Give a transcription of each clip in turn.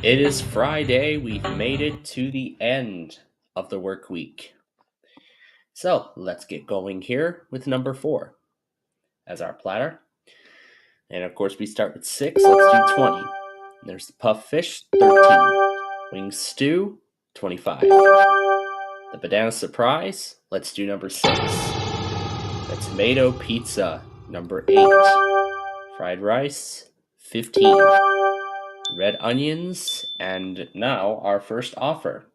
It is Friday. We've made it to the end of the work week. So let's get going here with number 4 as our platter. And of course, we start with 6. Let's do 20. There's the puff fish, 13. Wing stew, 25. The banana surprise, let's do number 6. The tomato pizza, number 8. Fried rice, 15. Red onions, and now our first offer.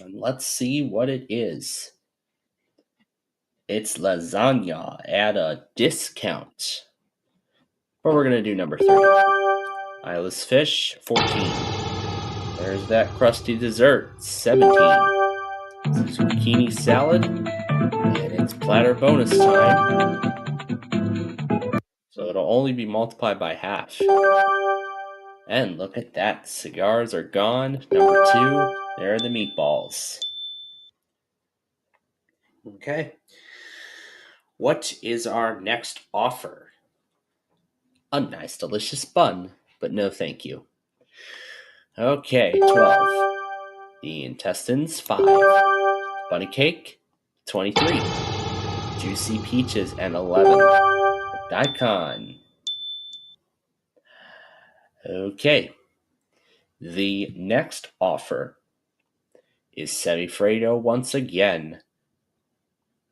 And let's see what it is. It's lasagna at a discount. But we're going to do number 3. Eyeless fish, 14. There's that crusty dessert, 17. Zucchini salad, and it's platter bonus time. So it'll only be multiplied by half. And look at that, cigars are gone. Number 2, there are the meatballs. Okay. What is our next offer? A nice, delicious bun, but no thank you. Okay, 12. The intestines, 5. Bunny cake, 23. Juicy peaches, and 11. The daikon. Okay. The next offer is semifredo once again.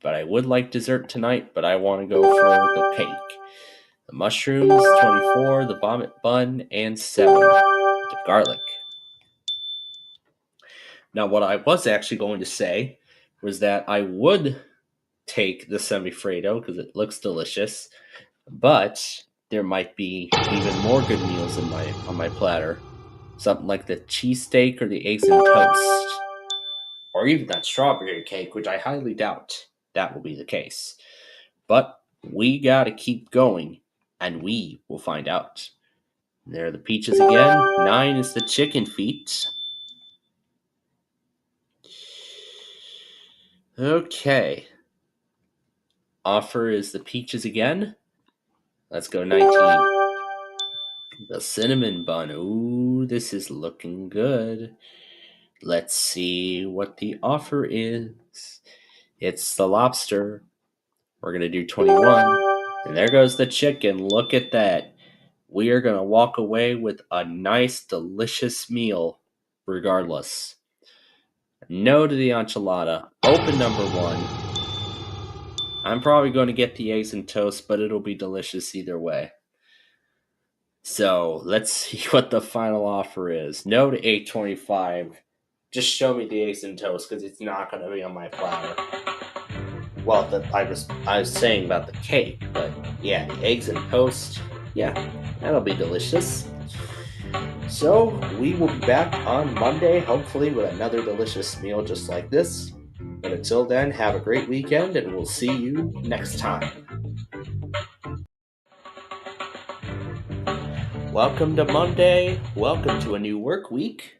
But I would like dessert tonight, but I want to go for the cake. The mushrooms, 24, the vomit bun, and 7, the garlic. Now, what I was actually going to say was that I would take the semifredo because it looks delicious, but there might be even more good meals on my platter. Something like the cheesesteak or the eggs and toast, or even that strawberry cake, which I highly doubt that will be the case. But we gotta keep going, and we will find out. There are the peaches again. 9 is the chicken feet. Okay. Offer is the peaches again. Let's go 19. The cinnamon bun. Ooh, this is looking good. Let's see what the offer is. It's the lobster. We're going to do 21. And there goes the chicken. Look at that. We are going to walk away with a nice, delicious meal regardless. No to the enchilada. Open number 1. I'm probably going to get the eggs and toast, but it'll be delicious either way. So let's see what the final offer is. No to 825. Just show me the eggs and toast because it's not going to be on my platter. Well, I was saying about the cake, but yeah, the eggs and toast, yeah, that'll be delicious. So we will be back on Monday, hopefully with another delicious meal just like this. But until then, have a great weekend, and we'll see you next time. Welcome to Monday. Welcome to a new work week.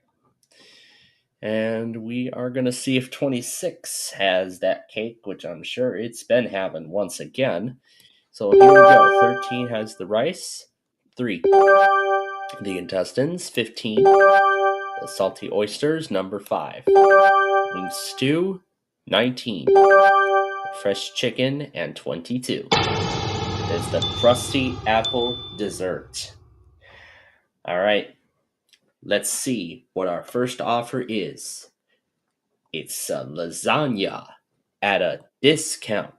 And we are going to see if 26 has that cake, which I'm sure it's been having once again. So here we go. 13 has the rice. 3. The intestines. 15. The salty oysters. Number 5. Wing stew. 19. The fresh chicken. And 22. There's the crusty apple dessert. All right. Let's see what our first offer is. It's a lasagna at a discount.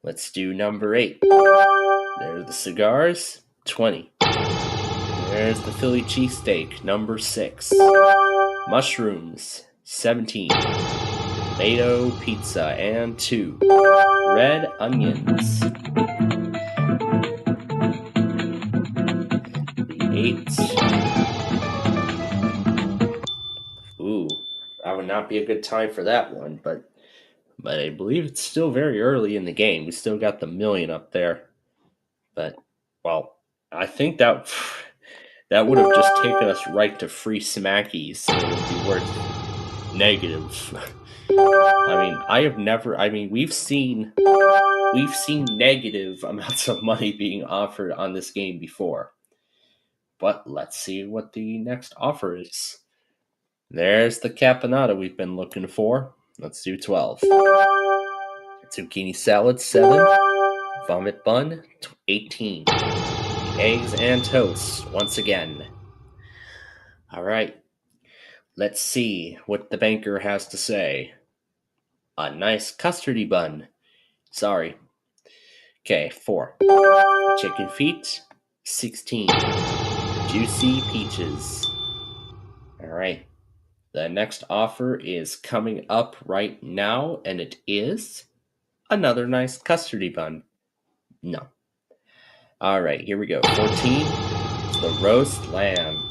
Let's do number 8. There are the cigars, 20. There's the Philly cheesesteak, number 6. Mushrooms, 17. Tomato pizza, and 2. Red onions. 8. Ooh, that would not be a good time for that one, but I believe it's still very early in the game. We still got the million up there. But, well, I think that would have just taken us right to free smackies, so it would be worth negative. We've seen negative amounts of money being offered on this game before. But let's see what the next offer is. There's the caponata we've been looking for. Let's do 12. Zucchini salad, 7. Vomit bun, 18. Eggs and toast, once again. All right. Let's see what the banker has to say. A nice custardy bun. Sorry. Okay, 4. Chicken feet, 16. Juicy peaches. All right. The next offer is coming up right now, and it is another nice custardy bun. No. All right, here we go. 14. The roast lamb.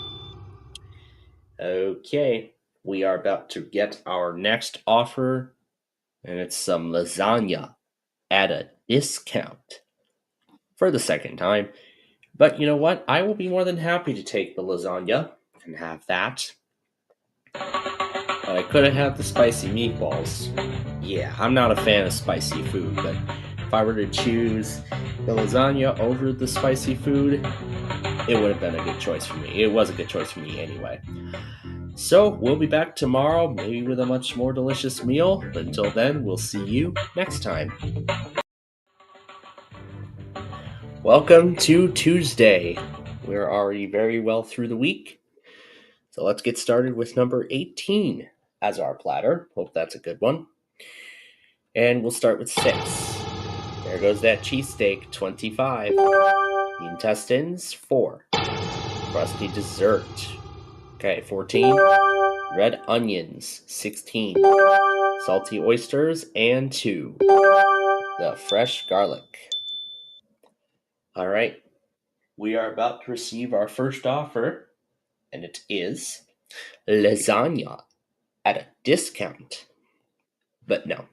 Okay, we are about to get our next offer, and it's some lasagna at a discount for the second time. But you know what? I will be more than happy to take the lasagna and have that. But I couldn't have the spicy meatballs. Yeah, I'm not a fan of spicy food, but if I were to choose the lasagna over the spicy food, it would have been a good choice for me. It was a good choice for me anyway. So, we'll be back tomorrow, maybe with a much more delicious meal. But until then, we'll see you next time. Welcome to Tuesday. We're already very well through the week. So let's get started with number 18 as our platter. Hope that's a good one. And we'll start with 6. There goes that cheesesteak, 25. The intestines, 4. Crusty dessert. Okay, 14. Red onions, 16. Salty oysters, and 2. The fresh garlic. All right. We are about to receive our first offer, and it is lasagna at a discount. But no.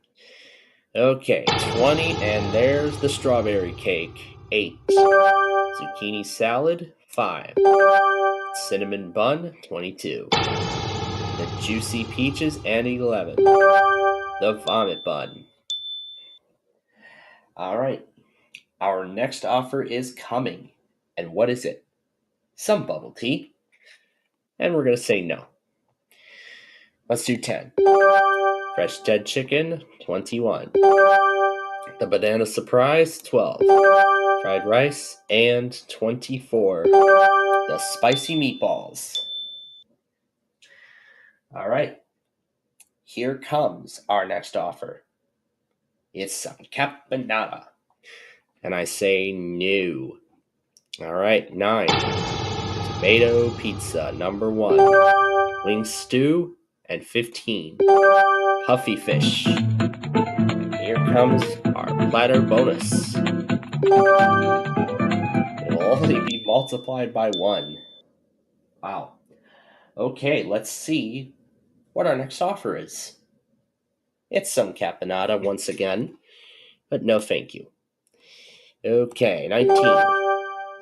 Okay, 20, and there's the strawberry cake, 8. Zucchini salad, 5. Cinnamon bun, 22. The juicy peaches, and 11. The vomit bun. All right, our next offer is coming. And what is it? Some bubble tea. And we're going to say no. Let's do 10. Fresh dead chicken, 21. The banana surprise, 12. Fried rice, and 24. The spicy meatballs. All right. Here comes our next offer. It's some caponata. And I say no. All right, 9. Tomato pizza, number 1. Wing stew, and 15. Puffy fish. And here comes our platter bonus. It'll only be multiplied by 1. Wow. Okay, let's see what our next offer is. It's some caponata once again, but no thank you. Okay, 19.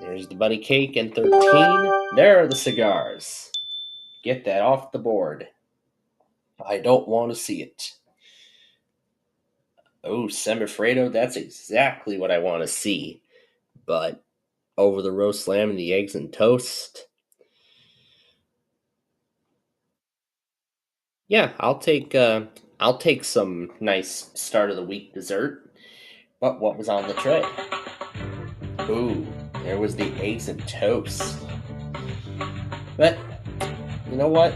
There's the bunny cake, and 13. There are the cigars. Get that off the board. I don't want to see it. Oh, semifredo, that's exactly what I want to see. But over the roast lamb and the eggs and toast. Yeah, I'll take some nice start of the week dessert. But what was on the tray? Ooh, there was the eggs and toast. But you know what?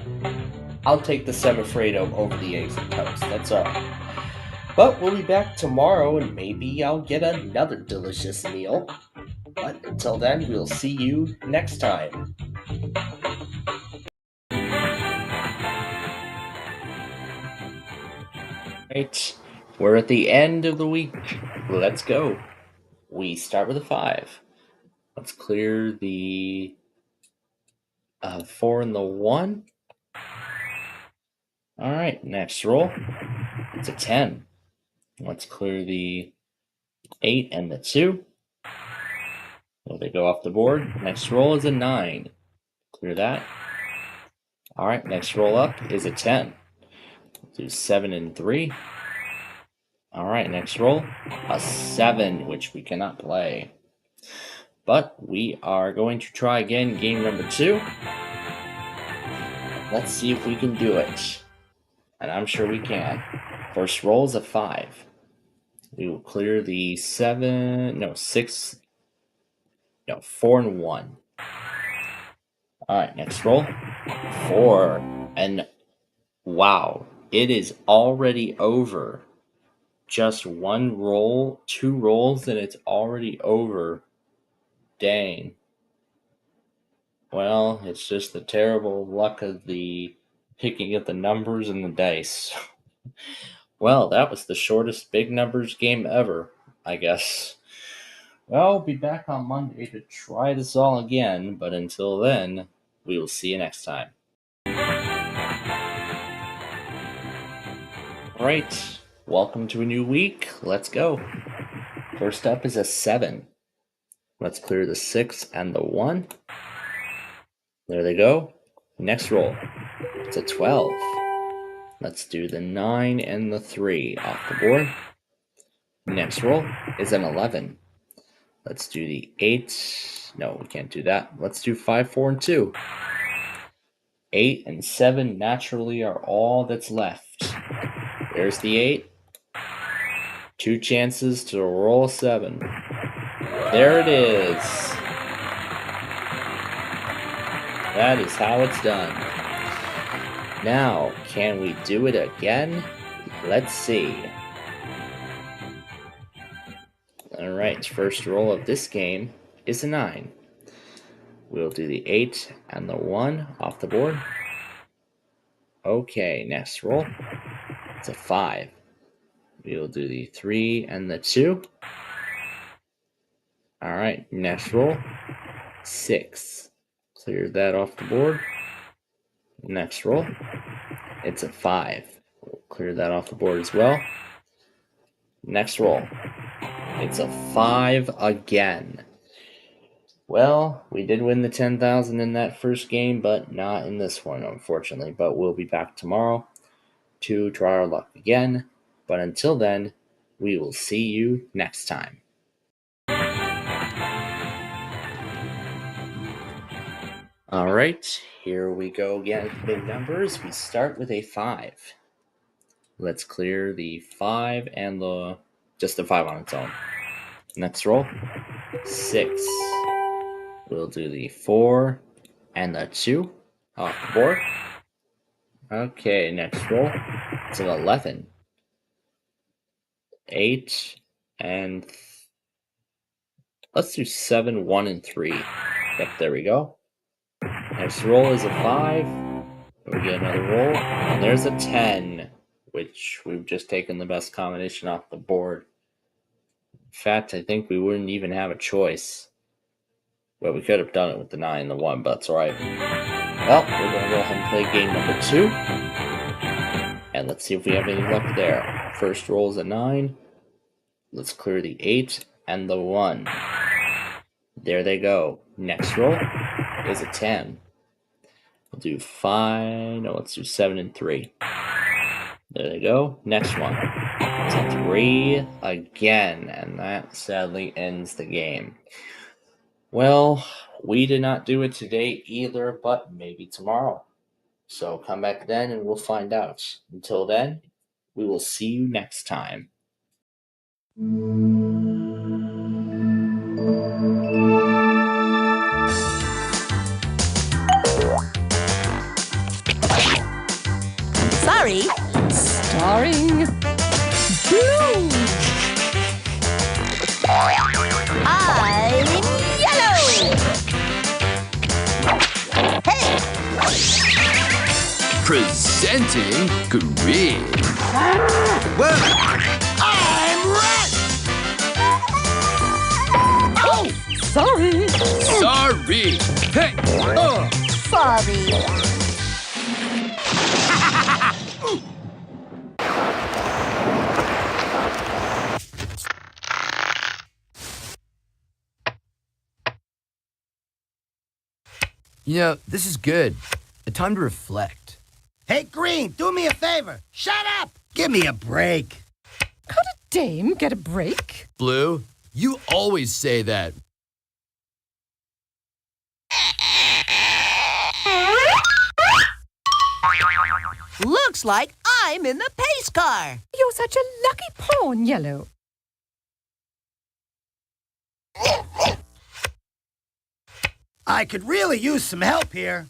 I'll take the semifredo over the eggs and toast. That's all right. But we'll be back tomorrow, and maybe I'll get another delicious meal. But until then, we'll see you next time. Right, we're at the end of the week. Let's go. We start with a 5. Let's clear the 4 and the 1. All right, next roll. It's a 10. Let's clear the 8 and the 2. Well, they go off the board. Next roll is a 9. Clear that. All right, next roll up is a 10. Let's do 7 and 3. All right, next roll, a 7, which we cannot play. But we are going to try again game number 2. Let's see if we can do it. And I'm sure we can. First roll is a 5. We will clear the 4 and 1. Alright, next roll. 4. And wow, it is already over. Just 1 roll, 2 rolls, and it's already over. Dang. Well, it's just the terrible luck of the picking at the numbers and the dice. Well, that was the shortest big numbers game ever, I guess. Well, I'll be back on Monday to try this all again, but until then, we will see you next time. Alright, welcome to a new week. Let's go. First up is a 7. Let's clear the 6 and the 1. There they go. Next roll. It's a 12. Let's do the 9 and the 3 off the board. Next roll is an 11. Let's do the 8. No, we can't do that. Let's do 5, 4, and 2. 8 and 7 naturally are all that's left. There's the 8. 2 chances to roll a 7. There it is. That is how it's done. Now, can we do it again? Let's see. Alright, first roll of this game is a 9. We'll do the 8 and the 1 off the board. Okay, next roll. It's a 5. We'll do the 3 and the 2. Alright, next roll. 6. Clear that off the board. Next roll. It's a 5. We'll clear that off the board as well. Next roll. It's a 5 again. Well, we did win the 10,000 in that first game, but not in this one, unfortunately. But we'll be back tomorrow to try our luck again. But until then, we will see you next time. Alright, here we go again with big numbers. We start with a 5. Let's clear the 5 and just the 5 on its own. Next roll, 6. We'll do the 4 and the 2 off the board. Okay, next roll, it's an 11. 8 and let's do 7, 1, and 3. Yep, there we go. Next roll is a 5. We get another roll, and there's a 10, which we've just taken the best combination off the board. In fact, I think we wouldn't even have a choice. Well, we could have done it with the 9 and the 1, but that's alright. Well, we're going to go ahead and play game number 2. And let's see if we have any luck there. First roll is a 9. Let's clear the 8 and the 1. There they go. Next roll is a 10. We'll do 5. No, let's do 7 and 3. There they go. Next one. It's a 3 again, and that sadly ends the game. Well, we did not do it today either, but maybe tomorrow. So come back then and we'll find out. Until then, we will see you next time. Sorry. Starring Blue. I'm yellow. Hey. Presenting green. Well, I'm red. Oh, sorry. sorry. Hey. Sorry. You know, this is good. A time to reflect. Hey, Green, do me a favor. Shut up! Give me a break. Could a dame get a break? Blue, you always say that. Looks like I'm in the pace car. You're such a lucky pawn, Yellow. I could really use some help here.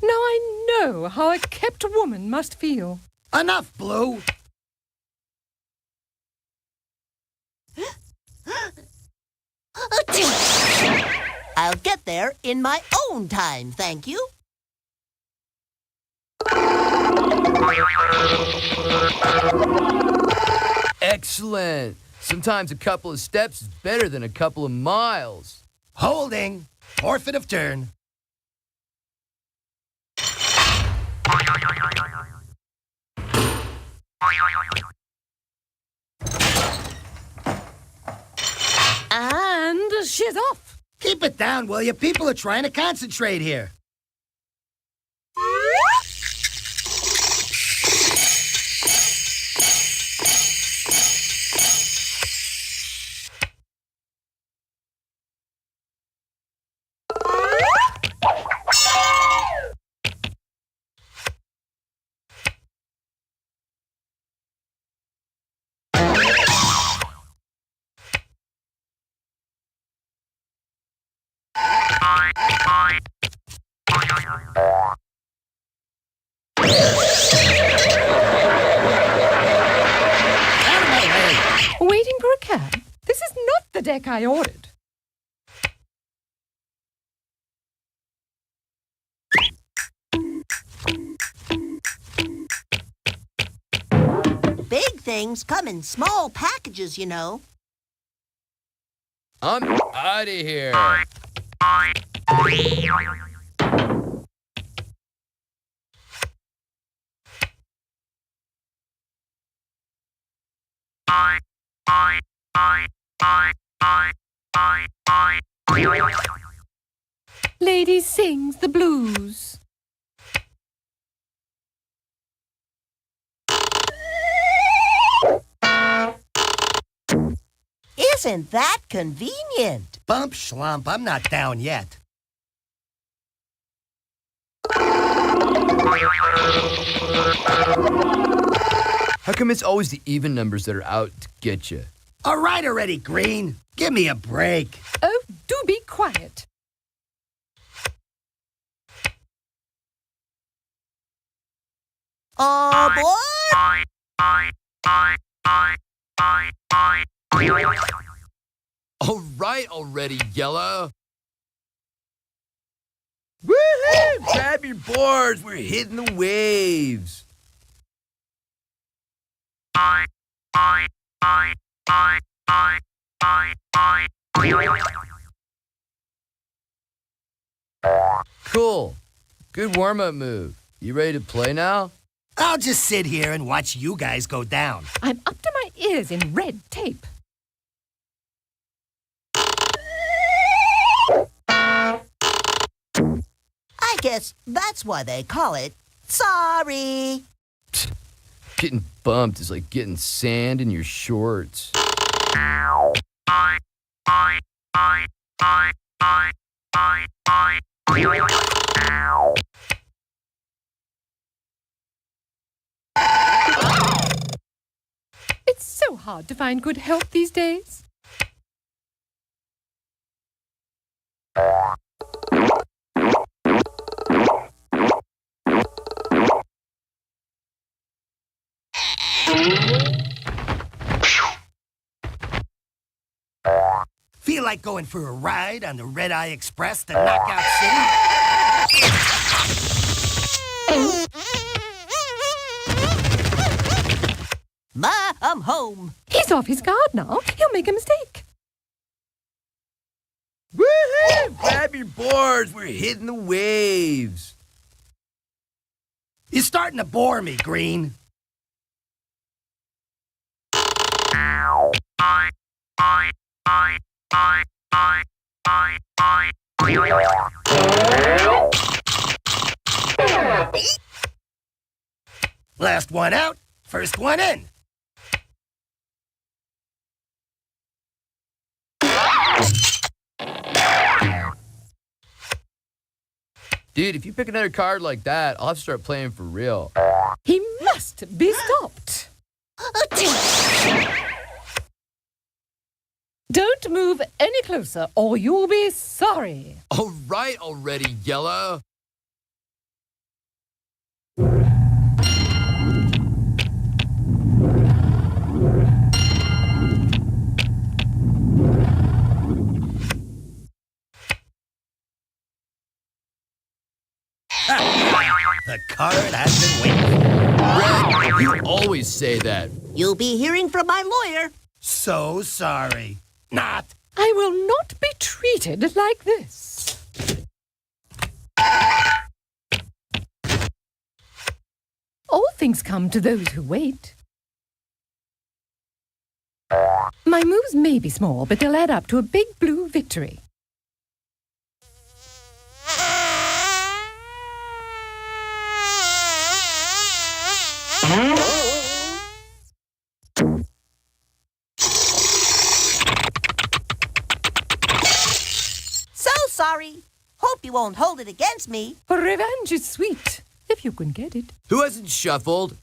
Now I know how a kept woman must feel. Enough, Blue. I'll get there in my own time, thank you. Excellent. Sometimes a couple of steps is better than a couple of miles. Holding. Forfeit of turn. And she's off. Keep it down, will you? People are trying to concentrate here. Waiting for a cab? This is not the deck I ordered. Big things come in small packages, you know. I'm out of here. Lady sings the blues. Isn't that convenient? Bump schlump, I'm not down yet. How come it's always the even numbers that are out to get you? All right already, Green. Give me a break. Oh, do be quiet. Aboard! All right already, Yellow. Woohoo! Grab your boards. We're hitting the waves. Cool. Good warm-up move. You ready to play now? I'll just sit here and watch you guys go down. I'm up to my ears in red tape. I guess that's why they call it sorry. Getting bumped is like getting sand in your shorts. It's so hard to find good help these days. Feel like going for a ride on the Red Eye Express to Knockout City? Ma, I'm home. He's off his guard now. He'll make a mistake. Woohoo! Grab your boards. We're hitting the waves. You're starting to bore me, Green. Last one out, first one in. Dude, if you pick another card like that, I'll have to start playing for real. He must be stopped. Don't move any closer or you'll be sorry. All right already, Yellow. The card has been waiting. Red, you always say that. You'll be hearing from my lawyer. So sorry. Not. I will not be treated like this. All things come to those who wait. My moves may be small, but they'll add up to a big blue victory. So sorry. Hope you won't hold it against me. Revenge is sweet, if you can get it. Who hasn't shuffled?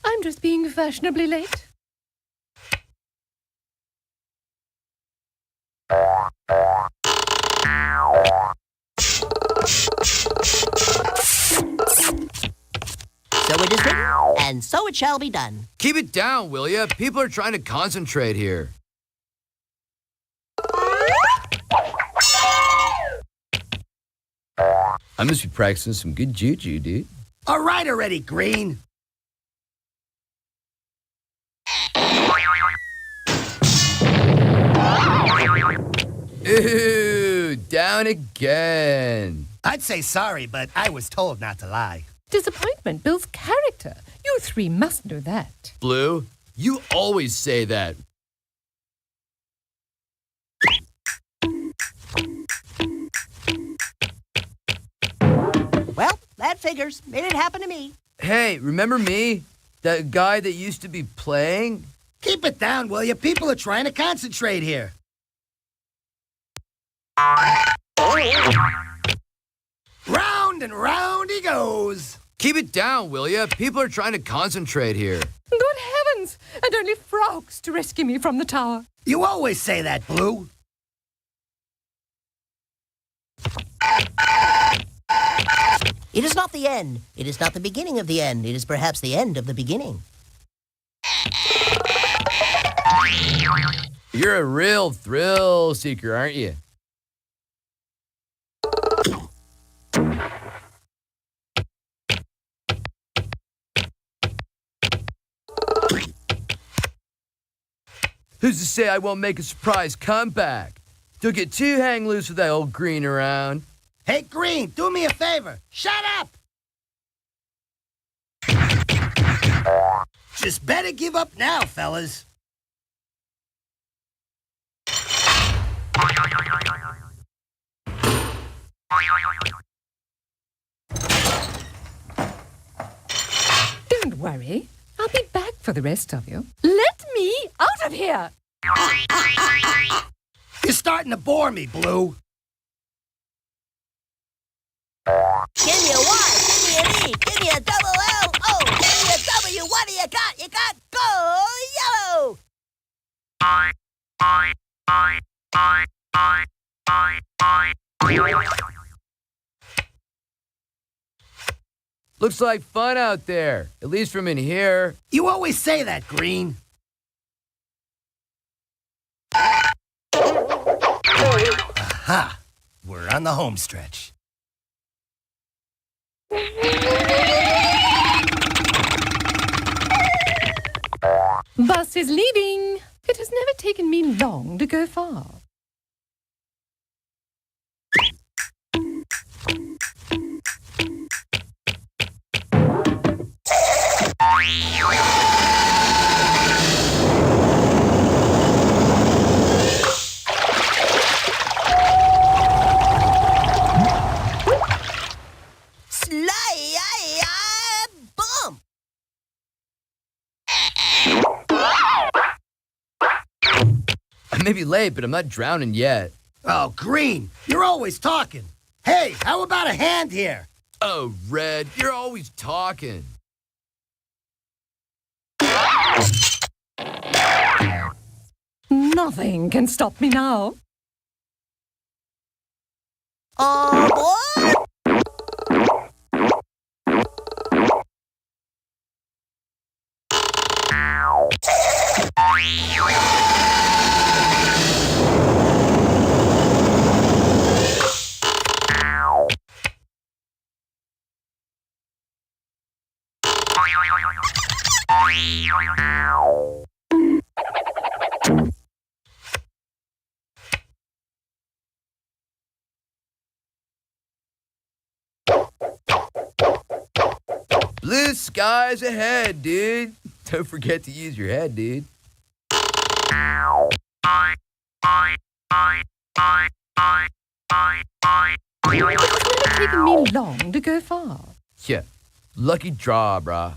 I'm just being fashionably late. So it is written, and so it shall be done. Keep it down, will ya? People are trying to concentrate here. I must be practicing some good juju, dude. All right already, Green. Ooh, down again. I'd say sorry, but I was told not to lie. Disappointment builds character. You three must know that. Blue, you always say that. Well, that figures. It didn't happen to me. Hey, remember me? That guy that used to be playing? Keep it down, will you? People are trying to concentrate here. Round and round he goes. Keep it down, will ya? People are trying to concentrate here. Good heavens! And only frogs to rescue me from the tower. You always say that, Blue. It is not the end. It is not the beginning of the end. It is perhaps the end of the beginning. You're a real thrill seeker, aren't you? Who's to say I won't make a surprise comeback? Don't get too hang loose with that old Green around. Hey, Green, do me a favor. Shut up! Just better give up now, fellas. Don't worry. I'll be back for the rest of you. Let me out of here! You're starting to bore me, Blue. Give me a Y, give me an E, give me a double L, O, give me a W. What do you got? You got go yellow! Looks like fun out there, at least from in here. You always say that, Green. Aha! We're on the home stretch. Bus is leaving. It has never taken me long to go far. I may be late, but I'm not drowning yet. Oh, Green, you're always talking. Hey, how about a hand here? Oh, Red, you're always talking. Nothing can stop me now. Boy! Blue skies ahead, dude. Don't forget to use your head, dude. It wouldn't have taken me long to go far. Yeah, lucky draw, brah.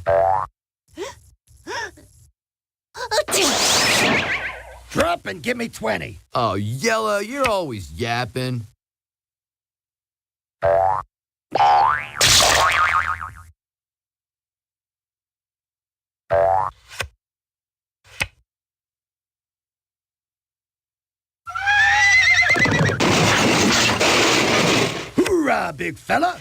Drop and give me 20. Oh, Yellow, you're always yapping. Hoorah, big fella.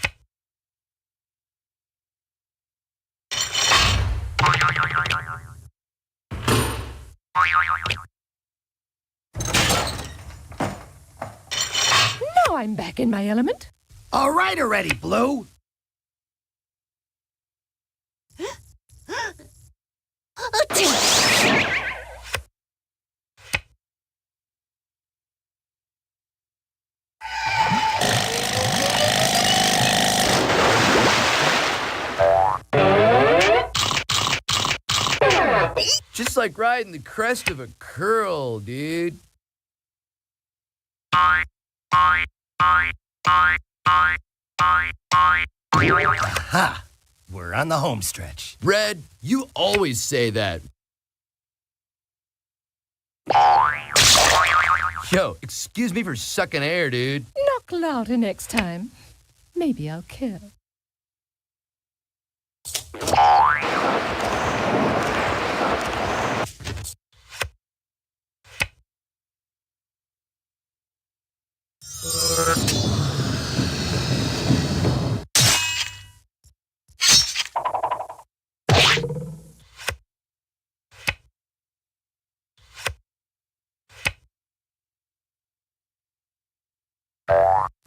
Now I'm back in my element. All right already, Blue. Just like riding the crest of a curl, dude. Ha! We're on the home stretch. Red, you always say that. Yo, excuse me for sucking air, dude. Knock louder next time. Maybe I'll kill.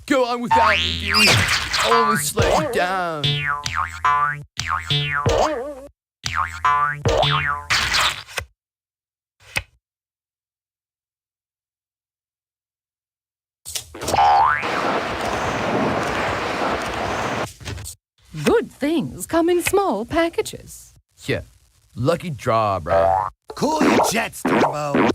Go on without me, dude. I'll only slow you down. Good things come in small packages. Yeah, lucky draw, bro. Cool your jets, Turbo.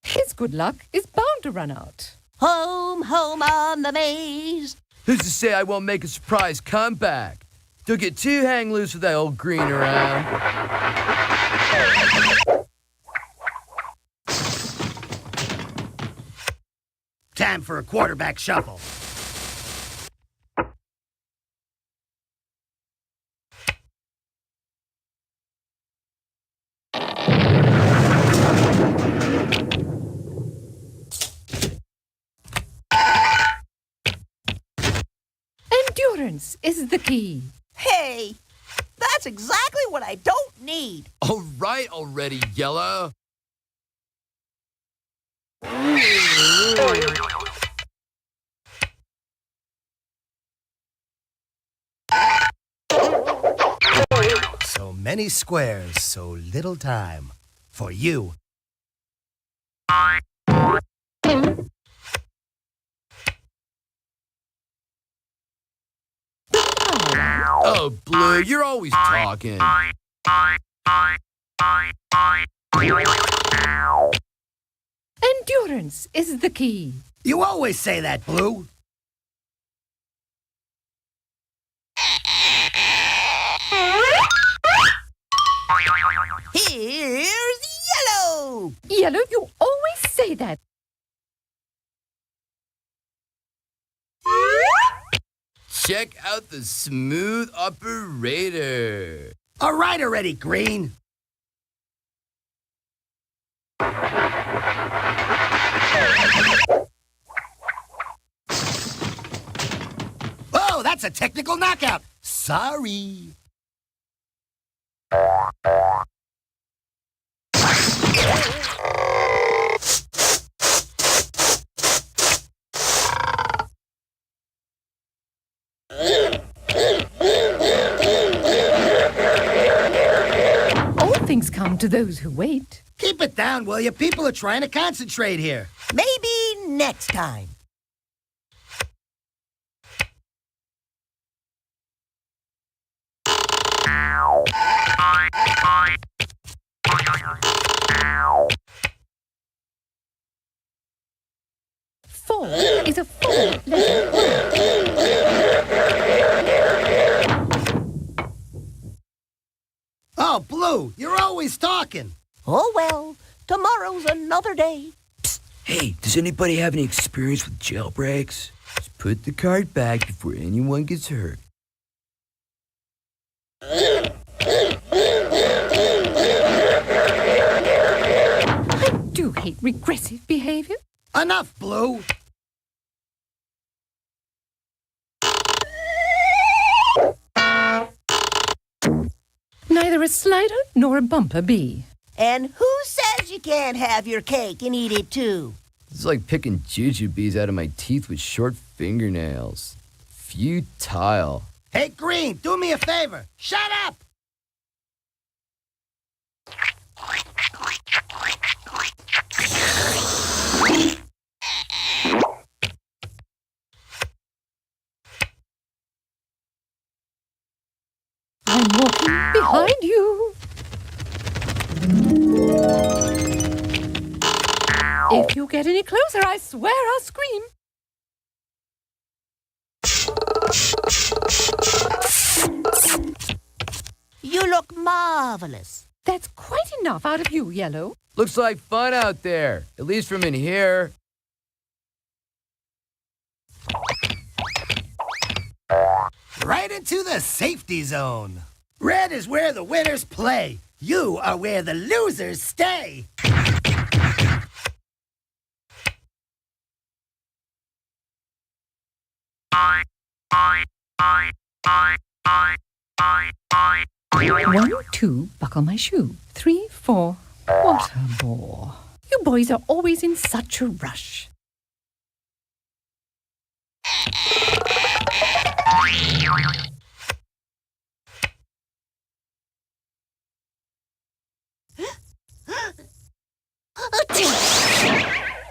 His good luck is bound to run out. Home, home on the maze. Who's to say I won't make a surprise comeback? Don't get too hang loose with that old Green around. Time for a quarterback shuffle. Endurance is the key. Hey, that's exactly what I don't need. All right already, Yellow. So many squares, so little time. For you. Oh, Blue, you're always talking. Endurance is the key. You always say that, Blue. here's Yellow. Yellow, you always say that. Check out the smooth operator. All right already, Green. Oh, that's a technical knockout. Sorry. All things come to those who wait. Keep it down, will you? People are trying to concentrate here. Maybe next time. Four is a four-letter word. Oh, Blue, you're always talking. Oh well, tomorrow's another day. Hey, does anybody have any experience with jailbreaks? Just put the card back before anyone gets hurt. I do hate regressive behavior. Enough, Blue. Neither a slider nor a bumper bee. And who says you can't have your cake and eat it too? It's like picking jujubes out of my teeth with short fingernails. Futile. Hey, Green, do me a favor. Shut up! I'm walking behind you. If you get any closer, I swear I'll scream. You look marvelous. That's quite enough out of you, Yellow. Looks like fun out there, at least from in here. Right into the safety zone. Red is where the winners play. You are where the losers stay. One, two, buckle my shoe. 3, 4. What a bore. You boys are always in such a rush.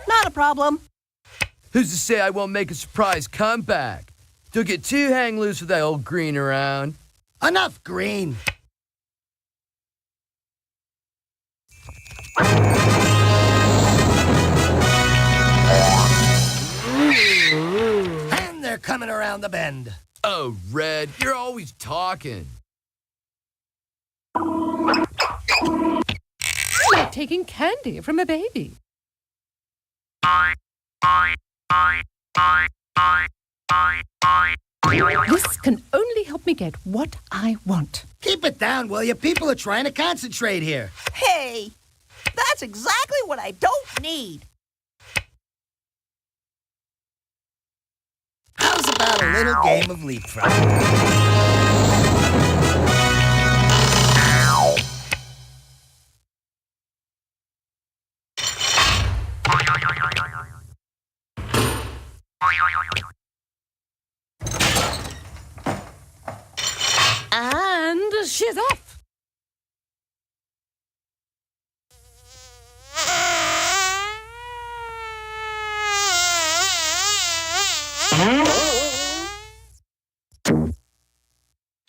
Not a problem. Who's to say I won't make a surprise comeback? Don't get too hang loose with that old Green around. Enough, Green. And they're coming around the bend. Oh, Red, you're always talking. Like taking candy from a baby. This can only help me get what I want. Keep it down, will you? People are trying to concentrate here. Hey, that's exactly what I don't need. How's about a little game of leapfrog? And she's off.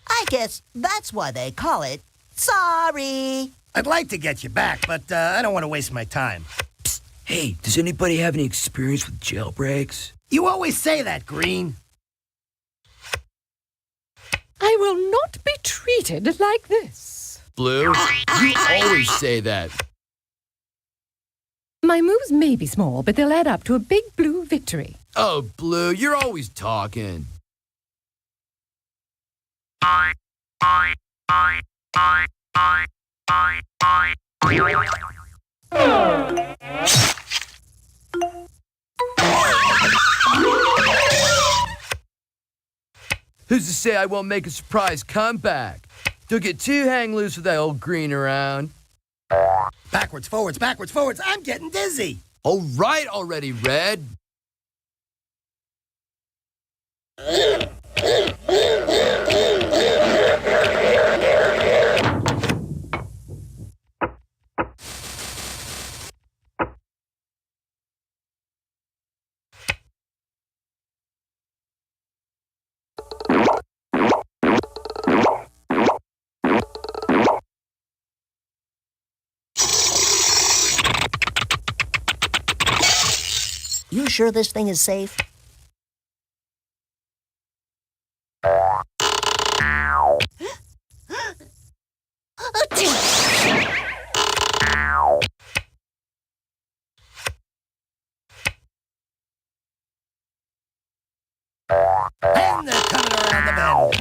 I guess that's why they call it sorry. I'd like to get you back, but I don't want to waste my time. Hey, does anybody have any experience with jailbreaks? You always say that, Green. I will not be treated like this. Blue. You always say that. My moves may be small, but they'll add up to a big blue victory. Oh, Blue, you're always talking. Who's to say I won't make a surprise comeback? Don't get too hang loose with that old green around. Backwards, forwards, backwards, forwards. I'm getting dizzy. All right already, Red. You sure this thing is safe? And they're coming around the bend.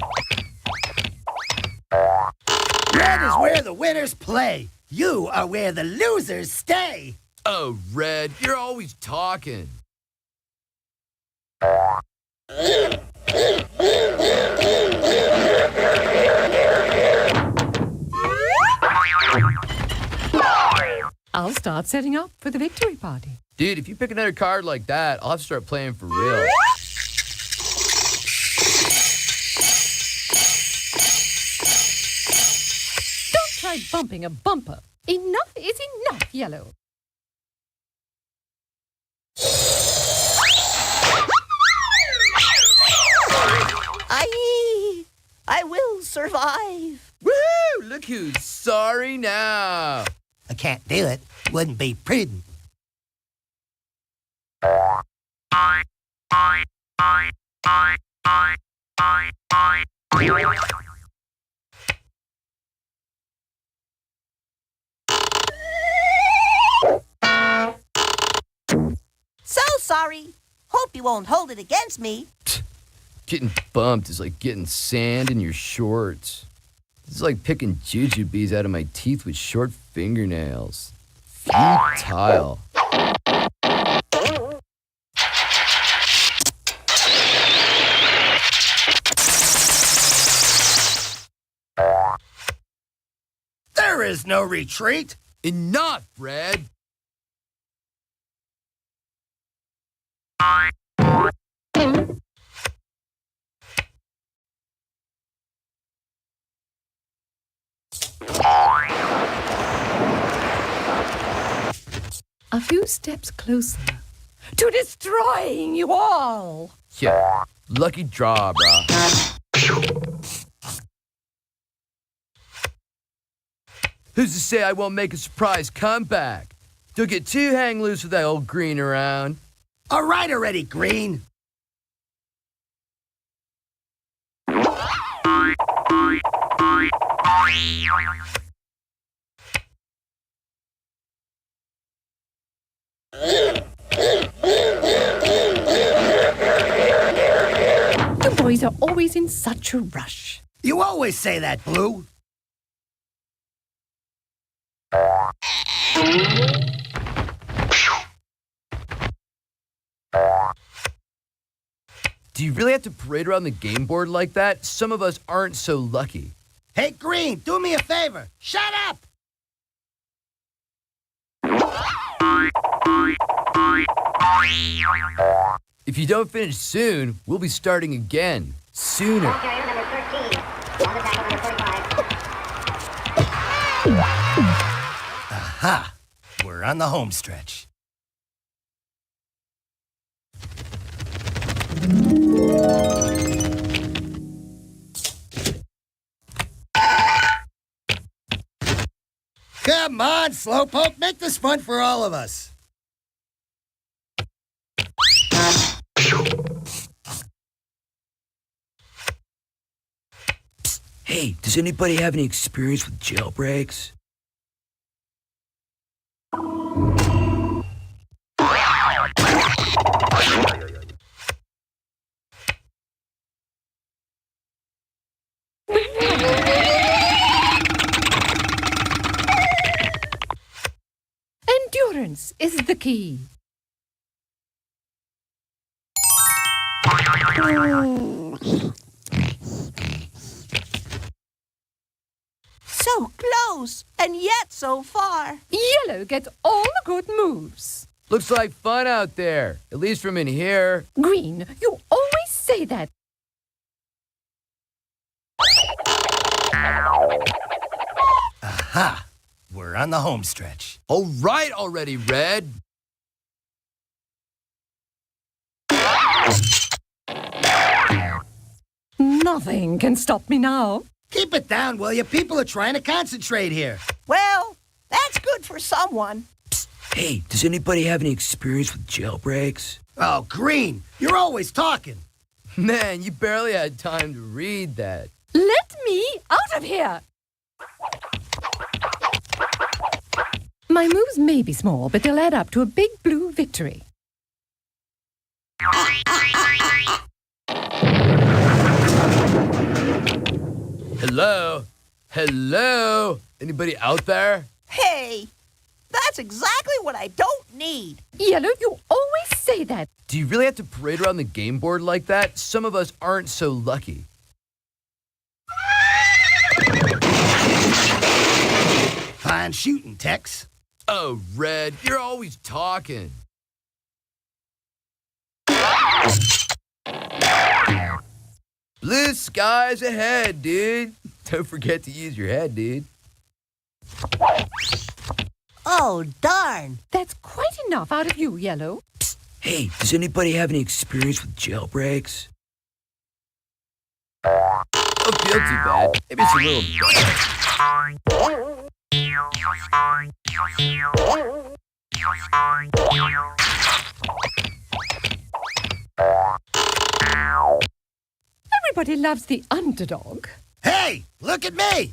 Red is where the winners play. You are where the losers stay. Oh, Red, you're always talking. I'll start setting up for the victory party. Dude, if you pick another card like that, I'll have to start playing for real. Don't try bumping a bumper. Enough is enough, Yellow. I will survive. Woo! Look who's sorry now. I can't do it. Wouldn't be prudent. So sorry. Hope you won't hold it against me. Getting bumped is like getting sand in your shorts. It's like picking jujubes out of my teeth with short fingernails. Futile. There is no retreat. Enough, Red. A few steps closer to destroying you all. Yeah, lucky draw, brah. Who's to say I won't make a surprise comeback? Don't get too hang loose with that old green around. All right already, Green. You boys are always in such a rush. You always say that, Blue. Do you really have to parade around the game board like that? Some of us aren't so lucky. Hey, Green, do me a favor. Shut up! If you don't finish soon, we'll be starting again. Sooner. Aha! We're on the home stretch. Come on, Slowpoke, make this fun for all of us. Psst, Hey, does anybody have any experience with jailbreaks? Endurance is the key. So close, and yet so far. Yellow gets all the good moves. Looks like fun out there, at least from in here. Green, you always say that. Aha! We're on the home stretch. All right already, Red. Nothing can stop me now. Keep it down, will you? People are trying to concentrate here. Well, that's good for someone. Hey, does anybody have any experience with jailbreaks? Oh, Green, you're always talking. Man, you barely had time to read that. Let me out of here! My moves may be small, but they'll add up to a big blue victory. Hello? Hello? Anybody out there? Hey, that's exactly what I don't need. Yellow, you always say that. Do you really have to parade around the game board like that? Some of us aren't so lucky. Fine shooting, Tex. Oh, Red, you're always talking. Blue skies ahead, dude. Don't forget to use your head, dude. Oh, darn. That's quite enough out of you, Yellow. Hey, does anybody have any experience with jailbreaks? Don't feel too bad. Maybe it's a little... Everybody loves the underdog. Hey, look at me!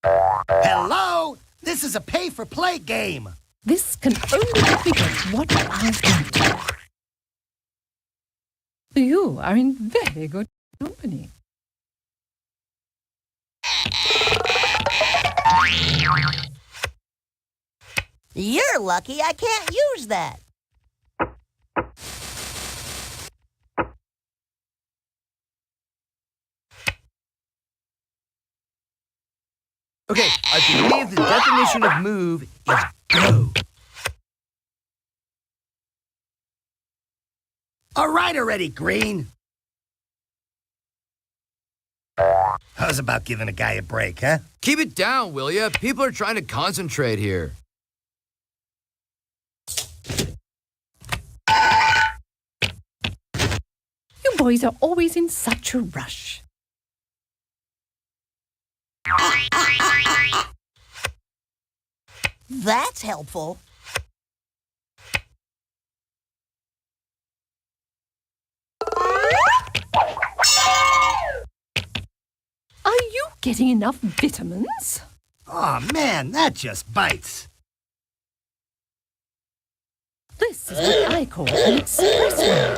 Hello? This is a pay-for-play game. This can only be what I want. You are in very good company. You're lucky I can't use that. Okay, I believe the definition of move is go. All right already, Green. How's about giving a guy a break, huh? Keep it down, will ya? People are trying to concentrate here. You boys are always in such a rush. That's helpful. Are you getting enough vitamins? Oh man, that just bites. This is what I call an expressway.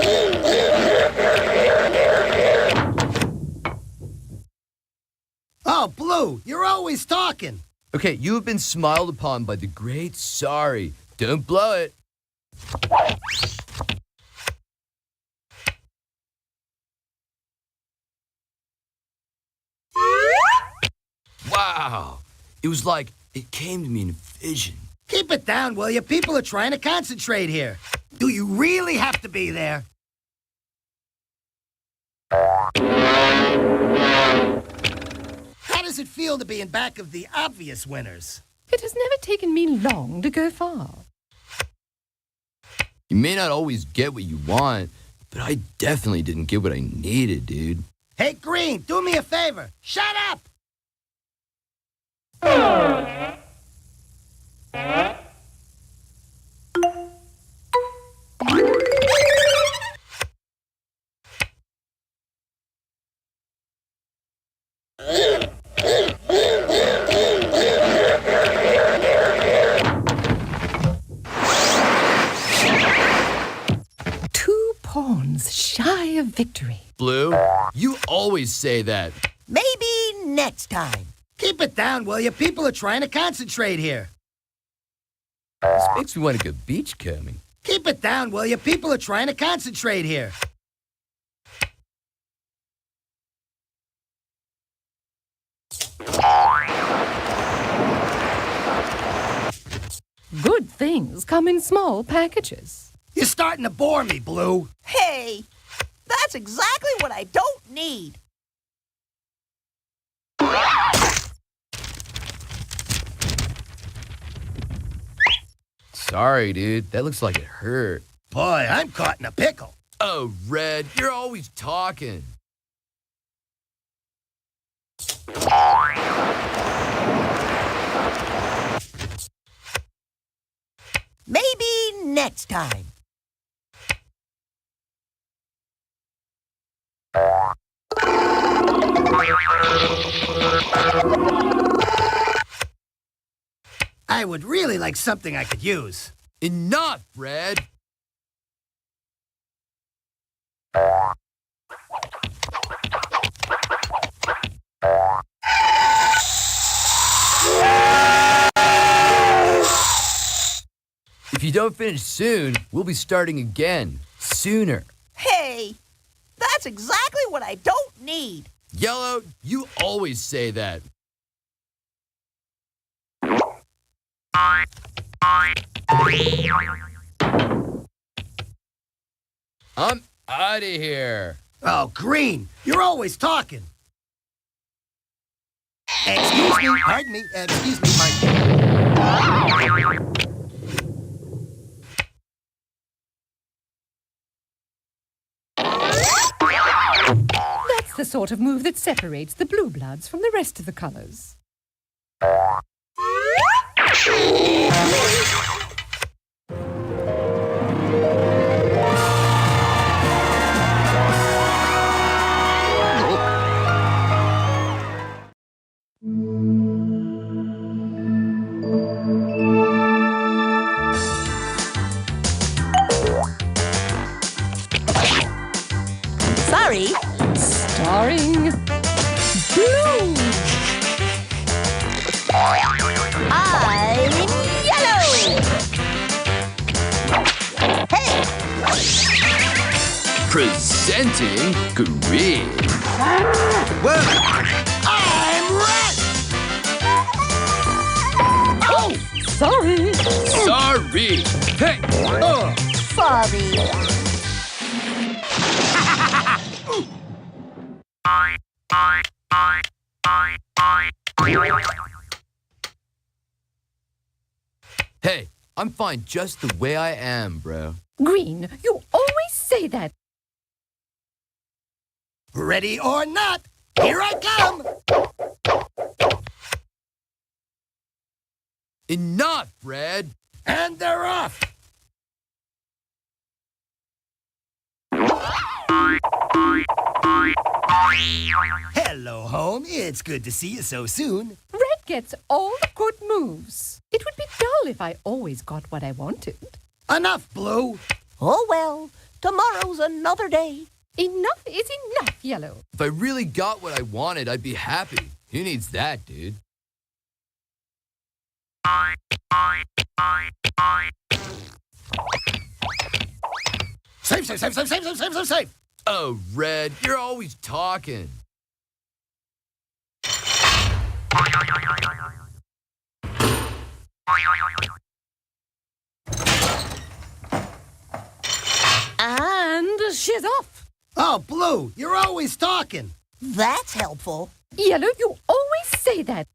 Oh, Blue, you're always talking. Okay, you have been smiled upon by the great sorry. Don't blow it. Wow. It was like it came to me in a vision. Keep it down, will you? People are trying to concentrate here. Do you really have to be there? How does it feel to be in back of the obvious winners? It has never taken me long to go far. You may not always get what you want, but I definitely didn't get what I needed, dude. Hey, Green, do me a favor. Shut up! one's shy of victory. Blue, you always say that. Maybe next time. Keep it down, will you? People are trying to concentrate here. This makes me want to go beachcombing. Keep it down, will you? People are trying to concentrate here. Good things come in small packages. You're starting to bore me, Blue. Hey, that's exactly what I don't need. Sorry, dude. That looks like it hurt. Boy, I'm caught in a pickle. Oh, Red, you're always talking. Maybe next time. I would really like something I could use. Enough, Red. If you don't finish soon, we'll be starting again. Sooner. Hey, that's exactly what I don't need. Yellow, you always say that. I'm out of here. Oh, Green, you're always talking. Excuse me, pardon me, excuse me, pardon me. That's the sort of move that separates the blue bloods from the rest of the colors. Sorry. Starring Blue. I'm yellow. Hey, Presenting Green. Whoa! I'm red! Oh, sorry. Sorry. Hey. sorry. Hey, I'm fine just the way I am, bro. Green, you always say that. Ready or not, here I come! Enough, Red. And they're off! Hello, home. It's good to see you so soon. Red gets all the good moves. It would be dull if I always got what I wanted. Enough, Blue. Oh well, tomorrow's another day. Enough is enough, Yellow. If I really got what I wanted, I'd be happy. Who needs that, dude? Safe, safe, safe, safe, safe, safe, safe, safe, safe. Oh, Red, you're always talking. And she's off. Oh, Blue, you're always talking. That's helpful. Yellow, you always say that.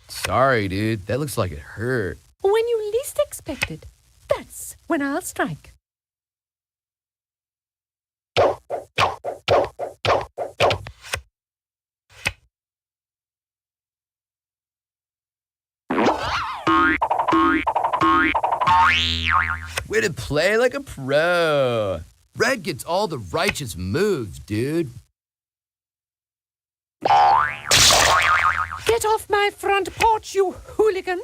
Sorry, dude. That looks like it hurt. When you least expect it, that's when I'll strike. Way to play like a pro. Red gets all the righteous moves, dude. Get off my front porch, you hooligan!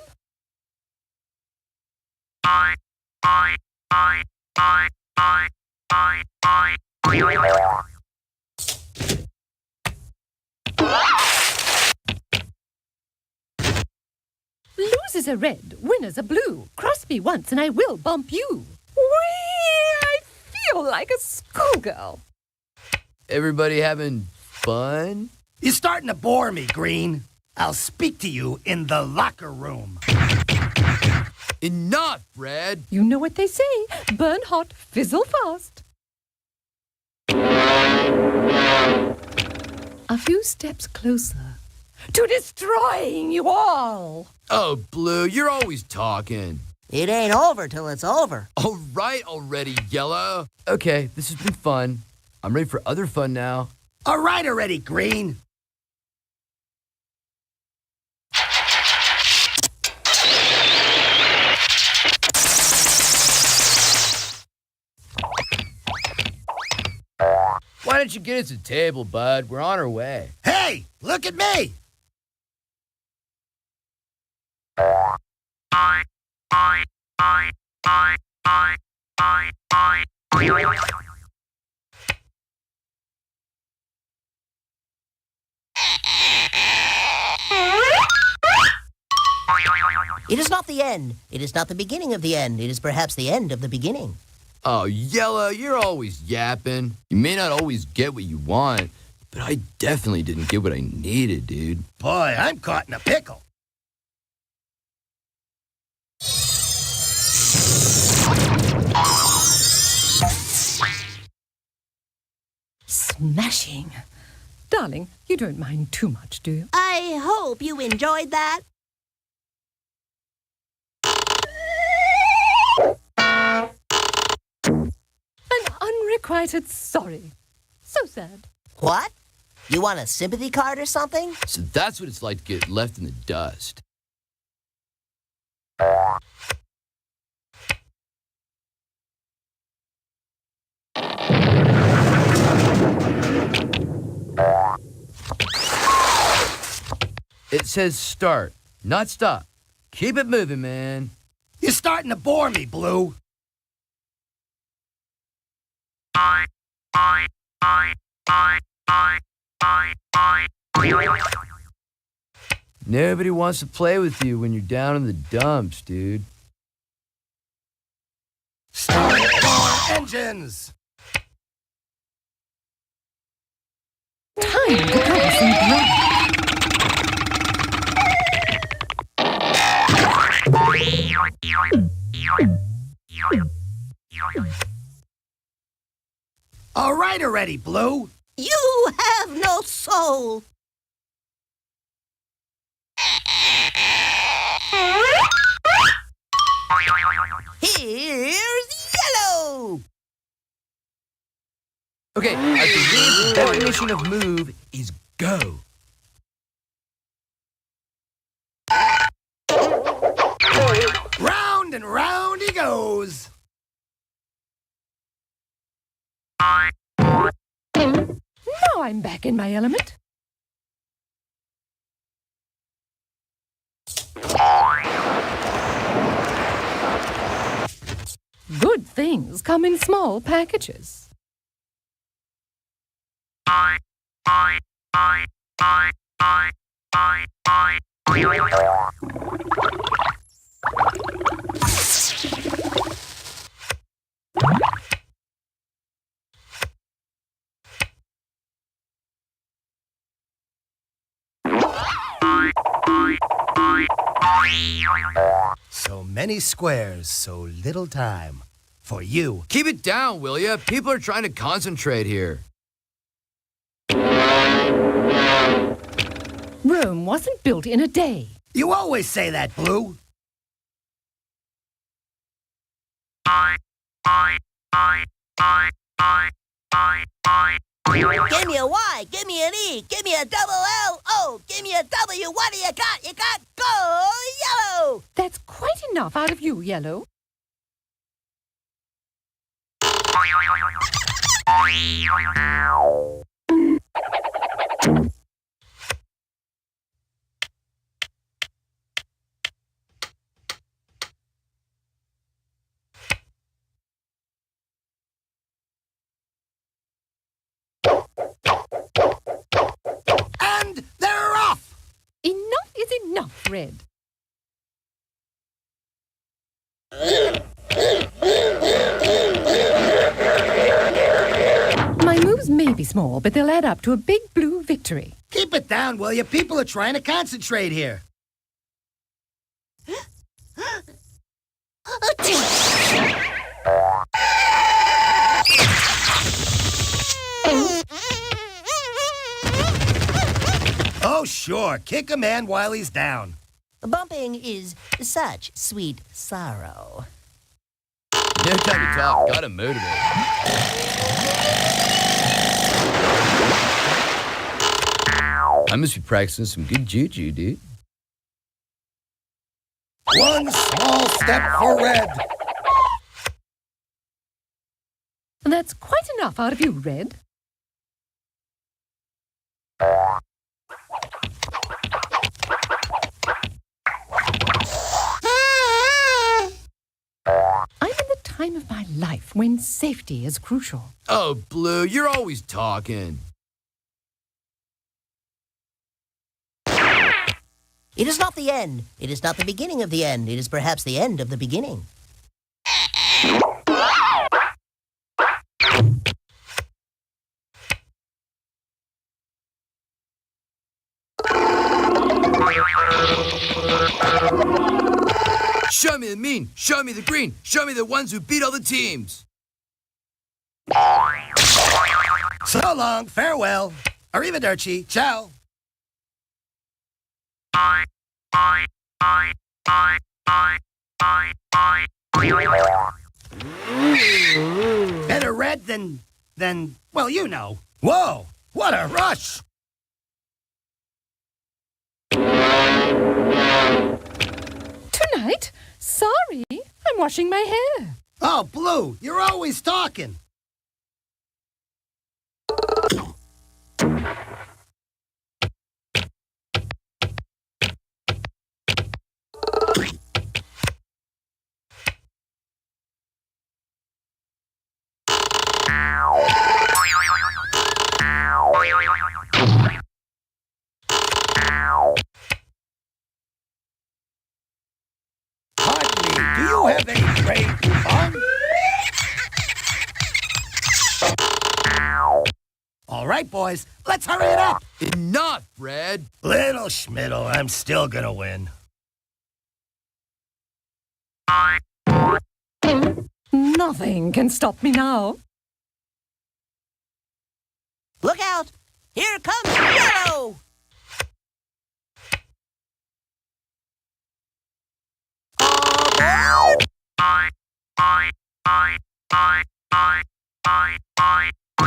Losers are red, winners are blue. Cross me once and I will bump you. Whee! I feel like a schoolgirl. Everybody having fun? You're starting to bore me, Green. I'll speak to you in the locker room. Enough, Red! You know what they say, burn hot, fizzle fast. A few steps closer to destroying you all. Oh, Blue, you're always talking. It ain't over till it's over. All right already, Yellow. Okay, this has been fun. I'm ready for other fun now. All right already, Green. Why don't you get us a table, bud? We're on our way. Hey, look at me. It is not the end. It is not the beginning of the end. It is perhaps the end of the beginning. Oh, Yellow, you're always yapping. You may not always get what you want, but I definitely didn't get what I needed, dude. Boy, I'm caught in a pickle. Smashing. Darling, you don't mind too much, do you? I hope you enjoyed that. An unrequited sorry. So sad. What? You want a sympathy card or something? So that's what it's like to get left in the dust. It says start, not stop. Keep it moving, man. You're starting to bore me, Blue. Nobody wants to play with you when you're down in the dumps, dude. Start more engines. Time to cover some ground. All right already, Blue. You have no soul. Here's Yellow. Okay, I believe the definition of move is go. Round and round he goes. Now I'm back in my element. Good things come in small packages. So many squares, so little time. For you. Keep it down, will ya? People are trying to concentrate here. Rome wasn't built in a day. You always say that, Blue. Give me a Y, give me an E, give me a double L, O, give me a W. What do you got? You got go Yellow. That's quite enough out of you, Yellow. enough, Red. My moves may be small, but they'll add up to a big blue victory. Keep it down, will you? People are trying to concentrate here. Oh, sure. Kick a man while he's down. Bumping is such sweet sorrow. No time to talk. Gotta motivate. I must be practicing some good juju, dude. One small step for Red. That's quite enough out of you, Red. I'm in the time of my life when safety is crucial. Oh, Blue, you're always talking. It is not the end. It is not the beginning of the end. It is perhaps the end of the beginning. Show me the mean, show me the green, show me the ones who beat all the teams. So long, farewell. Arrivederci, ciao. Better Red than, well, you know. Whoa, what a rush! Tonight? Sorry, I'm washing my hair. Oh, Blue, you're always talking. Pardon me, do you have any trade fun? All right, boys, let's hurry it up. Enough, Red. Little Schmiddle, I'm still gonna win. Nothing can stop me now. Look out! Here comes Yellow! Aboard! Oh,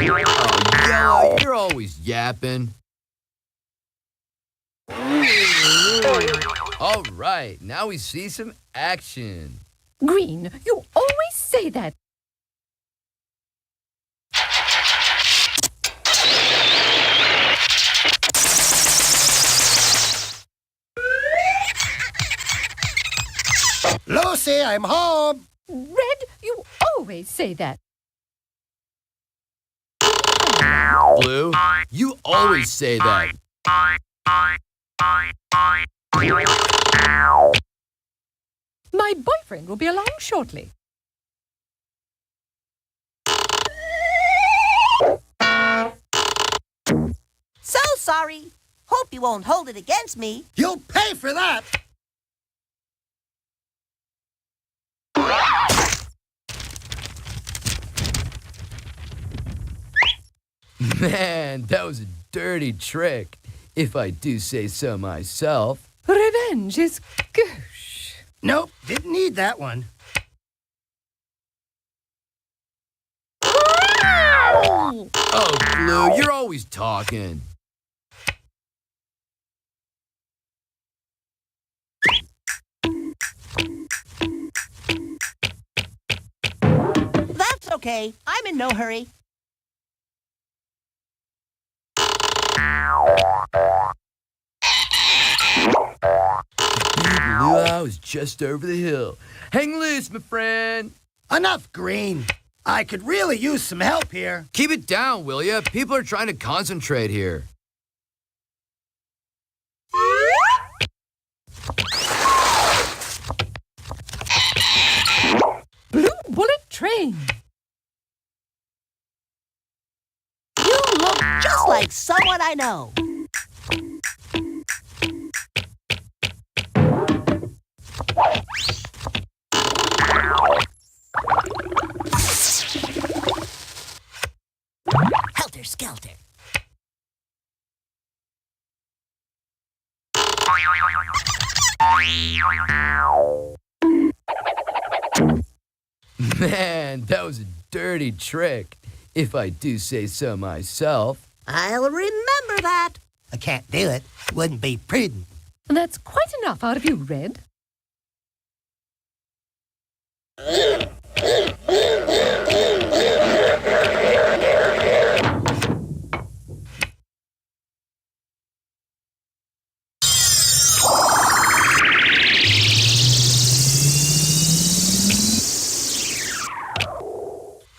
Yellow, you're always yapping. All right, now we see some action. Green, you always say that. Lucy, I'm home. Red, you always say that. Blue, you always say that. My boyfriend will be along shortly. So sorry. Hope you won't hold it against me. You'll pay for that. Man, that was a dirty trick, if I do say so myself. Revenge is gauche. Nope, didn't need that one. Oh, Blue, you're always talking. That's okay. I'm in no hurry. Big luau is just over the hill. Hang loose, my friend. Enough, Green. I could really use some help here. Keep it down, will ya? People are trying to concentrate here. sing. You look just like someone I know. Helter skelter. Man, that was a dirty trick, if I do say so myself. I'll remember that. I can't do it. Wouldn't be prudent. That's quite enough out of you, Red.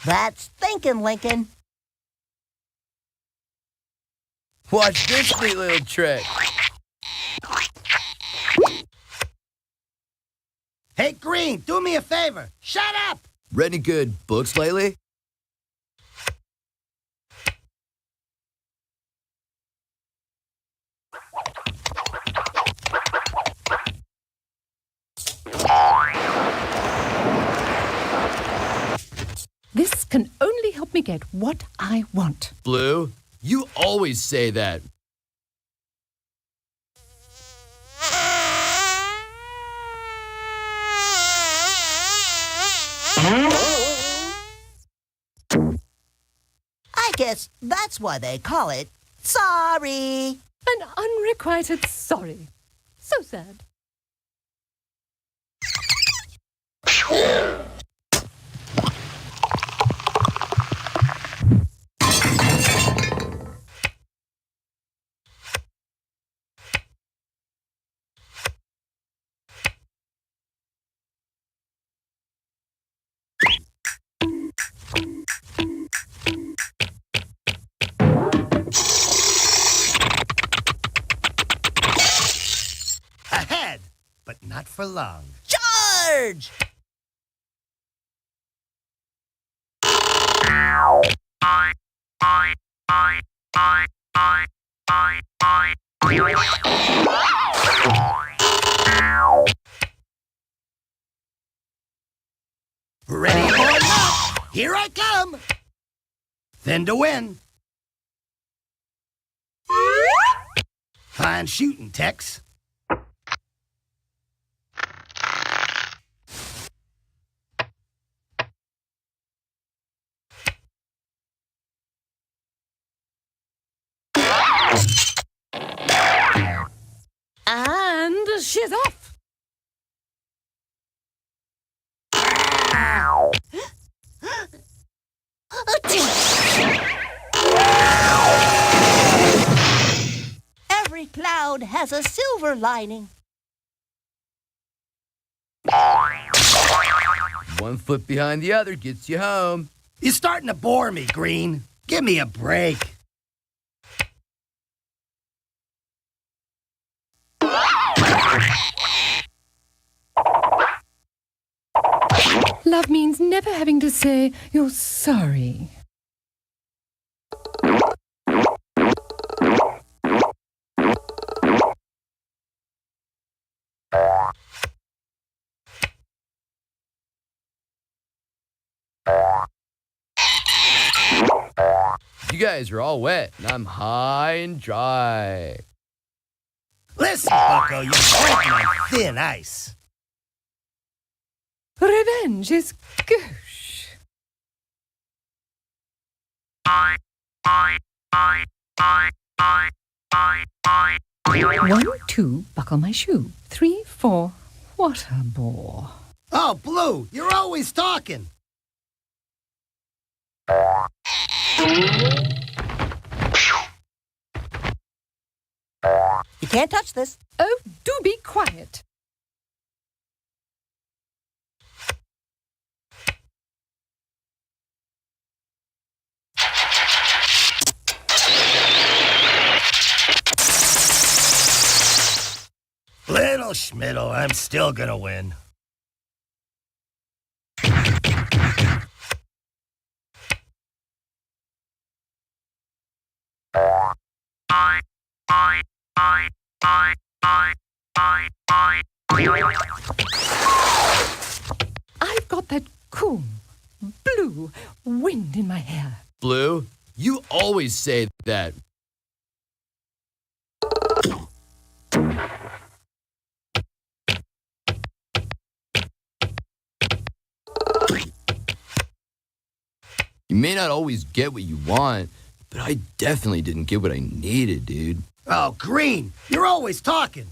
That's thinking, Lincoln. Watch this neat little trick. Hey, Green, do me a favor. Shut up! Read any good books lately? This can only help me get what I want. Blue, you always say that. I guess that's why they call it sorry. An unrequited sorry. So sad. Ahead, but not for long. Charge! Ready or not, here I come. Thin to win. Fine shooting, Tex. And she's off. Every cloud has a silver lining. 1 foot behind the other gets you home. You're starting to bore me, Green. Give me a break. Love means never having to say you're sorry. You guys are all wet, and I'm high and dry. Listen, Bucko, you're breaking on thin ice. Revenge is gauche. 1, 2, buckle my shoe. 3, 4, what a bore. Oh, Blue, you're always talking. You can't touch this. Oh, do be quiet. Little Schmiddle, I'm still gonna win. I've got that cool, blue wind in my hair. Blue, you always say that. You may not always get what you want, but I definitely didn't get what I needed, dude. Oh, Green, you're always talking.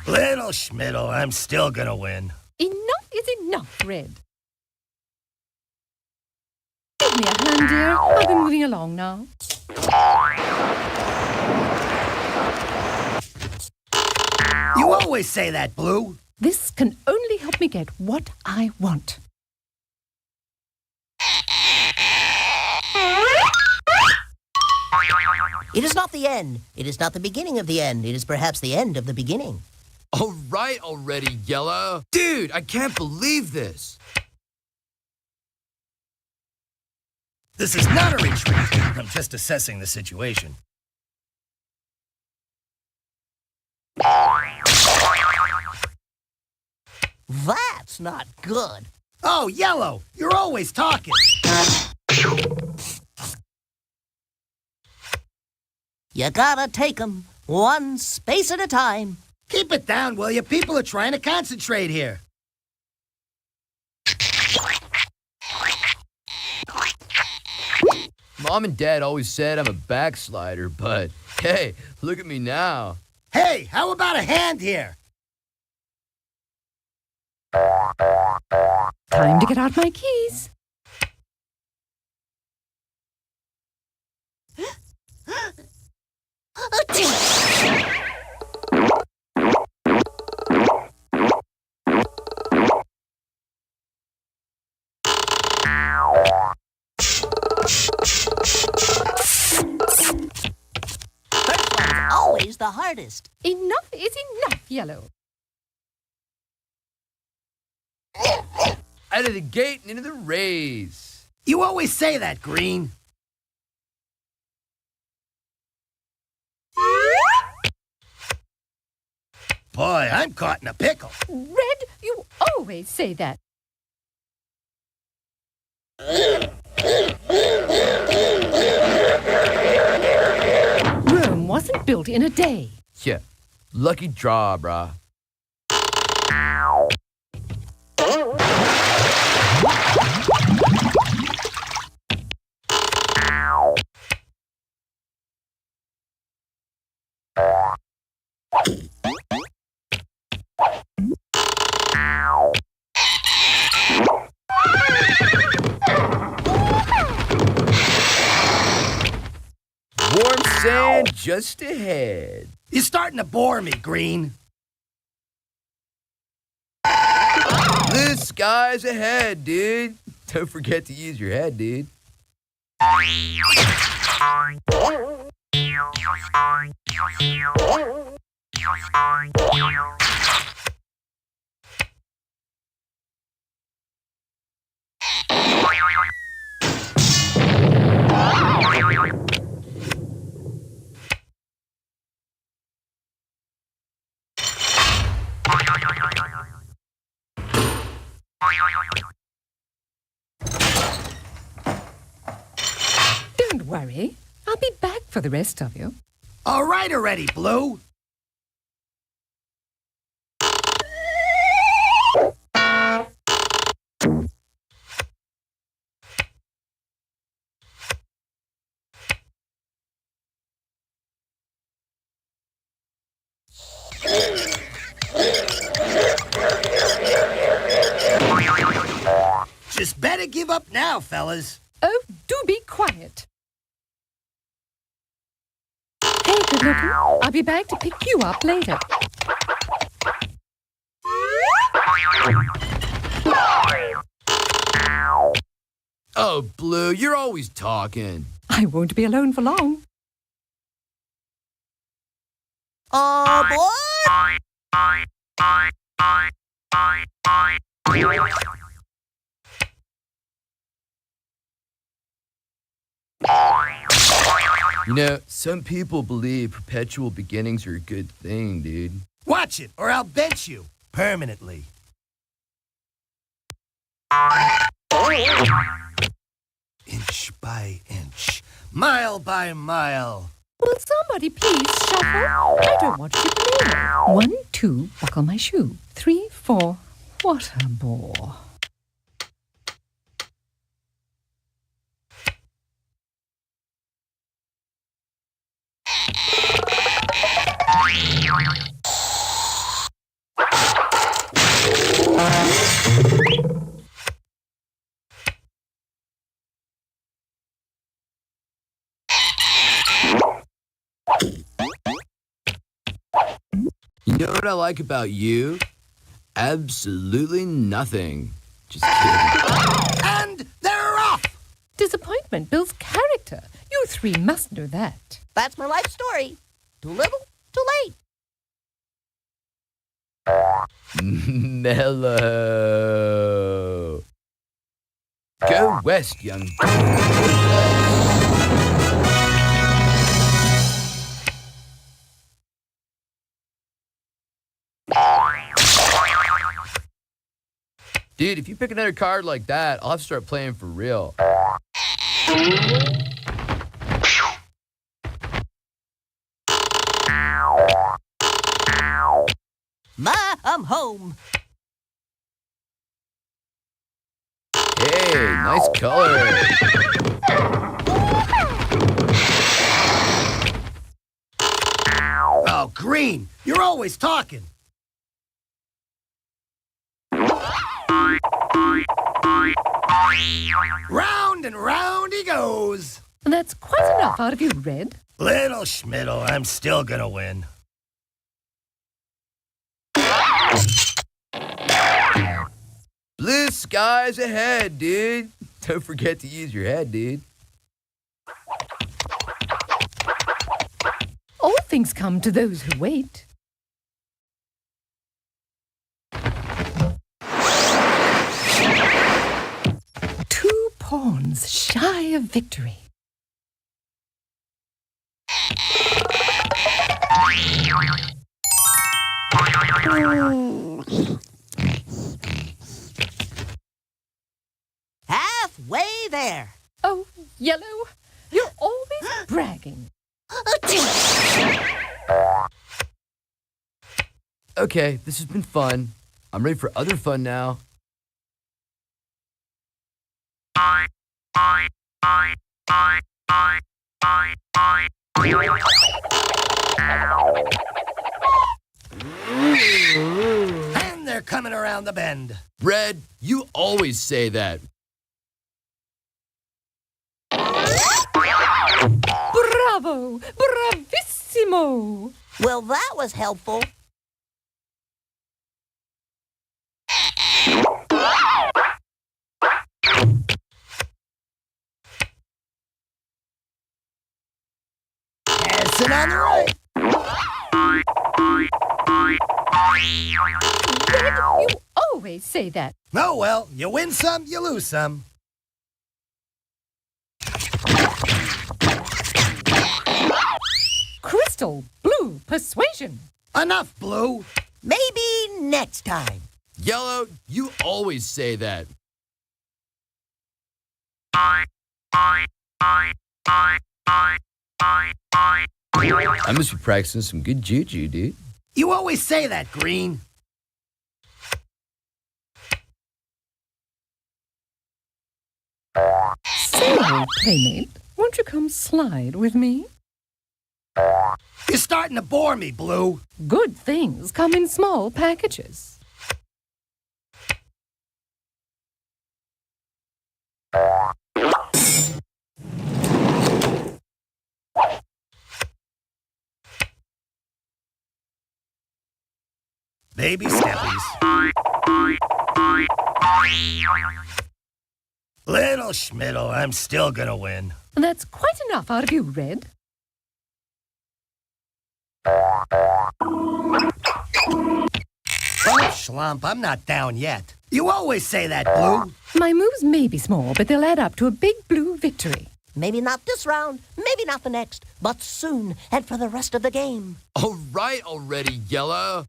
Little Schmiddle, I'm still gonna win. Enough is enough, Red. Give me a hand, dear. I'll be moving along now. You always say that, Blue. This can only help me get what I want. It is not the end. It is not the beginning of the end. It is perhaps the end of the beginning. All right already, Yellow. Dude, I can't believe this. This is not a retreat. I'm just assessing the situation. That's not good. Oh, Yellow, you're always talking. You gotta take 'em one space at a time. Keep it down, will you? People are trying to concentrate here. Mom and Dad always said I'm a backslider, but hey, look at me now. Hey, how about a hand here? Time to get out my keys. First one's always the hardest. Enough is enough, Yellow. Out of the gate and into the race. You always say that, Green. Boy, I'm caught in a pickle. Red, you always say that. Rome wasn't built in a day. Yeah, lucky draw, brah. Warm sand just ahead. You're starting to bore me, Green. The sky's ahead, dude. Don't forget to use your head, dude. Don't worry. I'll be back for the rest of you. All right already, Blue. Just better give up now, fellas. Oh, do be quiet. Hey, good looking. I'll be back to pick you up later. Oh, Blue, you're always talking. I won't be alone for long. Boy! You know, some people believe perpetual beginnings are a good thing, dude. Watch it, or I'll bench you permanently. Inch by inch, mile by mile. Will somebody please shuffle? I don't want you to know. 1, 2, buckle my shoe. 3, 4, what a bore. You know what I like about you? Absolutely nothing. Just kidding. And they're off! Disappointment builds character. You 3 must know that. That's my life story. Too little, too late. Mellow. Go west, young. Dude, if you pick another card like that, I'll have to start playing for real. Ma, I'm home. Hey, nice color. Oh, Green, you're always talking. Round and round he goes. And that's quite enough out of you, Red. Little Schmiddle, I'm still gonna win. Blue skies ahead, dude. Don't forget to use your head, dude. All things come to those who wait. Two pawns shy of victory. Halfway there. Oh, Yellow, you're always bragging. Okay, this has been fun. I'm ready for other fun now. And they're coming around the bend. Red, you always say that. Bravo! Bravissimo! Well, that was helpful. Passing on the right. Red, you always say that. Oh, well, you win some, you lose some. Crystal Blue Persuasion. Enough, Blue. Maybe next time. Yellow, you always say that. I must be practicing some good juju, dude. You always say that, Green. Say, old playmate, won't you come slide with me? You're starting to bore me, Blue. Good things come in small packages. Baby steppies. Little Schmiddle, I'm still gonna win. And that's quite enough out of you, Red. Oh, Schlump, I'm not down yet. You always say that, Blue. My moves may be small, but they'll add up to a big blue victory. Maybe not this round, maybe not the next, but soon and for the rest of the game. All right already, Yellow.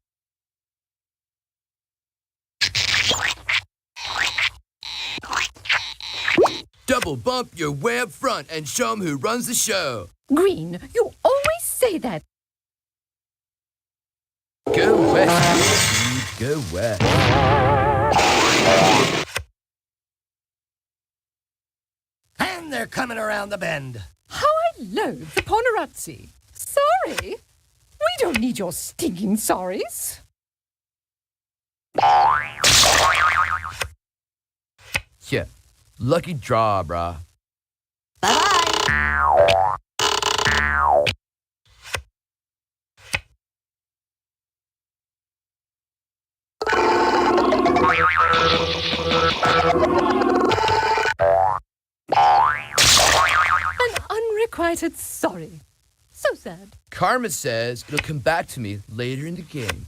Double bump your way up front and show 'em who runs the show. Green, you always say that. Go west, dude. Go west. And they're coming around the bend. How I loathe the Ponerazzi. Sorry? We don't need your stinking sorries. Yeah, lucky draw, brah. Bye-bye. An unrequited sorry. So sad. Karma says it'll come back to me later in the game.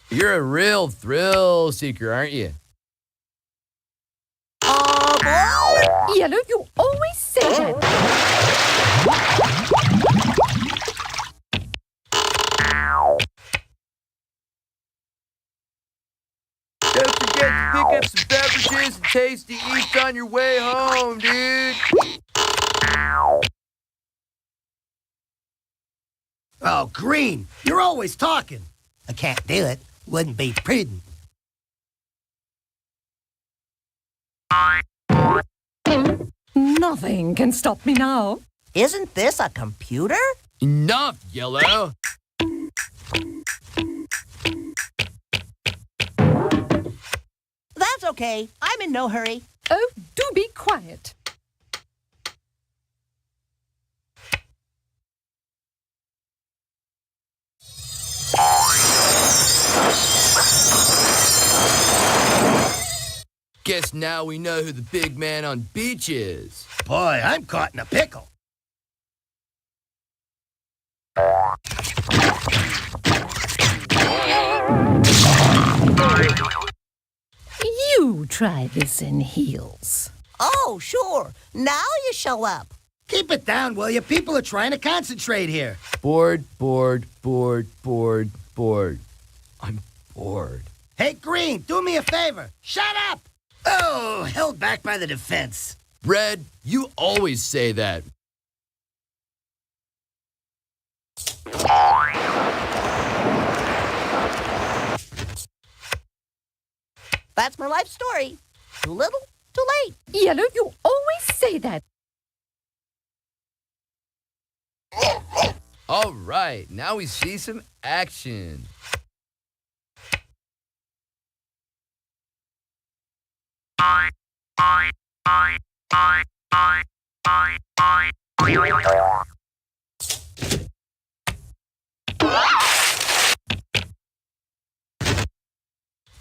You're a real thrill seeker, aren't you? Boy. Yellow, you always say that. Don't forget to pick up some beverages and tasty eats on your way home, dude. Oh, Green, you're always talking. I can't do it. Wouldn't be prudent. Nothing can stop me now. Isn't this a computer? Enough, Yellow. That's okay. I'm in no hurry. Oh, do be quiet. Guess now we know who the big man on beach is. Boy, I'm caught in a pickle. You try this in heels. Oh, sure. Now you show up. Keep it down, will you? People are trying to concentrate here. Bored, bored, bored, bored, bored. I'm bored. Hey, Green, do me a favor. Shut up! Oh, held back by the defense. Red, you always say that. That's my life story. Too little, too late. Yellow, you always say that. All right, now we see some action.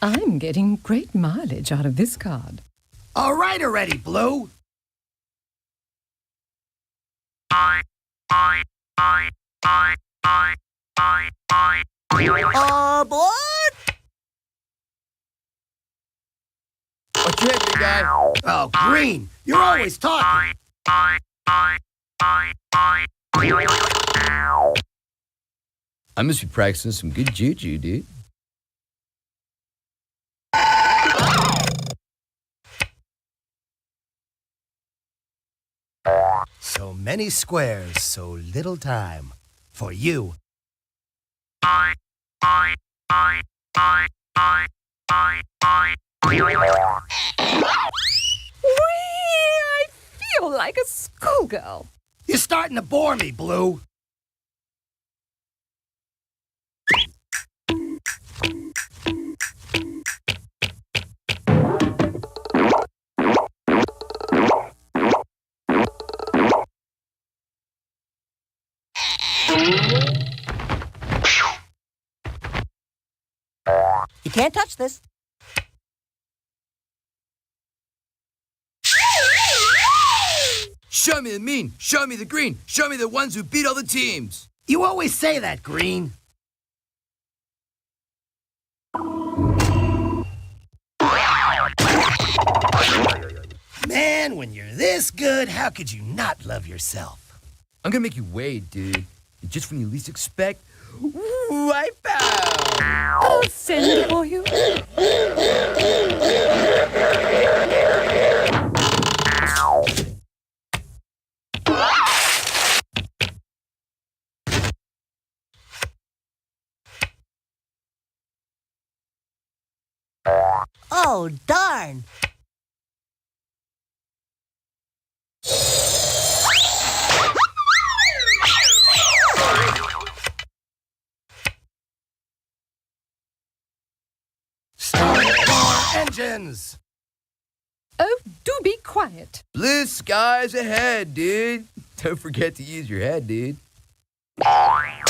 I'm getting great mileage out of this card. All right already, Blue. Aboard! What's your head, big guy? Oh, Green, you're always talking. I must be practicing some good juju, dude. So many squares, so little time. For you. I feel like a schoolgirl. You're starting to bore me, Blue. You can't touch this. Show me the mean, show me the green, show me the ones who beat all the teams. You always say that, Green. Man, when you're this good, how could you not love yourself? I'm gonna make you wait, dude. And just when you least expect, wipe out. I'll send for you. Oh, darn. Start your engines! Oh, do be quiet. Blue skies ahead, dude. Don't forget to use your head, dude. Why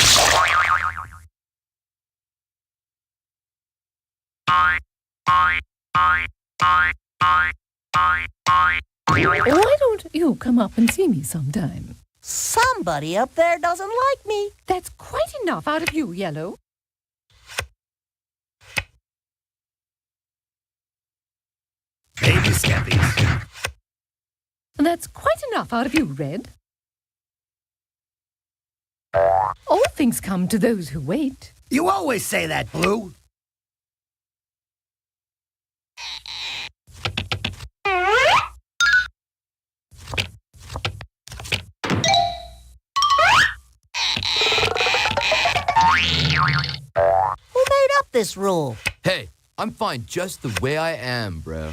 don't you come up and see me sometime? Somebody up there doesn't like me. That's quite enough out of you, Yellow. Baby steppies. That's quite enough out of you, Red. All things come to those who wait. You always say that, Blue. Who made up this rule? Hey, I'm fine just the way I am, bro.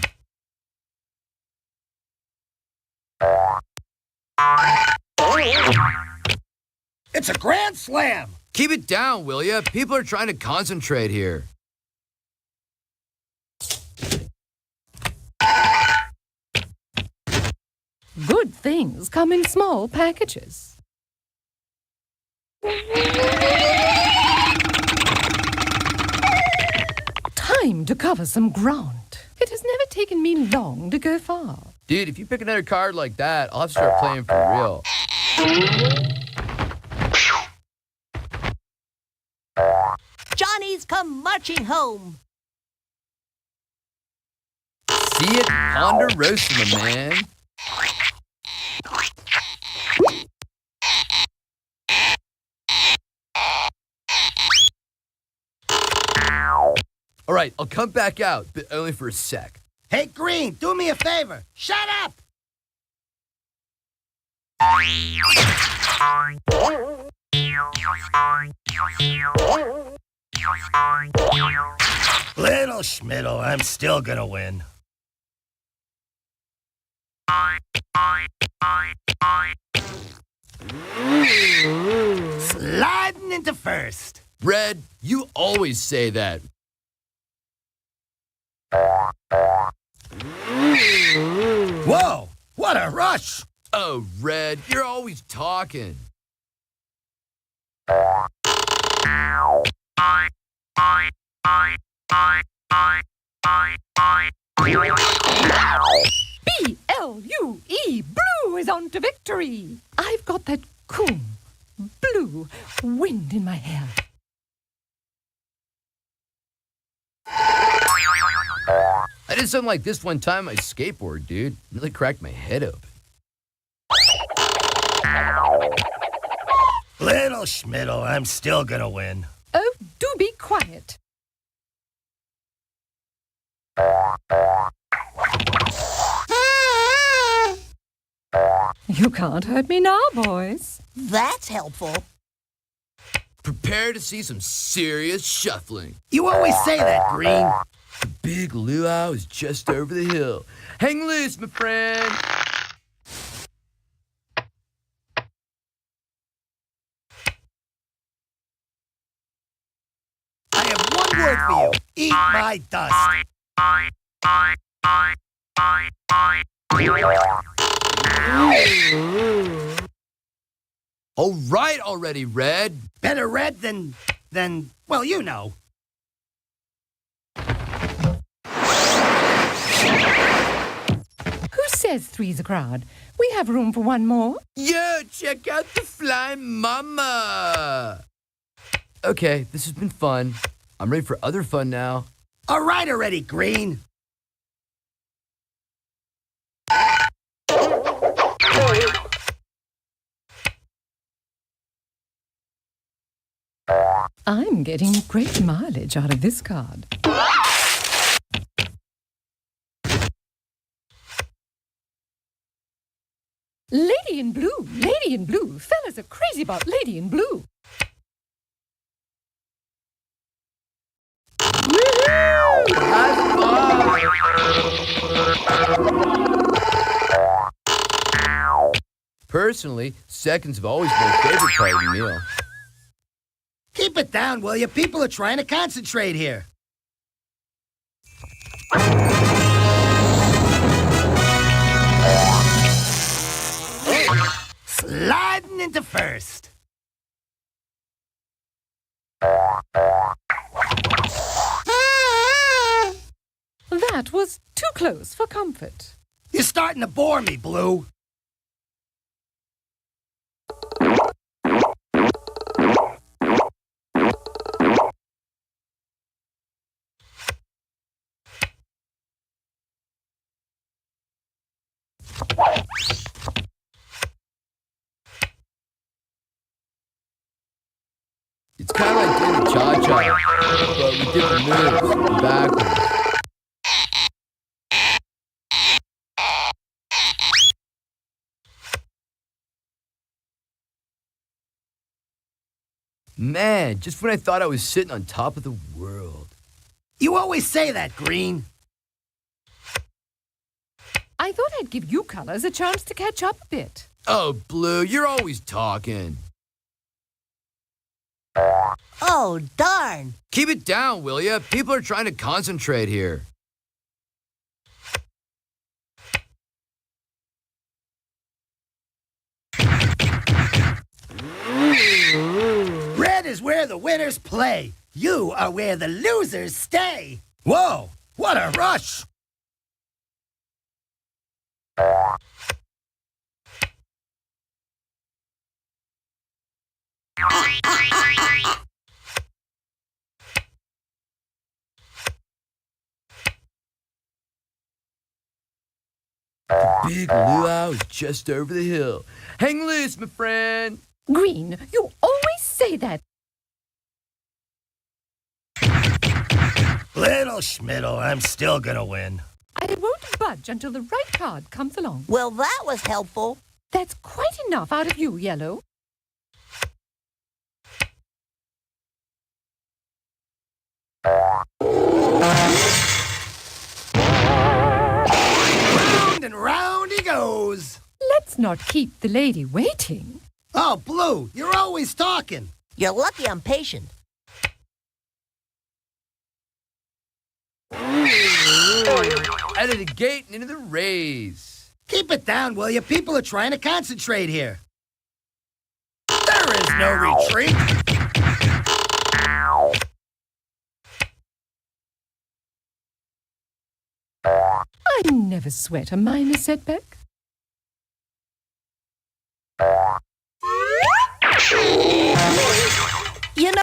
It's a grand slam! Keep it down, will ya? People are trying to concentrate here. Good things come in small packages. Time to cover some ground. It has never taken me long to go far. Dude, if you pick another card like that, I'll have to start playing for real. Johnny's come marching home. See it, Ponderosa, my man. All right, I'll come back out, but only for a sec. Hey, Green, do me a favor. Shut up! Little Schmiddle, I'm still gonna win. Sliding into first. Red, you always say that. Whoa, what a rush! Oh, Red, you're always talking. B-L-U-E, Blue is on to victory. I've got that cool, blue wind in my hair. I did something like this one time on my skateboard, dude. Really cracked my head open. Little Schmiddle, I'm still gonna win. Oh, do be quiet. You can't hurt me now, boys. That's helpful. Prepare to see some serious shuffling. You always say that, Green. The big luau is just over the hill. Hang loose, my friend. I have one word for you. Eat my dust. All right already, Red. Better red than, well, you know. Who says three's a crowd. We have room for one more. Yo, check out the flying mama. Okay, this has been fun. I'm ready for other fun now. All right already, Green. I'm getting great mileage out of this card. Lady in blue, lady in blue. Fellas are crazy about lady in blue. Personally, seconds have always been my favorite part of the meal. Keep it down, will you? People are trying to concentrate here. Sliding into first. That was too close for comfort. You're starting to bore me, Blue. It's kind of like doing the cha-cha, but with different moves and backwards. Man, just when I thought I was sitting on top of the world. You always say that, Green. I thought I'd give you colors a chance to catch up a bit. Oh, Blue, you're always talking. Oh, darn. Keep it down, will ya? People are trying to concentrate here. Red is where the winners play. You are where the losers stay. Whoa, what a rush! The big luau is just over the hill. Hang loose, my friend. Green, you always say that. Little Schmiddle, I'm still gonna win. I won't budge until the right card comes along. Well, that was helpful. That's quite enough out of you, Yellow. Round and round he goes. Let's not keep the lady waiting. Oh, Blue, you're always talking. You're lucky I'm patient. Out of the gate and into the race. Keep it down, will you? People are trying to concentrate here. There is no retreat. I never sweat a minor setback. You know...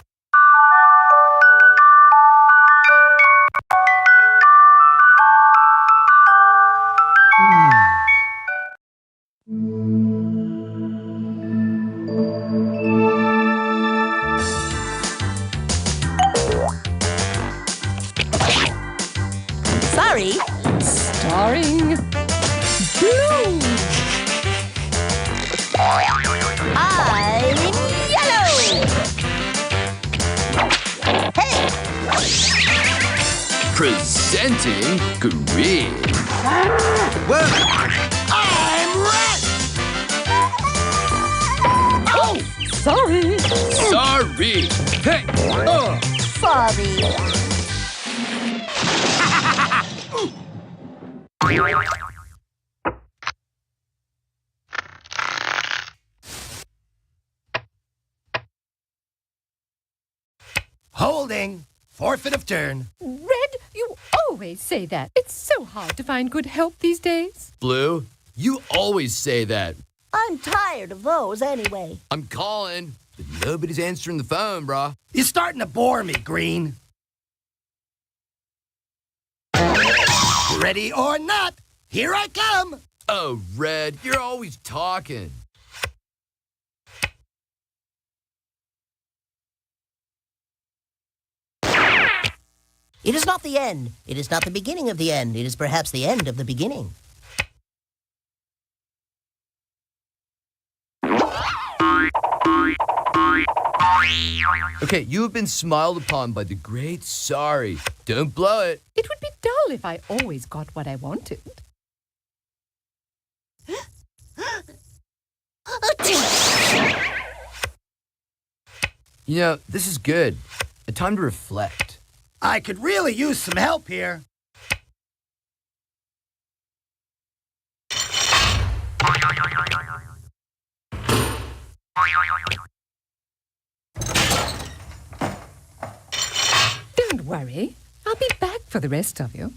Sorry. Starring Blue. I'm yellow. Hey. Presenting Green. Well, I'm red. Oh, sorry. Sorry. Hey. Sorry. Holding. Forfeit of turn. Red, you always say that. It's so hard to find good help these days. Blue, You always say that. I'm tired of those anyway. I'm calling, but nobody's answering the phone, brah. You're starting to bore me, Green. Ready or not, here I come. Oh, Red, you're always talking. It is not the end. It is not the beginning of the end. It is perhaps the end of the beginning. Okay, you have been smiled upon by the great Sorry. Don't blow it. It would be dull if I always got what I wanted. You know, this is good. A time to reflect. I could really use some help here. Don't worry. I'll be back for the rest of you.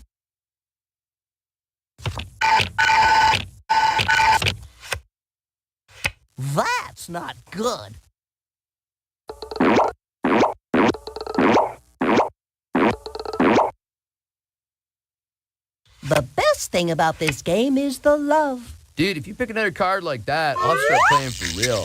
That's not good. The best thing about this game is the love. Dude, if you pick another card like that, I'll start playing for real.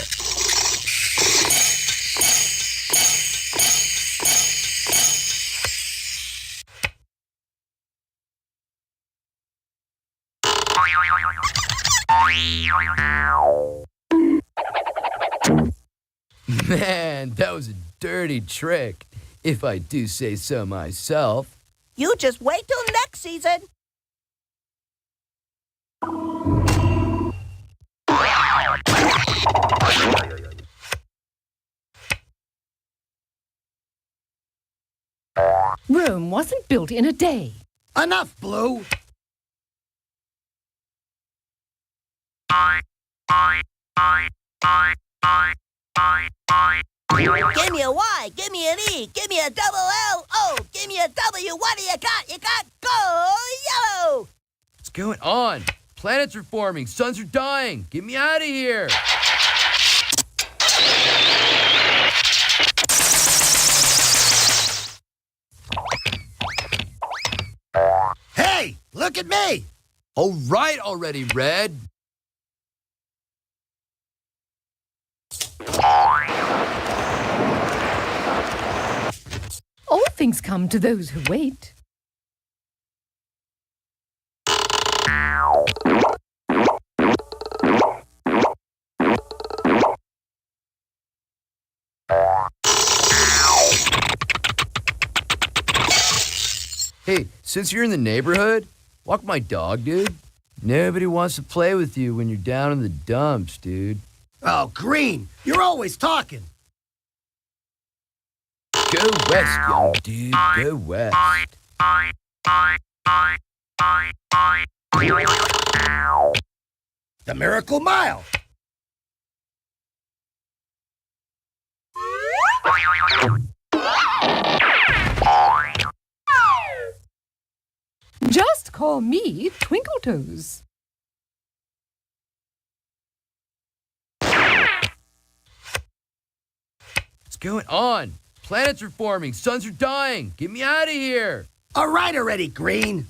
Man, that was a dirty trick, if I do say so myself. You just wait till next season. Rome wasn't built in a day. Enough, Blue. Give me a Y, give me an E, give me a double L, O, give me a W. What do you got? You got go yellow. What's going on? Planets are forming, suns are dying. Get me out of here. Hey, look at me. All right already, Red. All things come to those who wait. Hey, since you're in the neighborhood, walk my dog, dude. Nobody wants to play with you when you're down in the dumps, dude. Oh, Green, you're always talking. Go west, young dude. Go west. The Miracle Mile. Just call me Twinkle Toes. What's going on? Planets are forming, suns are dying. Get me out of here. All right already, Green.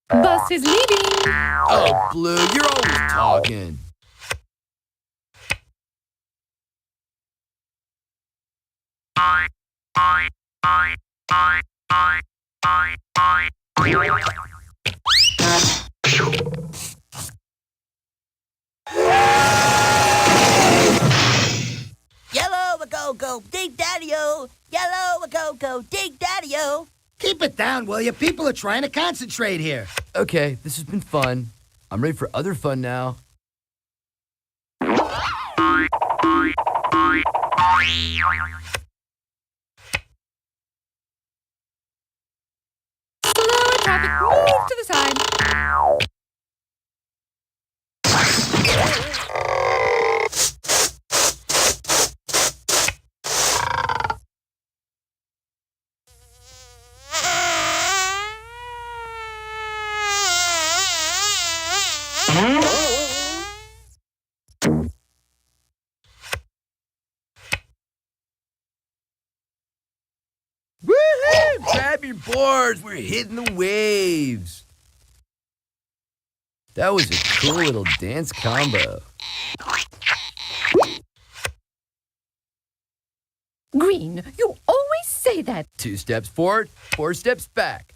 Bus is leaving. Oh, Blue, you're always talking. Yellow a go go dig daddy-o. Yellow a go go dig daddy-o. Keep it down, will you? People are trying to concentrate here. Okay, this has been fun. I'm ready for other fun now. Slower traffic, move to the side. grab your boards. We're hitting the waves. That was a cool little dance combo. Green, you always say that. 2 steps forward, 4 steps back.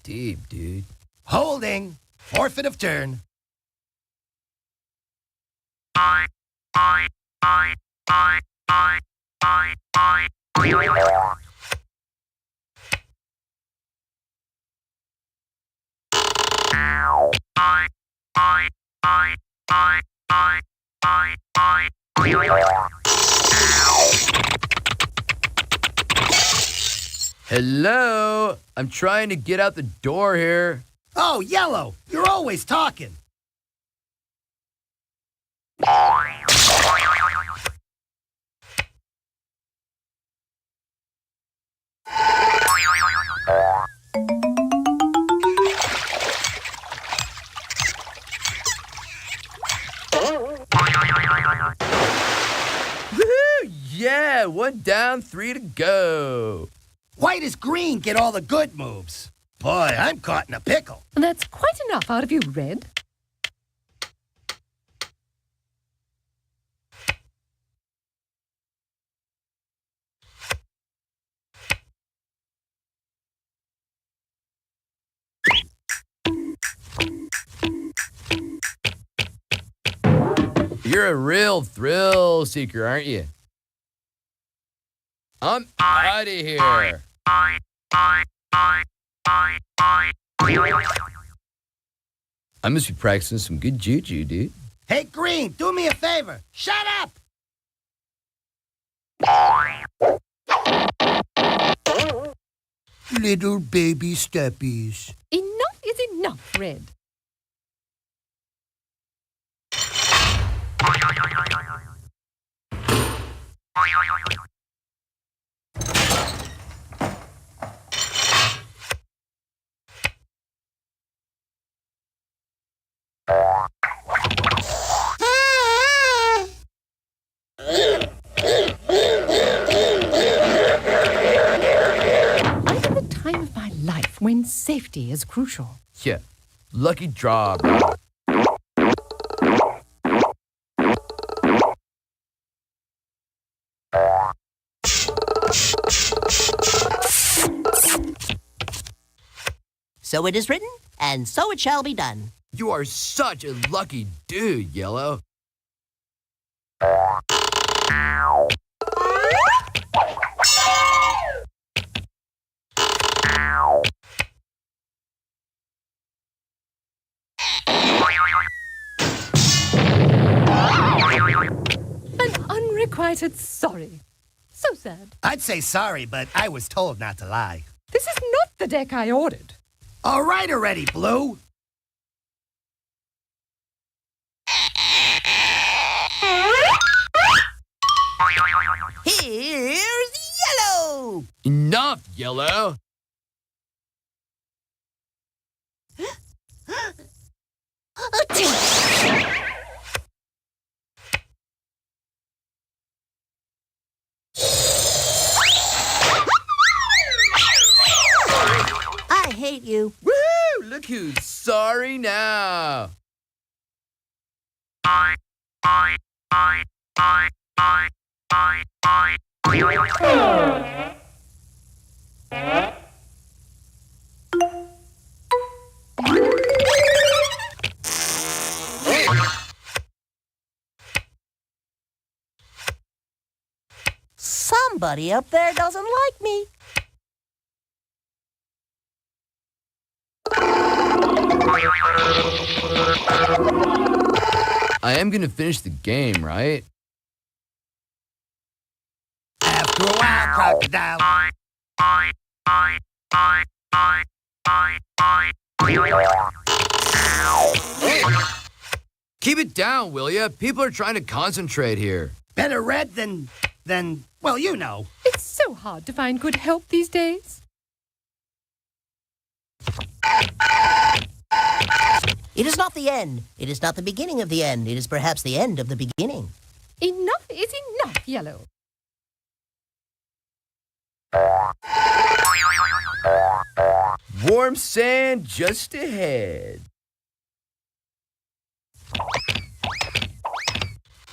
Deep, dude. Holding. Forfeit of turn. Hello? I'm trying to get out the door here. Oh, Yellow, you're always talking. Woohoo! Yeah, 1 down, 3 to go. Why does Green get all the good moves? Boy, I'm caught in a pickle. That's quite enough out of you, Red. You're a real thrill seeker, aren't you? I'm out of here. I must be practicing some good juju, dude. Hey, Green, do me a favor. Shut up! Little baby steppies. Enough is enough, Red. I'm in the time of my life when safety is crucial. Yeah, lucky draw, bro. So it is written, and so it shall be done. You are such a lucky dude, Yellow. An unrequited sorry. So sad. I'd say sorry, but I was told not to lie. This is not the deck I ordered. All right already, Blue. Here's Yellow! Enough, Yellow. I hate you. Woo! Look who's sorry now. Somebody up there doesn't like me. I am gonna finish the game, right? After a while, crocodile. Keep it down, will ya? People are trying to concentrate here. Better red than, well, you know. It's so hard to find good help these days. It is not the end. It is not the beginning of the end. It is perhaps the end of the beginning. Enough is enough, Yellow. Warm sand just ahead.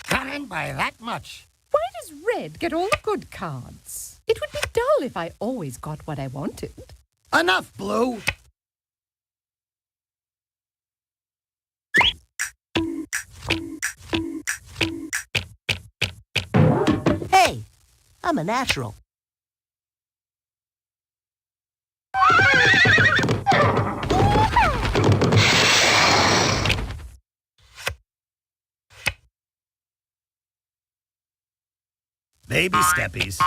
Coming by that much. Why does Red get all the good cards? It would be dull if I always got what I wanted. Enough, Blue. Hey, I'm a natural. Baby steppies.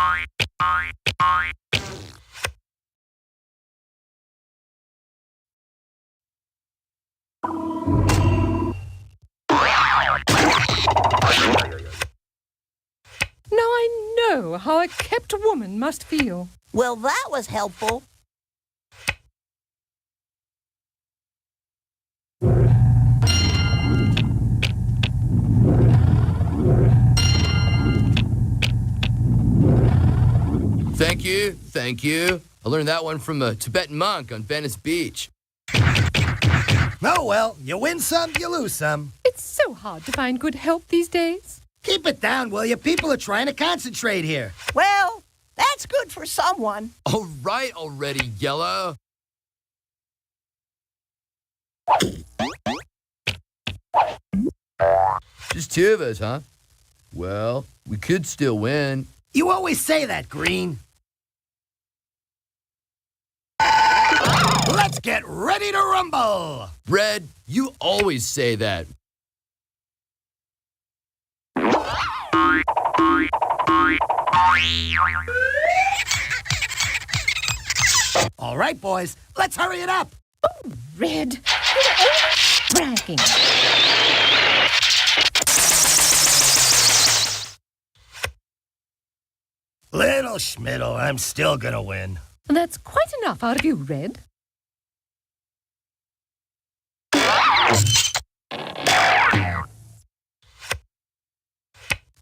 Now I know how a kept woman must feel. Well, that was helpful. Thank you, thank you. I learned that one from a Tibetan monk on Venice Beach. Oh, well, you win some, you lose some. It's so hard to find good help these days. Keep it down, will you? People are trying to concentrate here. Well, that's good for someone. All right already, Yellow. Just two of us, huh? Well, we could still win. You always say that, Green. Let's get ready to rumble. Red, you always say that. All right, boys, let's hurry it up. Red, you're always bragging. Little Schmiddle, I'm still gonna win. That's quite enough out of you, Red.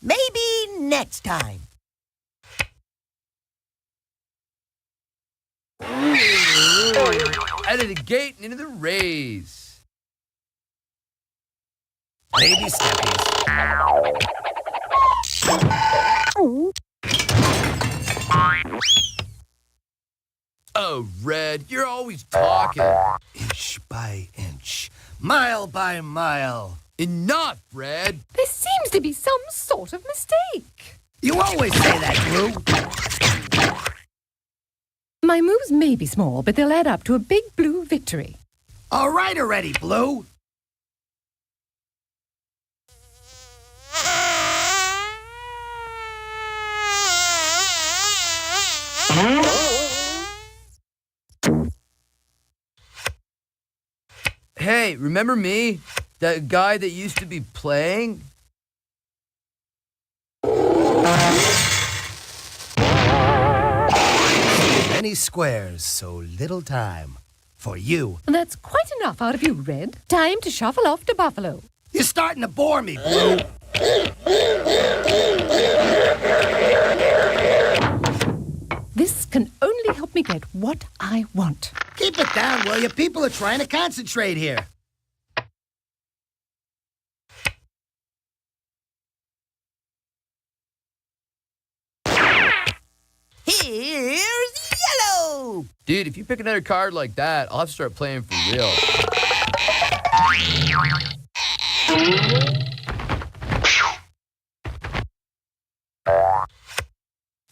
Maybe next time. Out of the gate and into the rays. Baby steppies. Oh, Red, you're always talking. Inch by inch, mile by mile. Enough, Red. There seems to be some sort of mistake. You always say that, Blue. My moves may be small, but they'll add up to a big blue victory. All right already, Blue. Hey, remember me? That guy that used to be playing? Many squares, so little time. For you. That's quite enough out of you, Red. Time to shuffle off to Buffalo. You're starting to bore me, Blue. This can only help me get what I want. Keep it down, will you? People are trying to concentrate here. Here's Yellow. Dude, if you pick another card like that, I'll have to start playing for real.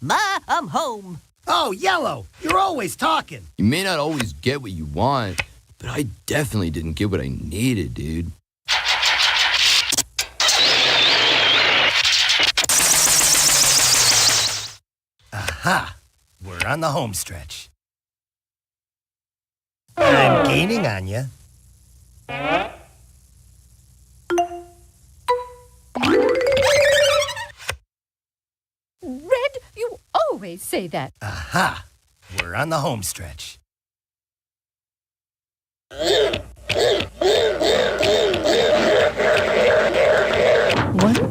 Ma, I'm home. Oh, Yellow, you're always talking. You may not always get what you want, but I definitely didn't get what I needed, dude. Aha! We're on the home stretch. I'm gaining on you. Red, you always say that. Aha! We're on the home stretch. 1,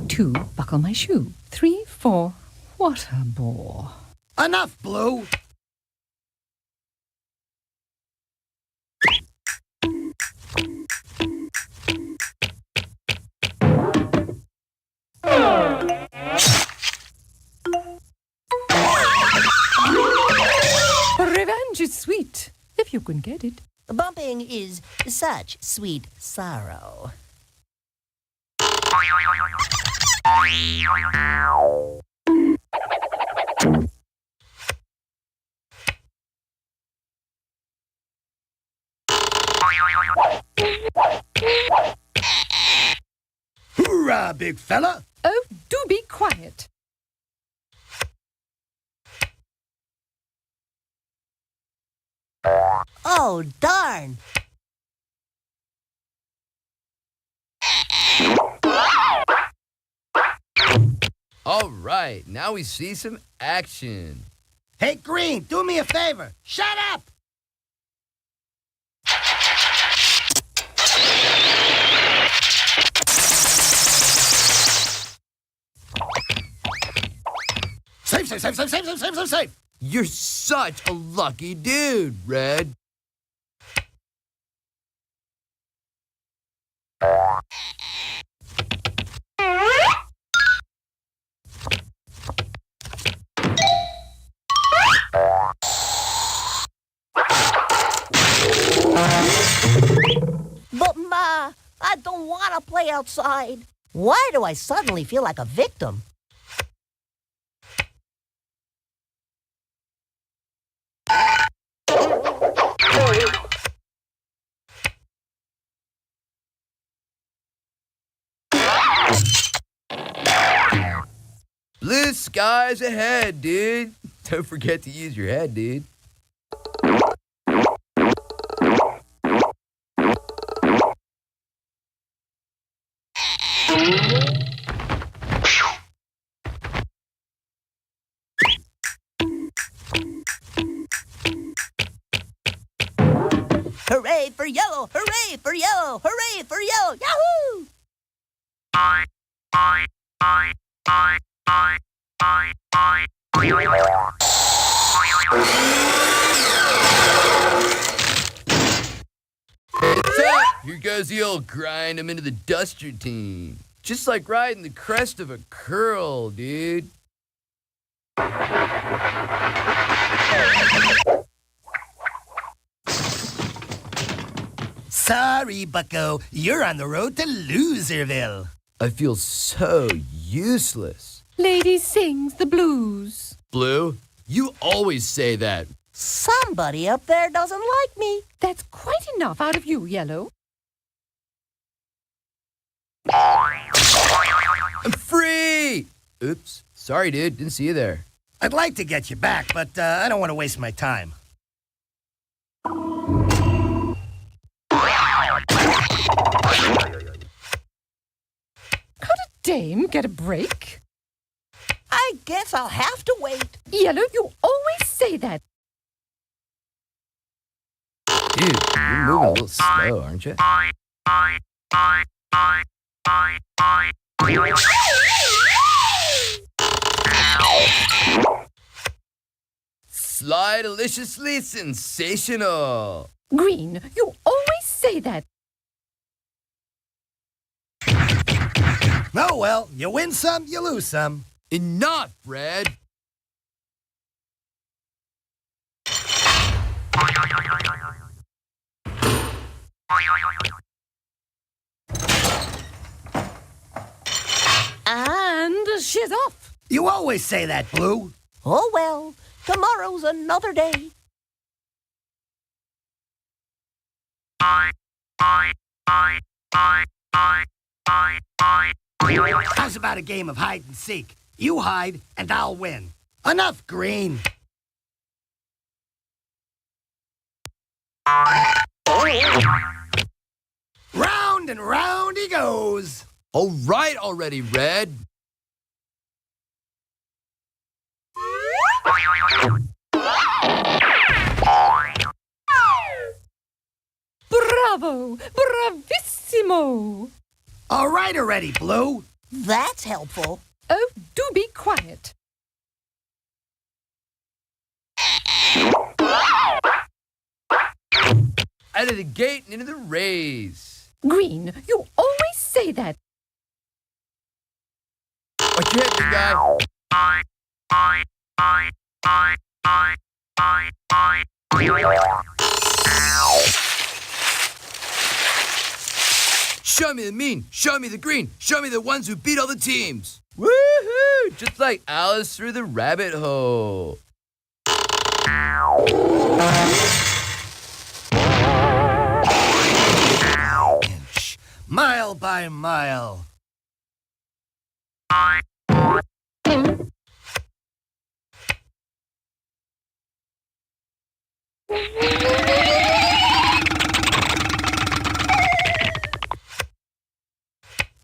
2, buckle my shoe. 3, 4, what a bore. Enough, Blue. Revenge is sweet, if you can get it. Bumping is such sweet sorrow. Hoorah, big fella! Oh, do be quiet. Oh, darn! All right, now we see some action. Hey, Green, do me a favor. Shut up! Safe, safe, safe, safe, safe, safe, safe, safe, safe. You're such a lucky dude, Red. But, Ma, I don't want to play outside. Why do I suddenly feel like a victim? Blue skies ahead, dude. Don't forget to use your head, dude. Hooray for yellow! Hooray for yellow! Hooray for yellow! Yahoo! It's up! Here goes the old grind 'em into the dust routine. Just like riding the crest of a curl, dude. Sorry, bucko. You're on the road to Loserville. I feel so useless. Lady sings the blues. Blue, you always say that. Somebody up there doesn't like me. That's quite enough out of you, Yellow. I'm free! Oops. Sorry, dude. Didn't see you there. I'd like to get you back, but I don't want to waste my time. Could a dame get a break? I guess I'll have to wait. Yellow, you always say that. Dude, you're moving a little slow, aren't you? Sly-deliciously sensational. Green, you always say that. Oh, well, you win some, you lose some. Enough, Red. And she's off. You always say that, Blue. Oh well, tomorrow's another day. How's about a game of hide and seek? You hide, and I'll win. Enough, Green. Round and round he goes. All right already, Red. Bravo! Bravissimo! All right already, Blue. That's helpful. Oh, do be quiet. Out of the gate and into the race. Green, you always say that. Watch your head, big guy. Show me the mean, show me the green, show me the ones who beat all the teams. Woohoo! Just like Alice through the rabbit hole. Inch, mile by mile.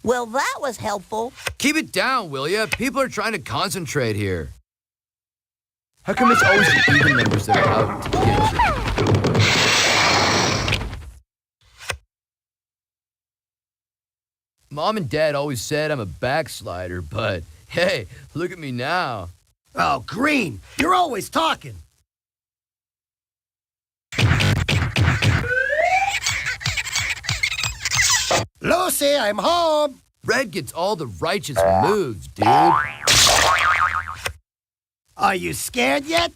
Well, that was helpful. Keep it down, will ya? People are trying to concentrate here. How come it's always the even numbers that are out to get you? Mom and Dad always said I'm a backslider, but hey, look at me now. Oh, Green, you're always talking. Lucy, I'm home. Red gets all the righteous moves, dude. Are you scared yet?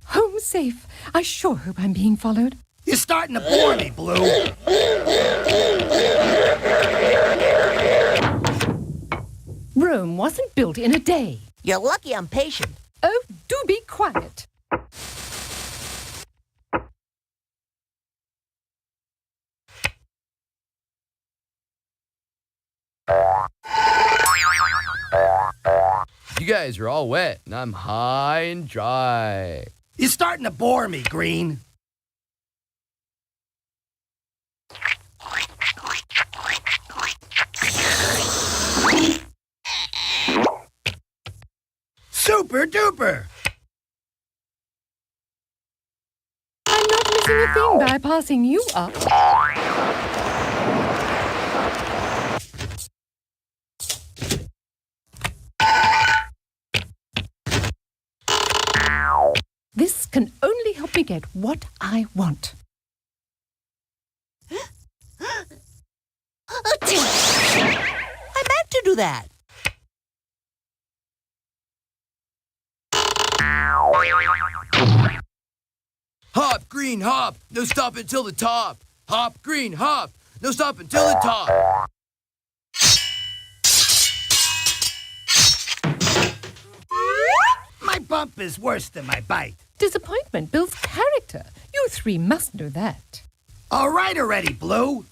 Home safe. I sure hope I'm being followed. You're starting to bore me, Blue. Rome wasn't built in a day. You're lucky I'm patient. Oh, do be quiet. You guys are all wet, and I'm high and dry. You're starting to bore me, Green. Super duper! I'm not missing a thing by passing you up. This can only help me get what I want. I meant to do that. Hop, green, hop, no stop until the top. Hop, green, hop, no stop until the top. My bump is worse than my bite. Disappointment builds character. You three must know that. All right already, Blue.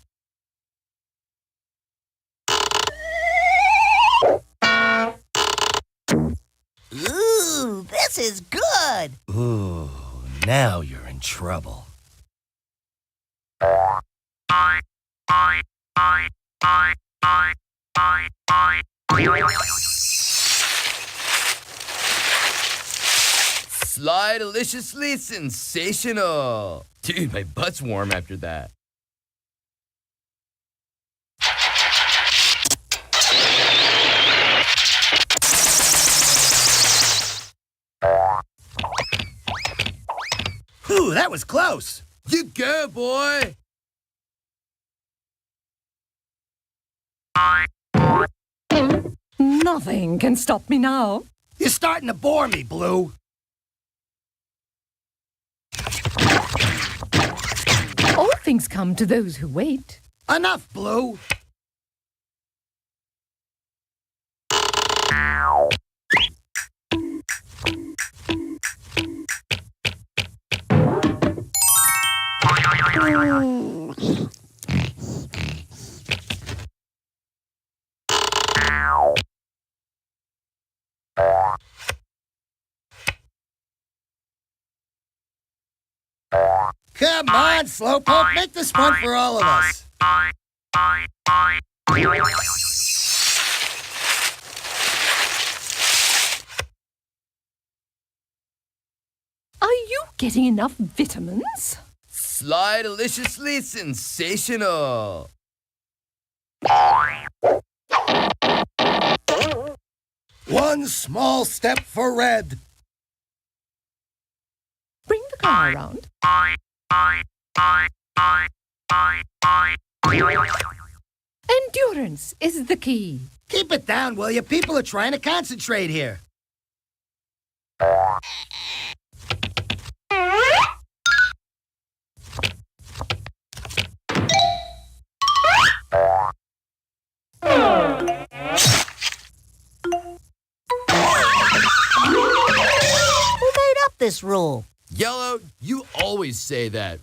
Ooh, this is good. Ooh, now you're in trouble. Sly-deliciously sensational. Dude, my butt's warm after that. Ooh, that was close. You go, boy. Nothing can stop me now. You're starting to bore me, Blue. All things come to those who wait. Enough, Blue. Come on, Slowpoke, make this fun for all of us. Are you getting enough vitamins? Sly-deliciously sensational. One small step for Red. Bring the car around. Endurance is the key. Keep it down, will you? People are trying to concentrate here. Who made up this rule? Yellow, you always say that.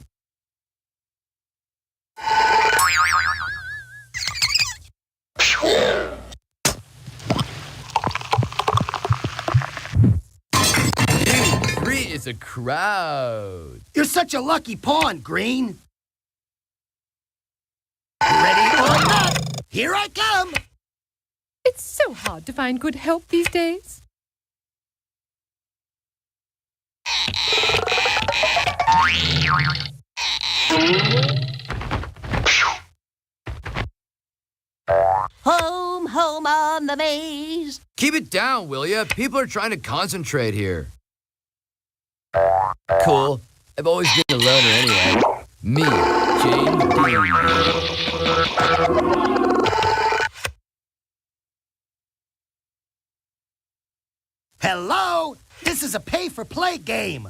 Green is a crowd. You're such a lucky pawn, Green. Ready or not, here I come. It's so hard to find good help these days. Home, home on the maze. Keep it down, will ya? People are trying to concentrate here. Cool. I've always been a loner anyway. Me, James Dean. Hello? This is a pay-for-play game.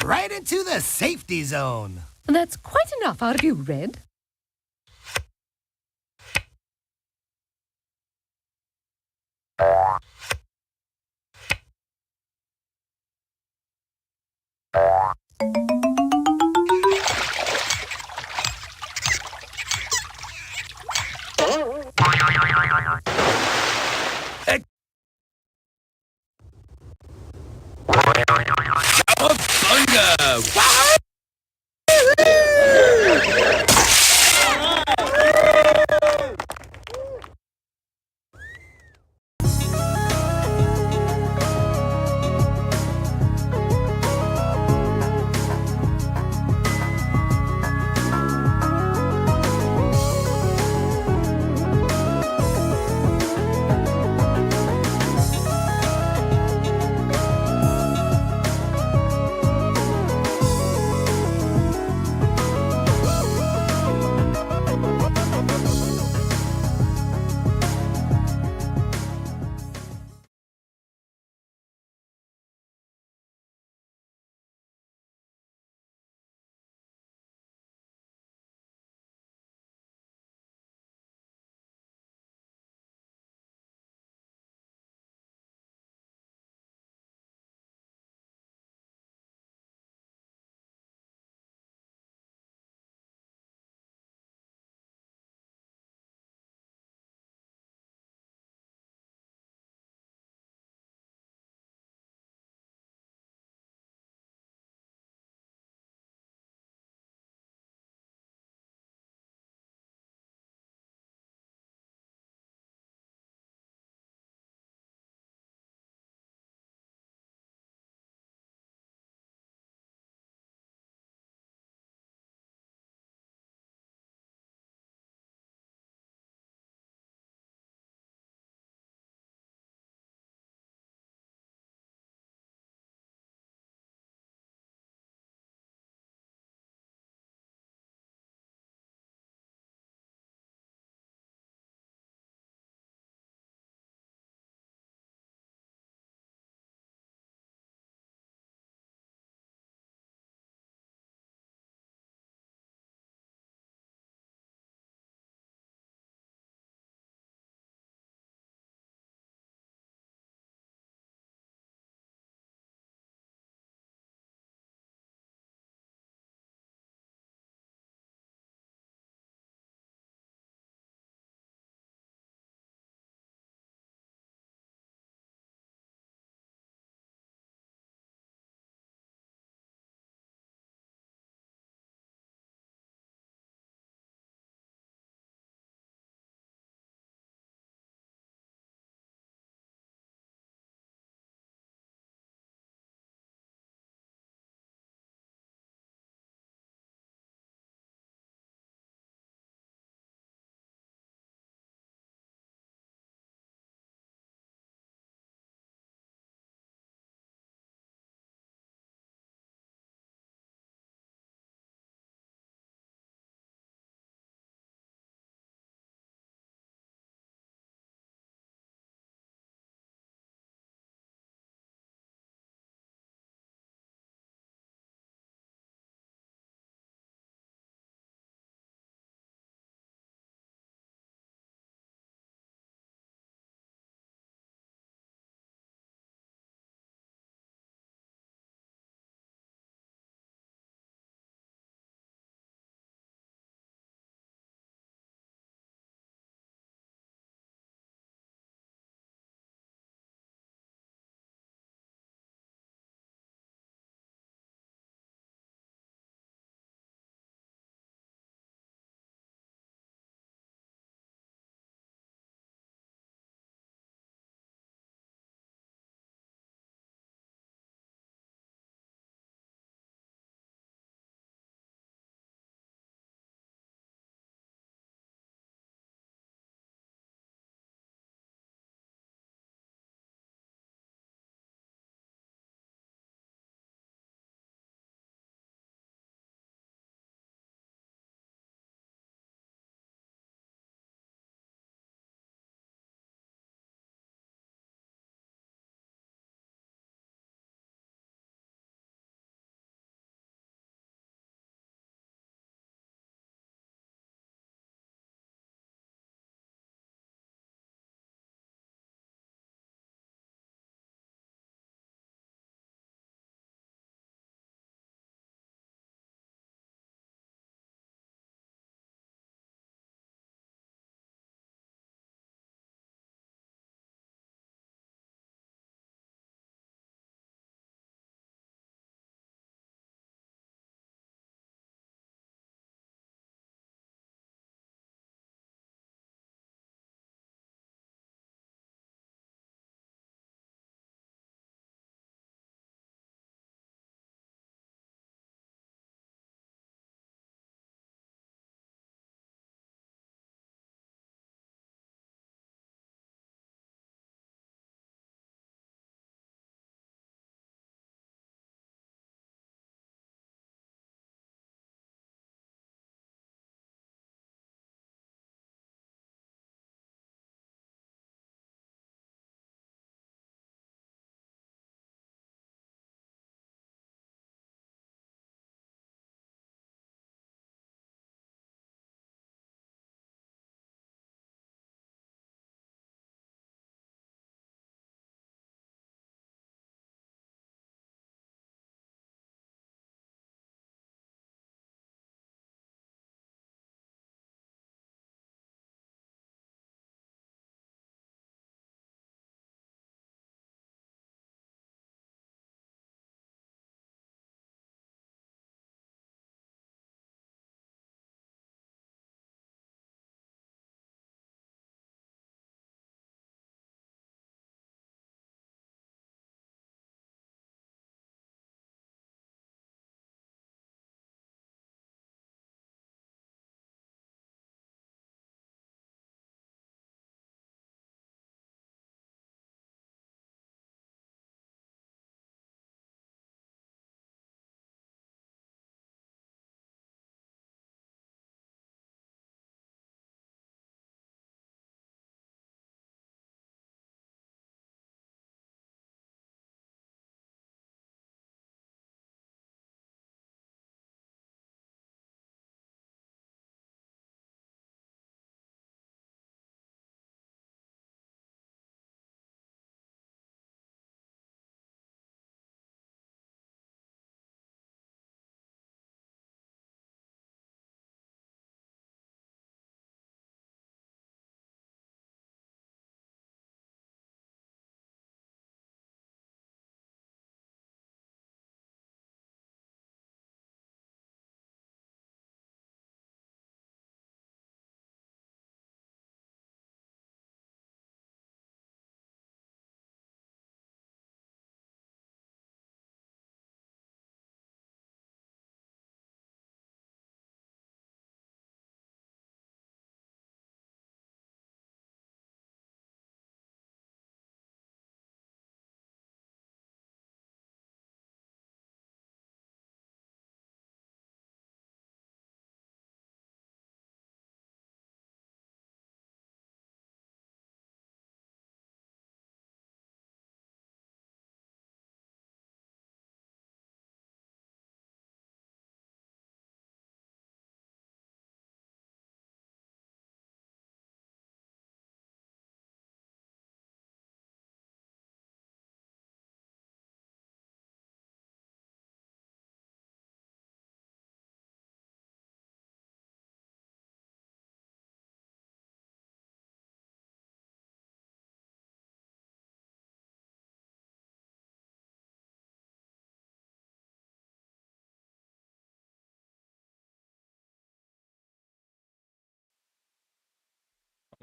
Right into the safety zone. That's quite enough out of you, Red.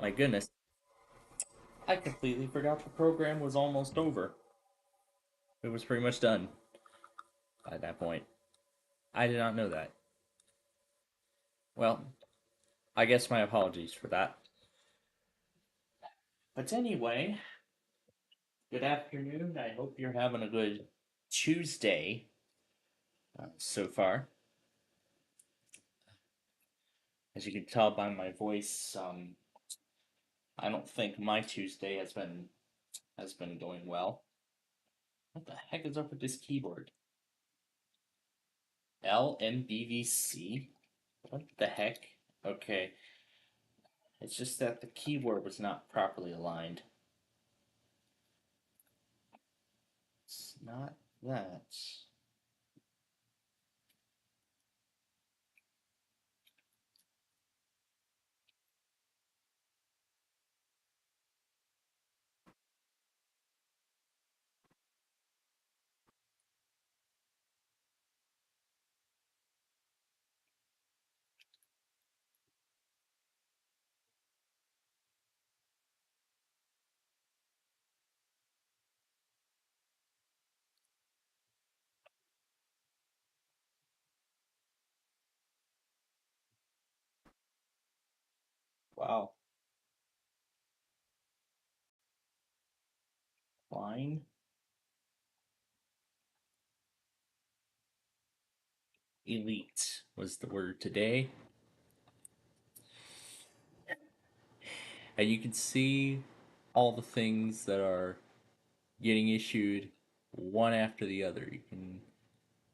My goodness. I completely forgot the program was almost over. It was pretty much done by that point. I did not know that. Well, I guess my apologies for that. But anyway, good afternoon. I hope you're having a good Tuesday so far. As you can tell by my voice, I don't think my Tuesday has been going well. What the heck is up with this keyboard? LMBVC? What the heck? Okay, it's just that the keyboard was not properly aligned. It's not that. Wow. Fine. Elite was the word today. And you can see all the things that are getting issued one after the other.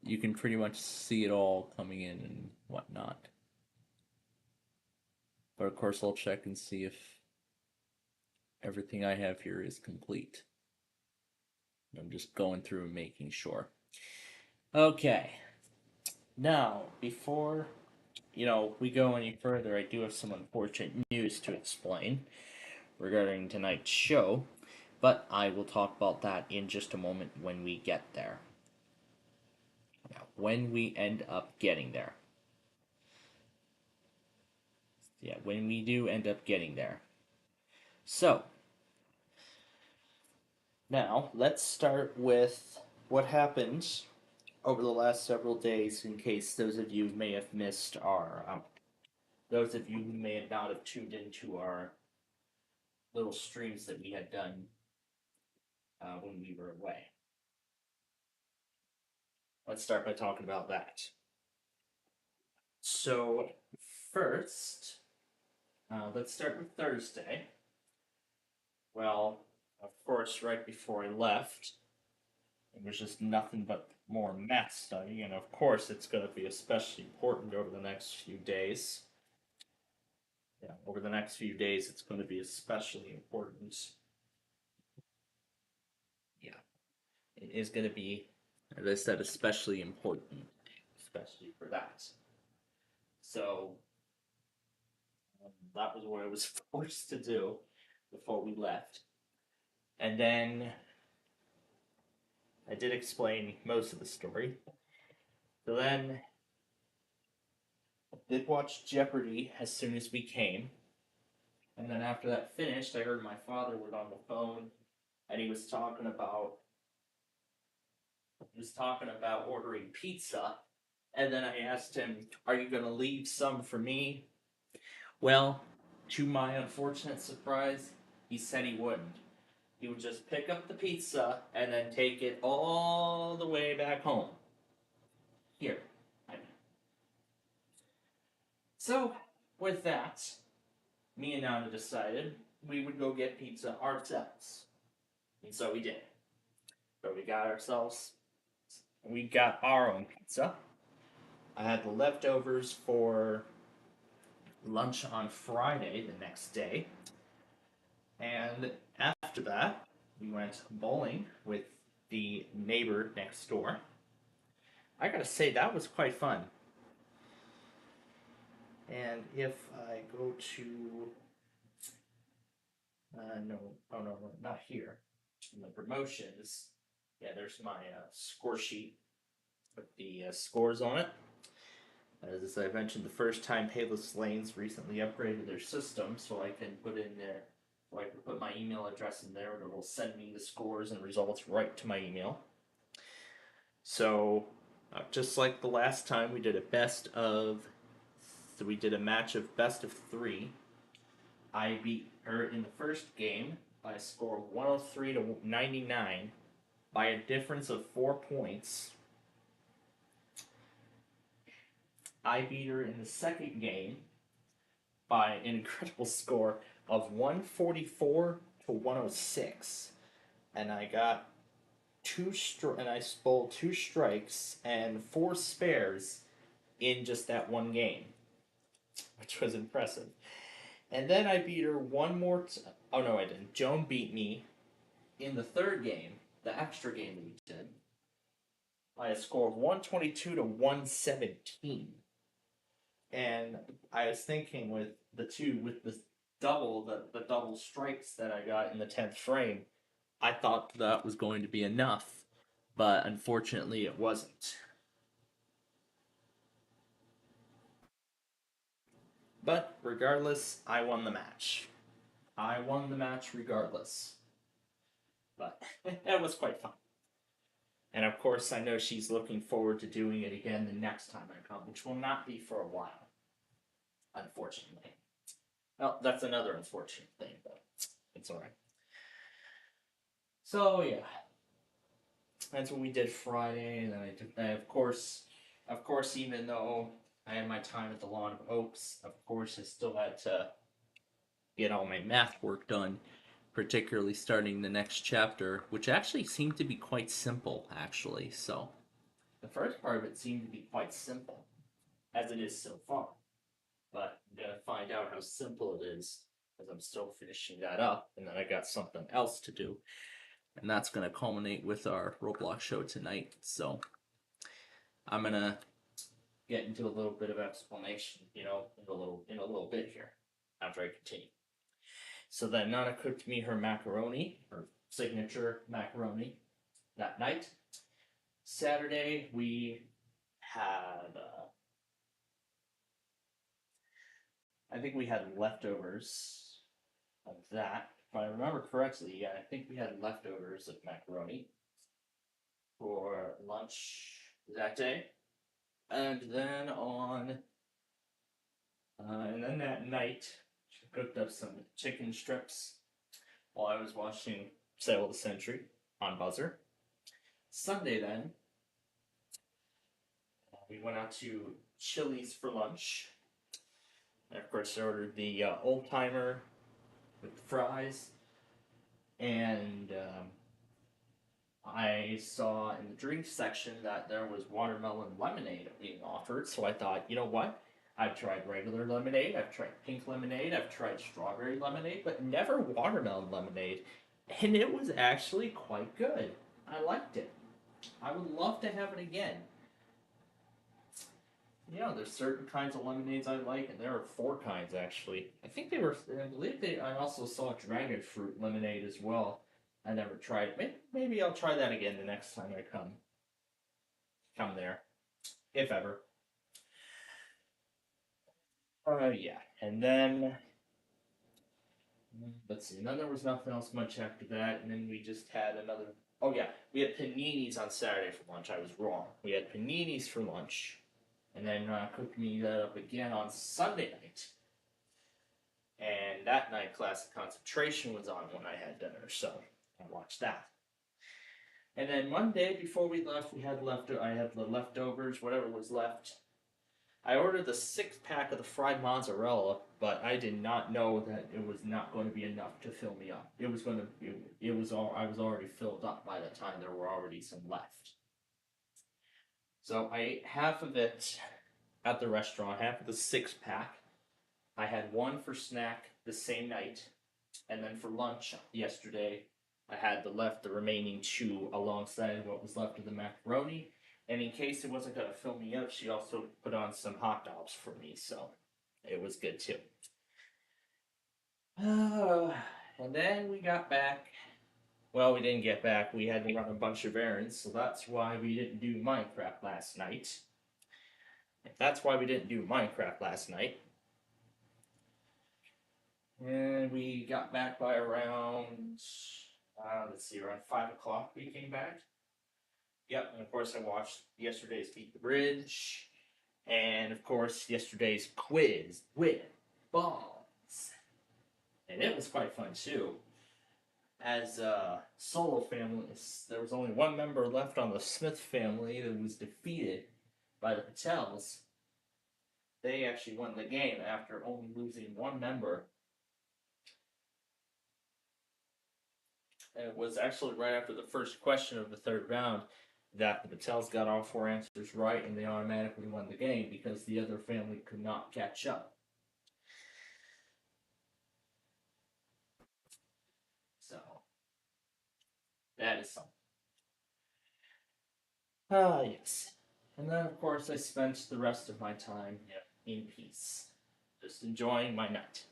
You can pretty much see it all coming in and whatnot. But of course I'll check and see if everything I have here is complete. I'm just going through and making sure. Okay. Now, before we go any further, I do have some unfortunate news to explain regarding tonight's show, but I will talk about that in just a moment when we get there. Now, when we end up getting there. Yeah, when we do end up getting there. So, now let's start with what happened over the last several days, in case those of you may have missed those of you who may not have tuned into our little streams that we had done when we were away. Let's start by talking about that. So, first, let's start with Thursday. Well, of course, right before I left, it was just nothing but more math study, and of course, it's going to be especially important over the next few days. Yeah, over the next few days, it's going to be especially important. Yeah, it is going to be, as I said, especially important, especially for that. So, that was what I was forced to do before we left. And then I did explain most of the story. So then I did watch Jeopardy as soon as we came. And then after that finished, I heard my father was on the phone and he was talking about ordering pizza. And then I asked him, "Are you gonna leave some for me?" Well, to my unfortunate surprise, he said he wouldn't. He would just pick up the pizza and then take it all the way back home. Here. So, with that, me and Nana decided we would go get pizza ourselves. And so we did. So we got our own pizza. I had the leftovers for lunch on Friday the next day. And after that, we went bowling with the neighbor next door. I gotta say, that was quite fun. And if I go to. No, oh no, not here. In the promotions, yeah, there's my score sheet with the scores on it. As I mentioned the first time, Payless Lanes recently upgraded their system, so I can put in there, so I can put my email address in there, and it will send me the scores and results right to my email. So, just like the last time, we did a match of best of 3. I beat her in the first game by a score of 103 to 99 by a difference of 4 points. I beat her in the second game by an incredible score of 144 to 106, and I got I bowled 2 strikes and 4 spares in just that one game, which was impressive. And then I beat her one more. Oh no, I didn't. Joan beat me in the third game, the extra game that we did, by a score of 122 to 117. And I was thinking with the double strikes that I got in the 10th frame, I thought that was going to be enough, but unfortunately it wasn't. But regardless, I won the match. I won the match regardless. But that was quite fun. And of course, I know she's looking forward to doing it again the next time I come, which will not be for a while, unfortunately. Well, that's another unfortunate thing, but it's alright. So, yeah. That's what we did Friday, and then of course, even though I had my time at the Lawn of Oaks, of course, I still had to get all my math work done, particularly starting the next chapter, which actually seemed to be quite simple, actually. So, the first part of it seemed to be quite simple, as it is so far. But I'm going to find out how simple it is, as I'm still finishing that up, and then I got something else to do. And that's going to culminate with our Roblox show tonight. So, I'm going to get into a little bit of explanation, in a little bit here, after I continue. So then Nana cooked me her macaroni, her signature macaroni, that night. Saturday, we had, I think we had leftovers of that. If I remember correctly, yeah, I think we had leftovers of macaroni for lunch that day. And then that night, she cooked up some chicken strips while I was watching Sail of the Century on Buzzer. Sunday, then, we went out to Chili's for lunch. And of course, I ordered the old timer with the fries. And I saw in the drink section that there was watermelon lemonade being offered. So I thought, you know what? I've tried regular lemonade, I've tried pink lemonade, I've tried strawberry lemonade, but never watermelon lemonade. And it was actually quite good. I liked it. I would love to have it again. There's certain kinds of lemonades I like, and there are 4 kinds actually. I also saw dragon fruit lemonade as well. I never tried it. Maybe I'll try that again the next time I come there, if ever. Yeah, and then let's see. Then there was nothing else much after that, and then we just had another. Oh yeah, we had paninis on Saturday for lunch. I was wrong. We had paninis for lunch, and then cooked me that up again on Sunday night. And that night, Classic Concentration was on when I had dinner, so I watched that. And then Monday, before we left, I had the leftovers, whatever was left. I ordered the 6-pack of the fried mozzarella, but I did not know that it was not going to be enough to fill me up. I was already filled up by the time there were already some left. So I ate half of it at the restaurant, half of the 6-pack. I had one for snack the same night, and then for lunch yesterday, I had the remaining 2 alongside what was left of the macaroni. And in case it wasn't going to fill me up, she also put on some hot dogs for me, so it was good too. And then we got back. Well, we didn't get back. We had to run a bunch of errands, so that's why we didn't do Minecraft last night. That's why we didn't do Minecraft last night. And we got back by around, let's see, around 5 o'clock we came back. Yep, and of course I watched yesterday's Beat the Bridge, and of course yesterday's quiz with balls. And it was quite fun too. As a solo family, there was only one member left on the Smith family that was defeated by the Patels. They actually won the game after only losing one member. And it was actually right after the first question of the third round that the Patels got all 4 answers right, and they automatically won the game because the other family could not catch up. So, that is something. Ah, yes. And then, of course, I spent the rest of my time in peace, just enjoying my night.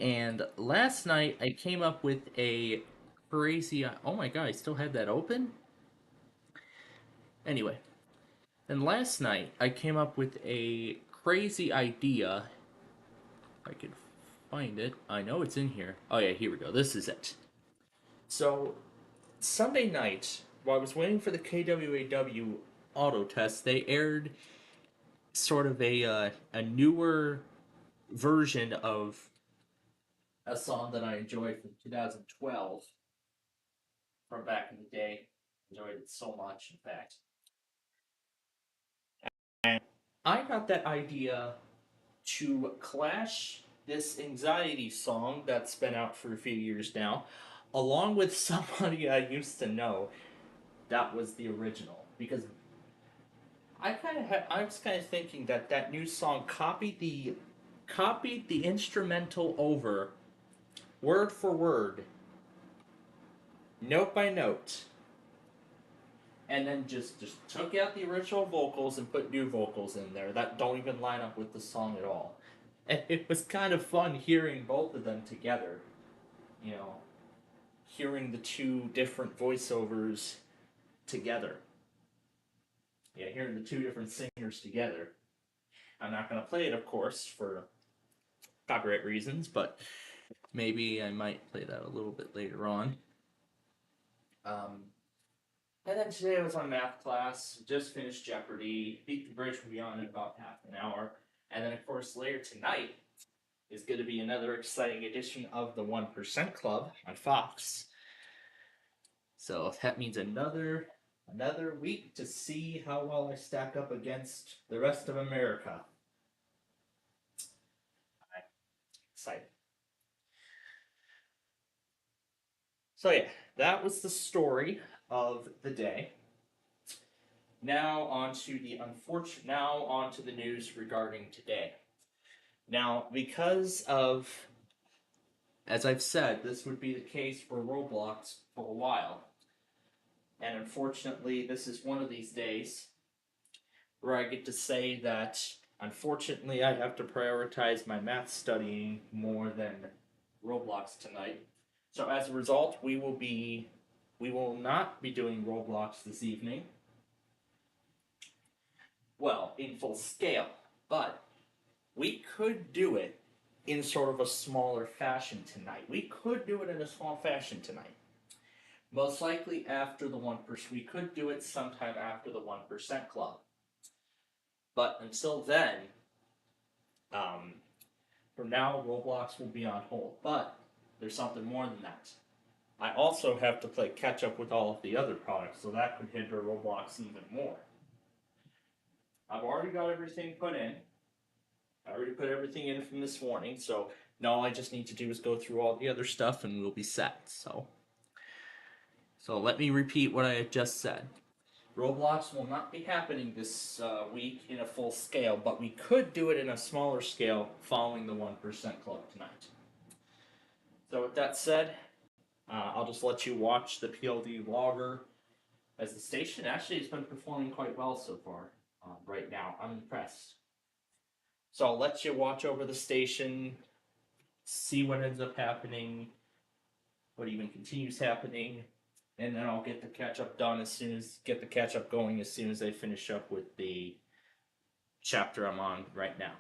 And last night, I came up with a crazy. Oh my god, I still had that open? Anyway, and last night, I came up with a crazy idea. If I could find it. I know it's in here. Oh, yeah, here we go. This is it. So, Sunday night, while I was waiting for the KWAW auto test, they aired sort of a newer version of a song that I enjoyed from 2012 from back in the day. Enjoyed it so much, in fact. And I got that idea to clash this anxiety song that's been out for a few years now, along with somebody I used to know that was the original. Because I was kind of thinking that that new song copied the instrumental over word for word, note by note, and then just took out the original vocals and put new vocals in there that don't even line up with the song at all. And it was kind of fun hearing both of them together. You know, hearing the two different voiceovers together. Yeah, hearing the two different singers together. I'm not going to play it, of course, for copyright reasons, but maybe I might play that a little bit later on. And then today I was on math class, just finished Jeopardy, Beat the Bridge will be on in about half an hour. And then, of course, later tonight is going to be another exciting edition of the 1% Club on Fox. So that means another week to see how well I stack up against the rest of America. I'm excited. So yeah, that was the story of the day. Now on to the news regarding today. Now, because of, as I've said, this would be the case for Roblox for a while. And unfortunately, this is one of these days where I get to say that unfortunately I have to prioritize my math studying more than Roblox tonight. So as a result, we will not be doing Roblox this evening. Well, in full scale, but we could do it in sort of a smaller fashion tonight. We could do it in a small fashion tonight. Most likely after the 1%. We could do it sometime after the 1% Club. But until then, for now, Roblox will be on hold. But there's something more than that. I also have to play catch up with all of the other products, so that could hinder Roblox even more. I've already got everything put in. I already put everything in from this morning, so now all I just need to do is go through all the other stuff and we'll be set. So let me repeat what I had just said. Roblox will not be happening this week in a full scale, but we could do it in a smaller scale following the 1% Club tonight. So with that said, I'll just let you watch the PLD logger as the station actually has been performing quite well so far. Right now, I'm impressed. So I'll let you watch over the station, see what ends up happening, what even continues happening, and then I'll get the catch up done get the catch up going as soon as I finish up with the chapter I'm on right now.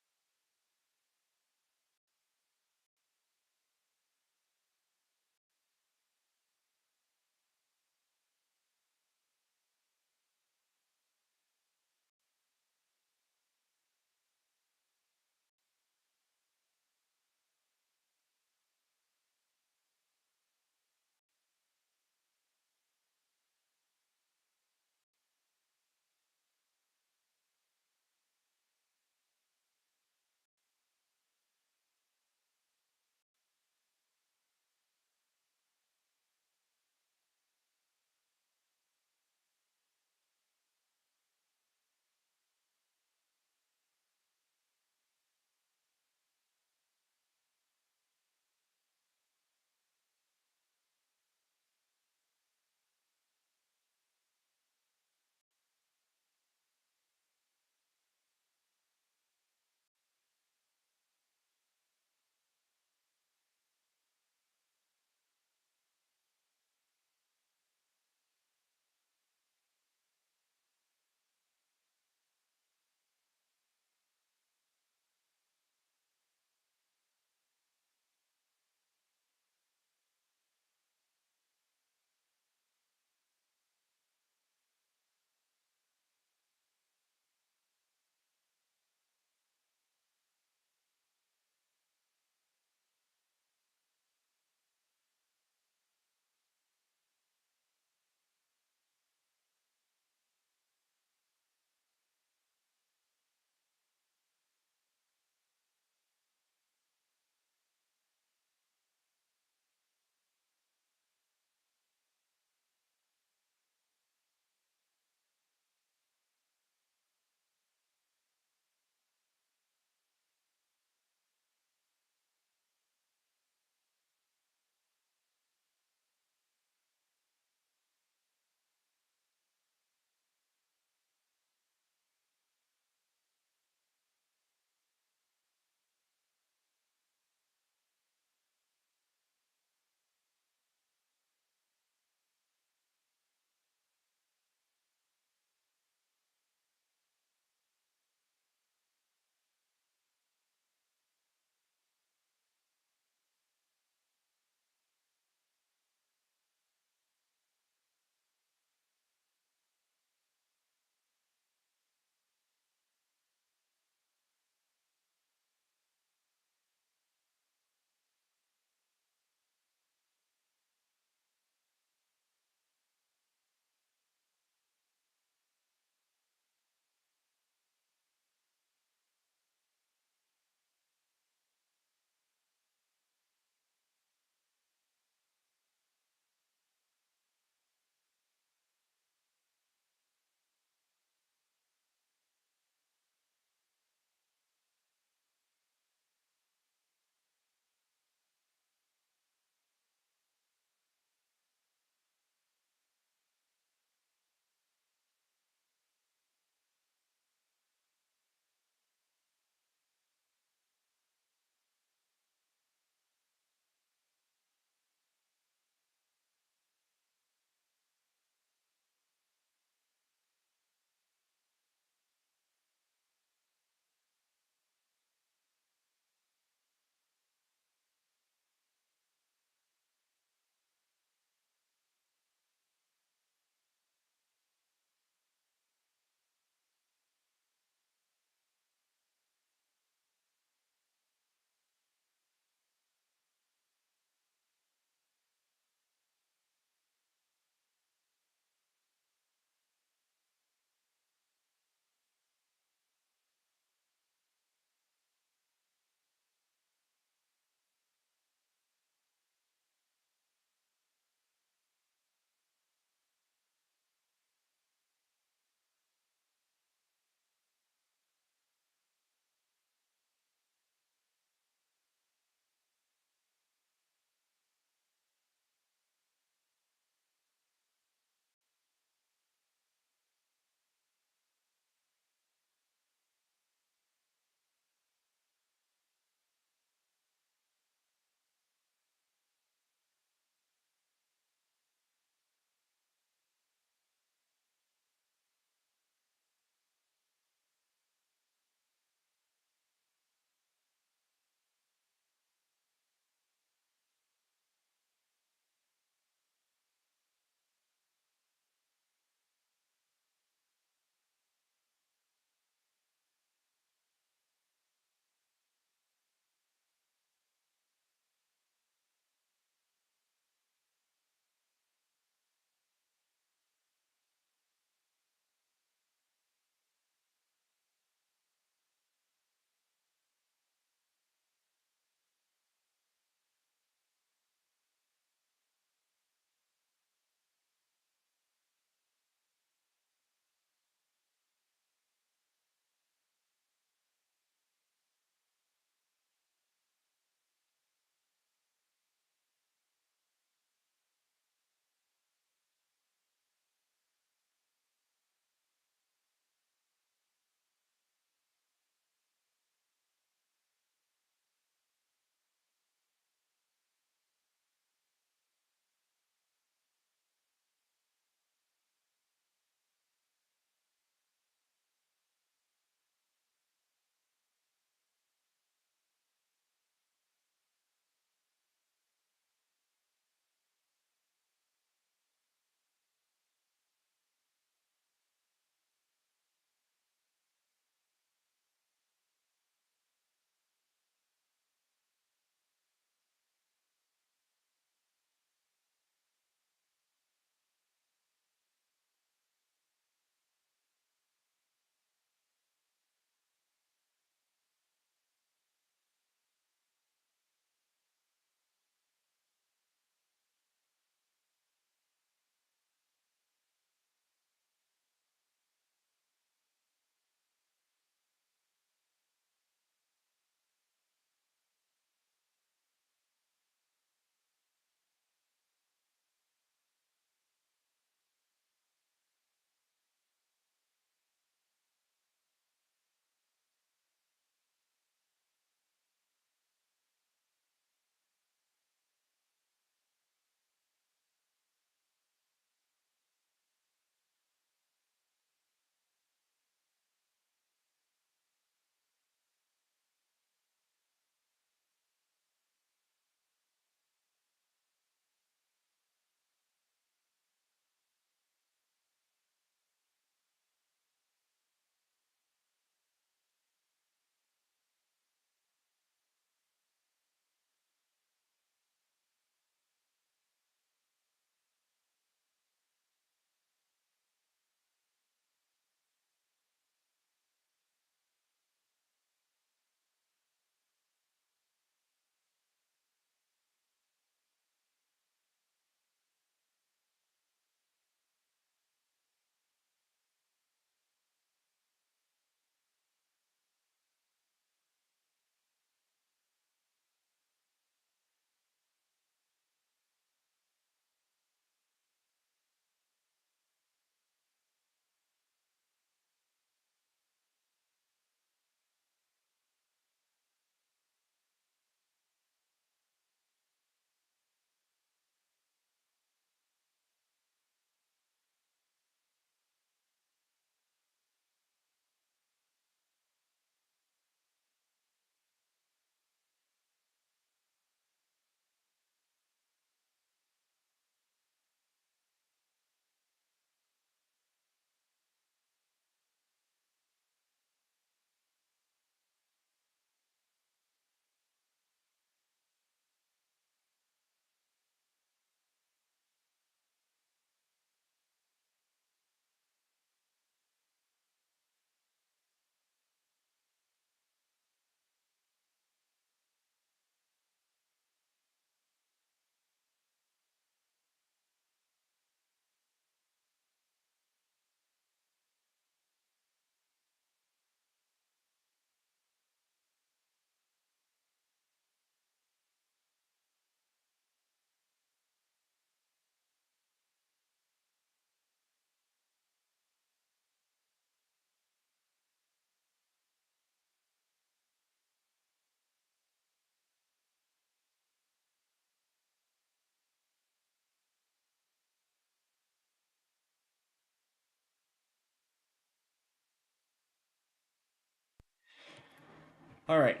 All right.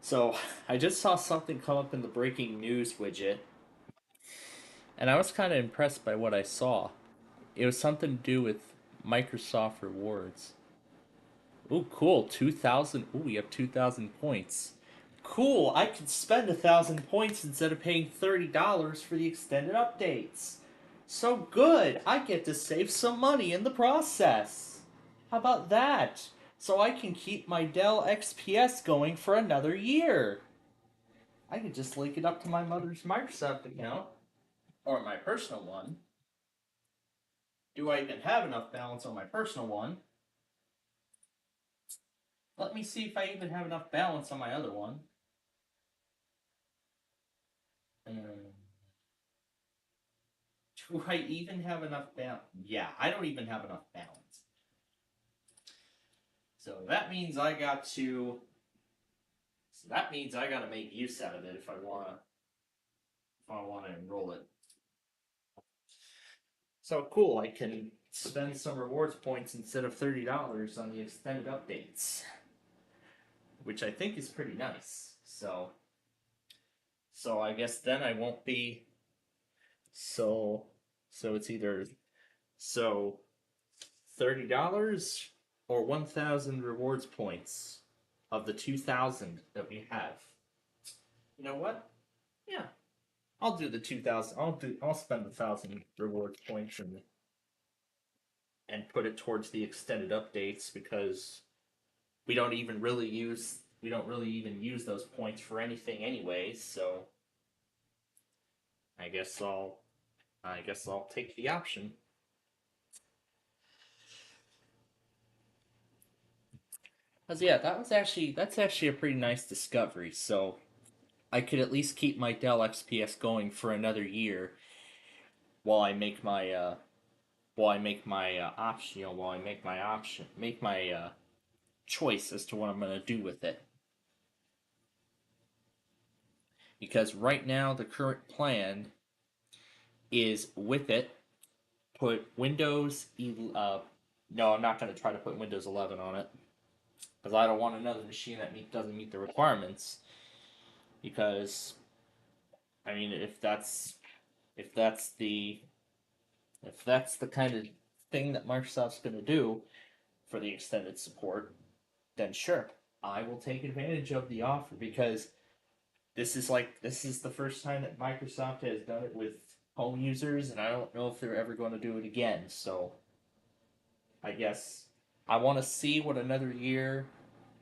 So I just saw something come up in the breaking news widget, and I was kind of impressed by what I saw. It was something to do with Microsoft rewards. Ooh, cool. 2,000. Ooh, we have 2,000 points. Cool. I can spend 1,000 points instead of paying $30 for the extended updates. So good. I get to save some money in the process. How about that? So I can keep my Dell XPS going for another year. I can just link it up to my mother's Microsoft account, or my personal one. Do I even have enough balance on my personal one? Let me see if I even have enough balance on my other one. Um, do I even have enough balance? Yeah, I don't even have enough balance. So that means I got to. So that means I got to make use out of it if I wanna. If I wanna enroll it. So cool, I can spend some rewards points instead of $30 on the extended updates, which I think is pretty nice. So I guess then I won't be so it's either so $30 or 1,000 rewards points of the 2,000 that we have. You know what? Yeah, I'll do the 2,000. I'll spend 1,000 rewards points and put it towards the extended updates because we don't really even use those points for anything anyways. So I guess I'll take the option. Cause yeah, that's actually a pretty nice discovery. So I could at least keep my Dell XPS going for another year while I make my option, while I make my choice as to what I'm gonna do with it. Because right now the current plan is with it put no, I'm not gonna try to put Windows 11 on it because I don't want another machine that doesn't meet the requirements. Because I mean, if that's the if that's the kind of thing that Microsoft's going to do for the extended support, then sure, I will take advantage of the offer because this is the first time that Microsoft has done it with home users, and I don't know if they're ever going to do it again. So I guess I want to see what another year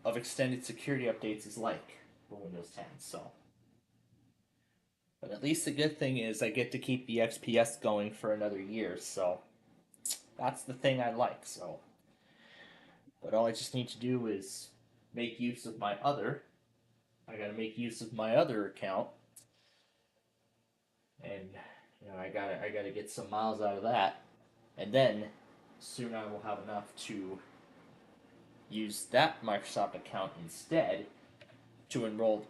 of extended security updates is like for Windows 10. So, but at least the good thing is I get to keep the XPS going for another year. So that's the thing I like. So, but all I just need to do is make use of my other. I got to make use of my other account, and I gotta get some miles out of that, and then soon I will have enough to use that Microsoft account instead to enroll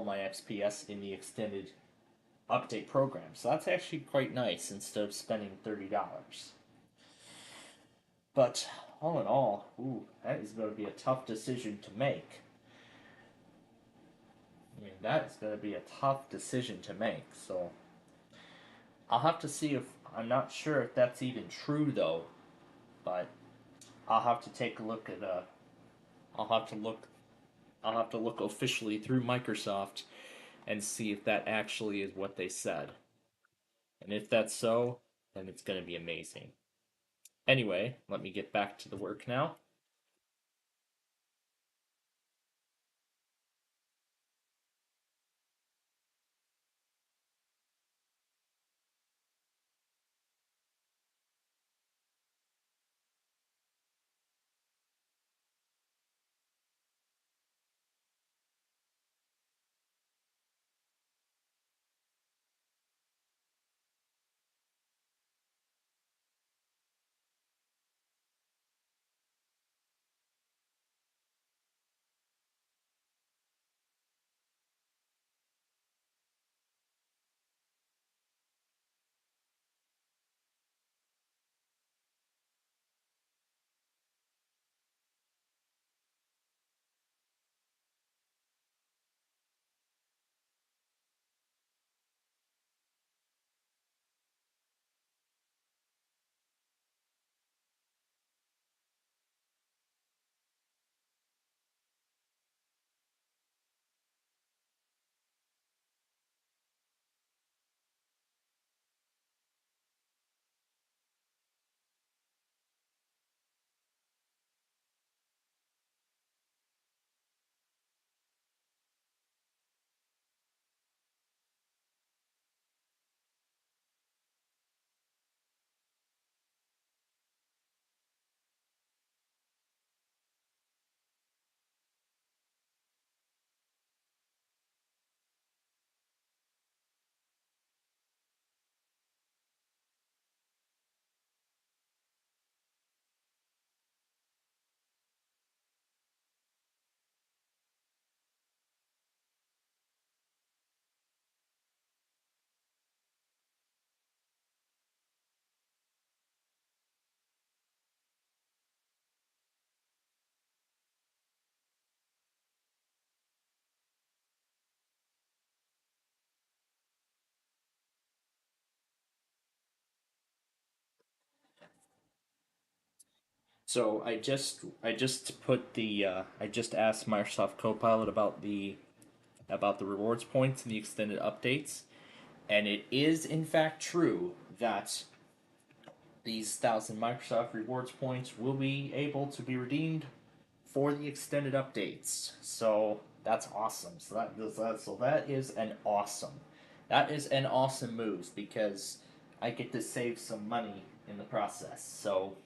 my XPS in the extended update program. So that's actually quite nice instead of spending $30. But all in all, ooh, that is going to be a tough decision to make. I mean, that is going to be a tough decision to make. So I'll have to see if I'm not sure if that's even true though. But I'll have to take a look at I'll have to look I'll have to look officially through Microsoft and see if that actually is what they said. And if that's so, then it's going to be amazing. Anyway, let me get back to the work now. So I just put the I just asked Microsoft Copilot about the rewards points and the extended updates, and it is in fact true that these 1,000 Microsoft rewards points will be able to be redeemed for the extended updates. So that's awesome. That is an awesome move because I get to save some money in the process. So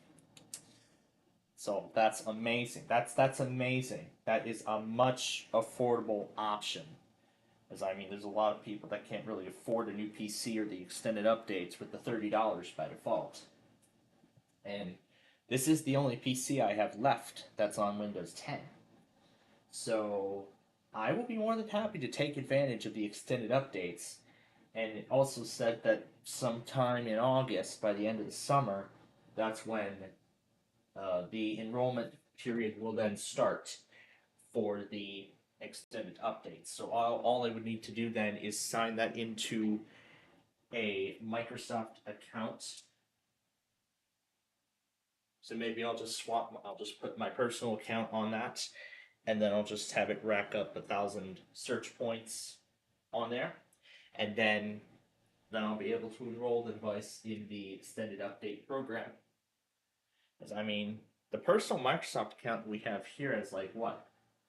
that's amazing. That's amazing. That is a much affordable option. As I mean, there's a lot of people that can't really afford a new PC or the extended updates with the $30 by default. And this is the only PC I have left that's on Windows 10. So I will be more than happy to take advantage of the extended updates. And it also said that sometime in August, by the end of the summer, that's when the enrollment period will then start for the extended updates. So all I would need to do then is sign that into a Microsoft account. So maybe I'll just put my personal account on that, and then I'll just have it rack up 1,000 search points on there, and then I'll be able to enroll the device in the extended update program. As I mean, the personal Microsoft account we have here is like what?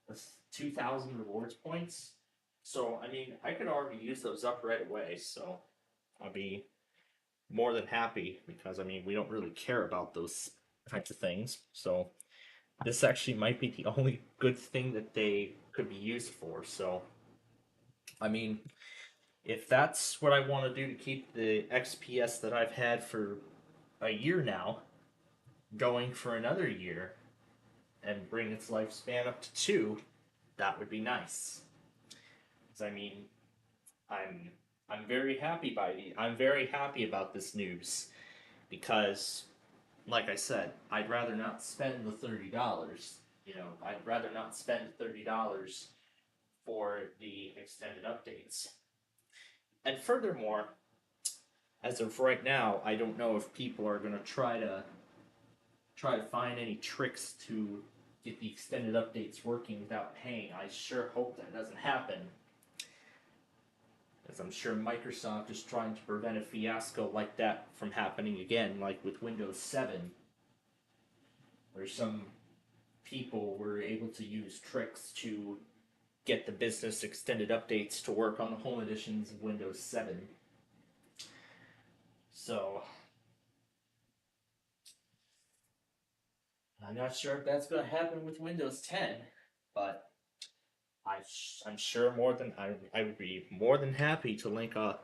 That's 2,000 rewards points. So I mean, I could already use those up right away. So I'll be more than happy because I mean, we don't really care about those types of things. So this actually might be the only good thing that they could be used for. So I mean, if that's what I want to do to keep the XPS that I've had for a year now going for another year and bring its lifespan up to 2, that would be nice. 'Cause I mean, I'm I'm very happy I'm very happy about this news because, like I said, I'd rather not spend the $30. You know, I'd rather not spend $30 for the extended updates. And furthermore, as of right now, I don't know if people are going to try to find any tricks to get the extended updates working without paying. I sure hope that doesn't happen. As I'm sure Microsoft is trying to prevent a fiasco like that from happening again, like with Windows 7, where some people were able to use tricks to get the business extended updates to work on the home editions of Windows 7. So, I'm not sure if that's going to happen with Windows 10, but I'm sure I would be more than happy to link a.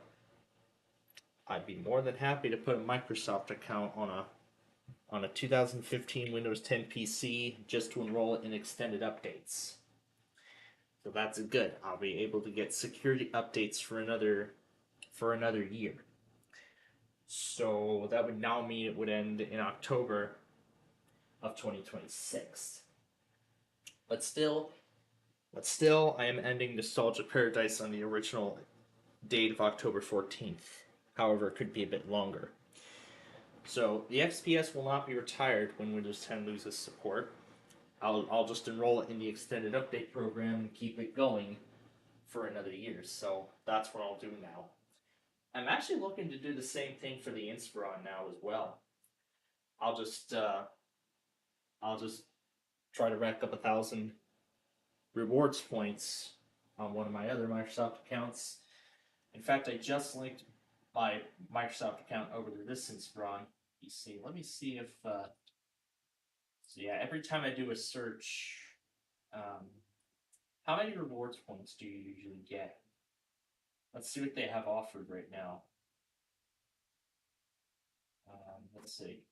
I'd be more than happy to put a Microsoft account on a 2015 Windows 10 PC just to enroll it in extended updates. So that's good. I'll be able to get security updates for another year. So that would now mean it would end in October of 2026. But still, I am ending Nostalgia Paradise on the original date of October 14th. However, it could be a bit longer. So the XPS will not be retired when Windows 10 loses support. I'll just enroll it in the extended update program and keep it going for another year. So that's what I'll do now. I'm actually looking to do the same thing for the Inspiron now as well. I'll just uh, I'll just try to rack up 1,000 rewards points on one of my other Microsoft accounts. In fact, I just linked my Microsoft account over to this Inspiron PC. Let me see if. So yeah, every time I do a search, um, how many rewards points do you usually get? Let's see what they have offered right now. Let's see.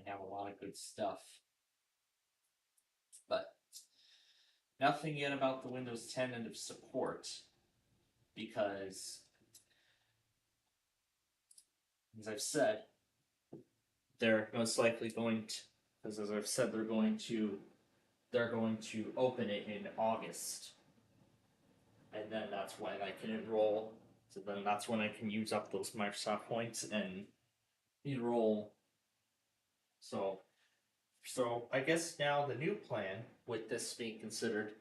They have a lot of good stuff, but nothing yet about the Windows 10 end of support because, as I've said, they're most likely going to, because as I've said, they're going to they're going to open it in August. And then that's when I can enroll. So then that's when I can use up those Microsoft points and enroll. So I guess now the new plan, with this being considered,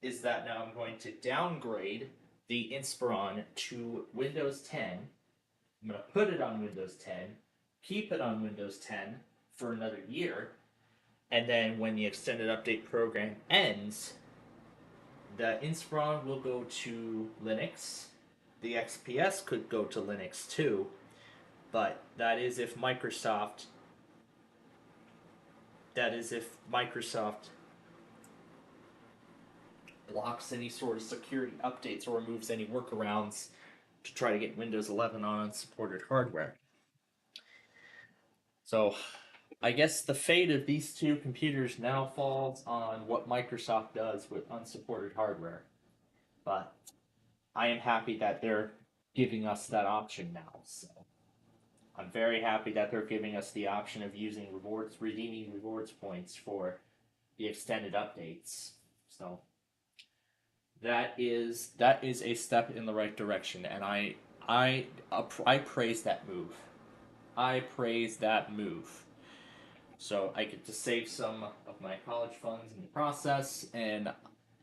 is that now I'm going to downgrade the Inspiron to Windows 10. I'm going to put it on Windows 10, keep it on Windows 10 for another year, and then when the extended update program ends, the Inspiron will go to Linux. The XPS could go to Linux too, but that is if Microsoft blocks any sort of security updates or removes any workarounds to try to get Windows 11 on unsupported hardware. So, I guess the fate of these two computers now falls on what Microsoft does with unsupported hardware. But I am happy that they're giving us that option now. So I'm very happy that they're giving us the option of using redeeming rewards points for the extended updates. So that is a step in the right direction, and I praise that move. I praise that move. So I get to save some of my college funds in the process, and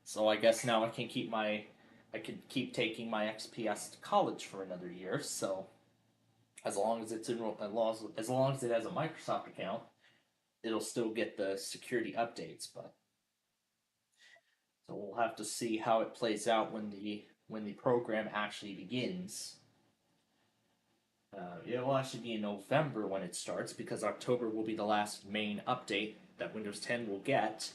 so I guess now I can keep taking my XPS to college for another year. So as long as it's as long as it has a Microsoft account, it'll still get the security updates. But so we'll have to see how it plays out when the program actually begins. It will actually be in November when it starts because October will be the last main update that Windows 10 will get.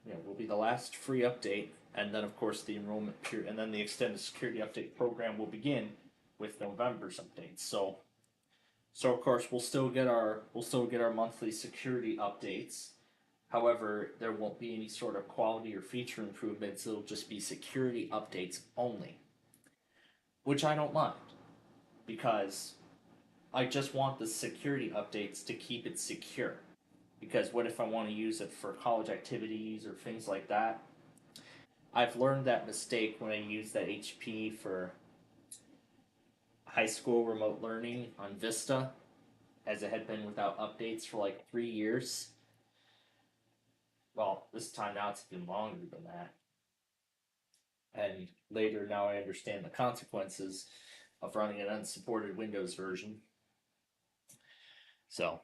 Will be the last free update, and then of course the enrollment period, and then the extended security update program will begin with November's updates. So of course we'll still get our monthly security updates. However, there won't be any sort of quality or feature improvements. It'll just be security updates only, which I don't mind because I just want the security updates to keep it secure. Because what if I want to use it for college activities or things like that? I've learned that mistake when I used that HP for high school remote learning on Vista, as it had been without updates for like 3 years. Well, this time now it's been longer than that. And later now I understand the consequences of running an unsupported Windows version. So,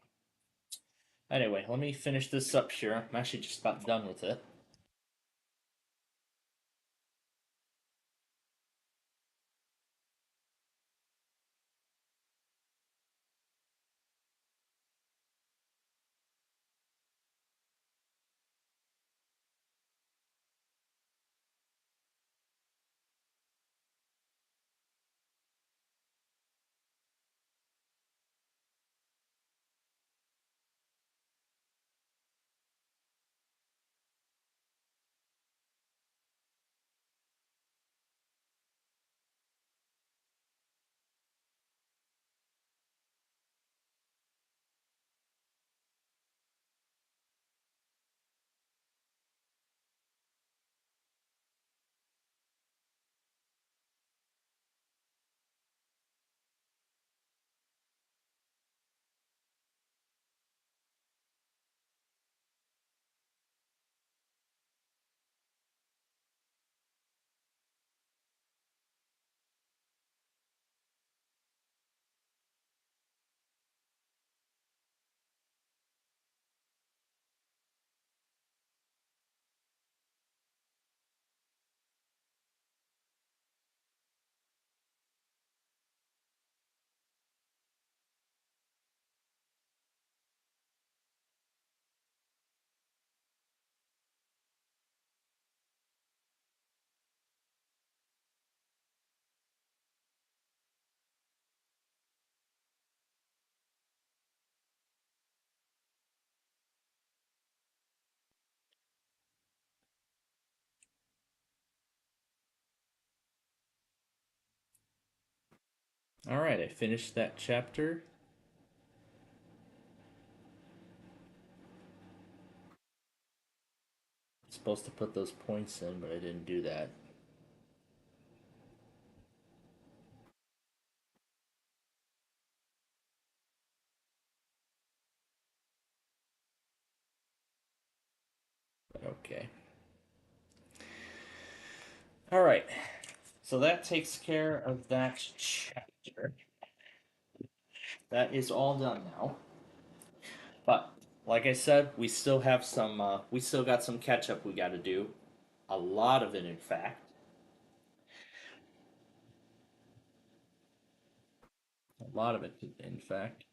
anyway, let me finish this up here. I'm actually just about done with it. Alright, I finished that chapter. Supposed to put those points in, but I didn't do that. Okay. All right. So that takes care of that chapter. That is all done now. But like I said, we still have some. We still got some catch up we got to do. A lot of it, in fact. A lot of it, in fact.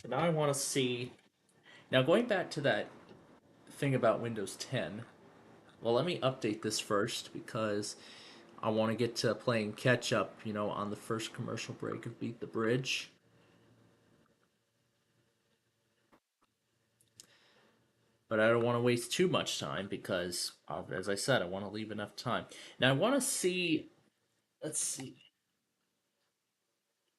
So now I want to see. Now going back to that thing about Windows 10. Well, let me update this first because I want to get to playing catch up. On the first commercial break of Beat the Bridge. But I don't want to waste too much time because, as I said, I want to leave enough time. Now I want to see. Let's see.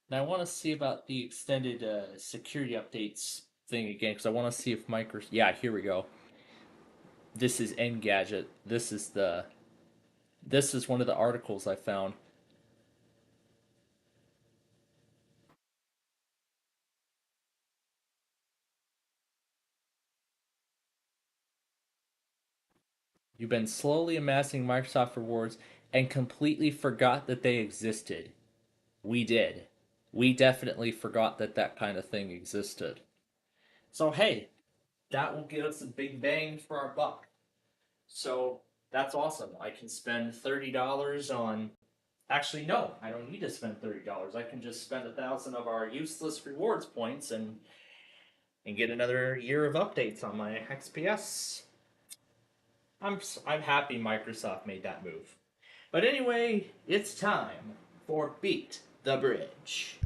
Now I want to see about the extended security updates thing again because I want to see if Microsoft. Yeah, here we go. This is Engadget. This is one of the articles I found. You've been slowly amassing Microsoft rewards and completely forgot that they existed. We did. We definitely forgot that that kind of thing existed. So hey, that will get us a big bang for our buck. So that's awesome. I can spend $30 on. Actually, no, I don't need to spend $30. I can just spend 1,000 of our useless rewards points and get another year of updates on my XPS. I'm happy Microsoft made that move. But anyway, it's time for Beat the Bridge.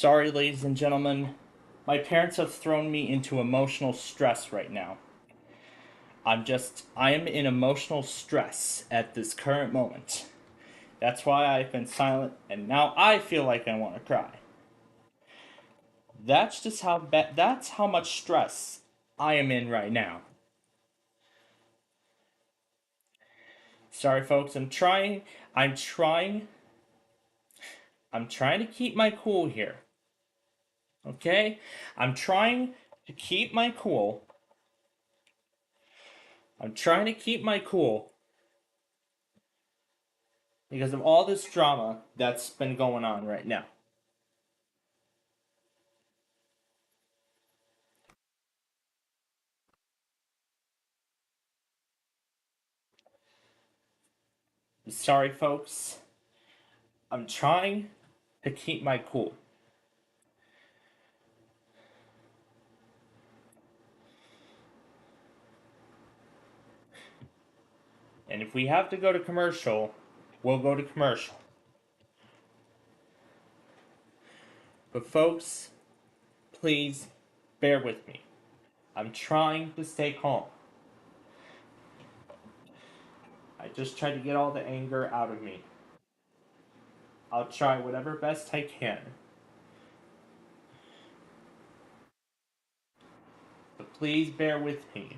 Sorry, ladies and gentlemen. My parents have thrown me into emotional stress right now. I am in emotional stress at this current moment. That's why I've been silent, and now I feel like I want to cry. That's how much stress I am in right now. Sorry folks, I'm trying I'm trying to keep my cool here. Okay? I'm trying to keep my cool. I'm trying to keep my cool because of all this drama that's been going on right now. Sorry folks. I'm trying to keep my cool. And if we have to go to commercial, we'll go to commercial. But folks, please bear with me. I'm trying to stay calm. I just tried to get all the anger out of me. I'll try whatever best I can. But please bear with me.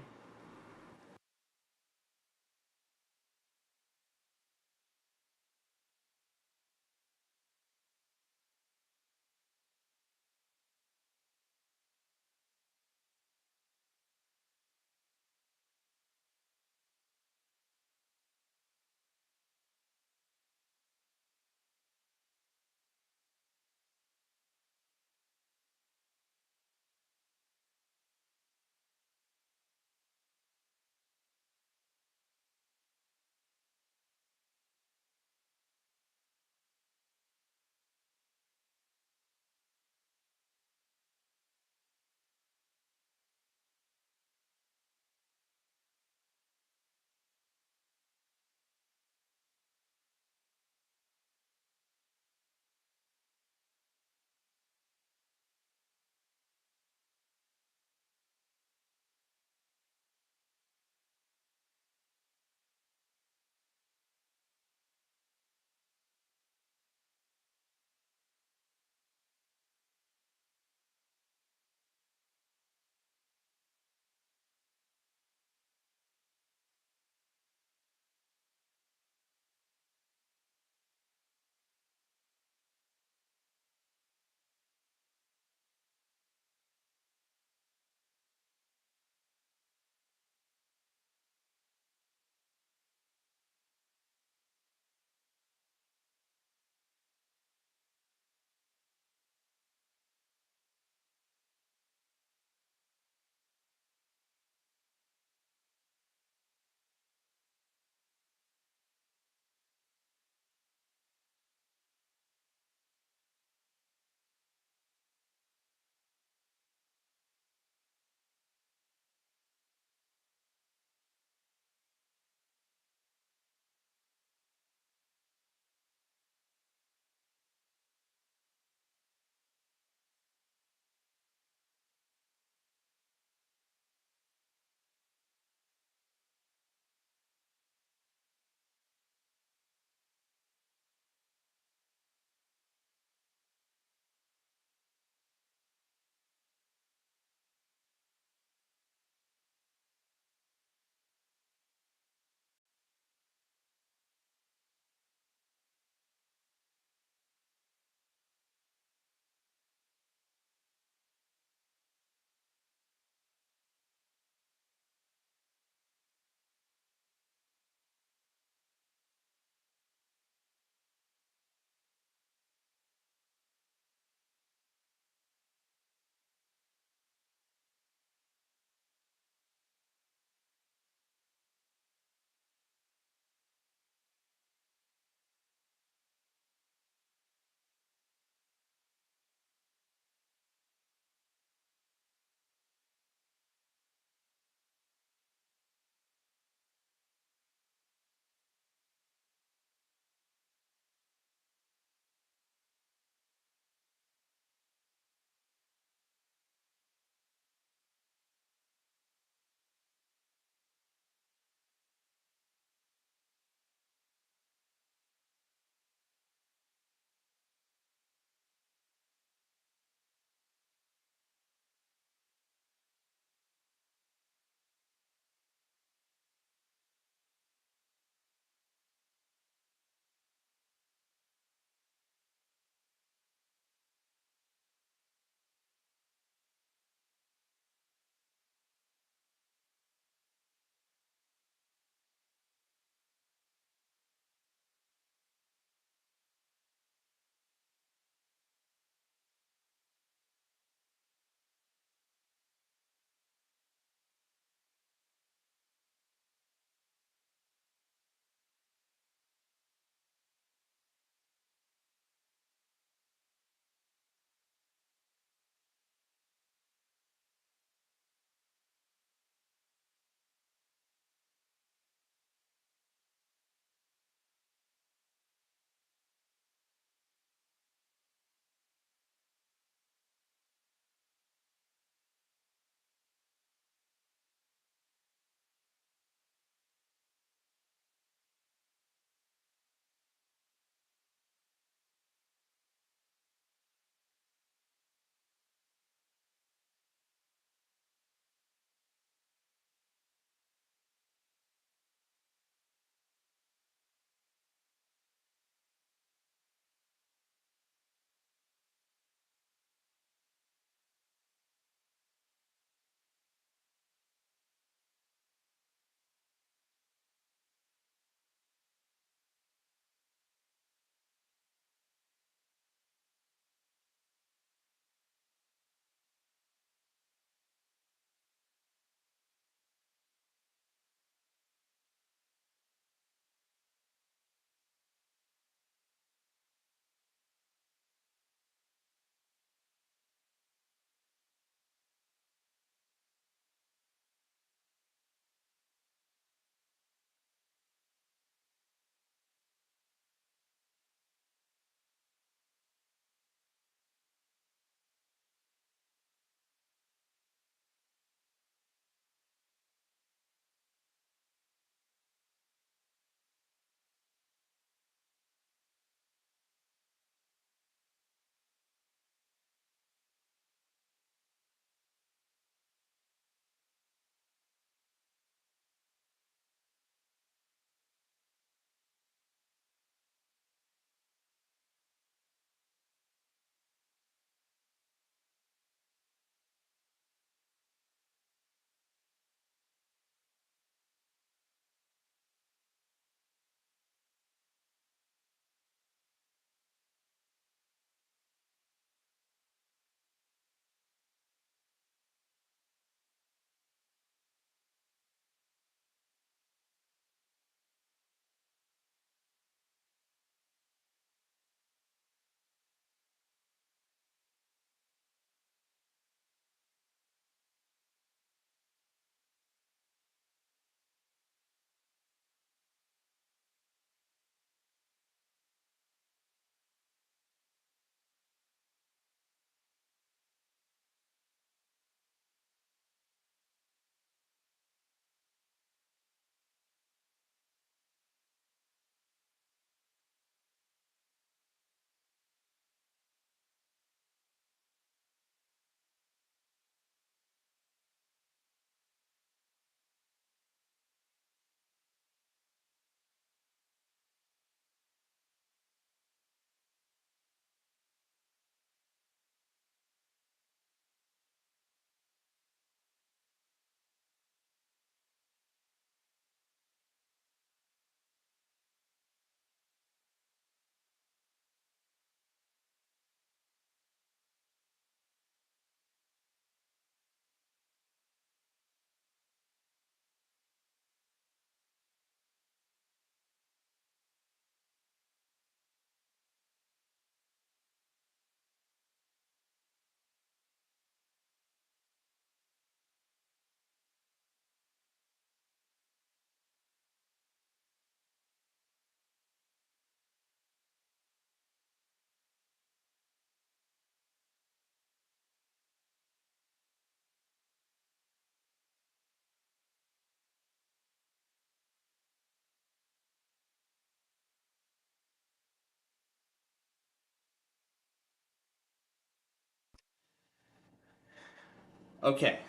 Okay.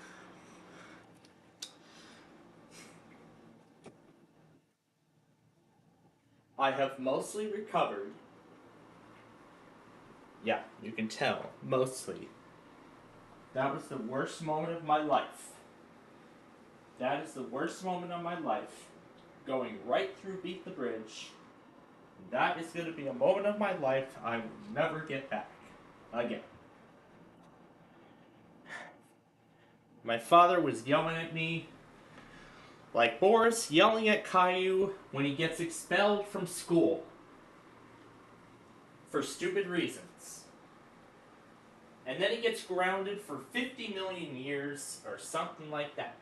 I have mostly recovered. Yeah, you can tell. Mostly. That was the worst moment of my life. That is the worst moment of my life. Going right through Beat the Bridge. That is going to be a moment of my life I will never get back. Again. My father was yelling at me like Boris yelling at Caillou when he gets expelled from school. For stupid reasons. And then he gets grounded for 50 million years or something like that.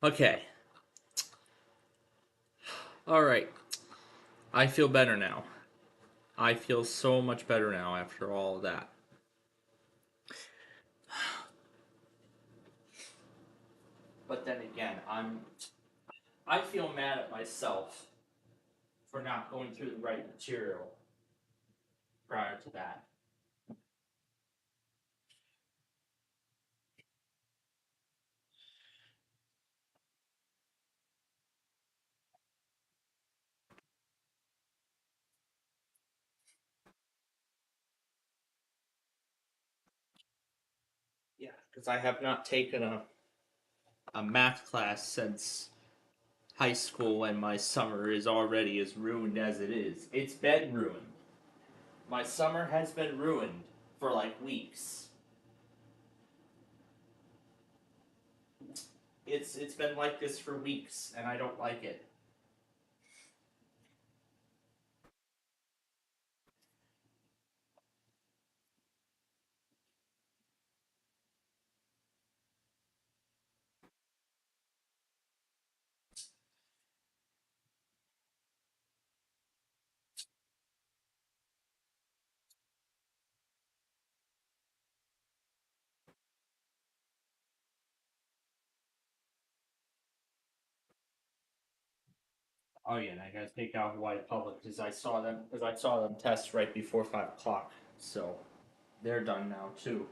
Okay. All right. I feel better now. I feel so much better now after all of that. But then again, I feel mad at myself for not going through the right material prior to that. Yeah, because I have not taken a math class since high school, and my summer is already as ruined as it is. It's been ruined. My summer has been ruined for like weeks. It's been like this for weeks, and I don't like it. Oh yeah, and I gotta take out Hawaii Public because I saw them test right before 5 o'clock. So they're done now too.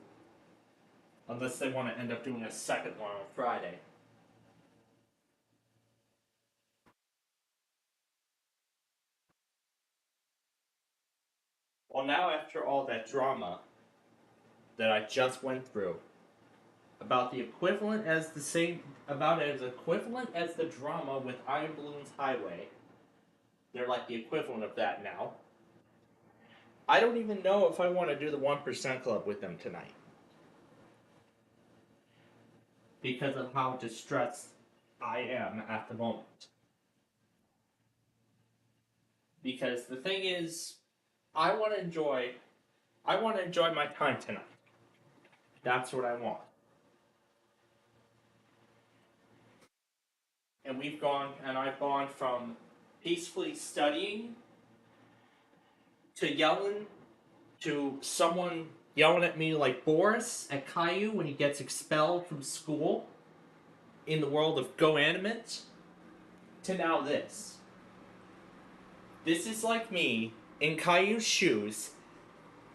Unless they want to end up doing a second one on Friday. Well, now after all that drama that I just went through about the equivalent as the same about as equivalent as the drama with Iron Balloons Highway, they're like the equivalent of that now. I don't even know if I want to do the 1% Club with them tonight because of how distressed I am at the moment. Because the thing is, I want to enjoy I want to enjoy my time tonight. That's what I want. And I've gone from peacefully studying to yelling to someone yelling at me like Boris at Caillou when he gets expelled from school in the world of Go Animate to now this. This is like me in Caillou's shoes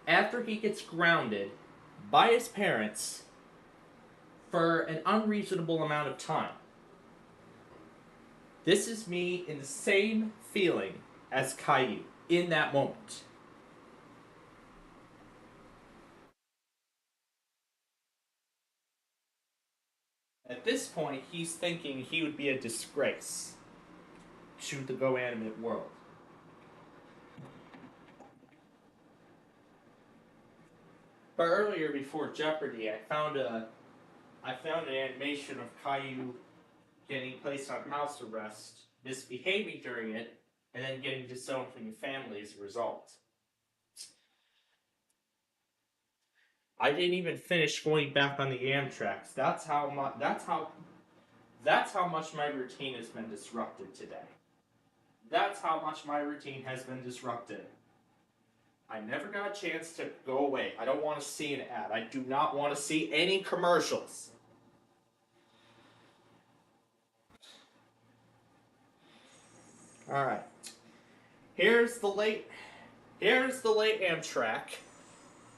after he gets grounded by his parents for an unreasonable amount of time. This is me in the same feeling as Caillou in that moment. At this point, he's thinking he would be a disgrace to the Go Animate world. But earlier, before Jeopardy, I found an animation of Caillou getting placed on house arrest, misbehaving during it, and then getting disowned from the family as a result. I didn't even finish going back on the Amtraks. That's how much my routine has been disrupted today. That's how much my routine has been disrupted. I never got a chance to go away. I don't want to see an ad. I do not want to see any commercials. All right. Here's the late Amtrak.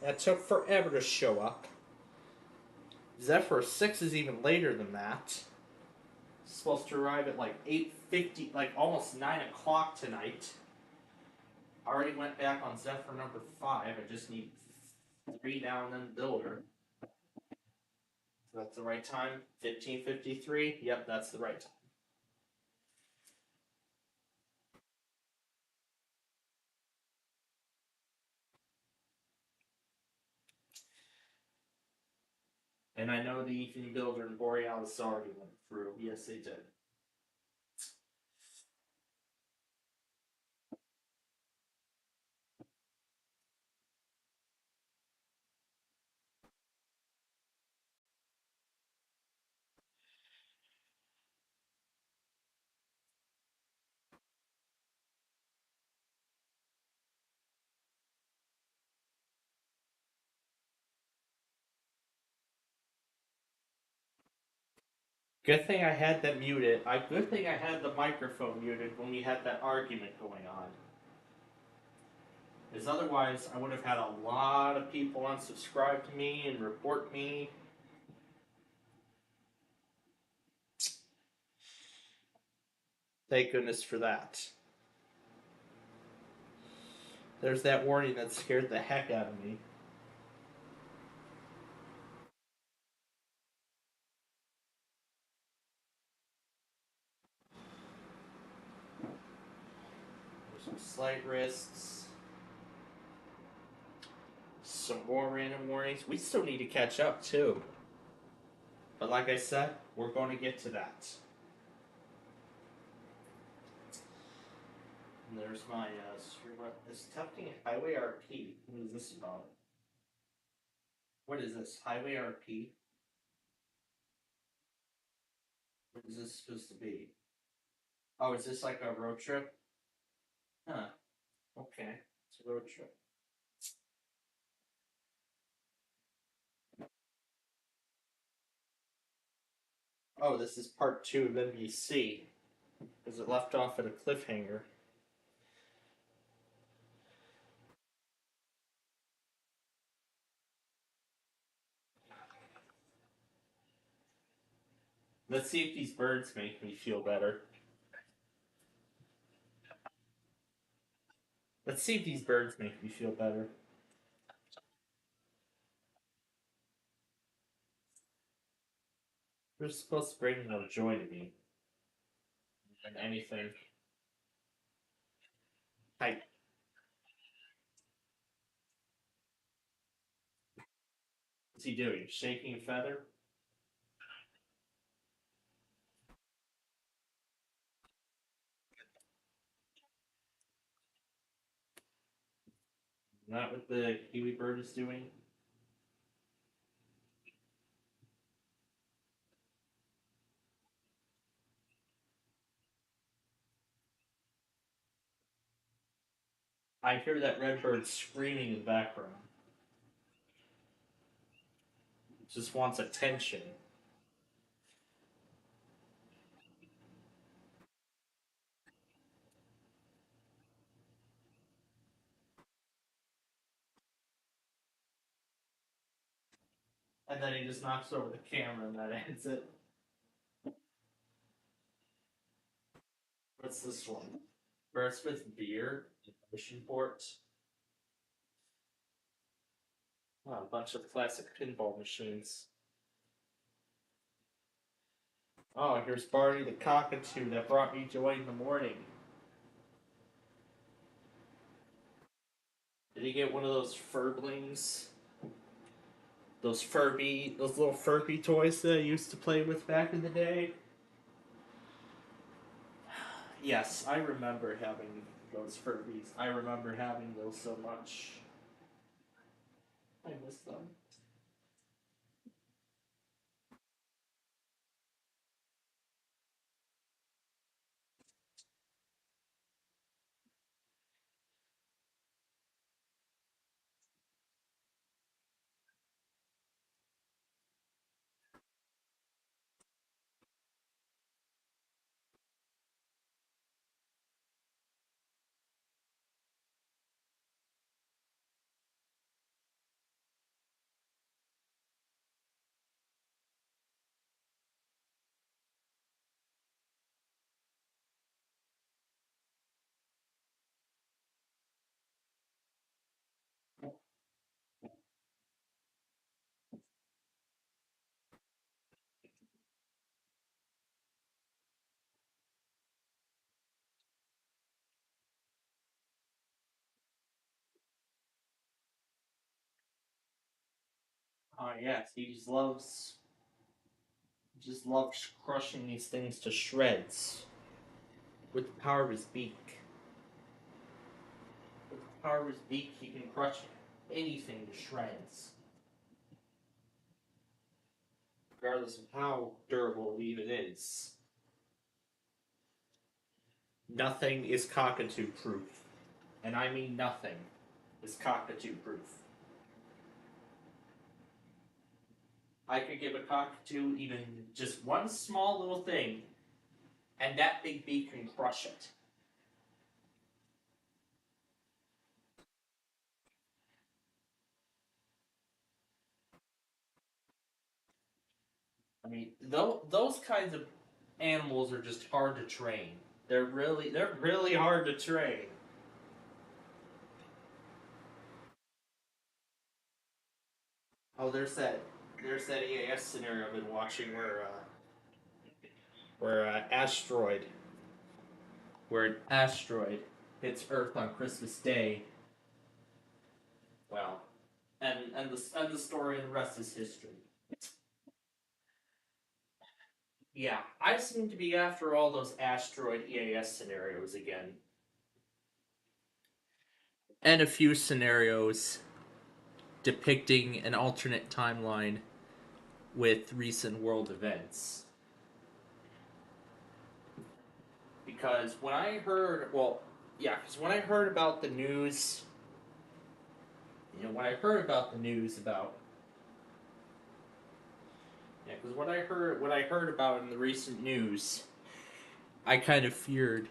That took forever to show up. Zephyr 6 is even later than that. It's supposed to arrive at like 8:50, like almost 9 o'clock tonight. I already went back on Zephyr number 5. I just need 3 down and then builder. So that's the right time. 15:53. Yep, that's the right time. And I know the Evening Builder and Borealis already went through. Yes, they did. Good thing I had that muted. Good thing I had the microphone muted when we had that argument going on. Because otherwise, I would have had a lot of people unsubscribe to me and report me. Thank goodness for that. There's that warning that scared the heck out of me. There's some slight risks. Some more random warnings. We still need to catch up, too. But like I said, we're going to get to that. And there's my, is testing Highway RP. What is this about? What is this? Highway RP? What is this supposed to be? Oh, is this like a road trip? Huh. Okay. It's a road trip. Oh, this is part 2 of NBC. Because it left off at a cliffhanger. Let's see if these birds make me feel better. Let's see if these birds make me feel better. They're supposed to bring more joy to me than anything. Hi. What's he doing? Shaking a feather? Not what the kiwi bird is doing? I hear that red bird screaming in the background. It just wants attention. And then he just knocks over the camera and that ends it. What's this one? Burst with beer in Oceanport. Oh, a bunch of classic pinball machines. Oh, here's Barney the cockatoo that brought me joy in the morning. Did he get one of those Furblings? Those little Furby toys that I used to play with back in the day? Yes, I remember having those Furbies. I remember having those so much. I miss them. Oh yes, he just loves crushing these things to shreds with the power of his beak. With the power of his beak, he can crush anything to shreds, regardless of how durable it even is. Nothing is cockatoo proof, and I mean nothing is cockatoo proof. I could give a cockatoo even just one small little thing, and that big beak can crush it. I mean, those kinds of animals are just hard to train. They're really hard to train. Oh, there's that EAS scenario I've been watching where an asteroid hits Earth on Christmas Day. Well, and the story and the rest is history. Yeah, I seem to be after all those asteroid EAS scenarios again, and a few scenarios depicting an alternate timeline with recent world events. Because when I heard, well, yeah, because when I heard about the news, when I heard about the news about, yeah, because what I heard about in the recent news, I kind of feared,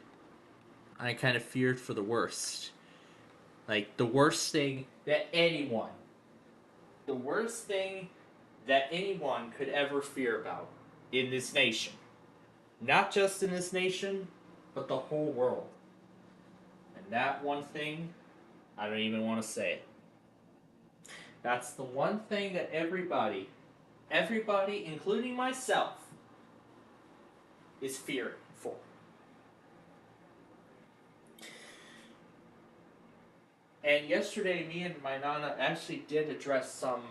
for the worst. Like the worst thing that anyone could ever fear about in this nation, not just in this nation, but the whole world. And that one thing, I don't even want to say it. That's the one thing that everybody, including myself, is fearing for. And yesterday, me and my nana actually did address some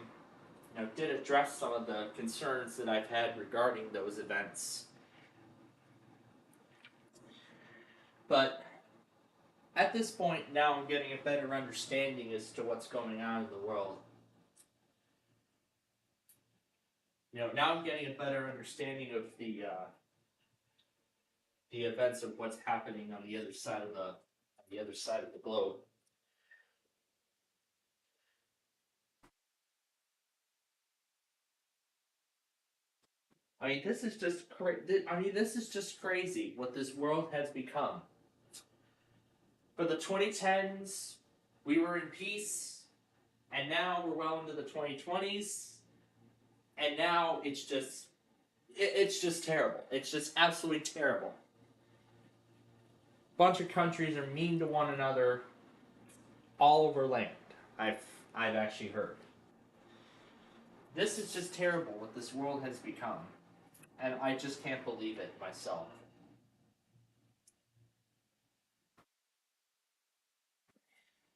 of the concerns that I've had regarding those events. But at this point, now I'm getting a better understanding as to what's going on in the world. Now I'm getting a better understanding of the events of what's happening on the other side of the globe. I mean, this is just this is just crazy what this world has become. For the 2010s, we were in peace, and now we're well into the 2020s, and now it's just terrible. It's just absolutely terrible. Bunch of countries are mean to one another all over land. I've actually heard. This is just terrible what this world has become, and I just can't believe it myself.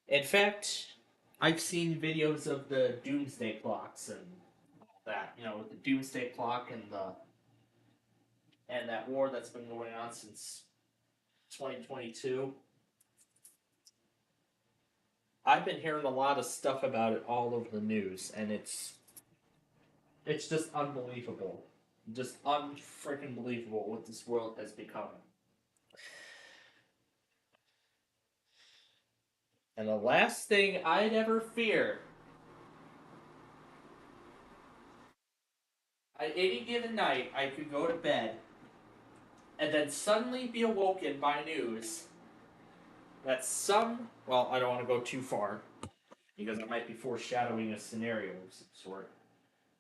In fact, I've seen videos of the doomsday clocks and all that, with the doomsday clock and that war that's been going on since 2022. I've been hearing a lot of stuff about it all over the news, and it's just unbelievable. Just unfreaking believable what this world has become. And the last thing I'd ever fear, at any given night, I could go to bed and then suddenly be awoken by news that well, I don't want to go too far because I might be foreshadowing a scenario of some sort.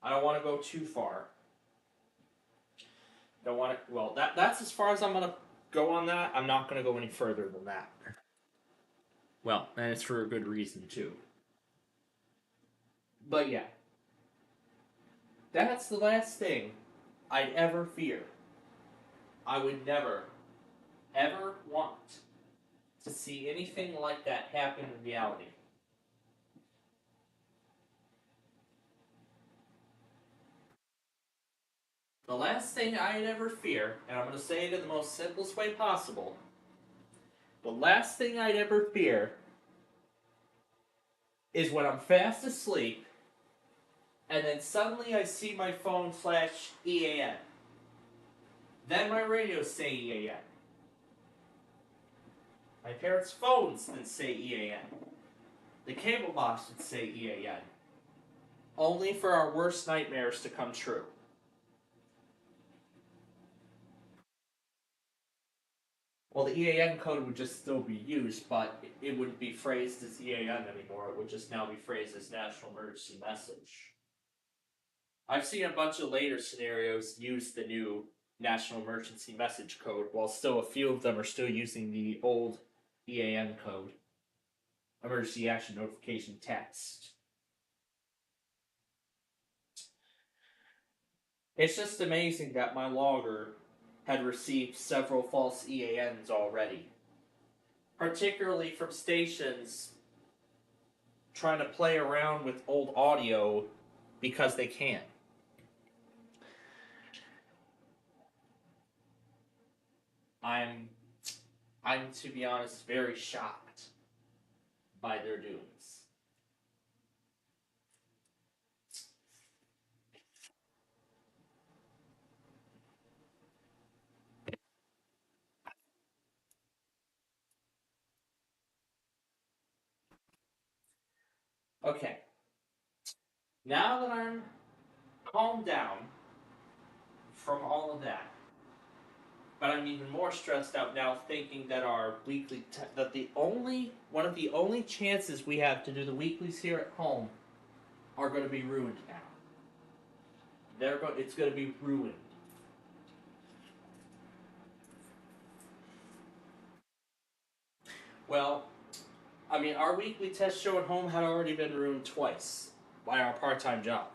I don't want to go too far. Don't want to, well, that's as far as I'm going to go on that. I'm not going to go any further than that. Well, and it's for a good reason, too. But yeah, that's the last thing I'd ever fear. I would never, ever want to see anything like that happen in reality. The last thing I'd ever fear, and I'm going to say it in the most simplest way possible, the last thing I'd ever fear is when I'm fast asleep and then suddenly I see my phone flash EAN. Then my radio say EAN. My parents' phones didn't say EAN. The cable box would say EAN. only for our worst nightmares to come true. Well, the EAN code would just still be used, but it wouldn't be phrased as EAN anymore. It would just now be phrased as National Emergency Message. I've seen a bunch of later scenarios use the new National Emergency Message code, while still a few of them are still using the old EAN code, Emergency Action Notification Text. It's just amazing that my logger had received several false EANs already, particularly from stations trying to play around with old audio because they can. I'm to be honest very shocked by their doings. Okay, now that I'm calmed down from all of that, but I'm even more stressed out now thinking that our weekly that the only one of the only chances we have to do the weeklies here at home are going to be ruined now. It's going to be ruined. Well, I mean, our weekly test show at home had already been ruined twice by my part-time job.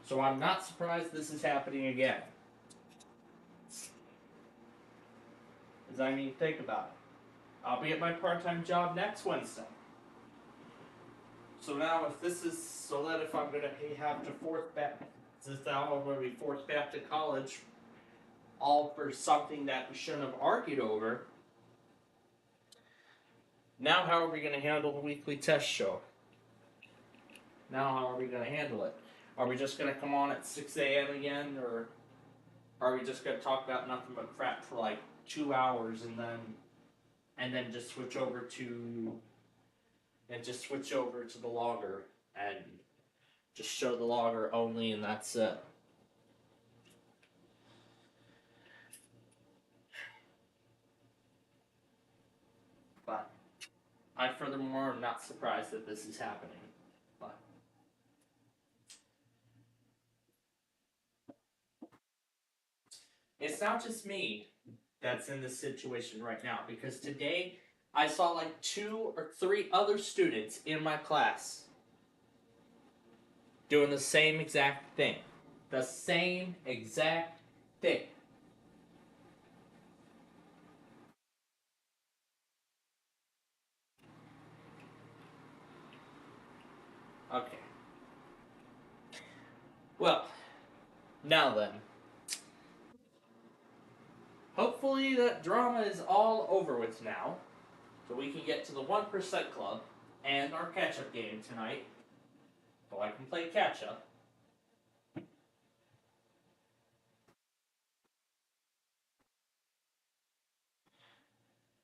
So I'm not surprised this is happening again. Because, I mean, think about it. I'll be at my part-time job next Wednesday. So now if I'm going to have to since now I'm going to be forced back to college, all for something that we shouldn't have argued over, now how are we going to handle the weekly test show? Now how are we going to handle it? Are we just going to come on at 6 a.m. again, or are we just going to talk about nothing but crap for like 2 hours and then just switch over to the logger and just show the logger only, and that's it? But I furthermore am not surprised that this is happening. But it's not just me that's in this situation right now, because today I saw like 2 or 3 other students in my class doing the same exact thing. The same exact thing. Okay. Well, now then. Hopefully that drama is all over with now, so we can get to the 1% Club and our catch-up game tonight, so I can play catch-up.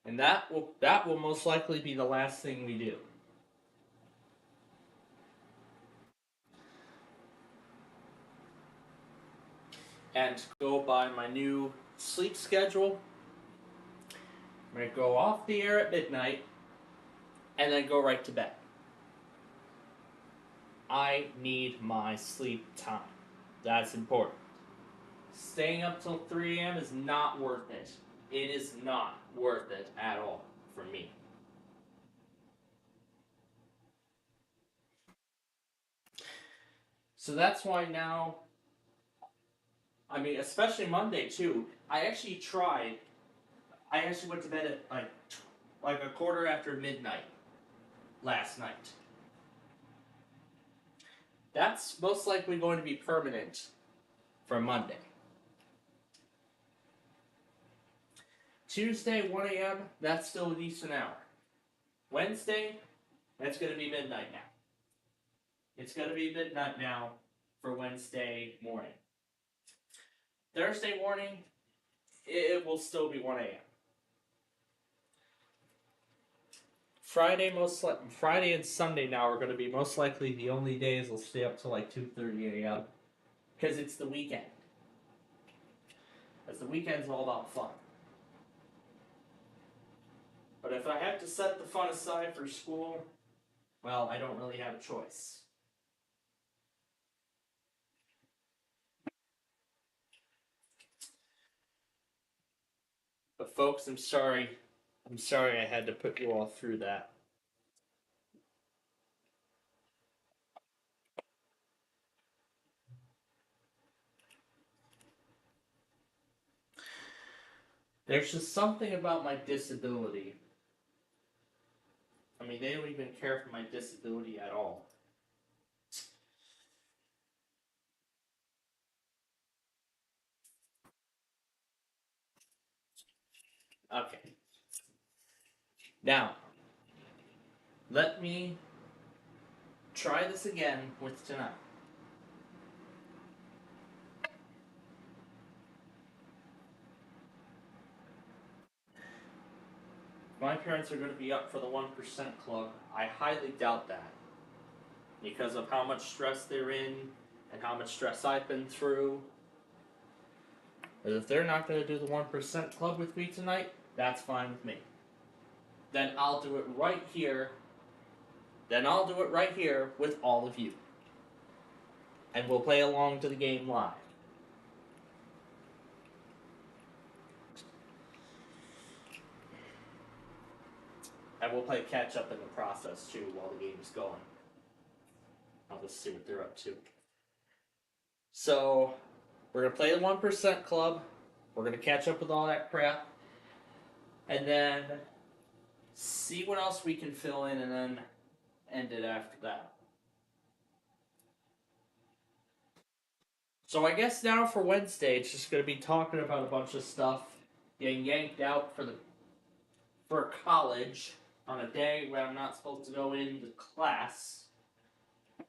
And that will most likely be the last thing we do. And to go by my new sleep schedule, I'm going to go off the air at midnight and then go right to bed. I need my sleep time. That's important. Staying up till 3 a.m. is not worth it. It is not worth it at all for me. So that's why now, I mean, especially Monday too, I actually went to bed at like a quarter after midnight last night. That's most likely going to be permanent for Monday. Tuesday, 1 a.m., that's still a decent hour. Wednesday, that's going to be midnight now. It's going to be midnight now for Wednesday morning. Thursday morning, it will still be 1 a.m. Friday and Sunday now are going to be most likely the only days we'll stay up till like 2:30 a.m. because it's the weekend. As the weekend's all about fun. But if I have to set the fun aside for school, well, I don't really have a choice. But folks, I'm sorry. I'm sorry I had to put you all through that. There's just something about my disability. I mean, they don't even care for my disability at all. Okay. Now, let me try this again with tonight. My parents are going to be up for the 1% Club. I highly doubt that. Because of how much stress they're in and how much stress I've been through. But if they're not going to do the 1% Club with me tonight, that's fine with me. Then I'll do it right here. Then I'll do it right here with all of you. And we'll play along to the game live. And we'll play catch up in the process too while the game's going. I'll just see what they're up to. So, we're going to play the 1% Club. We're going to catch up with all that crap. And then see what else we can fill in and then end it after that. So I guess now for Wednesday, it's just going to be talking about a bunch of stuff, getting yanked out for college on a day when I'm not supposed to go into class,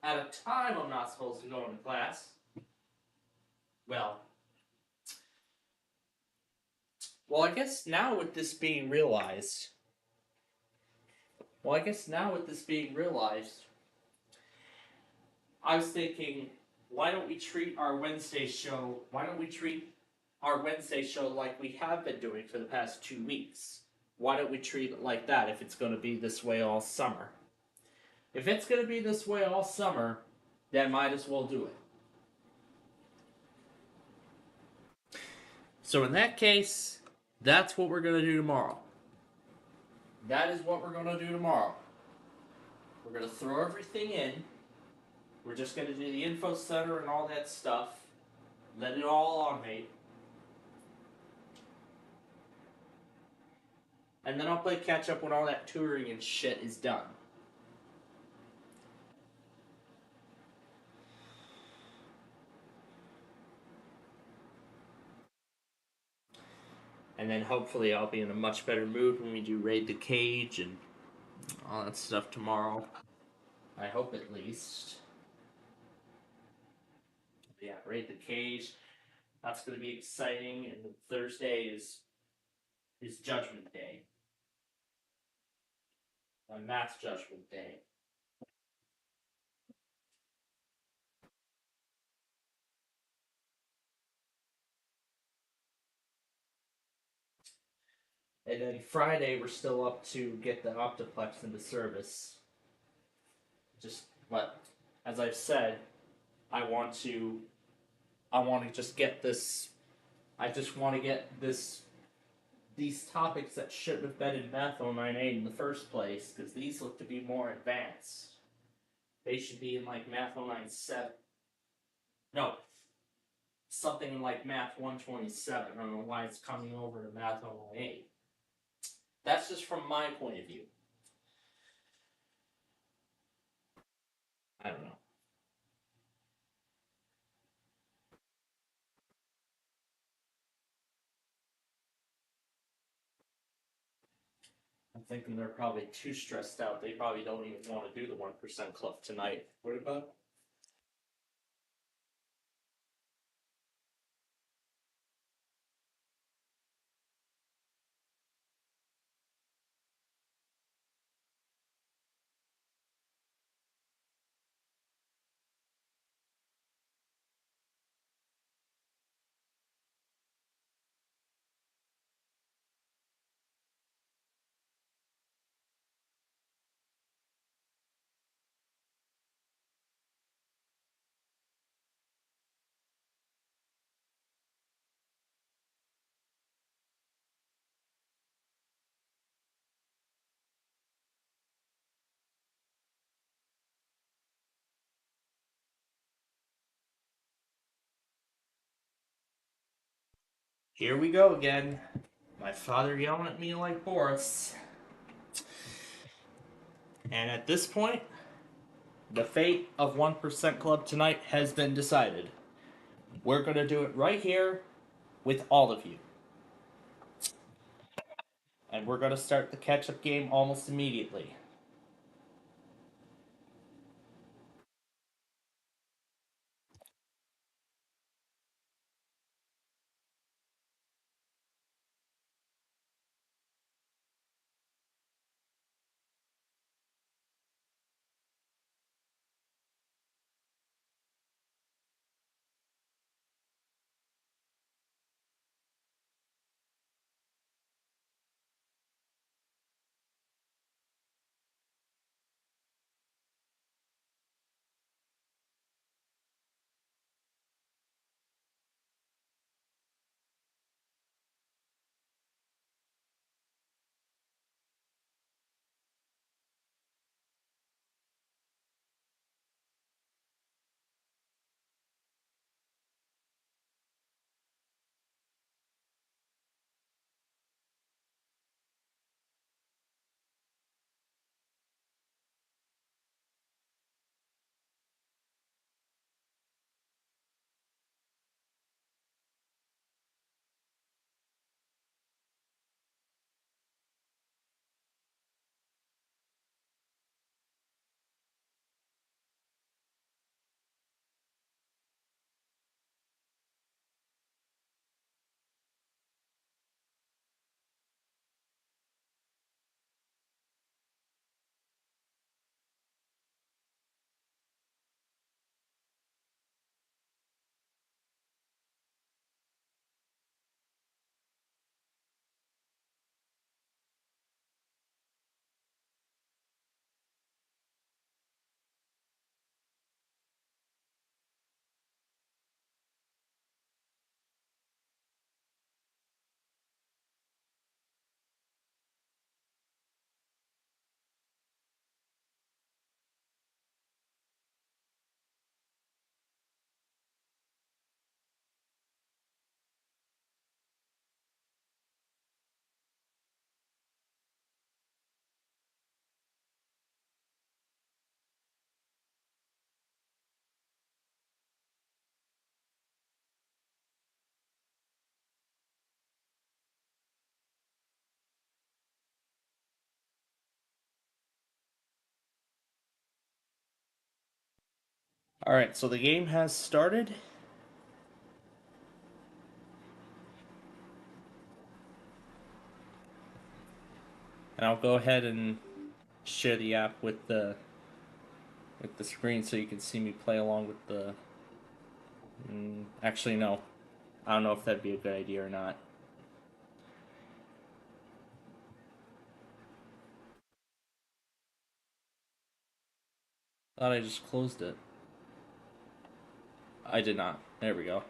at a time I'm not supposed to go into class. Well, I guess now with this being realized, I was thinking, why don't we treat our Wednesday show like we have been doing for the past 2 weeks? Why don't we treat it like that if it's going to be this way all summer? If it's going to be this way all summer, then might as well do it. So in that case, that's what we're going to do tomorrow. That is what we're going to do tomorrow. We're going to throw everything in. We're just going to do the info center and all that stuff. Let it all automate. And then I'll play catch up when all that touring and shit is done. And then hopefully I'll be in a much better mood when we do Raid the Cage and all that stuff tomorrow. I hope at least. Yeah, Raid the Cage. That's going to be exciting. And then Thursday is Judgment Day. Matt's Judgment Day. And then Friday, we're still up to get the Optiplex into service. As I've said, I want to just get this. I just want to get these topics that shouldn't have been in Math 098 in the first place, because these look to be more advanced. They should be in like Math 097. No, something like Math 127. I don't know why it's coming over to Math 098. That's just from my point of view. I don't know. I'm thinking they're probably too stressed out. They probably don't even want to do the 1% Club tonight. What about? Here we go again. My father yelling at me like Boris. And at this point, the fate of 1% Club tonight has been decided. We're going to do it right here with all of you. And we're going to start the catch-up game almost immediately. Alright, so the game has started. And I'll go ahead and share the app with the screen so you can see me play along with the... actually, no. I don't know if that'd be a good idea or not. Thought I just closed it. I did not. There we go.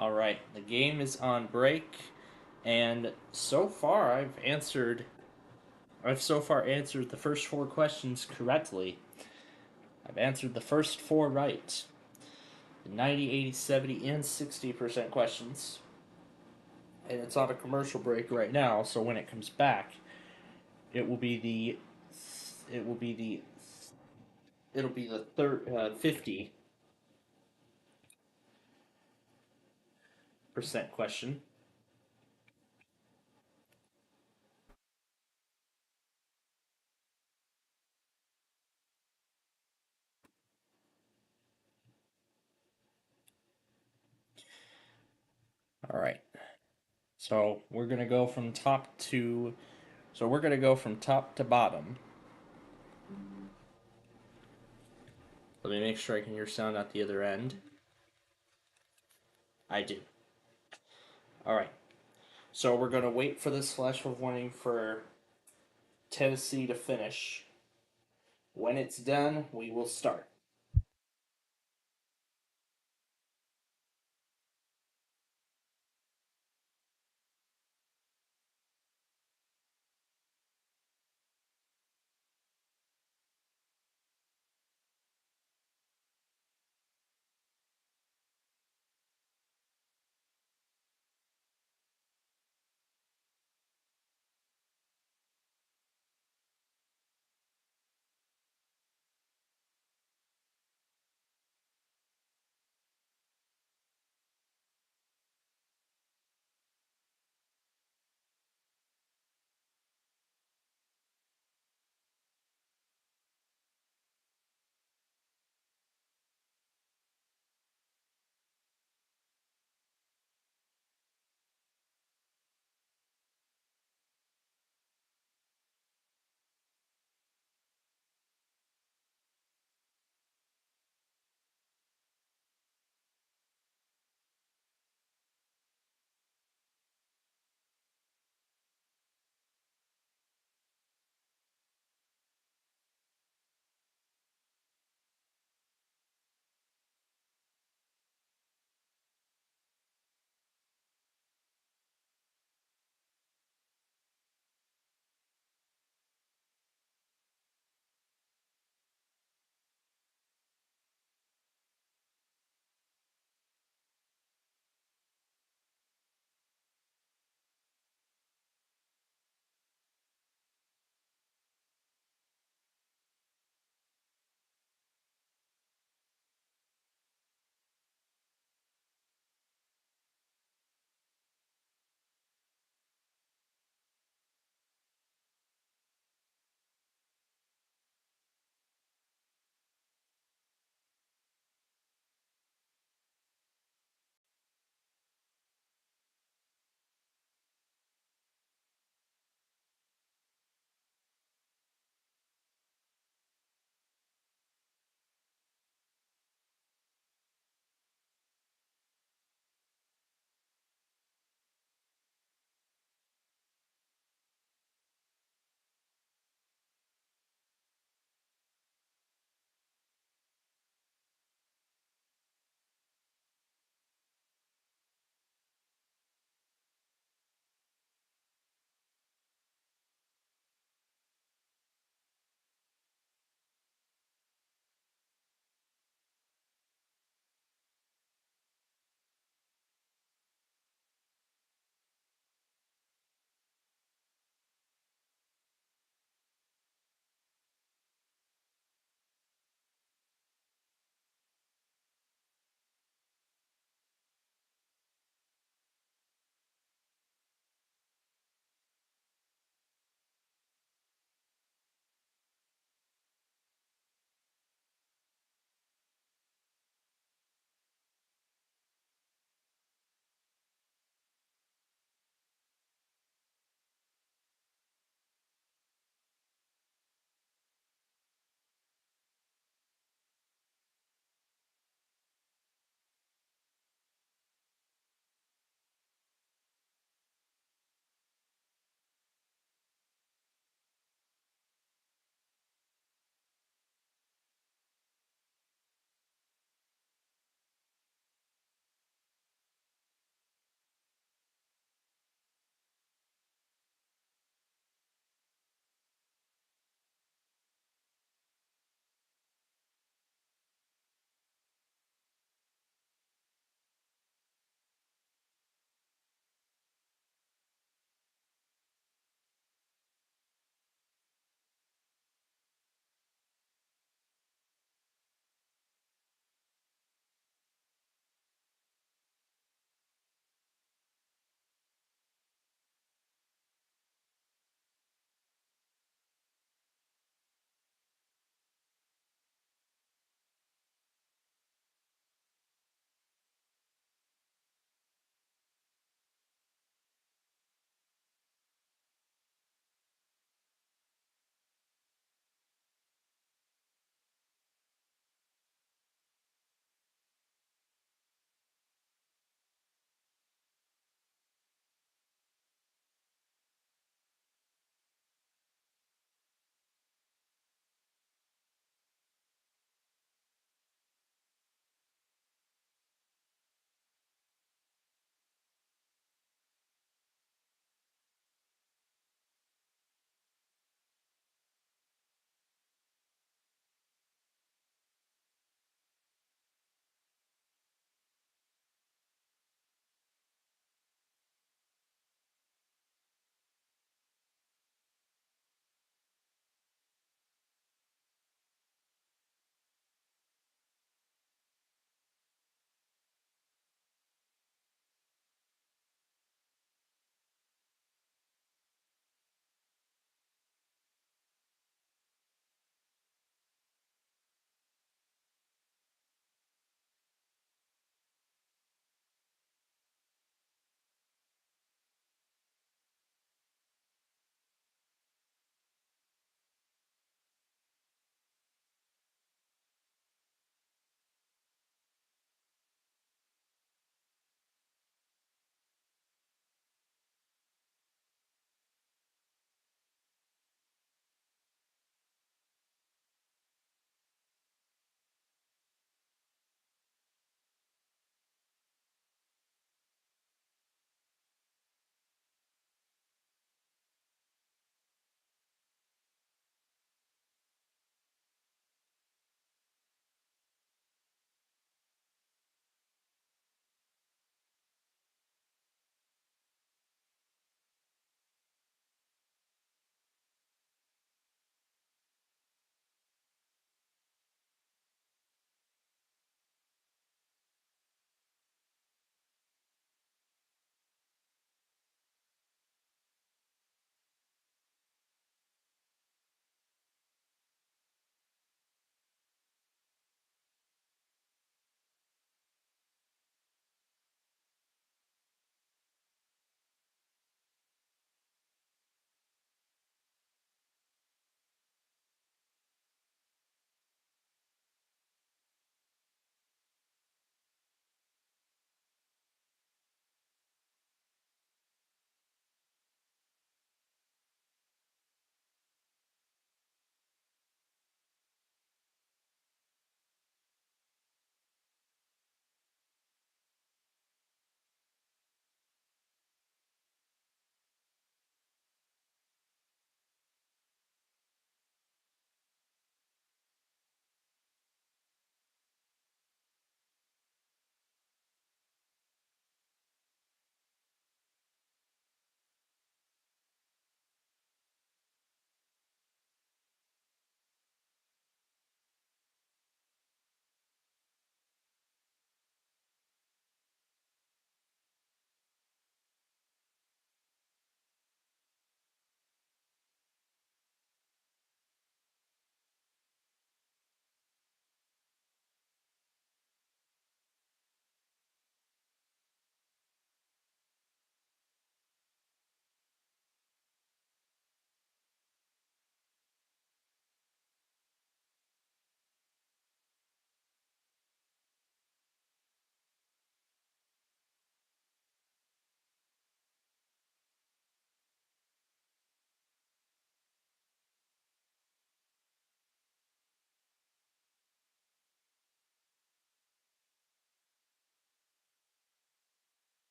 All right, the game is on break, and so far I've so far answered the first 4 questions correctly. I've answered the first 4 right. 90, 80, 70, and 60% questions. And it's on a commercial break right now, so when it comes back, it will be the it will be the it'll be the 50% question. All right. So we're gonna go from top to bottom. Let me make sure I can hear sound at the other end. I do. All right. So we're gonna wait for this flash of warning for Tennessee to finish. When it's done, we will start.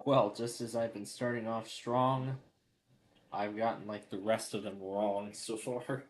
Well, just as I've been starting off strong, I've gotten like the rest of them wrong so far.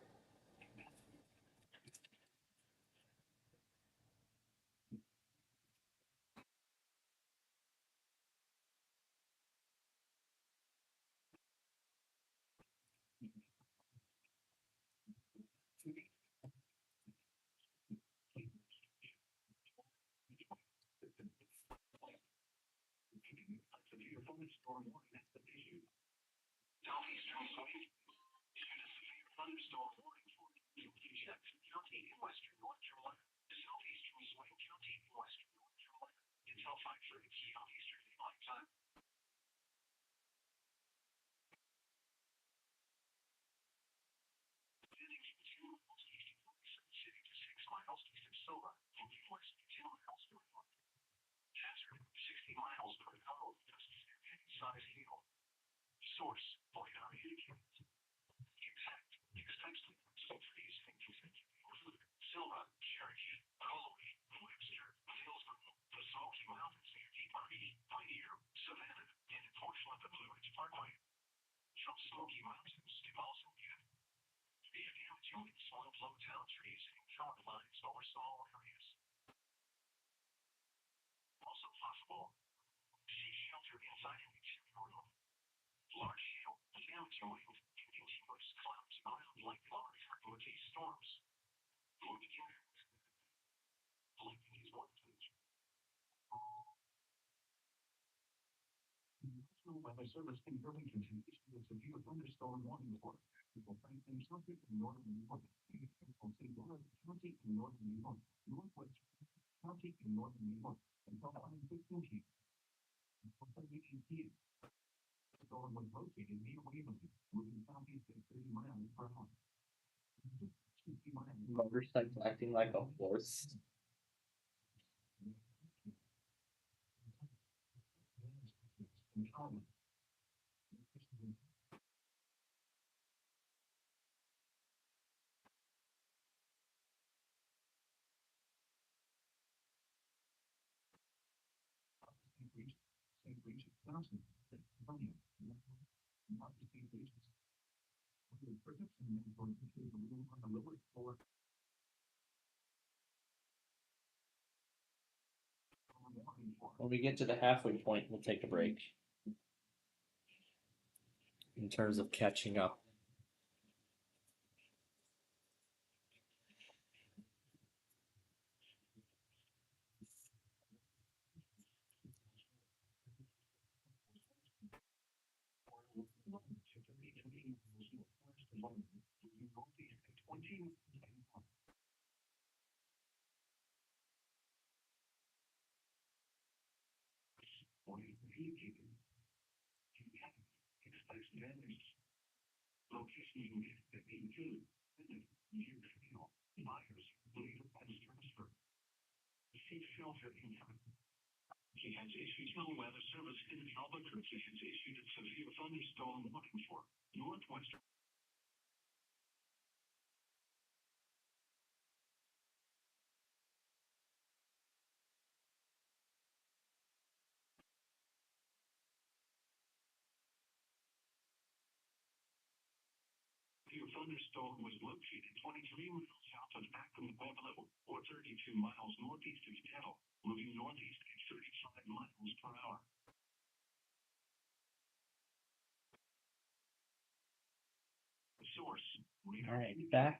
Motorcycle acting like a horse. When we get to the halfway point, we'll take a break in terms of catching up. All right, back.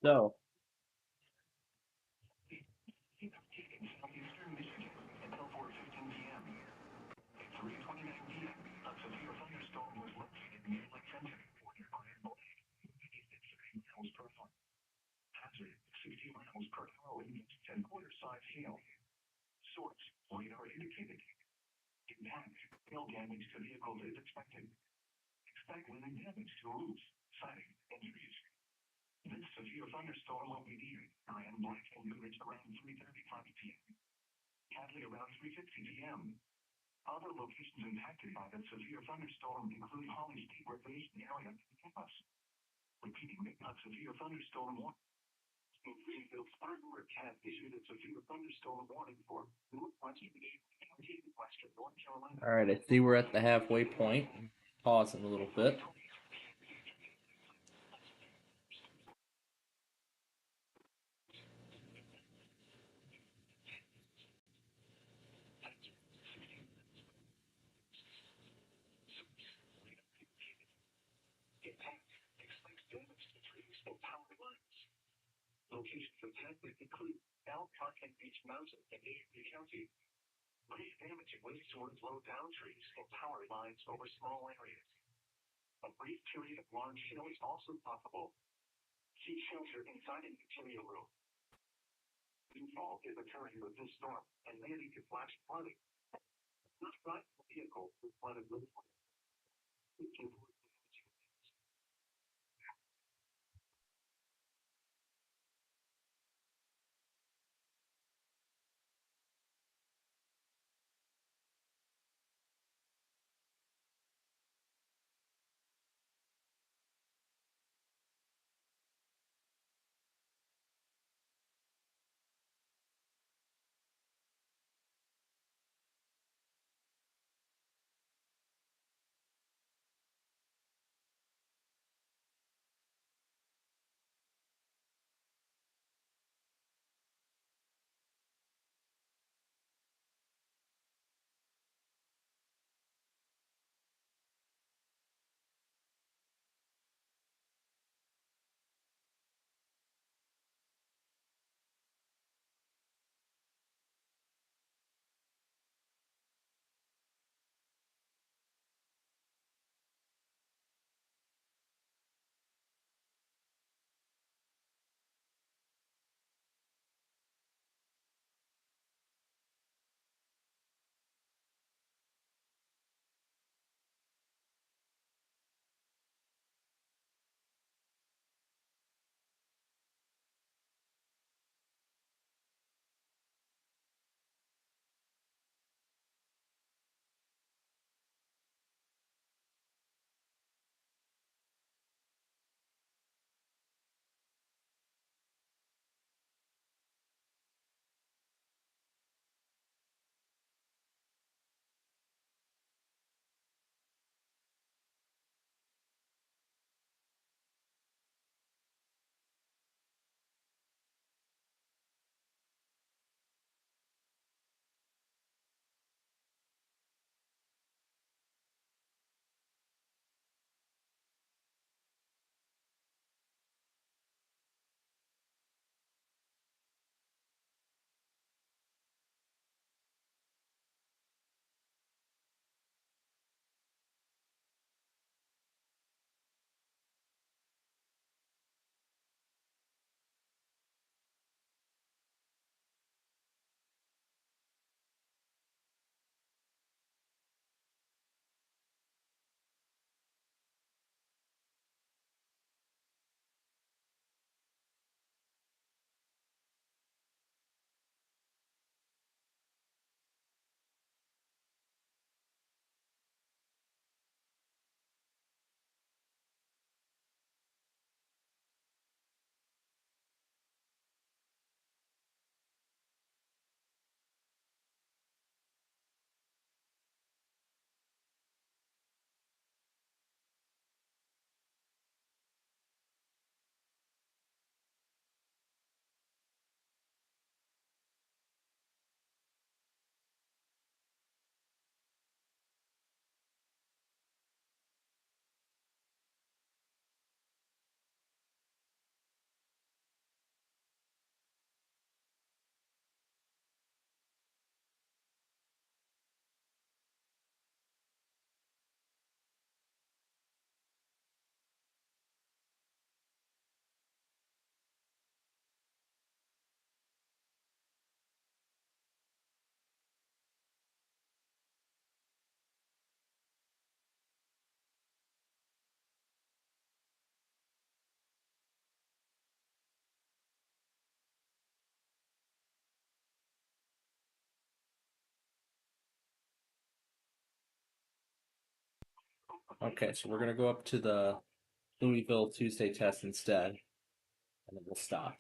So, all right, I see we're at the halfway point. Pausing a little bit. Okay, so we're gonna go up to the Louisville Tuesday test instead, and then we'll stop.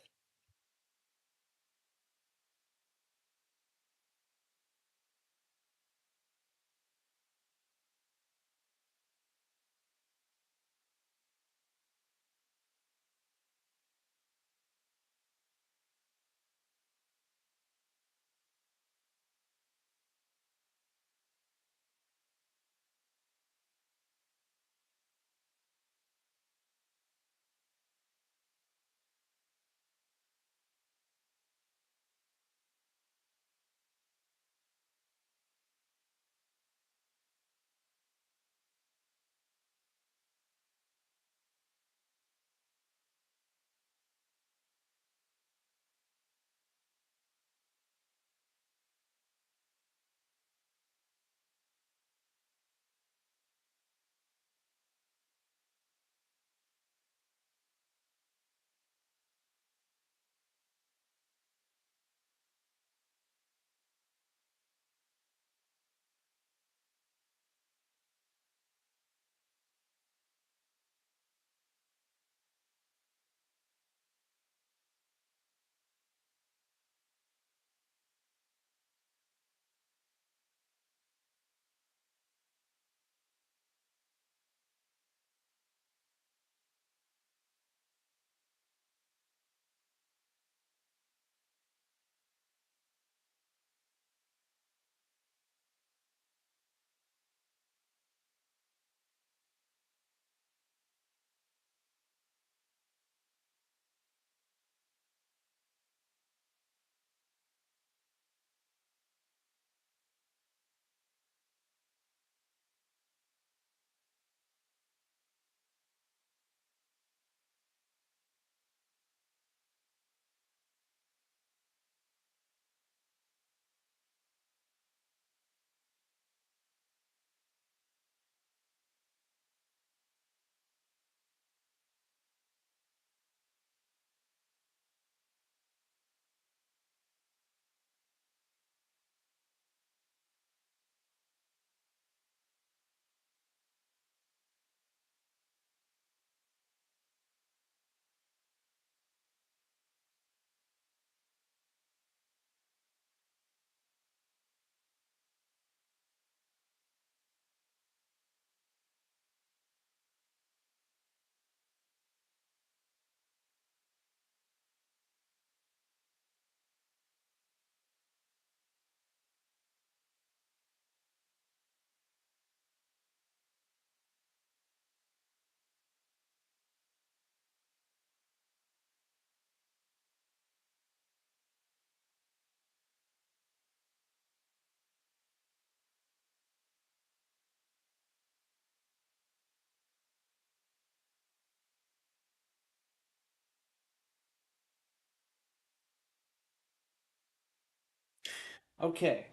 Okay,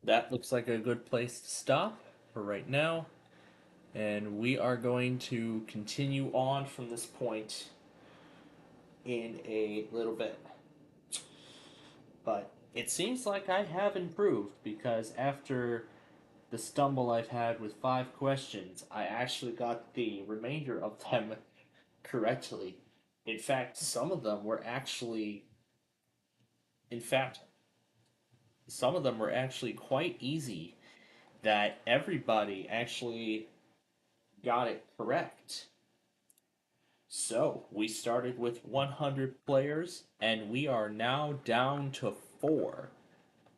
that looks like a good place to stop for right now, and we are going to continue on from this point in a little bit. But it seems like I have improved because after the stumble I've had with 5 questions, I actually got the remainder of them correctly. In fact, some of them were actually, in fact, some of them were actually quite easy that everybody actually got it correct. So we started with 100 players, and we are now down to 4.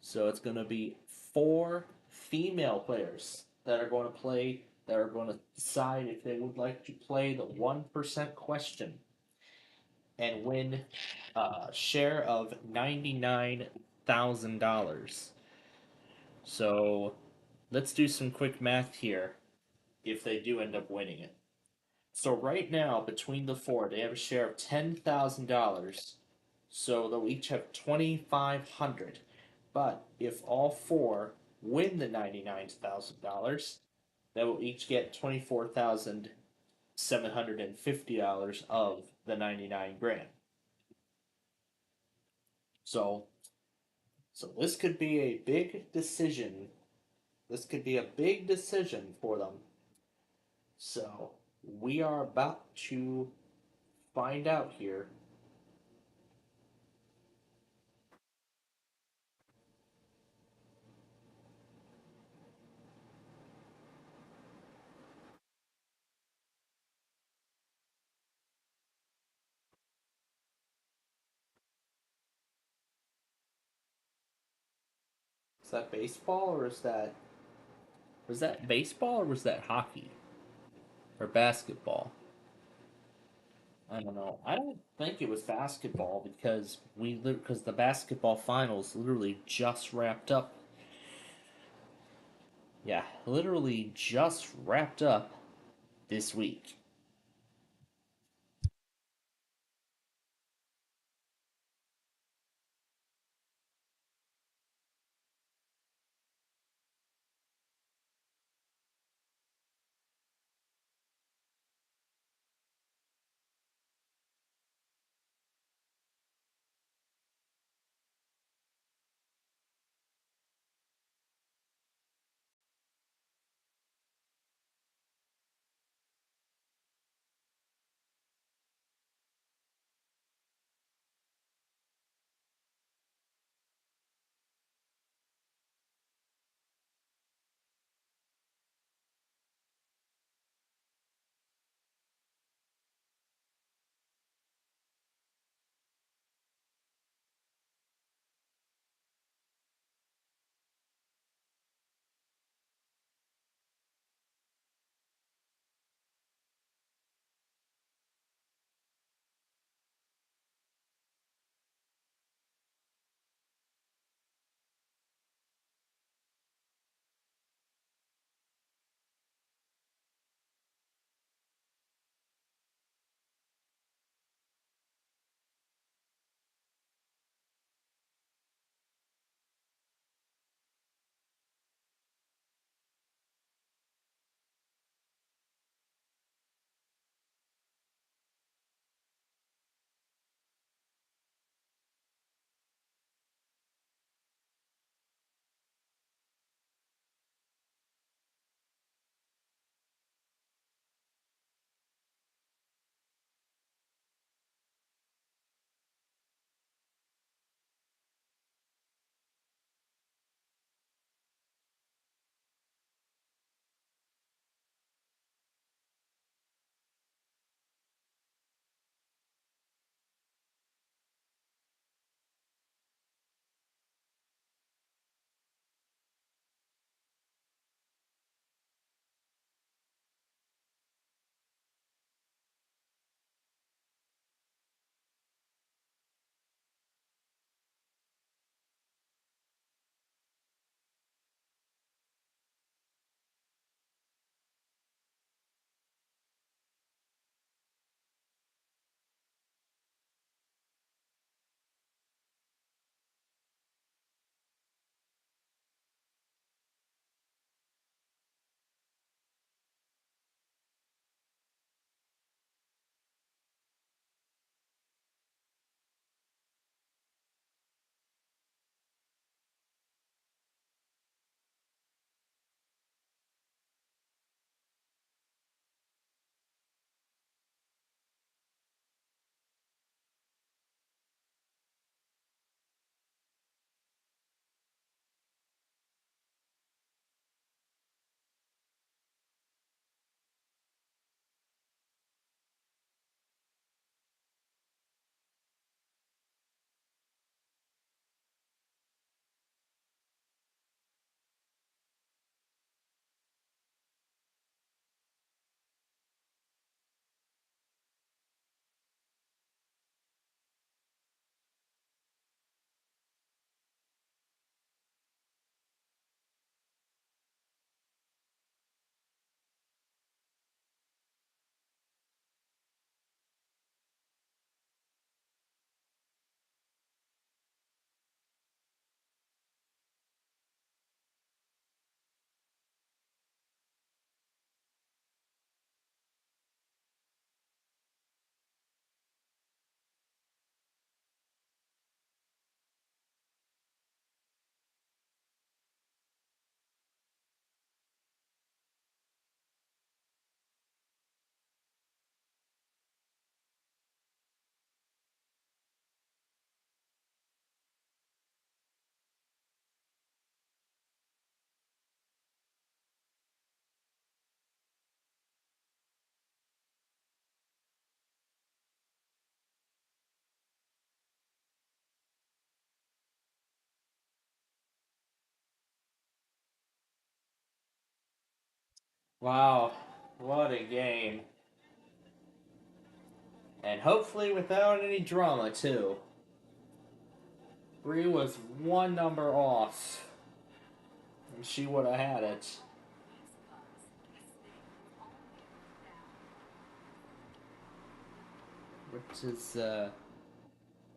So it's going to be 4 female players that are going to play, that are going to decide if they would like to play the 1% question and win a share of $99,000. So let's do some quick math here if they do end up winning it. So right now, between the 4, they have a share of $10,000. So they'll each have 2,500. But if all 4 win the $99,000, they will each get $24,750 of the 99 grand. So this could be a big decision. This could be a big decision for them. So we are about to find out here. Is that baseball or is that was that baseball or was that hockey or basketball? I don't know. I don't think it was basketball because the basketball finals literally just wrapped up. Yeah, literally just wrapped up this week. Wow, what a game. And hopefully without any drama, too. Bree was one number off, and she would have had it. Which is,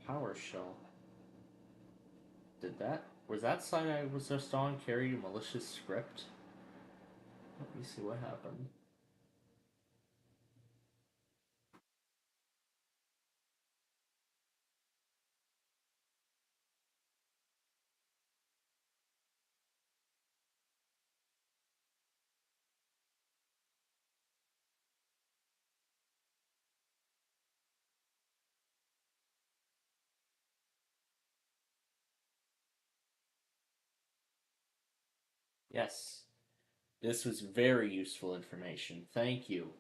PowerShell. Was that site I was just on carry a malicious script? Let me see what happened. Yes, this was very useful information. Thank you.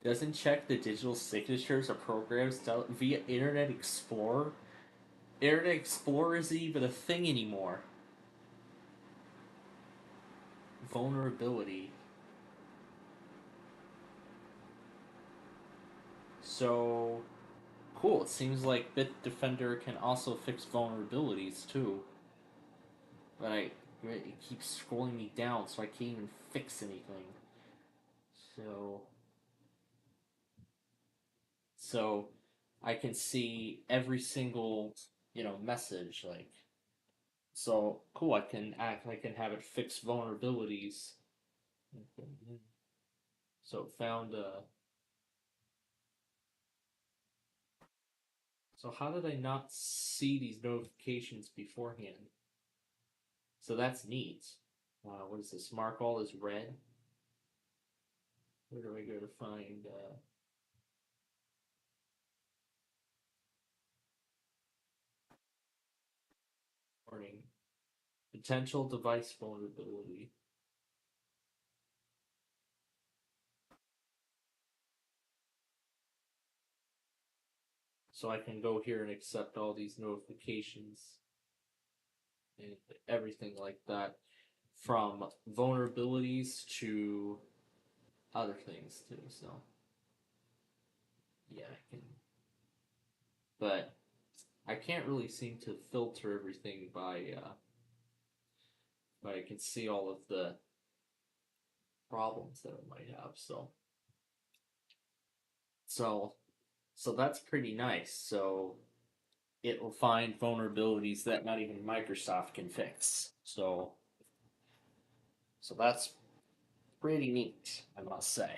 Doesn't check the digital signatures of programs via Internet Explorer. Internet Explorer isn't even a thing anymore. Vulnerability. So cool. It seems like Bitdefender can also fix vulnerabilities too. But it keeps scrolling me down, so I can't even fix anything. So so I can see every single message like. So cool. I can have it fix vulnerabilities. So it found So how did I not see these notifications beforehand? So that's neat. What is this? Mark all as red. Where do I go to find warning? Potential device vulnerability. So I can go here and accept all these notifications and everything like that, from vulnerabilities to other things too. So yeah, I can, but I can't really seem to filter everything but I can see all of the problems that it might have. So so that's pretty nice. So it will find vulnerabilities that not even Microsoft can fix. So that's pretty neat, I must say.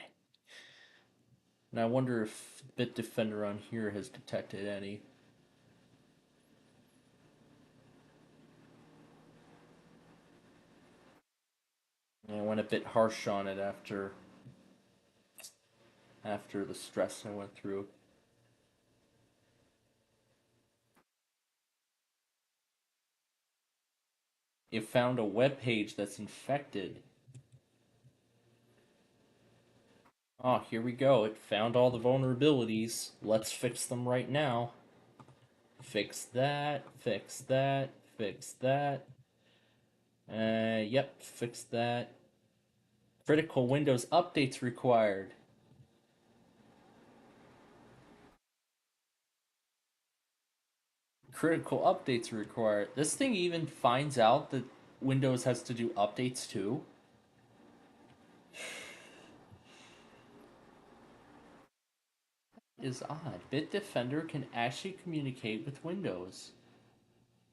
And I wonder if Bitdefender on here has detected any. I went a bit harsh on it after the stress I went through. It found a web page that's infected. Oh, here we go. It found all the vulnerabilities. Let's fix them right now. Fix that, fix that, fix that. Yep, fix that. Critical Windows updates required. Critical updates required. This thing even finds out that Windows has to do updates too. Is odd. Bitdefender can actually communicate with Windows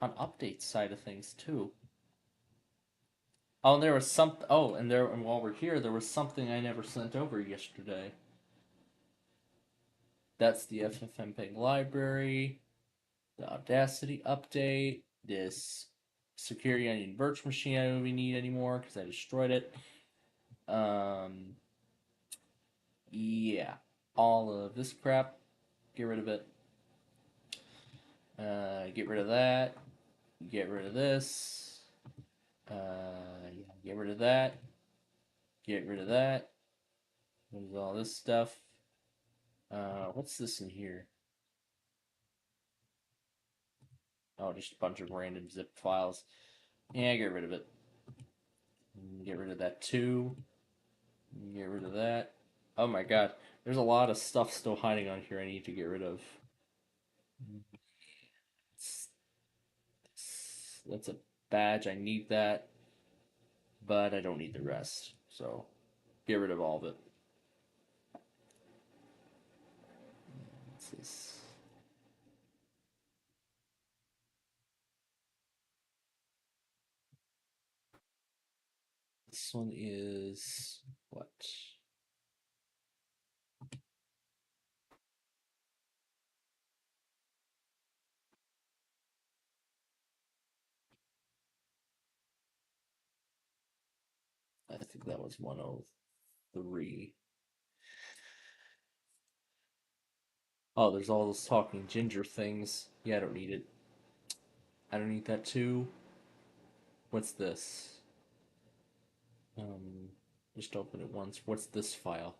on updates side of things too. Oh, and there was some. Oh, and while we're here, there was something I never sent over yesterday. That's the FFmpeg library, the Audacity update, this Security Onion Virtual Machine I don't even need anymore because I destroyed it. Yeah, all of this crap, get rid of it. Get rid of that. Get rid of this. Yeah, get rid of that. Get rid of that. There's all this stuff. What's this in here? Oh, just a bunch of random zip files. Yeah, get rid of it. Get rid of that too. Get rid of that. Oh my god, there's a lot of stuff still hiding on here I need to get rid of. That's a badge, I need that. But I don't need the rest, so get rid of all of it. What's this? This one is what? I think that was 103. Oh, there's all those talking ginger things. Yeah, I don't need it. I don't need that too. What's this? Just open it once. What's this file?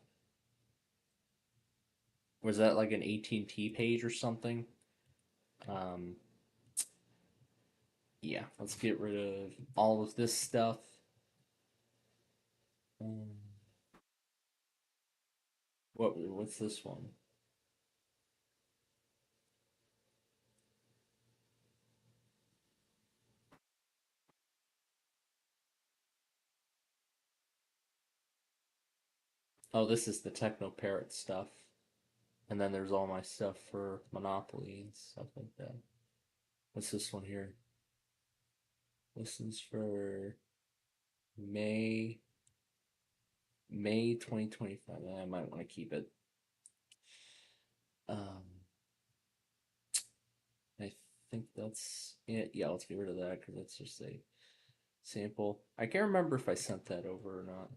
Was that like an AT&T page or something? Um, yeah, let's get rid of all of this stuff. Um, what's this one? Oh, this is the Techno Parrot stuff. And then there's all my stuff for Monopoly and stuff like that. What's this one here? This is for May 2025. I might want to keep it. I think that's it. Yeah, let's get rid of that because that's just a sample. I can't remember if I sent that over or not.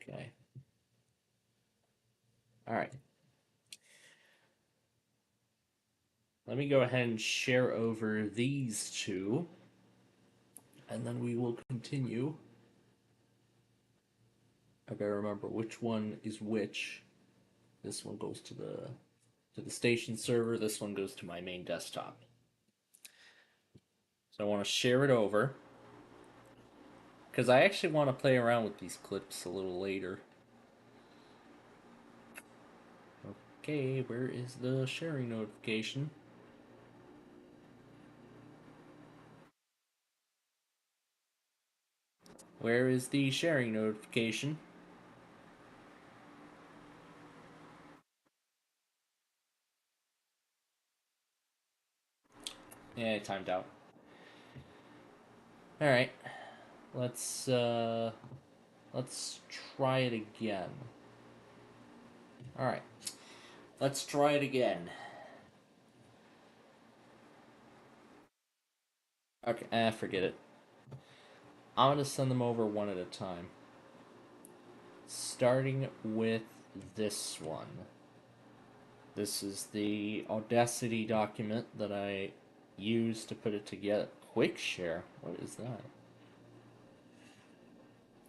Okay. All right. Let me go ahead and share over these two, and then we will continue. I gotta remember which one is which. This one goes to the station server. This one goes to my main desktop. So I want to share it over because I actually want to play around with these clips a little later. Okay, where is the sharing notification? Where is the sharing notification? Yeah, it timed out. All right, let's try it again. All right, let's try it again. Okay, forget it. I'm gonna send them over one at a time. Starting with this one. This is the Audacity document that I used to put it together. Quick share? What is that?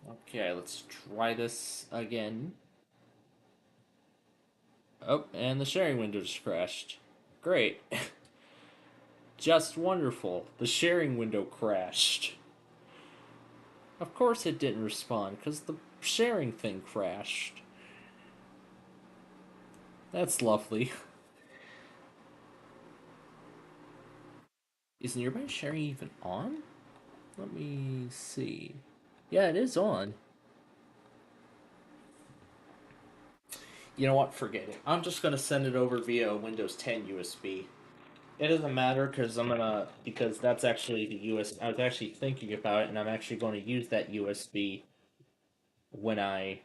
Okay, let's try this again. Oh, and the sharing window just crashed. Great. Just wonderful. The sharing window crashed. Of course it didn't respond, because the sharing thing crashed. That's lovely. Is nearby sharing even on? Let me see. Yeah, it is on. You know what? Forget it. I'm just gonna send it over via Windows 10 USB. It doesn't matter because that's actually the US. I was actually thinking about it, and I'm actually going to use that USB when I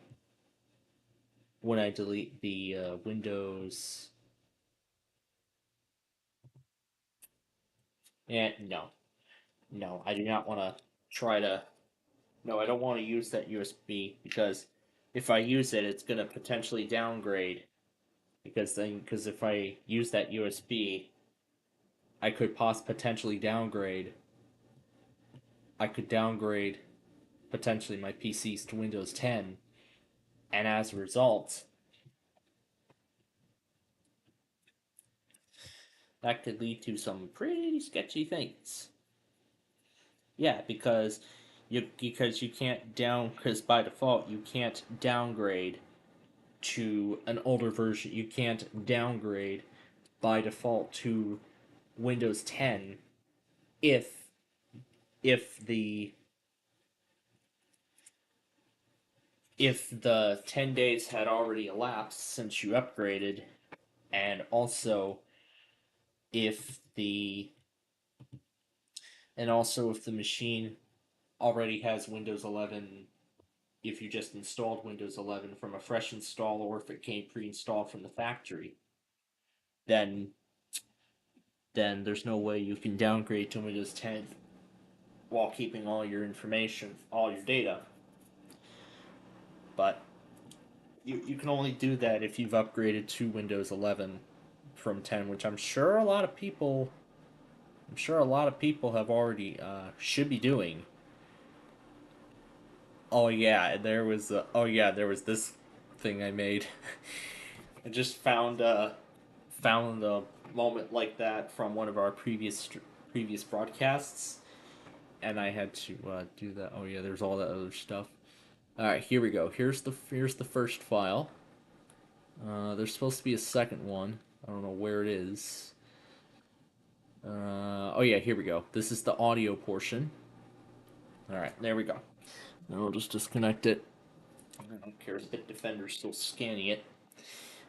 delete the Windows. Yeah, no, I do not want to try to. No, I don't want to use that USB because if I use it, it's going to potentially downgrade. Because if I use that USB, I could potentially downgrade. I could downgrade potentially my PCs to Windows 10, and as a result, that could lead to some pretty sketchy things. Yeah, because you can't because by default you can't downgrade to an older version. You can't downgrade by default to Windows 10 if if the if the 10 days had already elapsed since you upgraded, and also if the if the machine already has Windows 11, if you just installed Windows 11 from a fresh install, or if it came pre-installed from the factory, then there's no way you can downgrade to Windows 10 while keeping all your information, all your data. But you can only do that if you've upgraded to Windows 11 from 10, which I'm sure a lot of people have already should be doing. Oh yeah, there was this thing I made. I just found a moment like that from one of our previous broadcasts, and I had to do that. Oh yeah, there's all that other stuff. All right, here we go. Here's the first file. There's supposed to be a second one. I don't know where it is. Oh yeah, here we go. This is the audio portion. All right, there we go. Now we'll just disconnect it. I don't care if Bitdefender's still scanning it.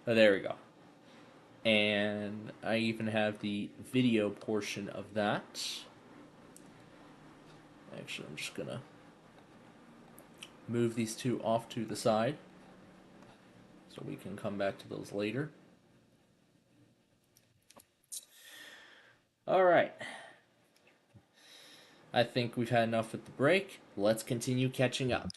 Oh, there we go. And I even have the video portion of that. Actually, I'm just gonna move these two off to the side so we can come back to those later. All right. I think we've had enough with the break. Let's continue catching up.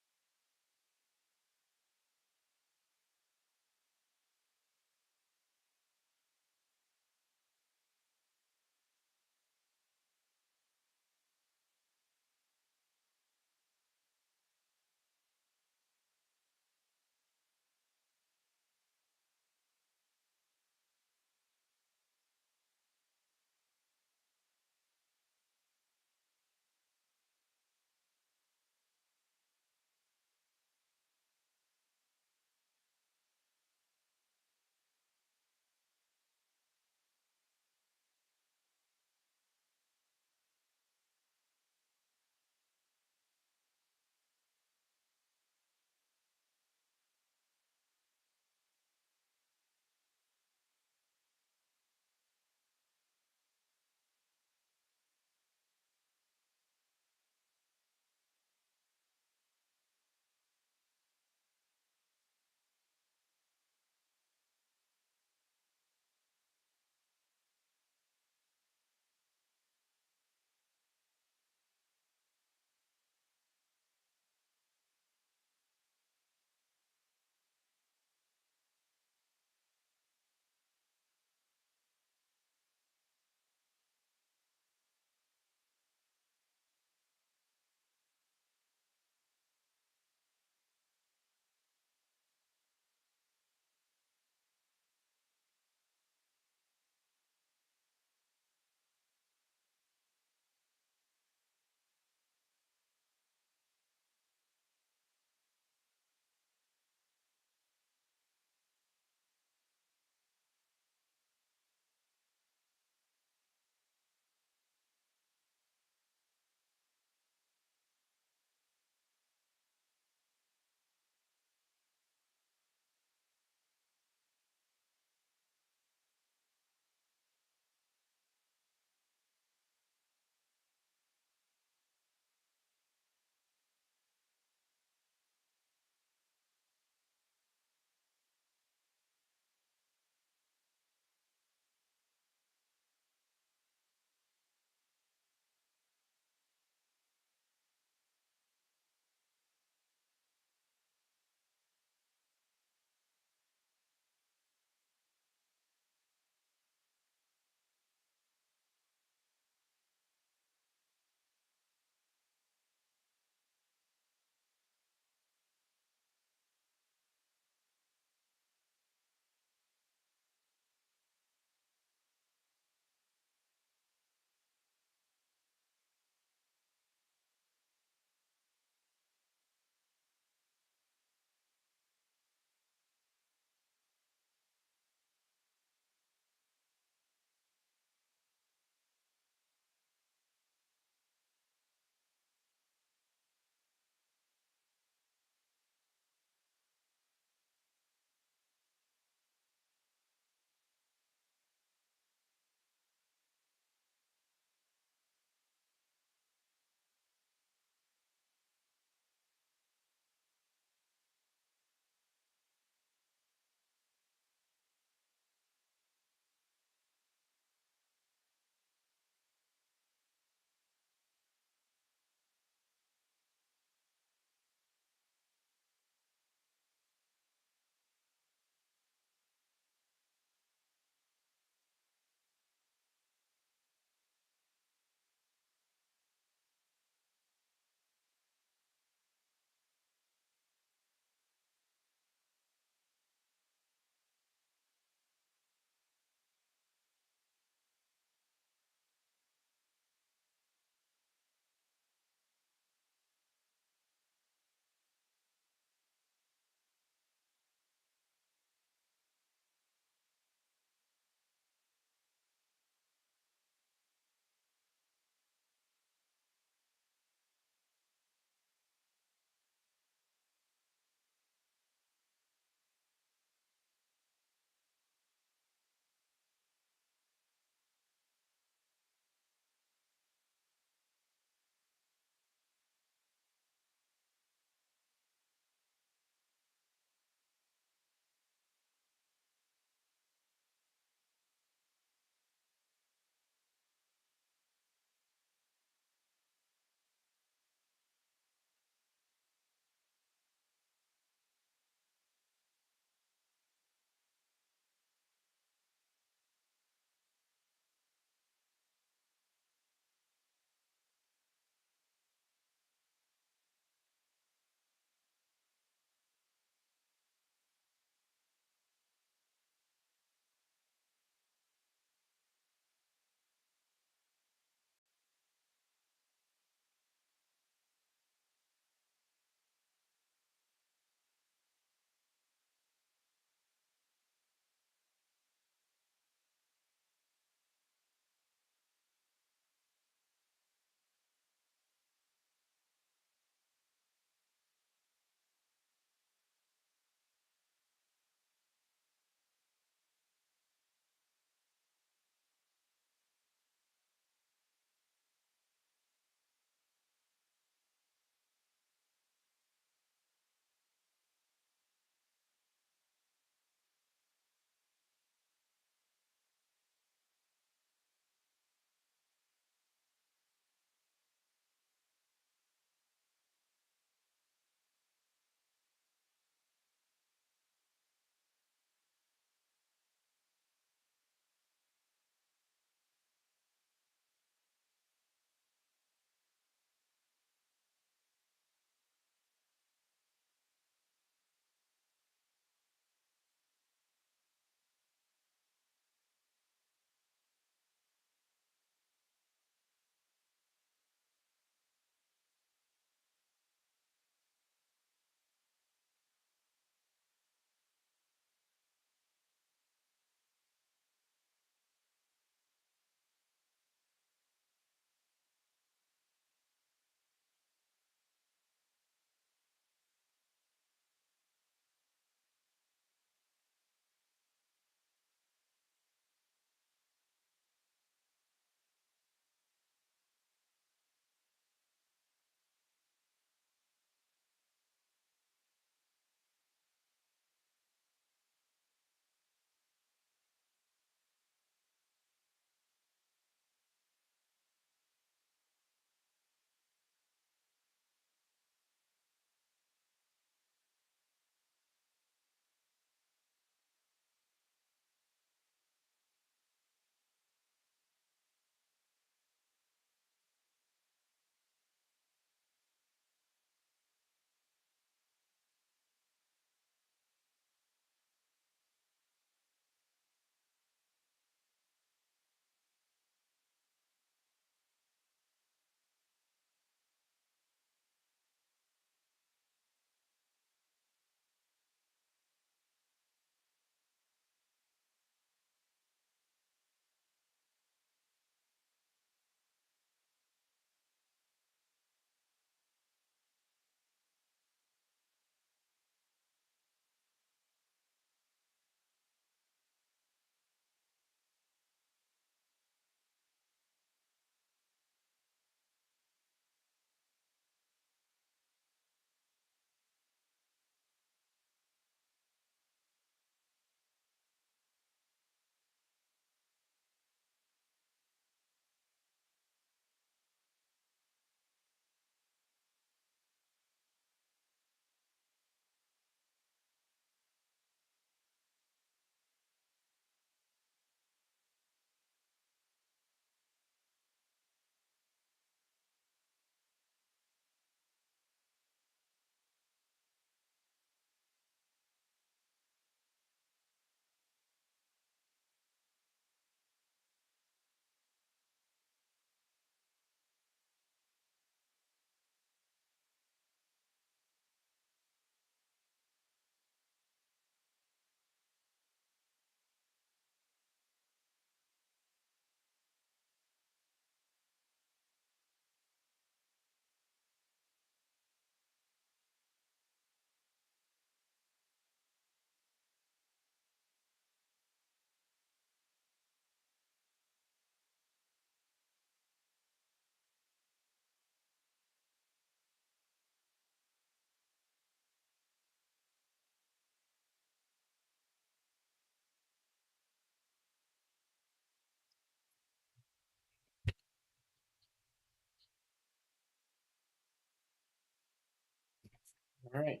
All right,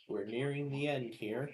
we're nearing the end here.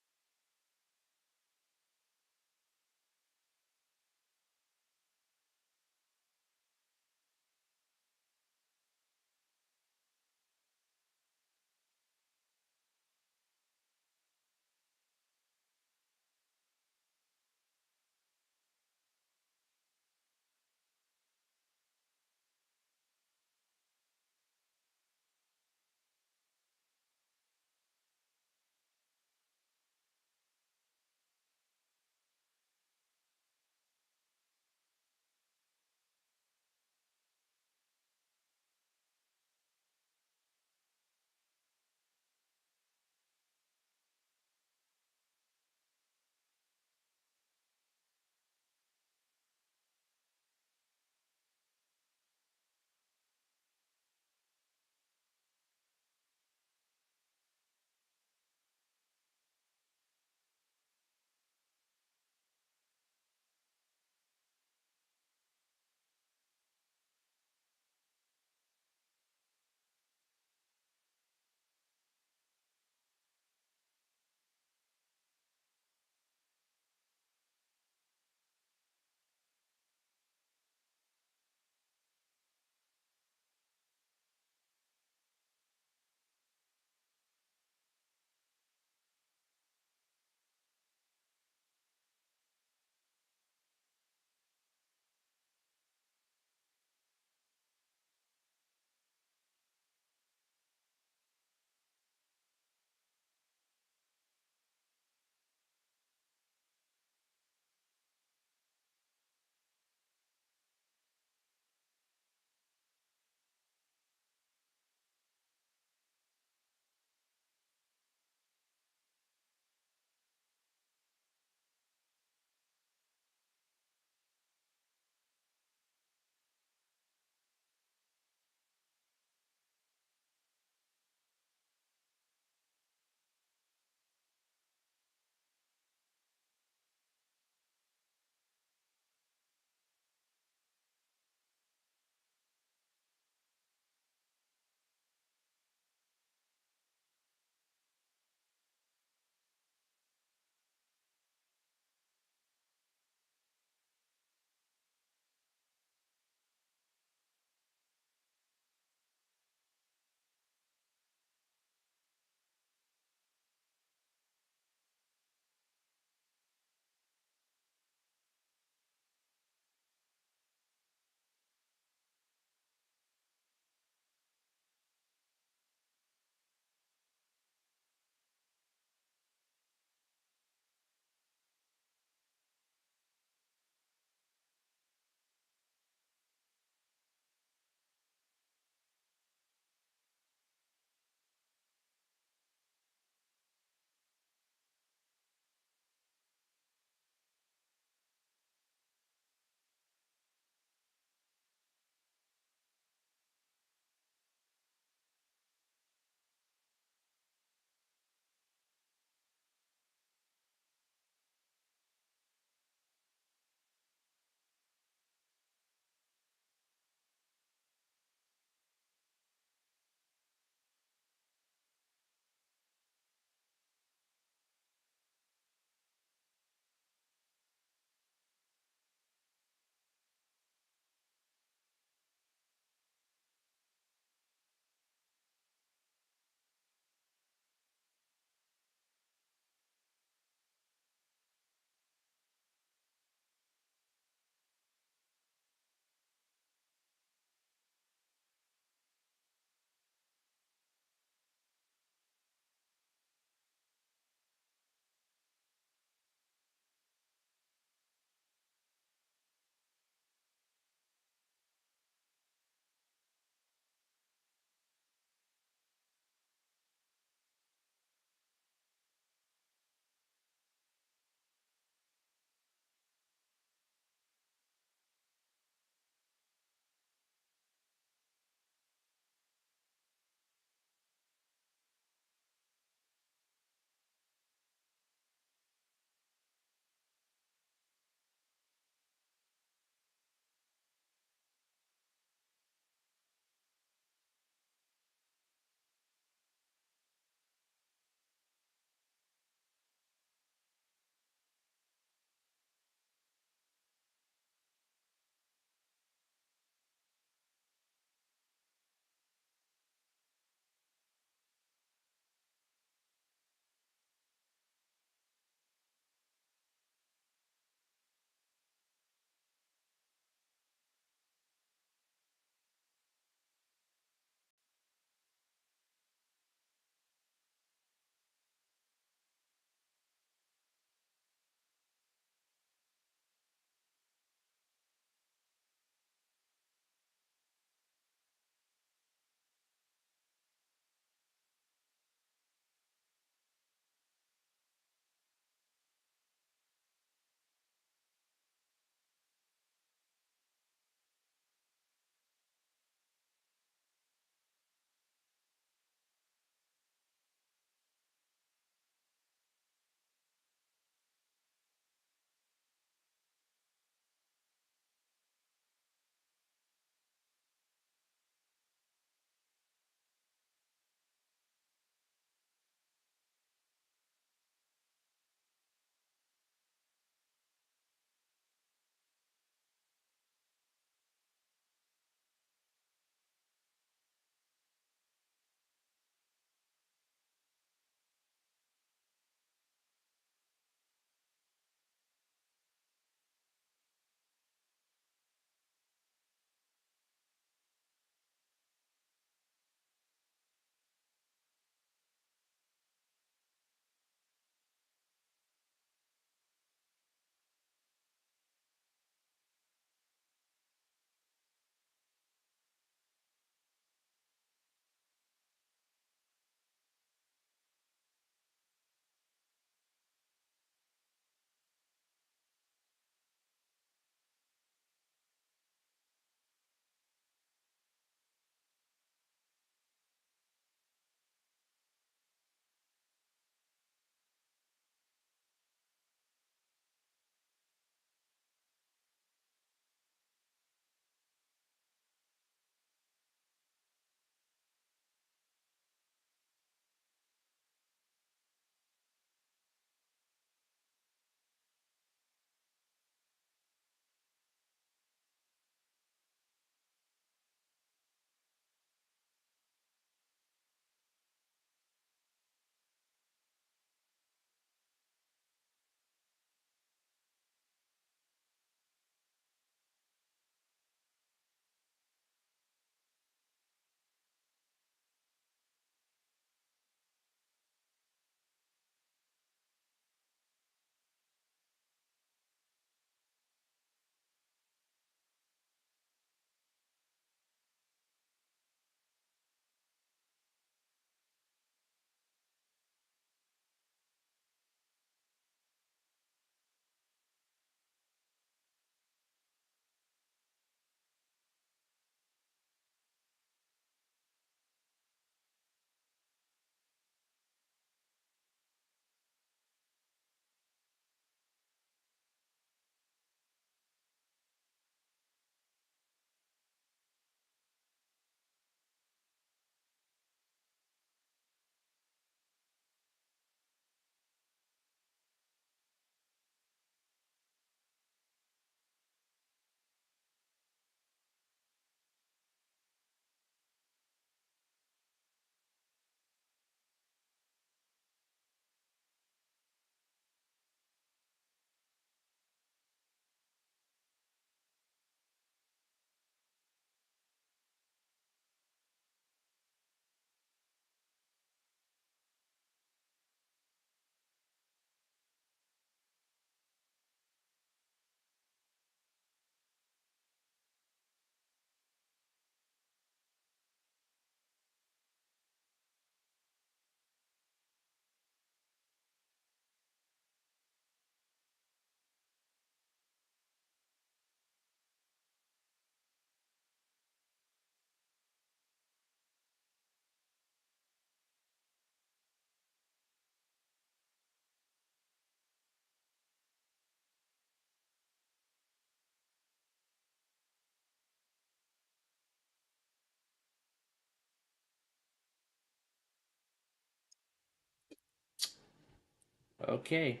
Okay,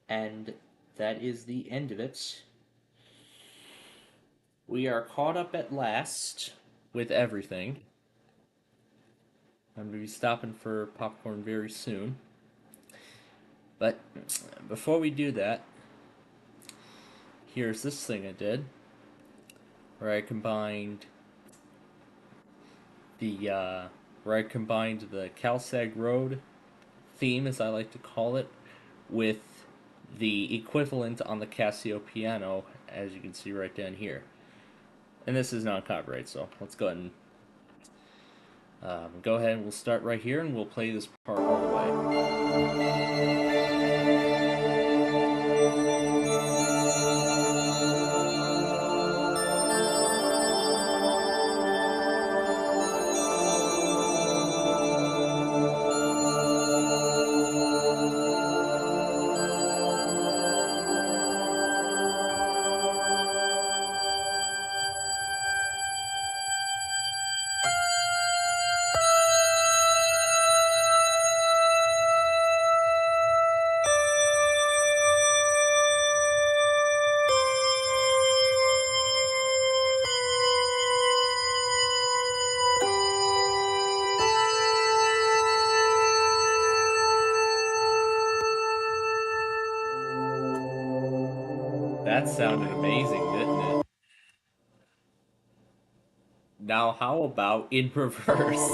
and that is the end of it. We are caught up at last with everything. I'm going to be stopping for popcorn very soon. But before we do that, here's this thing I did, where I combined the CalSag Road theme, as I like to call it, with the equivalent on the Casio piano, as you can see right down here. And this is non-copyright, so let's go ahead and we'll start right here, and we'll play this part all the way. That sounded amazing, didn't it? Now, how about in reverse?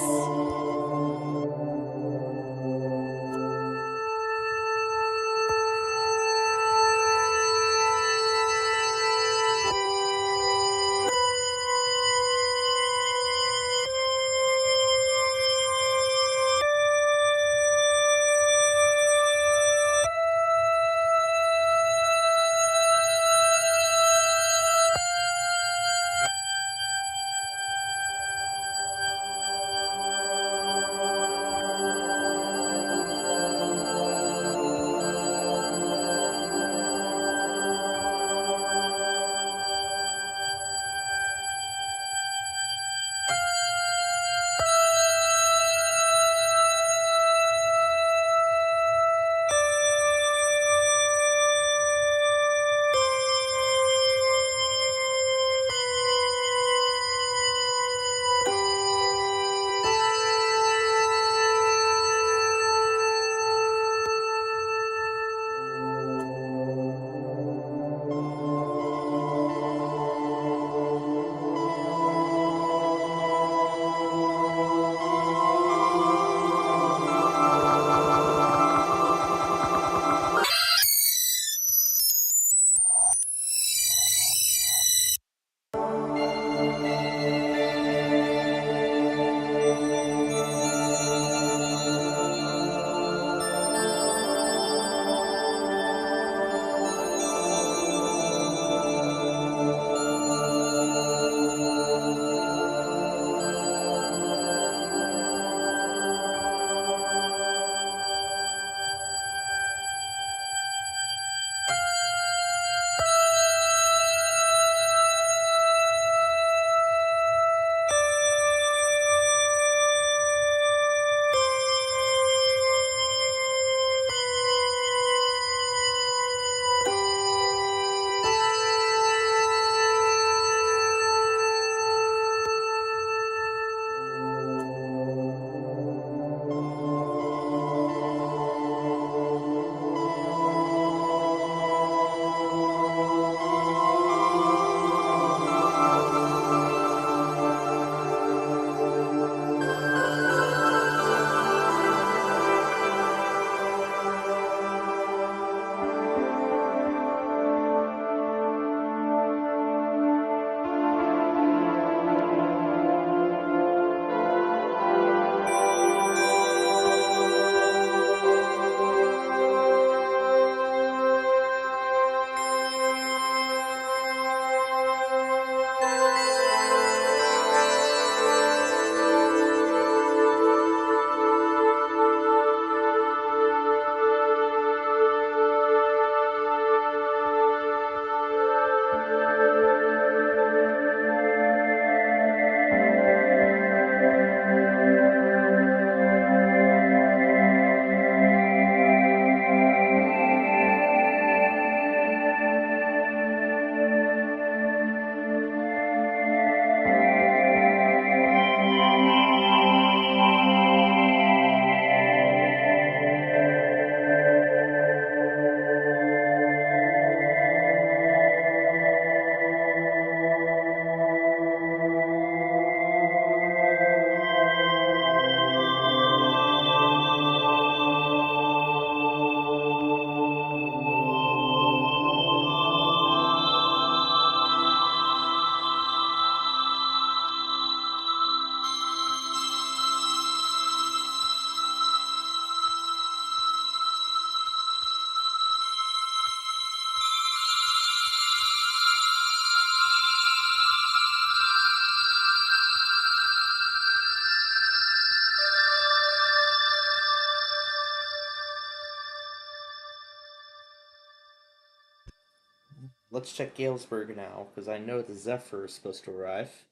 Let's check Galesburg now, because I know the Zephyr is supposed to arrive.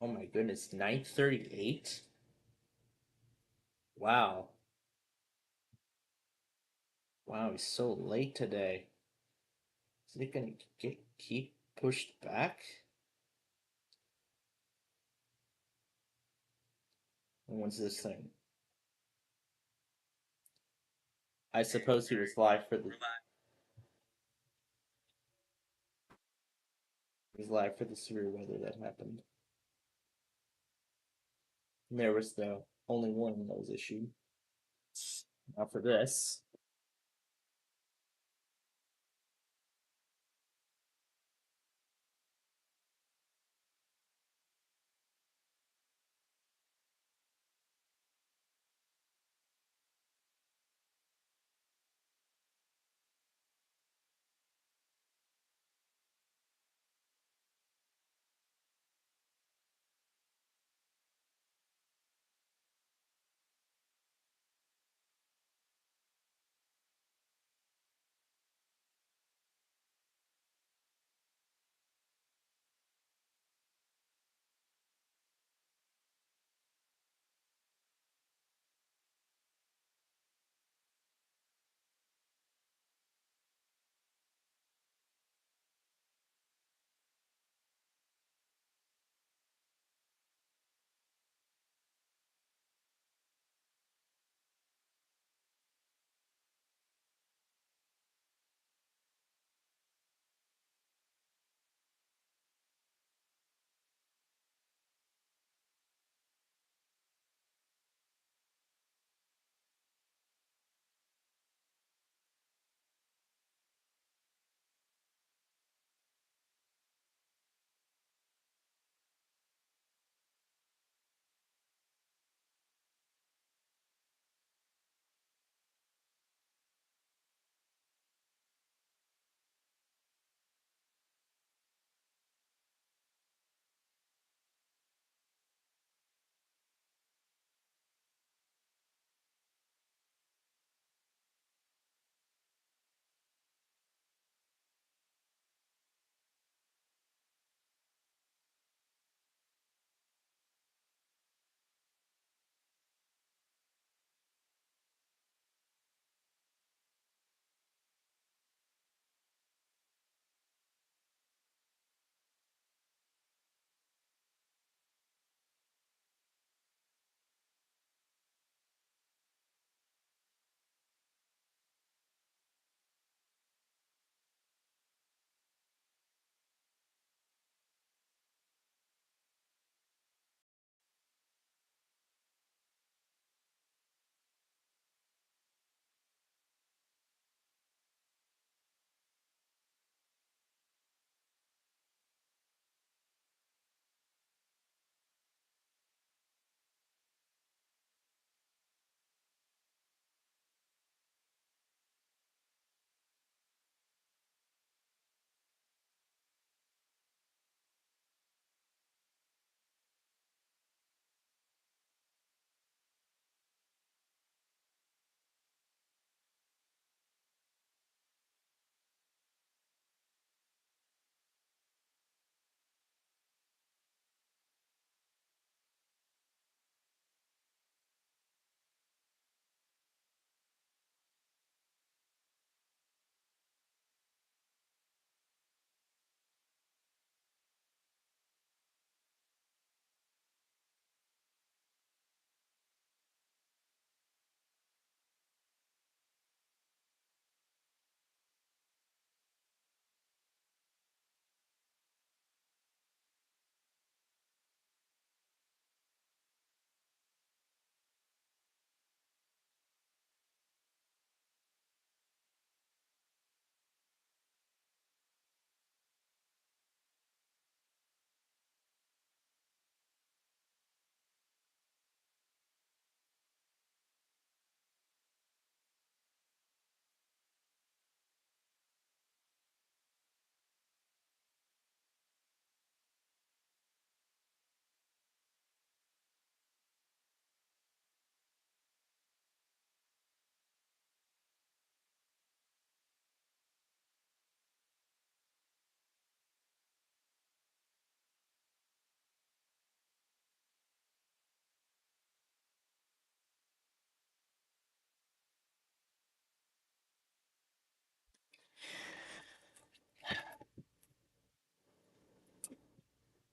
Oh my goodness, 9:38? Wow. Wow, he's so late today. Is it gonna keep pushed back? And when's this thing? I suppose he was live for the severe weather that happened. And there was the only one that was issued. Now for this.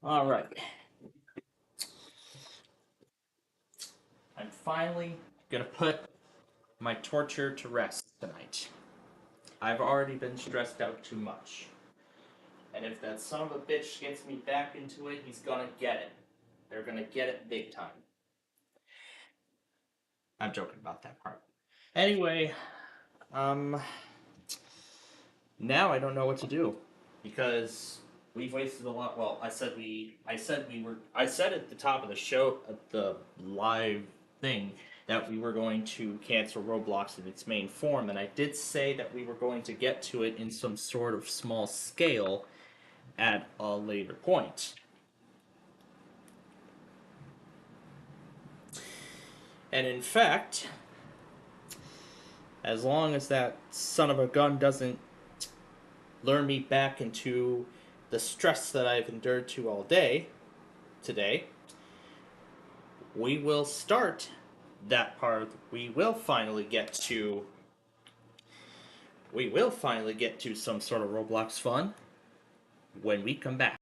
All right. I'm finally gonna put my torture to rest tonight. I've already been stressed out too much. And if that son of a bitch gets me back into it, he's gonna get it. They're gonna get it big time. I'm joking about that part. Anyway, now I don't know what to do because we've wasted a lot. Well, I said at the top of the show, at the live thing, that we were going to cancel Roblox in its main form, and I did say that we were going to get to it in some sort of small scale at a later point. And in fact, as long as that son of a gun doesn't lure me back into the stress that I've endured to all day today, we will start that part. We will finally get to some sort of Roblox fun when we come back.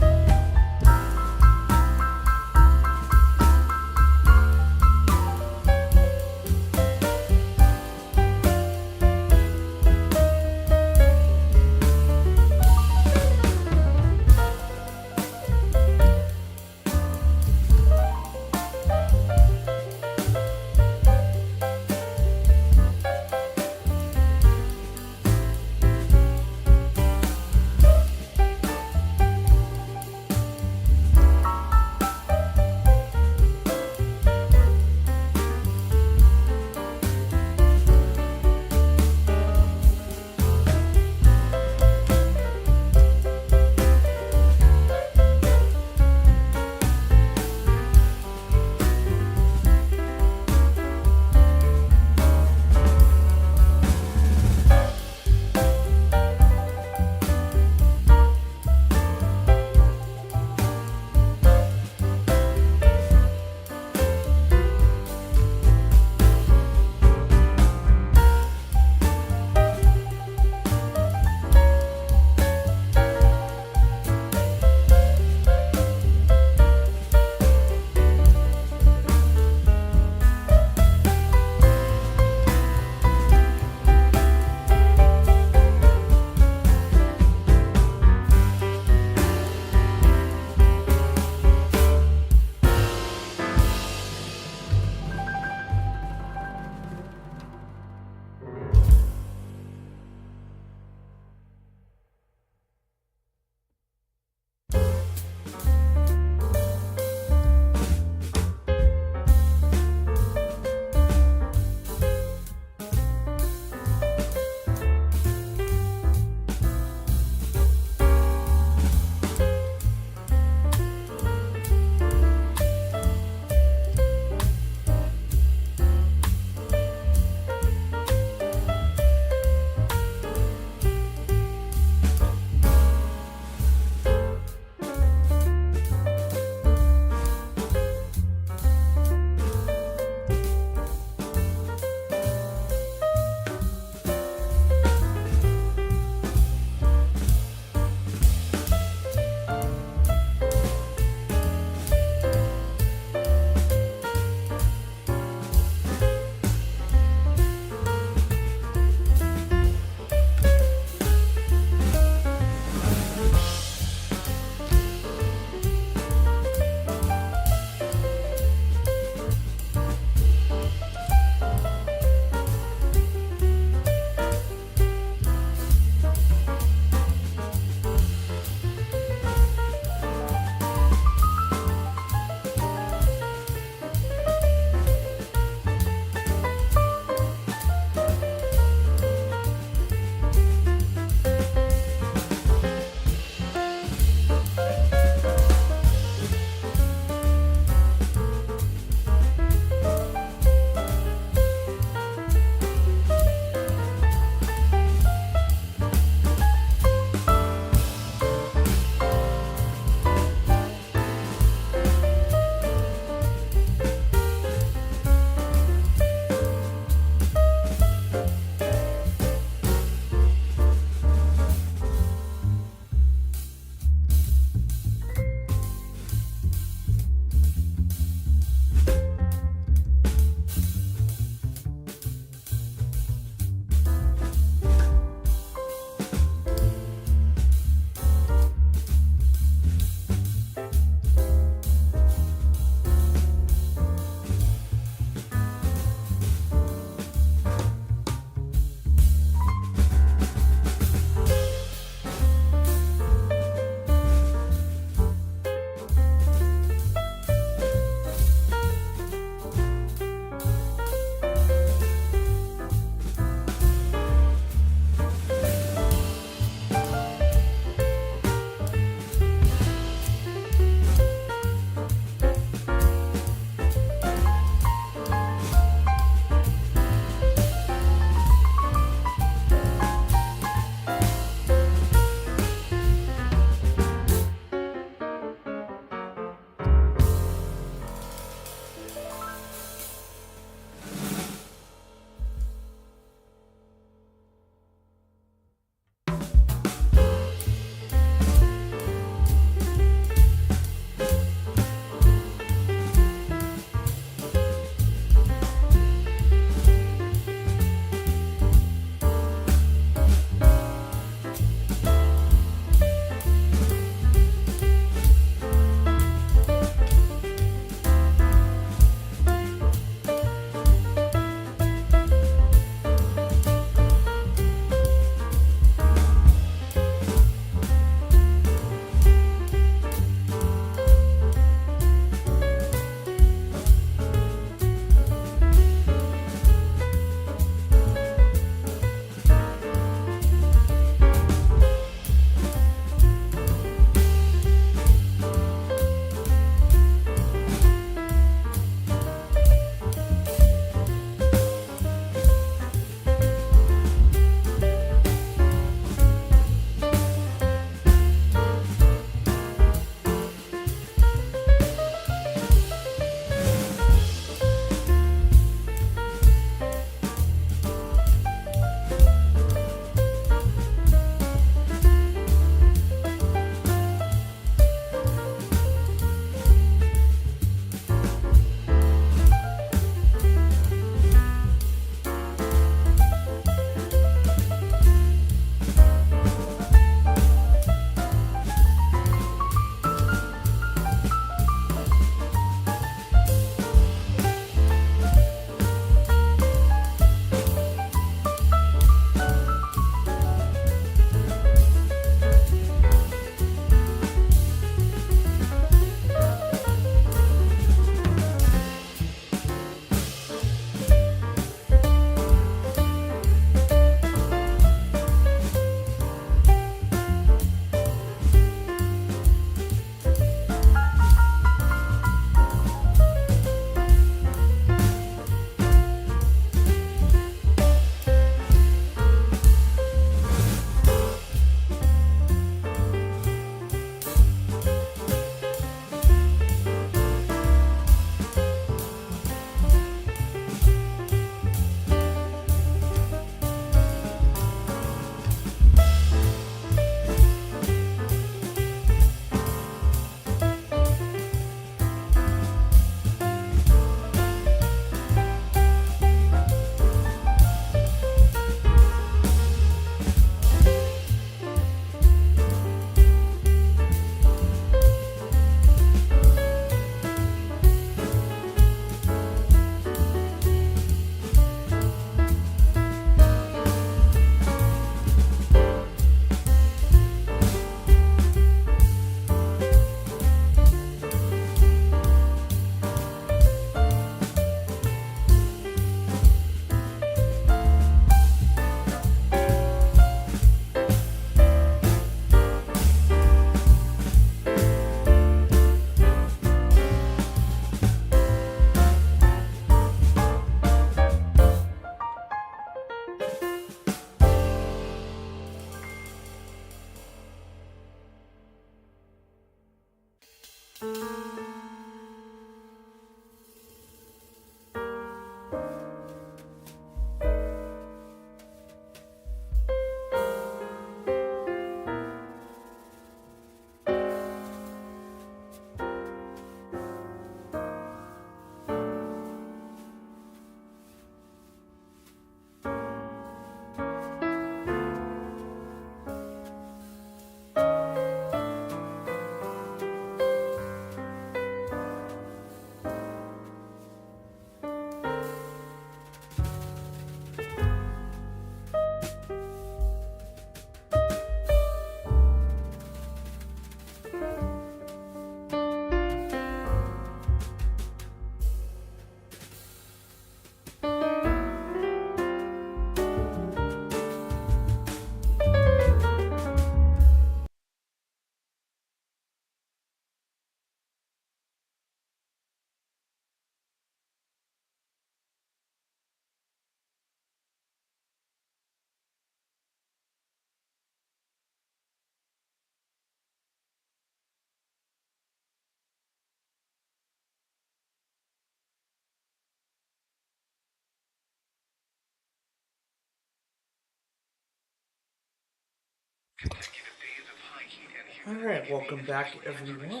Alright, welcome back everyone.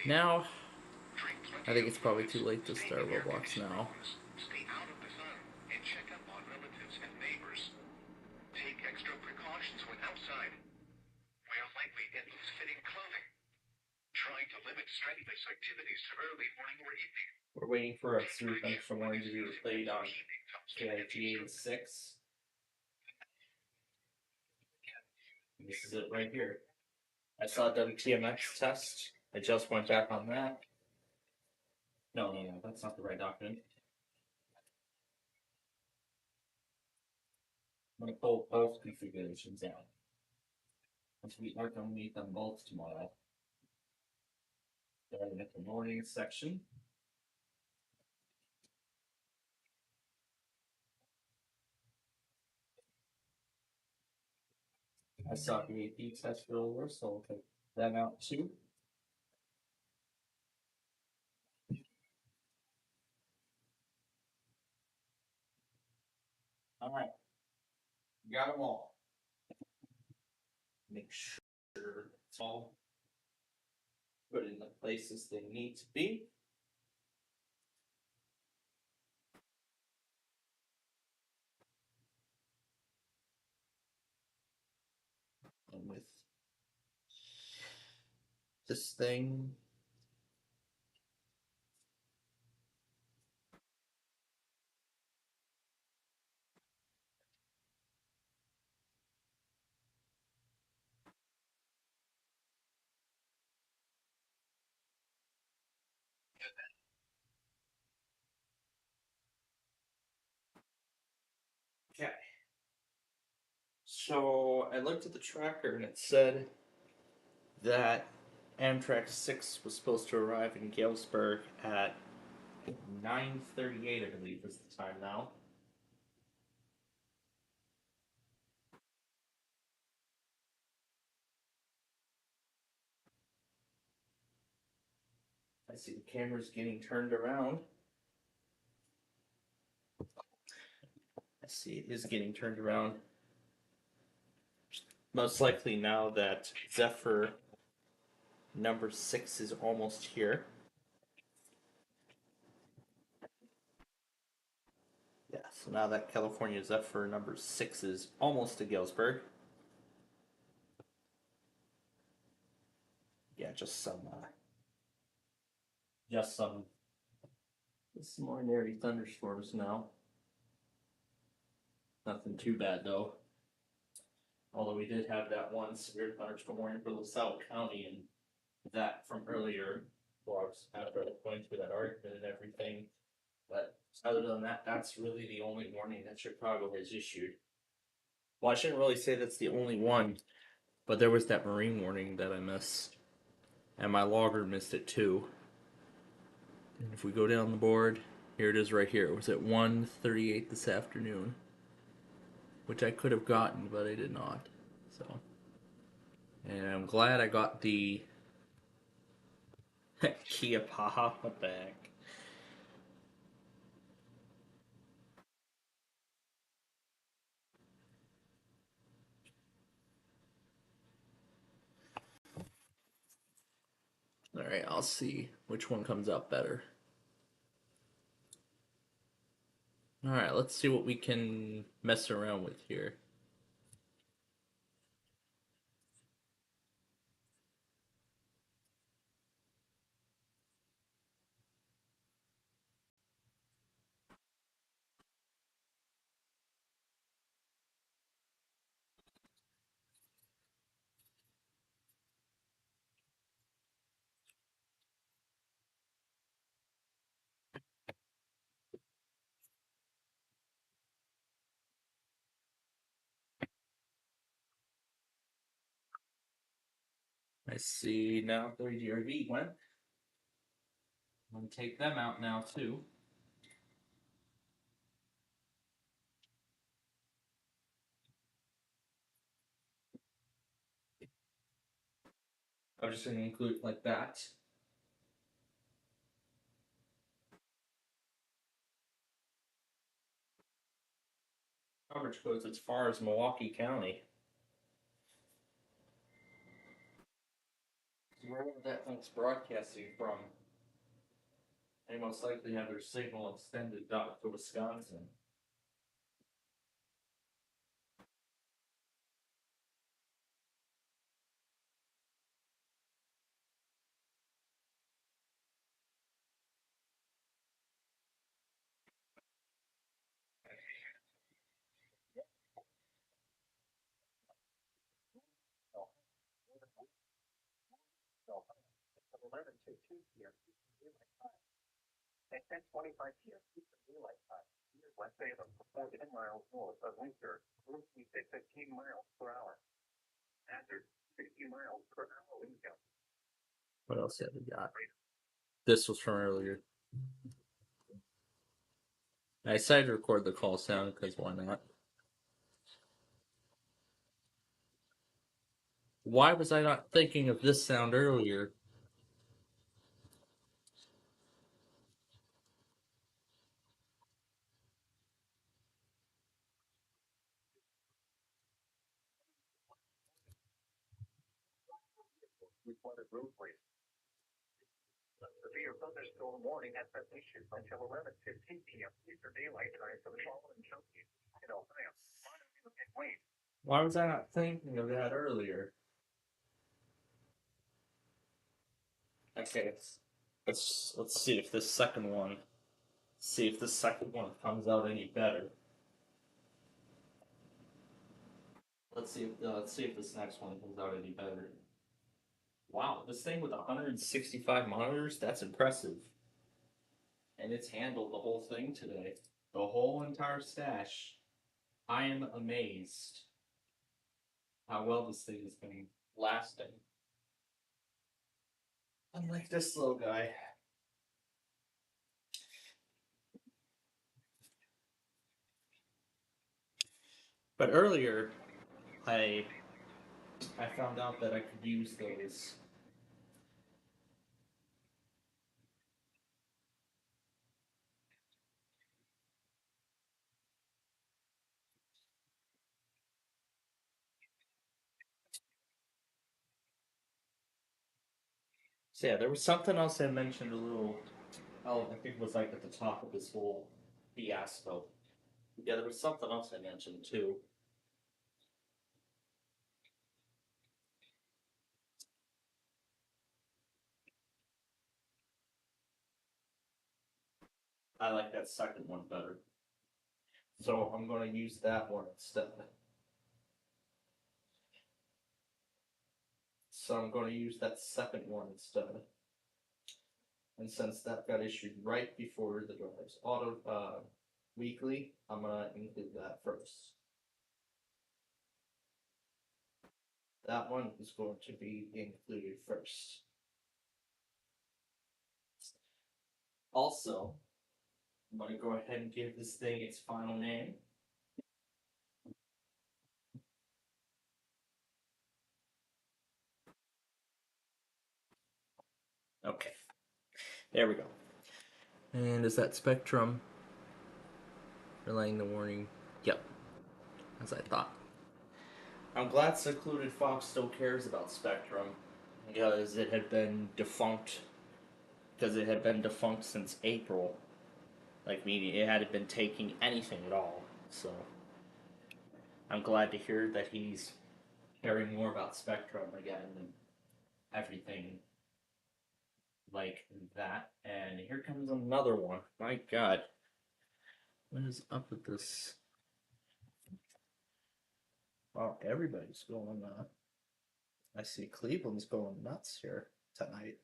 Now, I think it's probably too late to start Roblox now. Stay out of the sun and check up on relatives and neighbors. Take extra precautions when outside. Wear lightweight and loose-fitting clothing. Try to limit strenuous activities to early morning or evening. We're waiting for a Super Extra Morning to be played on GTA 6. This is it right here. I saw a WTMX test. I just went back on that. No, that's not the right document. I'm going to pull both configurations out. Once we are going to meet them both tomorrow. Starting at the morning section. I saw the AP test earlier, so I'll take that out too. Alright. Got them all. Make sure it's all put in the places they need to be. And with this thing, okay. So I looked at the tracker and it said that Amtrak 6 was supposed to arrive in Galesburg at 9:38, I believe is the time now. I see the camera's getting turned around. I see it is getting turned around. Most likely now that Zephyr number 6 is almost here. Yeah, so now that California Zephyr number 6 is almost to Galesburg. Yeah, just some ordinary thunderstorms now. Nothing too bad though. Although we did have that one severe thunderstorm warning for LaSalle County, and that from earlier vlogs after going through that argument and everything. But other than that, that's really the only warning that Chicago has issued. Well, I shouldn't really say that's the only one, but there was that marine warning that I missed, and my logger missed it too. And if we go down the board, here it is right here. It was at 1:38 this afternoon, which I could have gotten, but I did not. So, and I'm glad I got the Kia Paha back. Alright, I'll see which one comes out better. Alright, let's see what we can mess around with here. I see now 30DRV went. I'm gonna take them out now too. I'm just gonna include it like that. Coverage goes as far as Milwaukee County. wherever that thing's broadcasting from. They most likely have their signal extended out to Wisconsin. At 10:25 p.m. Eastern Daylight Time, West Salem, before 10 miles north of Windsor, wind speeds at 15 miles per hour. Hazard, 60 miles per hour wind chill. What else have we got? This was from earlier. I decided to record the call sound because why not? Why was I not thinking of this sound earlier? Flooded roadways. Severe thunderstorm warning has been issued until 11:15 p.m. Eastern Daylight Time for the following counties in Ohio. And Wayne. Why was I not thinking of that earlier? Okay, let's see if this second one comes out any better. Let's see if this next one comes out any better. Wow, this thing with 165 monitors, that's impressive. And it's handled the whole thing today. The whole entire stash. I am amazed how well this thing has been lasting. Unlike this little guy. But earlier, I found out that I could use those. So yeah, there was something else I mentioned a little. Oh, I think it was like at the top of this whole fiasco. Yeah, there was something else I mentioned too. I like that second one better. So I'm going to use that one instead. So I'm going to use that second one instead. And since that got issued right before the drives auto weekly, I'm going to include that first. That one is going to be included first. Also, I'm going to go ahead and give this thing its final name. Okay, there we go. And is that Spectrum relaying the warning? Yep, as I thought. I'm glad Secluded Fox still cares about Spectrum because it had been defunct. Because it had been defunct since April. Like, meaning it hadn't been taking anything at all. So, I'm glad to hear that he's caring more about Spectrum again and everything like that. And here comes another one. My god. What is up with this? Wow, everybody's going, I see Cleveland's going nuts here tonight.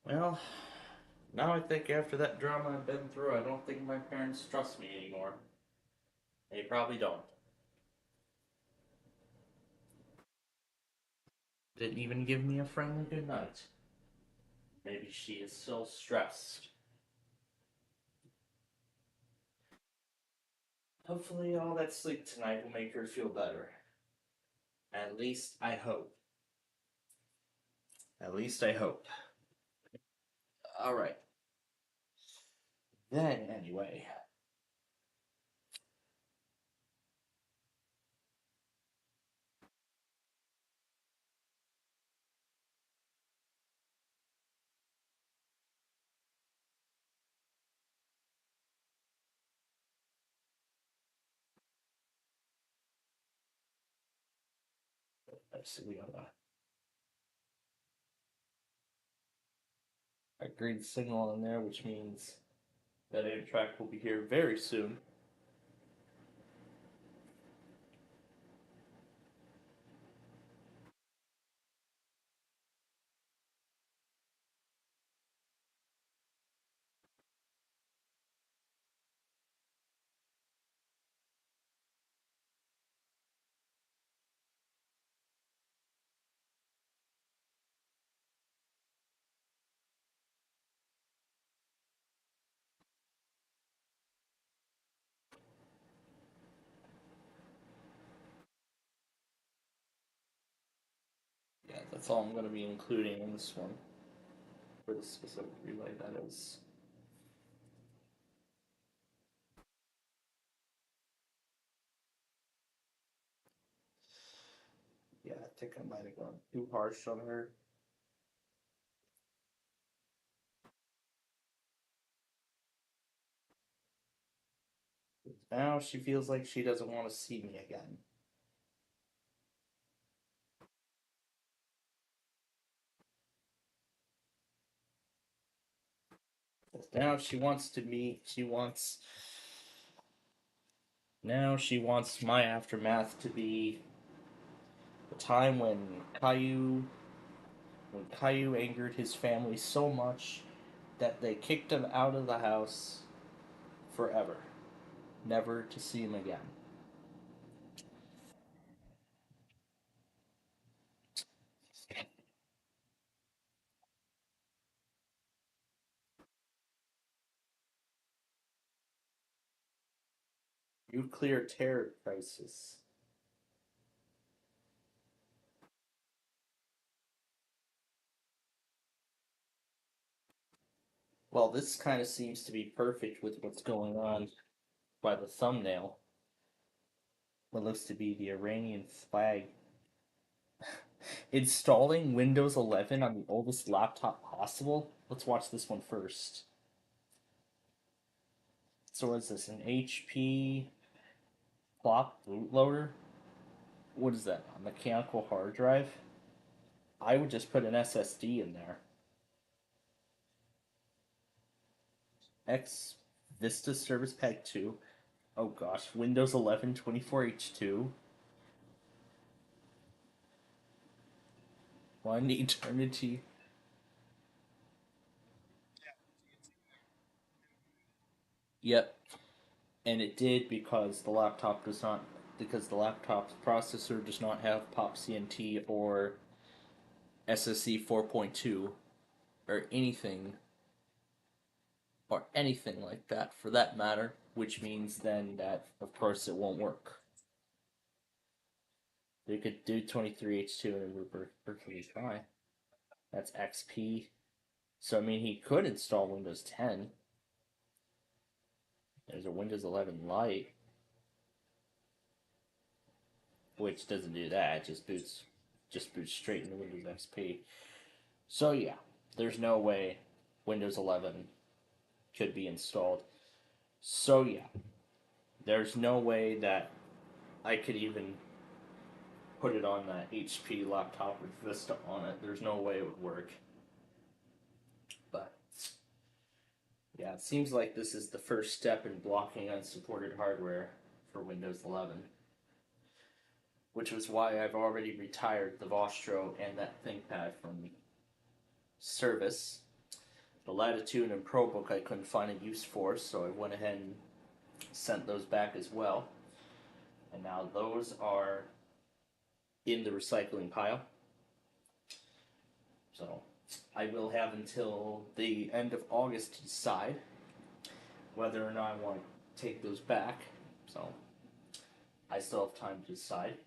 Well, now I think after that drama I've been through, I don't think my parents trust me anymore. They probably don't. Didn't even give me a friendly good night. Maybe she is still stressed. Hopefully, all that sleep tonight will make her feel better. At least I hope. At least I hope. Alright. Then, anyway. Let's see, we got a green signal on there, which means that Amtrak will be here very soon. Yeah, that's all I'm going to be including in this one. For the specific relay, that is. Yeah, I think I might have gone too harsh on her. Now she feels like she doesn't want to see me again. Now she wants to meet. Now she wants my aftermath to be the time when Caillou angered his family so much that they kicked him out of the house forever, never to see him again. Nuclear terror crisis. Well, this kind of seems to be perfect with what's going on by the thumbnail. What looks to be the Iranian flag. Installing Windows 11 on the oldest laptop possible? Let's watch this one first. So what is this, an HP plop bootloader? What is that, a mechanical hard drive? I would just put an SSD in there. X Vista Service Pack 2. Oh gosh, Windows 11 24H2. One eternity. Yep, and it did because the laptop's processor does not have POP CNT or SSC 4.2 or anything like that for that matter, which means then that of course it won't work. They could do 23H2 and it would work perfectly fine. That's XP. So I mean he could install Windows 10. There's a Windows 11 Lite, which doesn't do that. It just boots straight into Windows XP. So yeah, there's no way Windows 11 could be installed. So yeah, there's no way that I could even put it on that HP laptop with Vista on it. There's no way it would work. But yeah, it seems like this is the first step in blocking unsupported hardware for Windows 11. Which was why I've already retired the Vostro and that ThinkPad from service. The Latitude and ProBook I couldn't find a use for, so I went ahead and sent those back as well. And now those are in the recycling pile. So I will have until the end of August to decide whether or not I want to take those back. So I still have time to decide.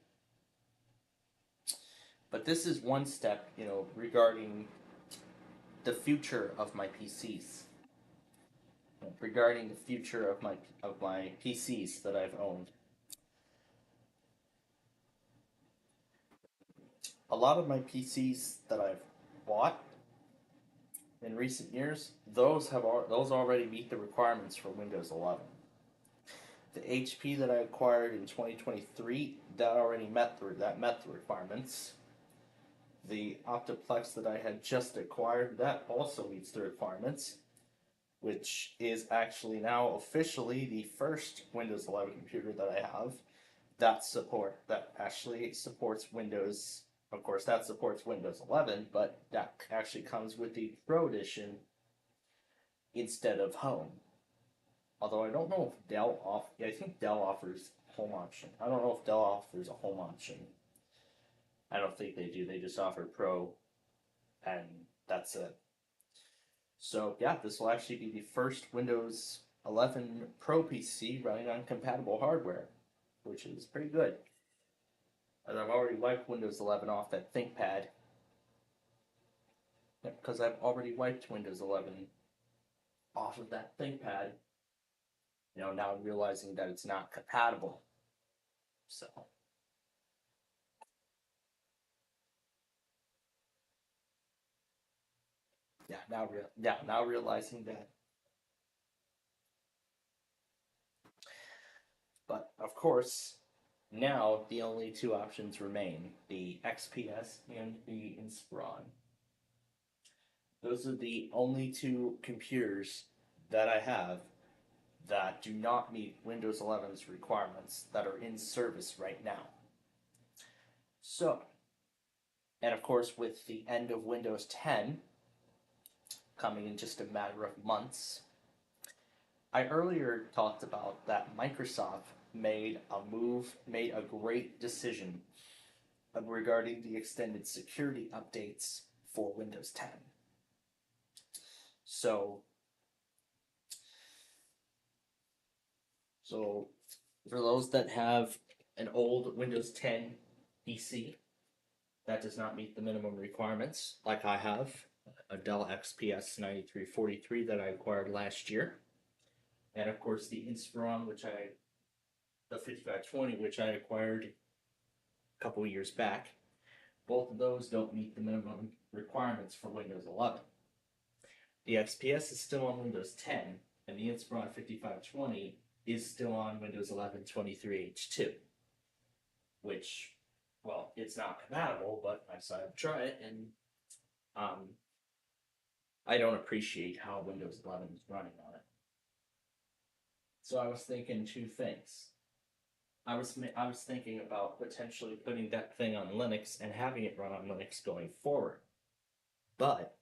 But this is one step, regarding the future of my PCs. Regarding the future of my PCs that I've owned. A lot of my PCs that I've bought in recent years, those already meet the requirements for Windows 11. The HP that I acquired in 2023, that already met the requirements. The Optiplex that I had just acquired, that also meets the requirements, which is actually now officially the first Windows 11 computer that I have that actually supports Windows. Of course, that supports Windows 11, but that actually comes with the Pro Edition instead of Home. Although I don't know if I think Dell offers home option. I don't know if Dell offers a home option. I don't think they do. They just offer Pro, and that's it. So yeah, this will actually be the first Windows 11 Pro PC running on compatible hardware, which is pretty good. As I've already wiped Windows 11 off that ThinkPad, because I've already wiped Windows 11 off of that ThinkPad. Now realizing that it's not compatible. So now realizing that. But of course, now the only two options remain: the XPS and the Inspiron. Those are the only two computers that I have that do not meet Windows 11's requirements that are in service right now. So, and of course, with the end of Windows 10 coming in just a matter of months, I earlier talked about that Microsoft made a great decision regarding the extended security updates for Windows 10. So for those that have an old Windows 10 PC that does not meet the minimum requirements, like I have, a Dell XPS 9343 that I acquired last year, and of course the Inspiron, the 5520, which I acquired a couple years back. Both of those don't meet the minimum requirements for Windows 11. The XPS is still on Windows 10, and the Inspiron 5520 is still on Windows 11 23H2, which, well, it's not compatible, but I decided to try it, and I don't appreciate how Windows 11 is running on it. So I was thinking two things. I was thinking about potentially putting that thing on Linux and having it run on Linux going forward. But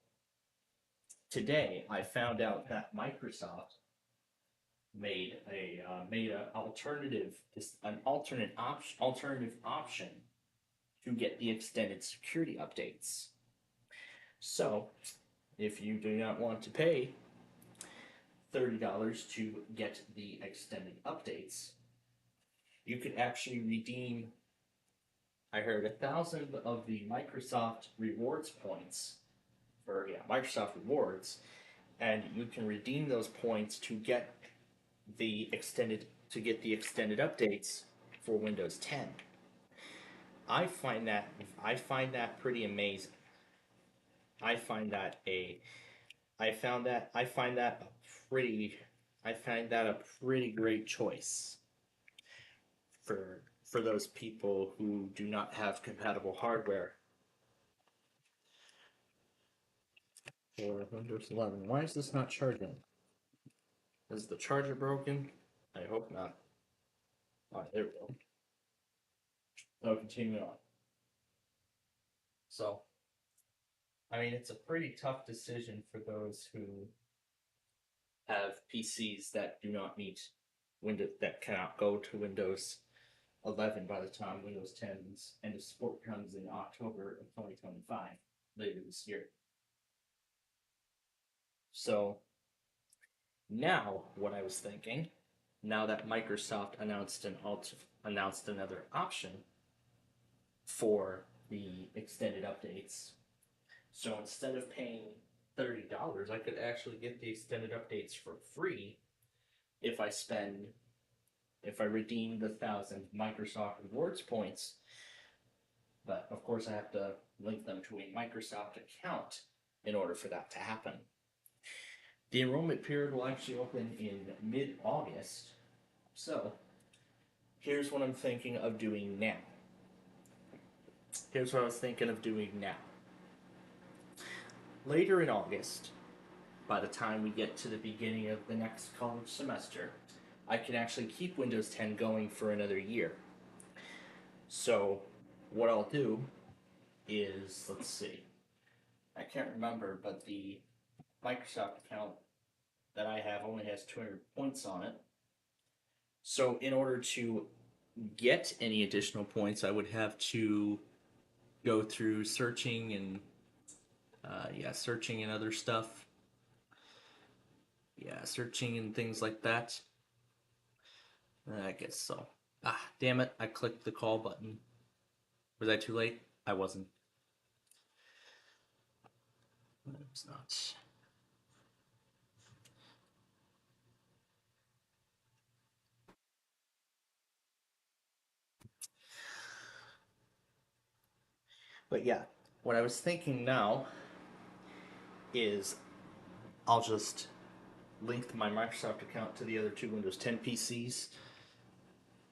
today I found out that Microsoft made an alternative option to get the extended security updates. So, if you do not want to pay $30 to get the extended updates, you could actually redeem, I heard, 1,000 of the Microsoft rewards points for Microsoft rewards, and you can redeem those points to get the extended updates for Windows 10. I find that pretty amazing. I find that a pretty great choice for those people who do not have compatible hardware for Windows 11. Why is this not charging? Is the charger broken? I hope not. Alright, there we go. So continue on. So I mean, it's a pretty tough decision for those who have PCs that do not meet Windows, that cannot go to Windows 11 by the time Windows 10's end of support comes in October of 2025, later this year. So now, what I was thinking, now that Microsoft announced another option for the extended updates, so instead of paying $30, I could actually get the extended updates for free if I redeem the 1,000 Microsoft rewards points. But of course, I have to link them to a Microsoft account in order for that to happen. The enrollment period will actually open in mid-August. So, here's what I'm thinking of doing now. Here's what I was thinking of doing now. Later in August, by the time we get to the beginning of the next college semester, I can actually keep Windows 10 going for another year. So, what I'll do is, let's see, I can't remember, but the Microsoft account that I have only has 200 points on it. So, in order to get any additional points, I would have to go through searching and searching and other stuff. Yeah, searching and things like that. I guess so. Ah, damn it! I clicked the call button. Was I too late? I wasn't. It was not. But yeah, what I was thinking now is I'll just link my Microsoft account to the other two Windows 10 PCs.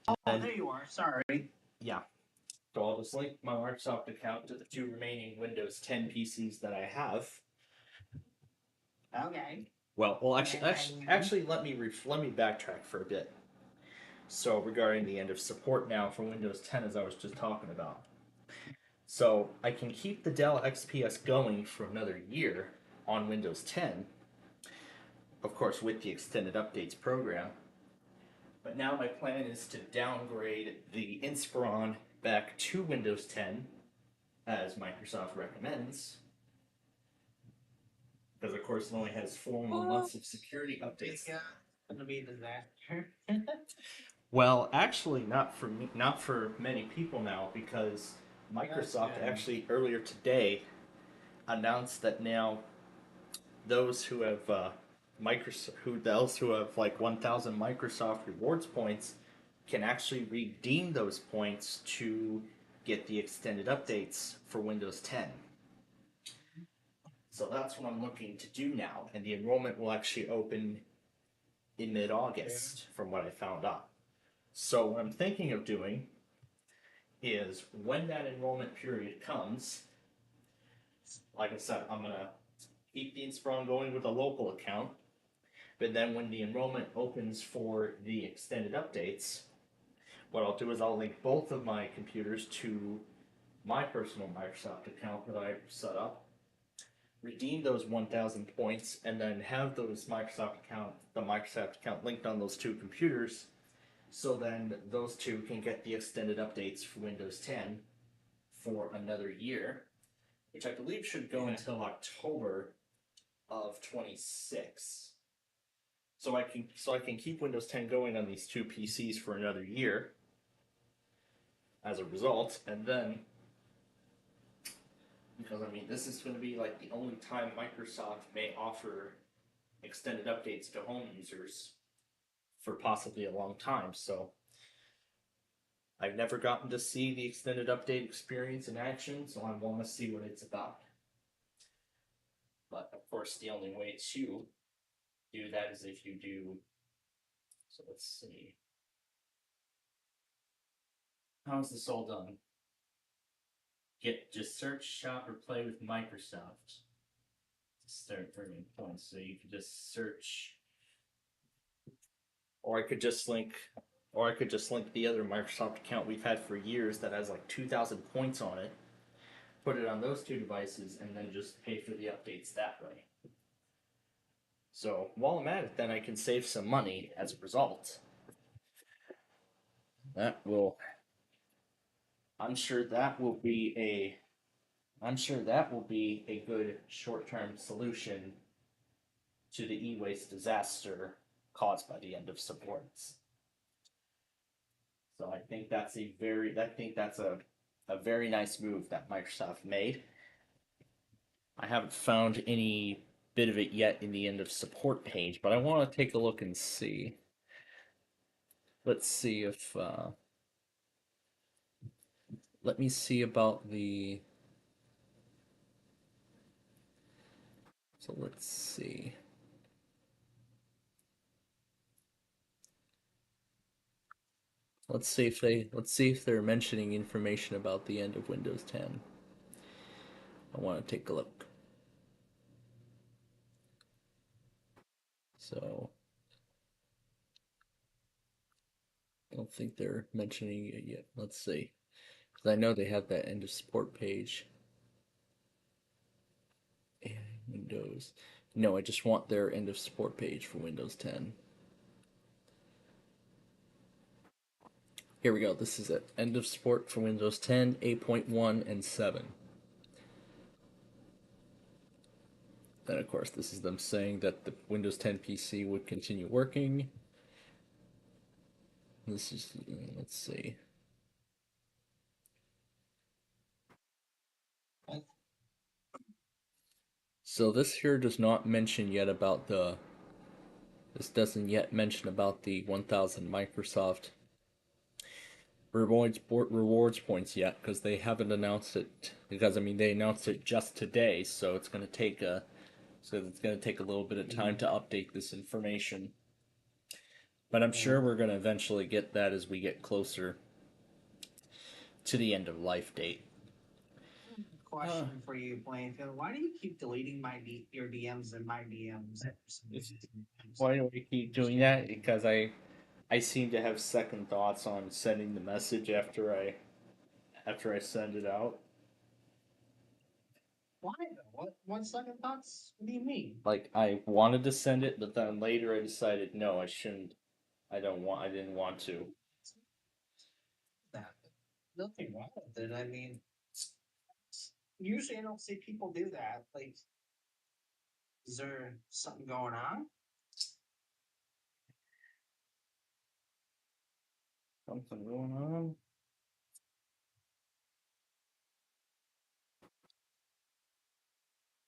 Oh, there you are. Sorry. Yeah. So I'll just link my Microsoft account to the two remaining Windows 10 PCs that I have. Okay. Well, actually, let me backtrack for a bit. So regarding the end of support now for Windows 10, as I was just talking about, so I can keep the Dell XPS going for another year on Windows 10, of course, with the extended updates program. But now my plan is to downgrade the Inspiron back to Windows 10, as Microsoft recommends. Because, of course, it only has 4 more months of security updates. Yeah, it'll be a disaster. Well, actually, not for me, not for many people now, because Microsoft actually earlier today announced that now those who have like 1,000 Microsoft rewards points can actually redeem those points to get the extended updates for Windows 10. So that's what I'm looking to do now, and the enrollment will actually open in mid-August, from what I found out. So what I'm thinking of doing is when that enrollment period comes, like I said, I'm gonna keep the Inspiron going with a local account, but then when the enrollment opens for the extended updates, what I'll do is I'll link both of my computers to my personal Microsoft account that I've set up, redeem those 1,000 points, and then have the Microsoft account linked on those two computers, so then those two can get the extended updates for Windows 10 for another year, which I believe should go until October of 26. So I can keep Windows 10 going on these two PCs for another year as a result, and then, because I mean, this is going to be like the only time Microsoft may offer extended updates to home users for possibly a long time. So I've never gotten to see the extended update experience in action, so I want to see what it's about. But of course, the only way to do that is if you do. So let's see. How is this all done? Just search, shop, or play with Microsoft to start earning points. So you can just search, or I could just link the other Microsoft account we've had for years that has like 2,000 points on it put it on those two devices, and then just pay for the updates that way. So while I'm at it, then I can save some money as a result. That will. I'm sure that will be a. I'm sure that will be a good short-term solution to the e-waste disaster caused by the end of supports. So I think that's a very nice move that Microsoft made. I haven't found any bit of it yet in the end of support page, but I want to take a look and see. Let's see if let me see about the. So let's see. Let's see if they're mentioning information about the end of Windows 10. I want to take a look. So I don't think they're mentioning it yet. Let's see. Because I know they have that end of support page. And Windows. No, I just want their end of support page for Windows 10. Here we go. This is it. End of support for Windows 10, 8.1, and 7. Then, of course, this is them saying that the Windows 10 PC would continue working. This is, let's see. So this here does not mention yet about the. This doesn't yet mention about the 1,000 Microsoft rewards points yet, because they haven't announced it. Because I mean, they announced it just today, so it's going to take a. So it's going to take a little bit of time to update this information. But I'm sure we're going to eventually get that as we get closer to the end of life date. Question for you, Plainfield. Why do you keep deleting your DMs and my DMs? Why do we keep doing that? Because I seem to have second thoughts on sending the message after I send it out. Why though? What second thoughts? What do you mean? Like I wanted to send it, but then later I decided no, I shouldn't. I didn't want to. That nothing wrong with it. I mean, usually I don't see people do that. Like, is there something going on? Something going on?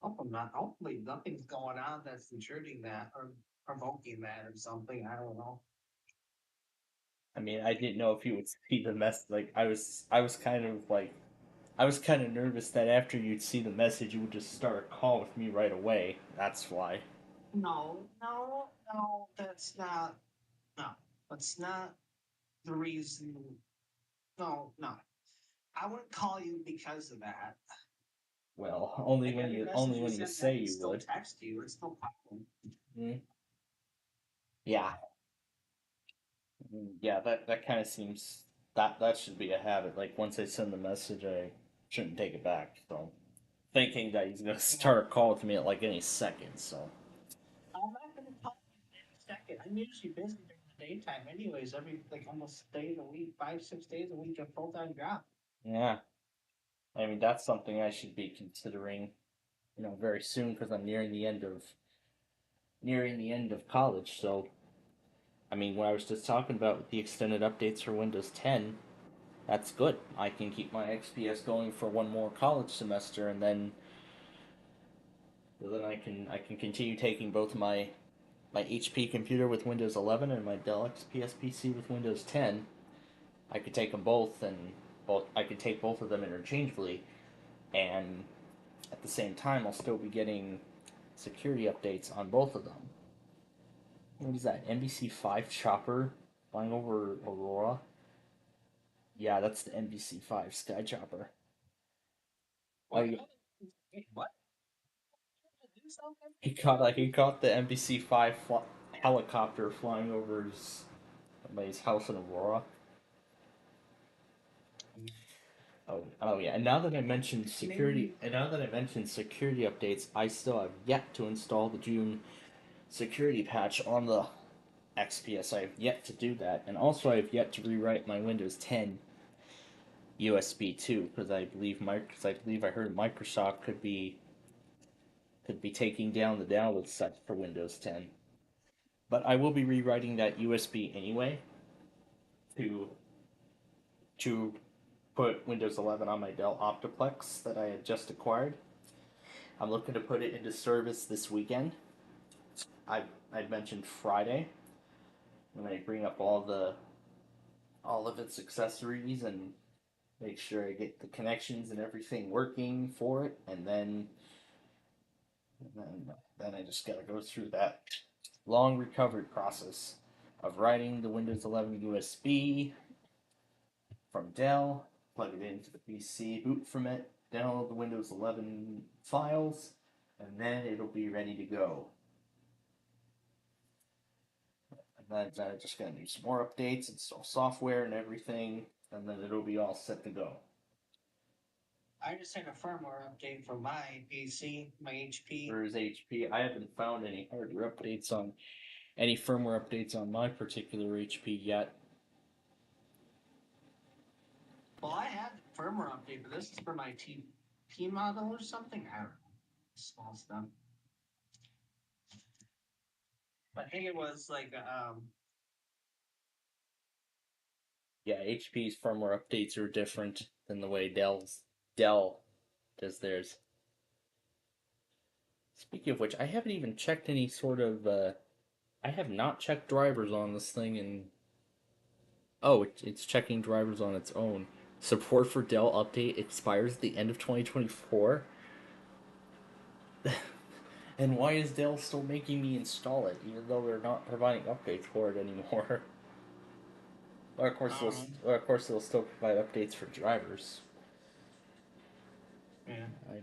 Hopefully nothing's going on that's intruding that or provoking that or something. I don't know. I mean, I didn't know if you would see the mess. Like I was kind of like, I was kind of nervous that after you'd see the message, you would just start a call with me right away. That's why. No, that's not. No, that's not the reason. No. I wouldn't call you because of that. Well, Every only message when you send, say I can you still would. text you. It's no problem. Mm. Yeah. Yeah, that kind of seems that should be a habit. Like once I send the message, I shouldn't take it back. So thinking that he's gonna start a call with me at like any second. So I'm not gonna call you in a second. I'm usually busy during the daytime, anyways. Every like almost days a week, 5, 6 days a week, a full time job. yeah, I mean that's something I should be considering, very soon because I'm nearing the end of college. So I mean, when I was just talking about the extended updates for Windows 10, that's good. I can keep my XPS going for one more college semester, and then I can continue taking both my HP computer with Windows 11 and my Dell XPS PC with Windows 10. I could take them both, and I could take both of them interchangeably, and at the same time, I'll still be getting security updates on both of them. What is that? NBC5 chopper flying over Aurora? Yeah, that's the NBC5 Sky Chopper. Oh, What? yeah. Wait, what? Do something? He caught the NBC5 helicopter flying over his house in Aurora. Oh yeah. And now that I mentioned security updates, I still have yet to install the June security patch on the XPS. I have yet to do that, and also I have yet to rewrite my Windows 10 USB 2 because I believe I heard Microsoft could be taking down the download set for Windows 10. But I will be rewriting that USB anyway to put Windows 11 on my Dell Optiplex that I had just acquired. I'm looking to put it into service this weekend. I'd mentioned Friday when I bring up all of its accessories and make sure I get the connections and everything working for it, and then I just gotta go through that long recovery process of writing the Windows 11 USB from Dell, plug it into the PC, boot from it, download the Windows 11 files, and then it'll be ready to go. And then I'm just gonna do some more updates, install software and everything, and then it'll be all set to go. I just had a firmware update for my PC, my HP. There's HP. I haven't found any hardware updates on any firmware updates on my particular HP yet. Well, I had the firmware update, but this is for my TP model or something. I don't know. Small stuff. I think it was like Yeah, HP's firmware updates are different than the way Dell does theirs. Speaking of which, I haven't even checked any sort of I have not checked drivers on this thing, and oh, it's checking drivers on its own. Support for Dell update expires at the end of 2024. And why is Dell still making me install it, even though they're not providing updates for it anymore? Or of course they'll still provide updates for drivers. yeah. I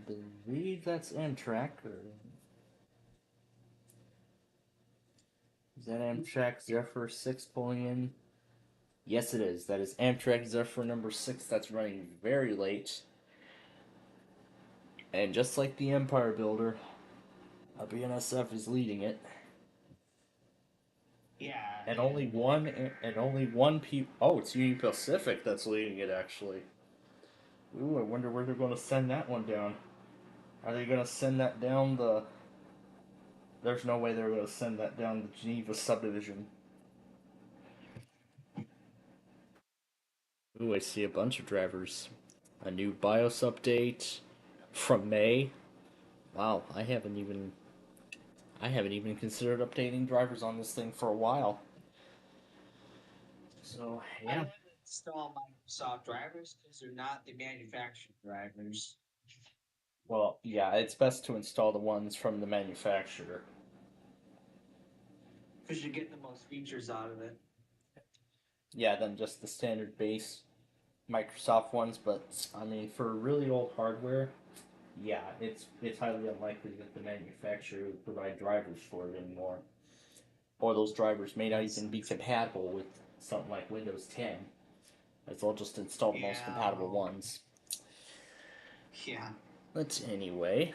believe that's Amtrak, or is that Amtrak Zephyr 6 pulling in? Yes, it is. That is Amtrak Zephyr number 6. That's running very late. And just like the Empire Builder, a BNSF is leading it. Yeah. And only one oh, it's Union Pacific that's leading it, actually. Ooh, I wonder where they're going to send that one down. Are they going to send that down the... There's no way they're going to send that down the Geneva subdivision. Ooh, I see a bunch of drivers. A new BIOS update from May. Wow, I haven't even considered updating drivers on this thing for a while. So, I yeah. wouldn't install Microsoft drivers because they're not the manufacturer drivers. Well, yeah, it's best to install the ones from the manufacturer. Because you get the most features out of it. Yeah, than just the standard base Microsoft ones, but I mean, for really old hardware, yeah, it's highly unlikely that the manufacturer would provide drivers for it anymore. Or those drivers may not even be compatible with something like Windows 10. As they'll just install the most compatible ones. Yeah. But anyway,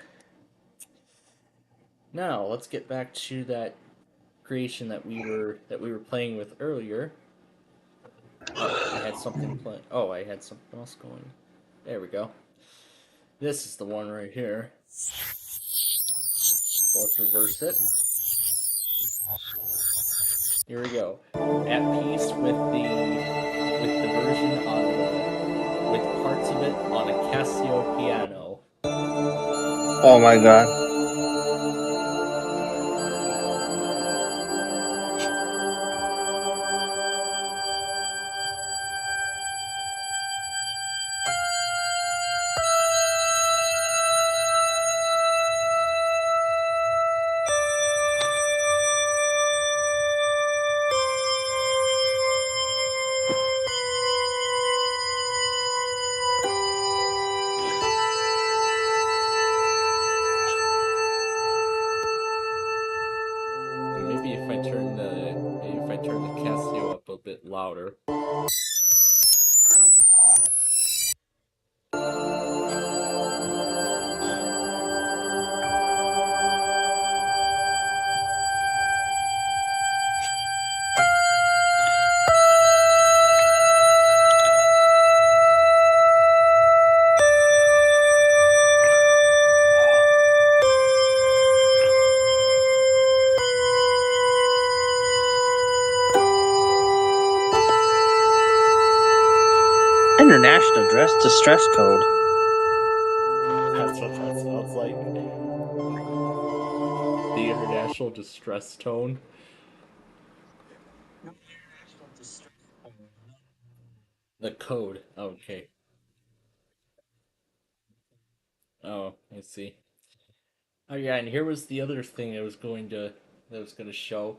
now let's get back to that creation that we were playing with earlier. Oh, I had something play. Oh, I had something else going. There we go. This is the one right here. So let's reverse it. Here we go. At peace with the version on with parts of it on a Casio piano. Oh my god. Maybe if I turn the Casio up a bit louder. That's distress code. That's what that sounds like. The international distress tone. No international distress. The code. Okay. Oh, I see. Oh yeah, and here was the other thing I was going to show.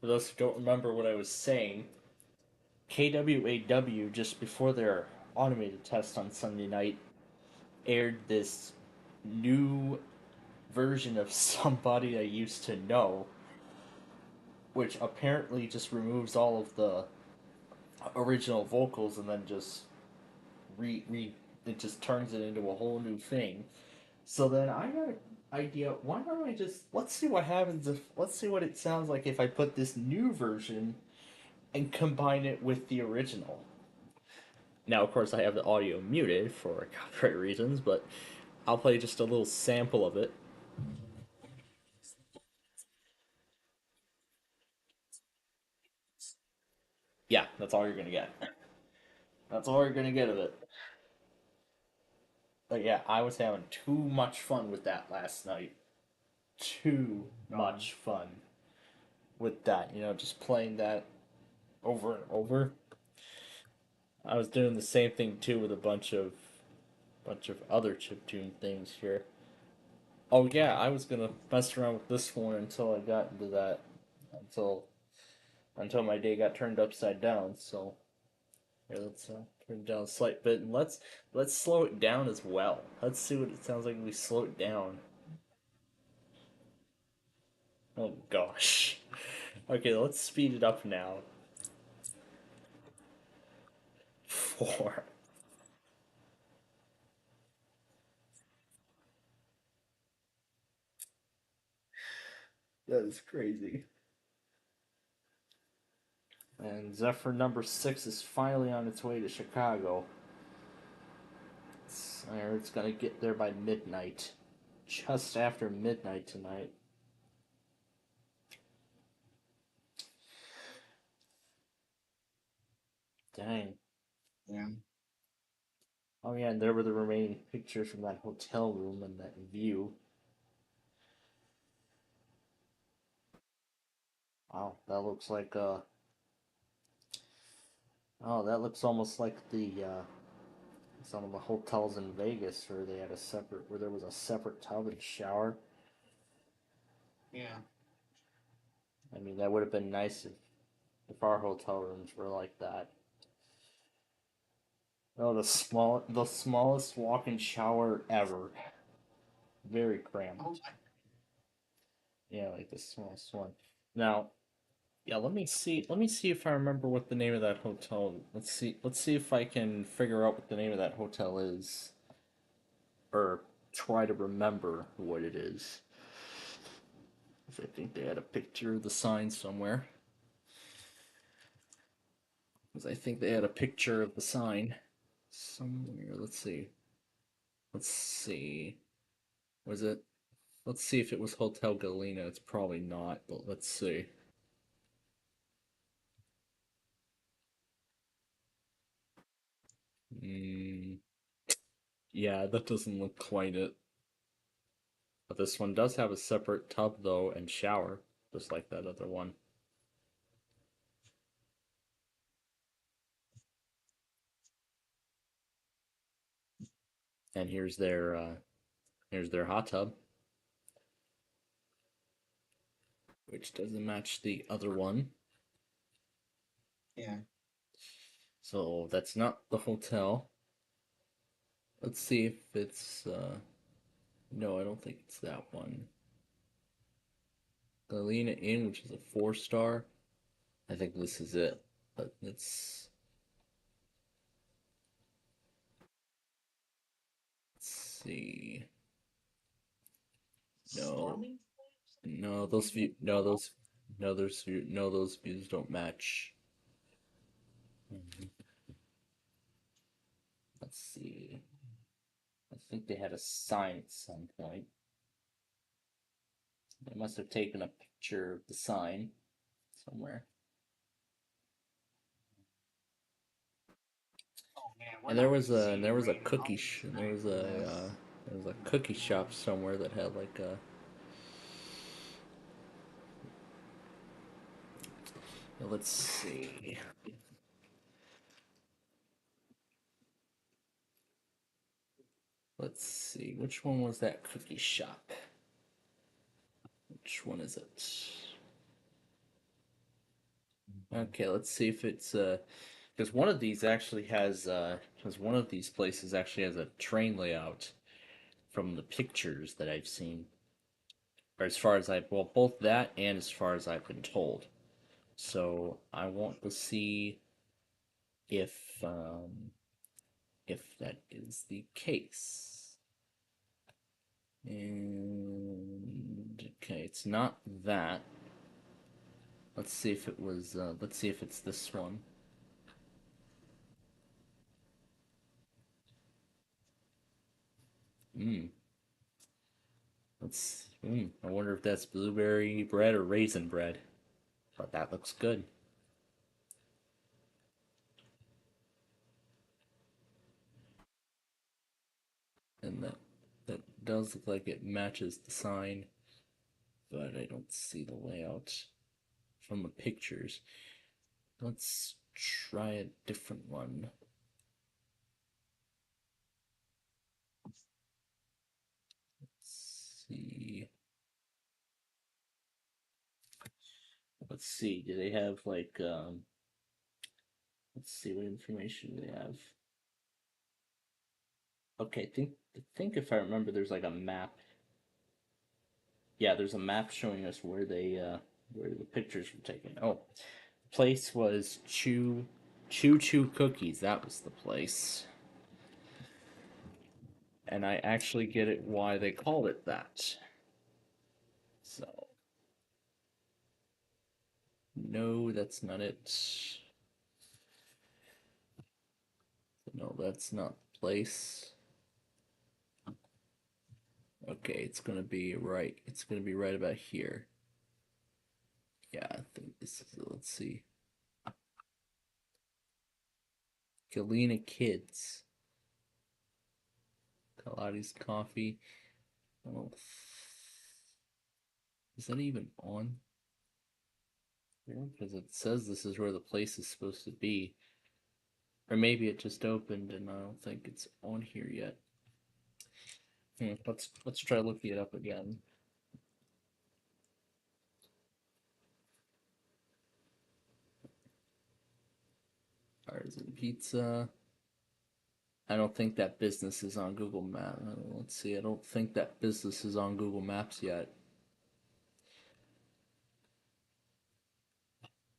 For those who don't remember what I was saying, KWAW just before their automated test on Sunday night aired this new version of Somebody I Used to Know, which apparently just removes all of the original vocals and then just it just turns it into a whole new thing. So then I got an idea. Why don't I just let's see what happens if let's see what it sounds like if I put this new version and combine it with the original. Now, of course, I have the audio muted for copyright reasons, but I'll play just a little sample of it. Yeah, that's all you're gonna get. That's all you're gonna get of it. But yeah, I was having too much fun with that last night. Too much fun with that. You know, just playing that over and over. I was doing the same thing too with a bunch of other chiptune things here. Oh yeah, I was gonna mess around with this one until I got into that until until my day got turned upside down. So here, let's turn it down a slight bit and let's slow it down as well. Let's see what it sounds like if we slow it down. Oh gosh. Okay, let's speed it up now. 4. That is crazy. And Zephyr number 6 is finally on its way to Chicago. It's gonna get there by midnight. Just after midnight tonight. Dang. Yeah. Oh yeah, and there were the remaining pictures from that hotel room and that view. Wow, that looks like oh, that looks almost like the some of the hotels in Vegas where they had a separate where there was a separate tub and shower. Yeah. I mean, that would have been nice if our hotel rooms were like that. Oh, the smallest walk-in shower ever. Very cramped. Oh, Yeah, like the smallest one. Now, yeah, let me see if I remember what the name of that hotel. Let's see if I can figure out what the name of that hotel is, or try to remember what it is. I think they had a picture of the sign somewhere. Because I think they had a picture of the sign somewhere. Let's see. Let's see. Was it? Let's see if it was Hotel Galena. It's probably not, but let's see. Mm, yeah, that doesn't look quite it. But this one does have a separate tub, though, and shower, just like that other one. And here's their hot tub, which doesn't match the other one. yeah. So that's not the hotel. Let's see if it's no, I don't think it's that one. Galena Inn, which is a 4-star. I think this is it. But let's see. No. Storming? No, those view no those no those view no those views don't match. Let's see. I think they had a sign at some point. They must have taken a picture of the sign somewhere. And there was a cookie there was a cookie shop somewhere that had like a. Let's see. Let's see. Which one was that cookie shop? Which one is it? Okay, let's see if it's because one of these actually has because one of these places actually has a train layout from the pictures that I've seen. Or as far as well, both that and as far as I've been told. So I want to see if um, if that is the case. And okay, it's not that. Let's see if it was. Let's see if it's this one. Hmm. Let's. I wonder if that's blueberry bread or raisin bread. But that looks good. And that does look like it matches the sign, but I don't see the layout from the pictures. Let's try a different one. Let's see. Let's see. Do they have like let's see what information they have. Okay, think if I remember there's like a map. Yeah, there's a map showing us where the pictures were taken. Oh, the place was Choo Cookies. That was the place. And I actually get it why they called it that. So, no, that's not it. No, that's not the place. Okay, it's gonna be right. It's gonna be right about here. Yeah, I think this is. Let's see. Galena Kids. Kaladi's Coffee. Oh, is that even on? Because it says this is where the place is supposed to be. Or maybe it just opened and I don't think it's on here yet. Let's try looking it up again. Artisan Pizza. I don't think that business is on Google Maps. Let's see. I don't think that business is on Google Maps yet.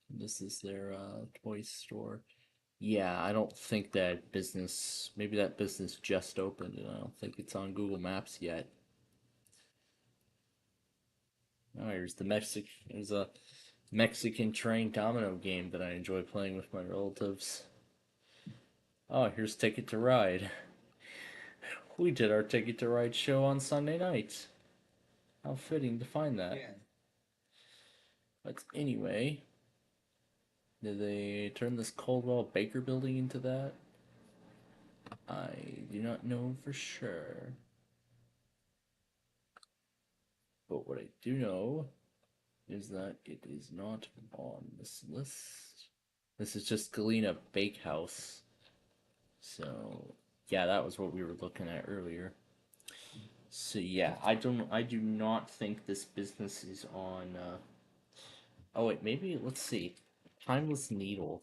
This is their toy store. Yeah, I don't think that business. Maybe that business just opened, and I don't think it's on Google Maps yet. Oh, here's the Mexican. There's a Mexican train domino game that I enjoy playing with my relatives. Oh, here's Ticket to Ride. We did our Ticket to Ride show on Sunday night. How fitting to find that. Yeah. But anyway, did they turn this Coldwell Baker building into that? I do not know for sure. But what I do know is that it is not on this list. This is just Galena Bakehouse. So yeah, that was what we were looking at earlier. So yeah, I do not think this business is on oh wait, maybe let's see. Timeless Needle.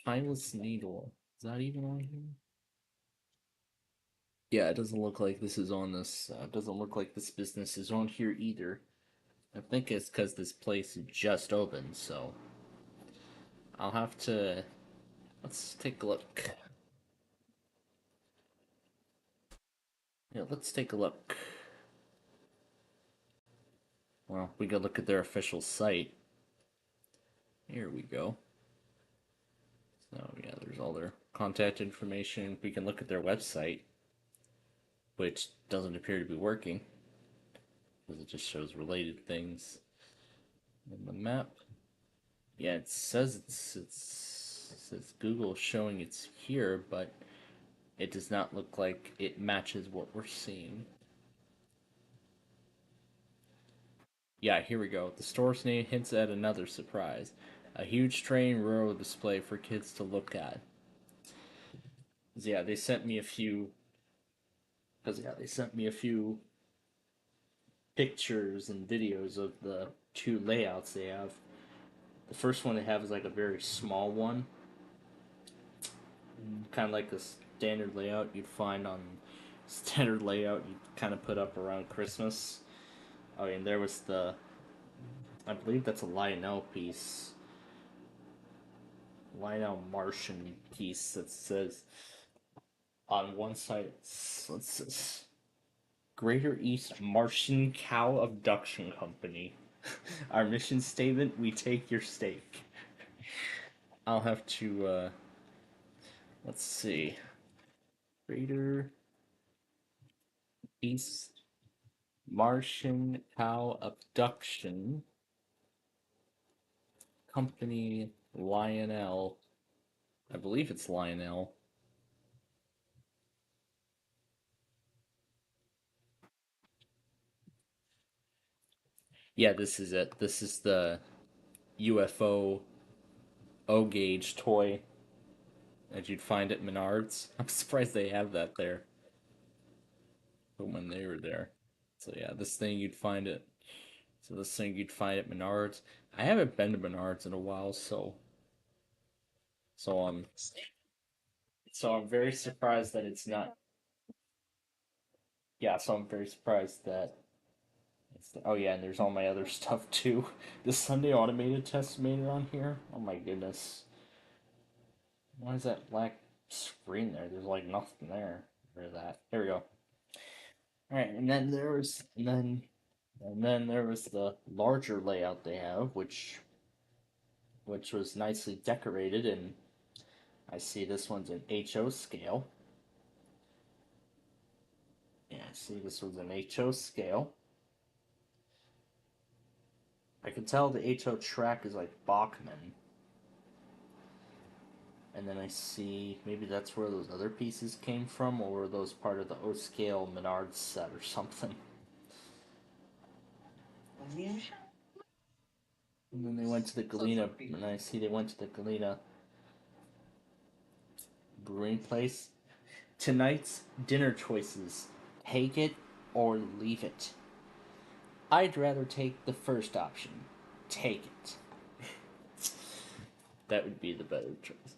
Timeless Needle. Is that even on here? Yeah, it doesn't look like this is on this. It doesn't look like this business is on here either. I think it's because this place just opened, so I'll have to. Let's take a look. Yeah, let's take a look. Well, we could look at their official site. Here we go. So yeah, there's all their contact information. We can look at their website, which doesn't appear to be working because it just shows related things. And the map. Yeah, it says it's says Google showing it's here, but it does not look like it matches what we're seeing. Yeah, here we go. The store's name hints at another surprise. A huge train railroad display for kids to look at. Yeah, they sent me a few. Because yeah, they sent me a few pictures and videos of the two layouts they have. The first one they have is like a very small one, kind of like the standard layout you'd find on standard layout you'd kind of put up around Christmas. Oh, and there was I believe that's a Lionel piece, Lionel Martian piece that says on one side it says Greater East Martian Cow Abduction Company. Our mission statement: we take your steak. I'll have to let's see. Greater East Martian Cow Abduction Company Lionel. I believe it's Lionel. Yeah, this is it. This is the UFO O gauge toy that you'd find at Menards. I'm surprised they have that there. But when they were there. So yeah, this thing you'd find it. So this thing you'd find at Menards. I haven't been to Menards in a while, so I'm very surprised that it's not. Yeah, so I'm very surprised that oh yeah, and there's all my other stuff too. The Sunday automated test made it on here. Oh my goodness. Why is that black screen there? There's like nothing there. Or that. There we go. Alright, and then there was the larger layout they have, which was nicely decorated, and I see this one's an HO scale. Yeah, I see this one's an HO scale. I can tell the HO track is like Bachman. And then I see maybe that's where those other pieces came from, or were those part of the O scale Menards set or something. And then they went to the Galena, and I see they went to the Galena Brewing Place. Tonight's dinner choices: take it or leave it. I'd rather take the first option. Take it. That would be the better choice.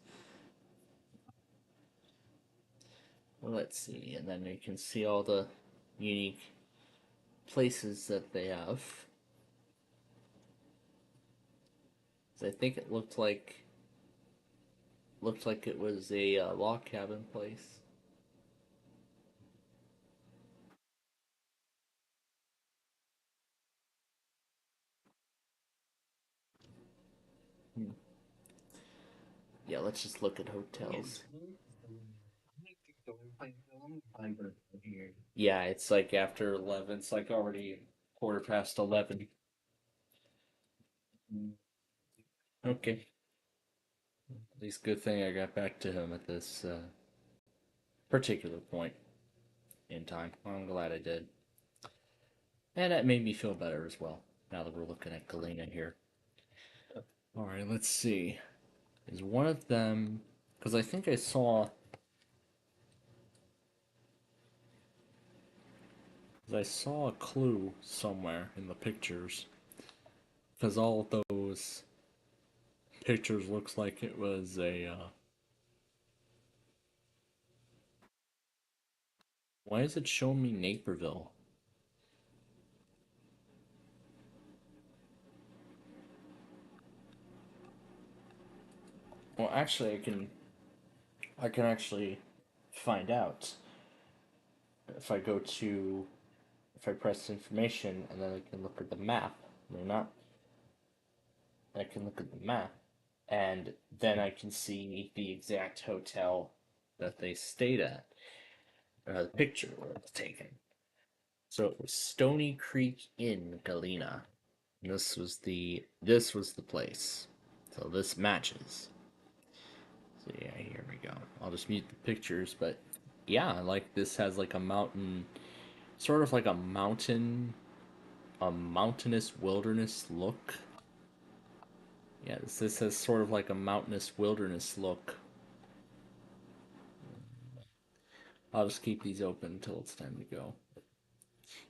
Well, let's see, and then you can see all the unique places that they have. I think it looked like it was a log cabin place. Yeah, let's just look at hotels. Yeah, it's like after 11. It's like already 11:15. Okay. At least good thing I got back to him at this particular point in time. I'm glad I did. And that made me feel better as well, now that we're looking at Galena here. Alright, let's see. Is one of them... Because I think I saw... I saw a clue somewhere in the pictures. Because all of those pictures looks like it was a... Why is it showing me Naperville? Well, actually, I can actually find out if I go to if I press information and then I can look at the map. Or not. I can look at the map, and then I can see the exact hotel that they stayed at. The picture where it was taken. So it was Stony Creek Inn, Galena. This was the place. So this matches. So yeah, here we go. I'll just mute the pictures, but yeah, like this has like a mountain, sort of like a mountainous wilderness look. Yeah, this has sort of like a mountainous wilderness look. I'll just keep these open until it's time to go.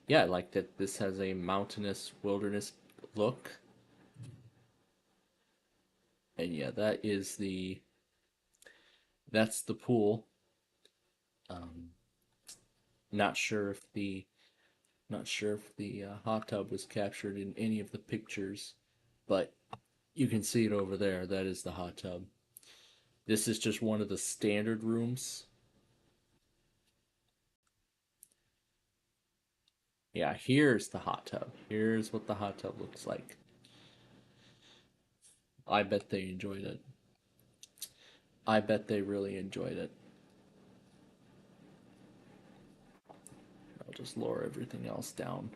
Yeah, I like that this has a mountainous wilderness look. And yeah, that's the pool. Um, not sure if the hot tub was captured in any of the pictures, but you can see it over there. That is the hot tub. This is just one of the standard rooms. Yeah, here's the hot tub. Here's what the hot tub looks like. I bet they enjoyed it. I bet they really enjoyed it. I'll just lower everything else down.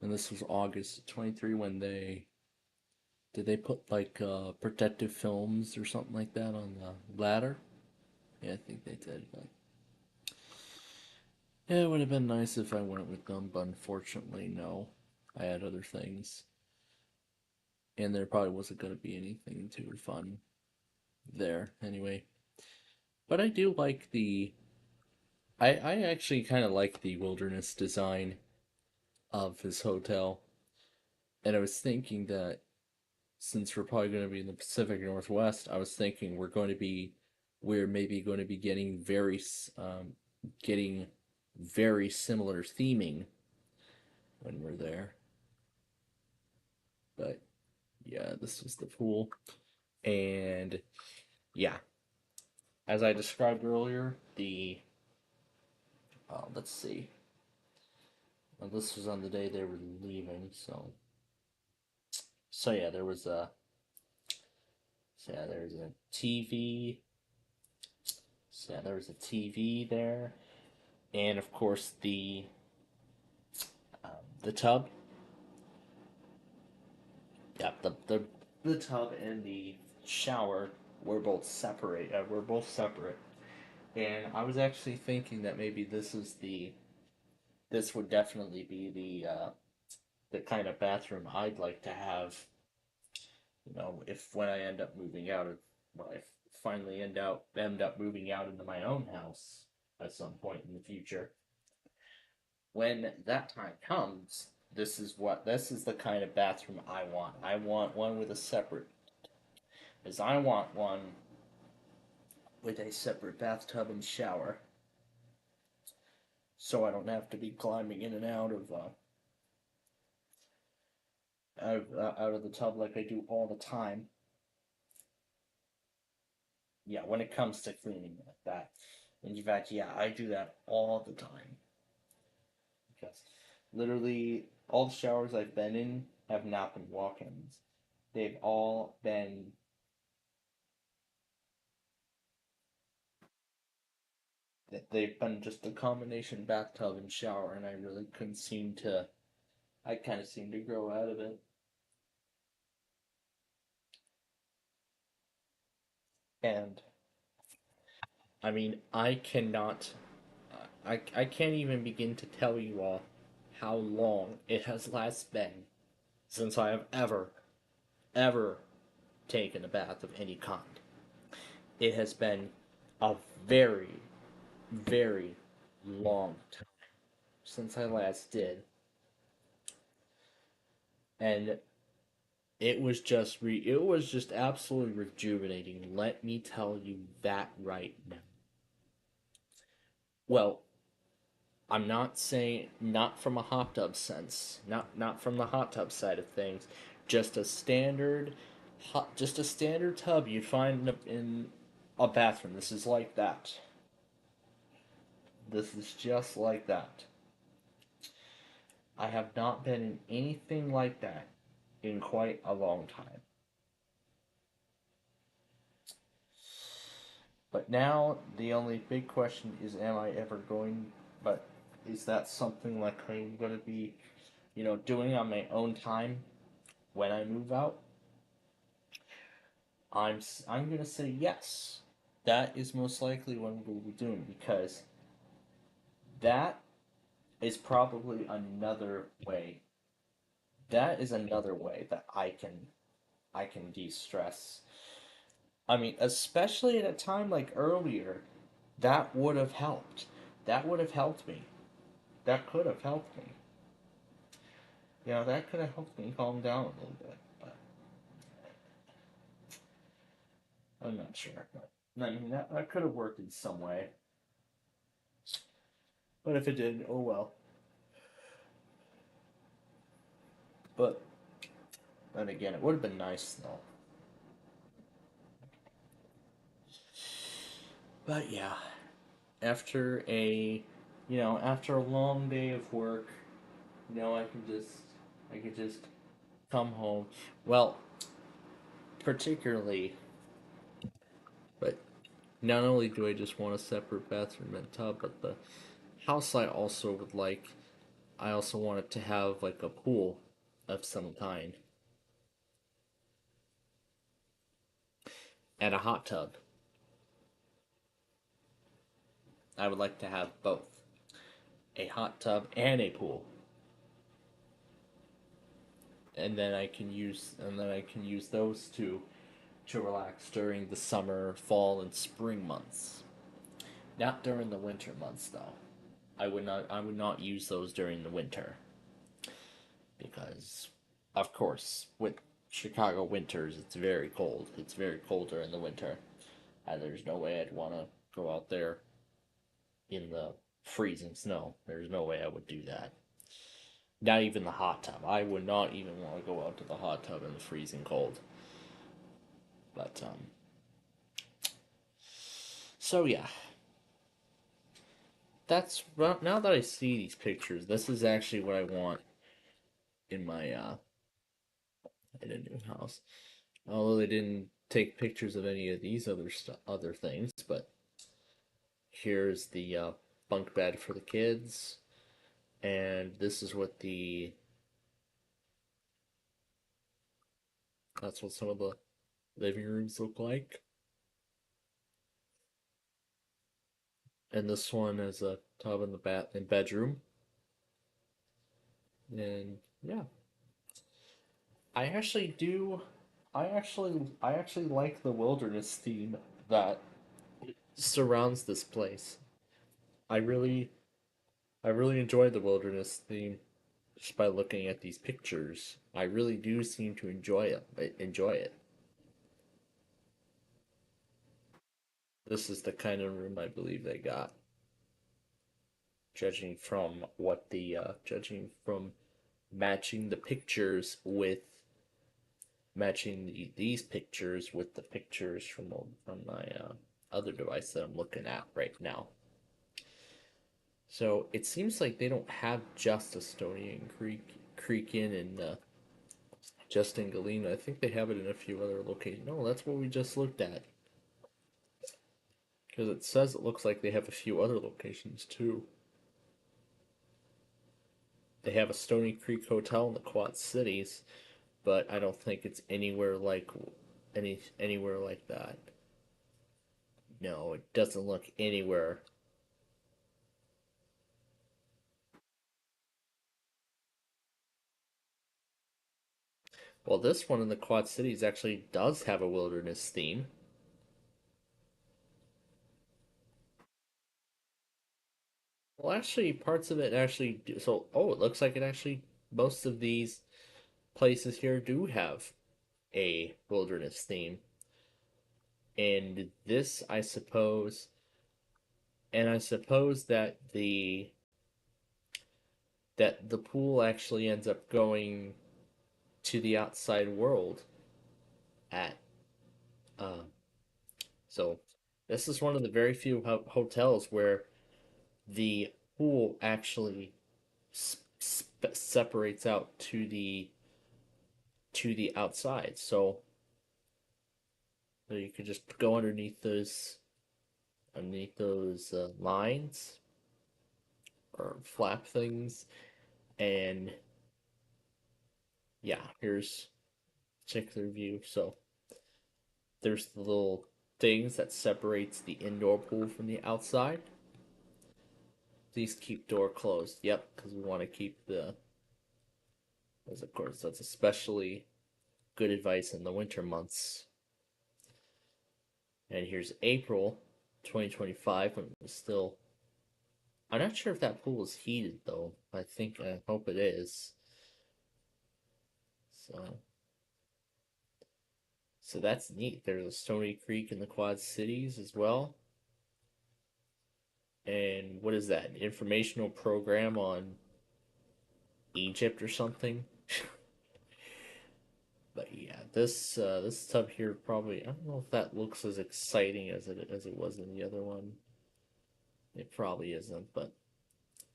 And this was August 23 when they put like protective films or something like that on the ladder? Yeah, I think they did, but yeah, it would have been nice if I went with them, but unfortunately, no. I had other things. And there probably wasn't going to be anything too fun there anyway. But I do like I actually kind of like the wilderness design of his hotel. And I was thinking that since we're probably going to be in the Pacific Northwest, I was thinking we're maybe going to be getting very similar theming when we're there. But yeah, this was the pool. And yeah, as I described earlier, let's see. Well, this was on the day they were leaving, so yeah, there was a TV. So yeah, there was a TV there, and of course the tub. Yeah, the tub and the shower were both separate. Were both separate, and I was actually thinking that maybe this would definitely be the kind of bathroom I'd like to have. You know, if when I end up moving out of, when I finally end up moving out into my own house at some point in the future. When that time comes, this is the kind of bathroom I want. I want one with a separate, as I want one with a separate bathtub and shower, so I don't have to be climbing in and out of the tub like I do all the time. Yeah, when it comes to cleaning like that. In fact, yeah, I do that all the time. Because literally all the showers I've been in have not been walk-ins. They've all been they've been just a combination bathtub and shower, and I really couldn't seem to. I kind of seemed to grow out of it. And I mean, I cannot. I can't even begin to tell you all how long it has last been since I have ever taken a bath of any kind. It has been a very, very long time since I last did. And it was just absolutely rejuvenating. Let me tell you that right now. Well, I'm not saying not from a hot tub sense, not from the hot tub side of things, just just a standard tub you'd find in a bathroom. This is like that. This is just like that. I have not been in anything like that in quite a long time. But now the only big question is, am I ever going? But is that something like I'm going to be, doing on my own time when I move out? I'm going to say yes. That is most likely what we'll be doing, because that is probably another way. That is another way that I can de-stress. I mean, especially at a time like earlier, that would have helped. That would have helped me. That could have helped me. That could have helped me calm down a little bit. But I'm not sure. But I mean, that could have worked in some way. But if it didn't, oh well. But then again, it would have been nice though. But yeah, after after a long day of work, I could just come home. Well, particularly, but not only do I just want a separate bathroom and tub, but the house I also want it to have like a pool of some kind and a hot tub. I would like to have both a hot tub and a pool. And then I can use those to relax during the summer, fall, and spring months. Not during the winter months though. I would not use those during the winter, because of course with Chicago winters it's very cold. It's very cold during the winter. And there's no way I'd want to go out there in the freezing snow. There's no way I would do that. Not even the hot tub. I would not even want to go out to the hot tub in the freezing cold. But so yeah. That's well, now that I see these pictures, this is actually what I want in my in a new house. Although they didn't take pictures of any of these other things, but here's the bunk bed for the kids, and this is what the that's what some of the living rooms look like. And this one is a tub in the bedroom. And yeah, I actually do. I actually like the wilderness theme that surrounds this place. I really, I really enjoy the wilderness theme just by looking at these pictures. I really do seem to enjoy it. Enjoy it. This is the kind of room I believe they got. Judging from matching the pictures with these pictures with the pictures from my other device that I'm looking at right now. So it seems like they don't have just Estonian Creek Inn and just in Galena. I think they have it in a few other locations. No, that's what we just looked at. Because it says it looks like they have a few other locations too. They have a Stony Creek Hotel in the Quad Cities, but I don't think it's anywhere like that. No, it doesn't look anywhere. Well, this one in the Quad Cities actually does have a wilderness theme. Well, actually, parts of it actually do. So, oh, it looks like most of these places here do have a wilderness theme. And this, I suppose that the pool actually ends up going to the outside world at uh, so this is one of the very few hotels where the pool actually separates out to the outside. So you could just go underneath underneath those lines or flap things. And yeah, here's a particular view. So there's the little things that separates the indoor pool from the outside. Please keep door closed. Yep, because we want to keep the. As of course, that's especially good advice in the winter months. And here's April 2025 when it was still. I'm not sure if that pool is heated though. I hope it is. So so that's neat. There's a Stony Creek in the Quad Cities as well. And what is that? An informational program on Egypt or something? But yeah, this tub here probably I don't know if that looks as exciting as it was in the other one. It probably isn't, but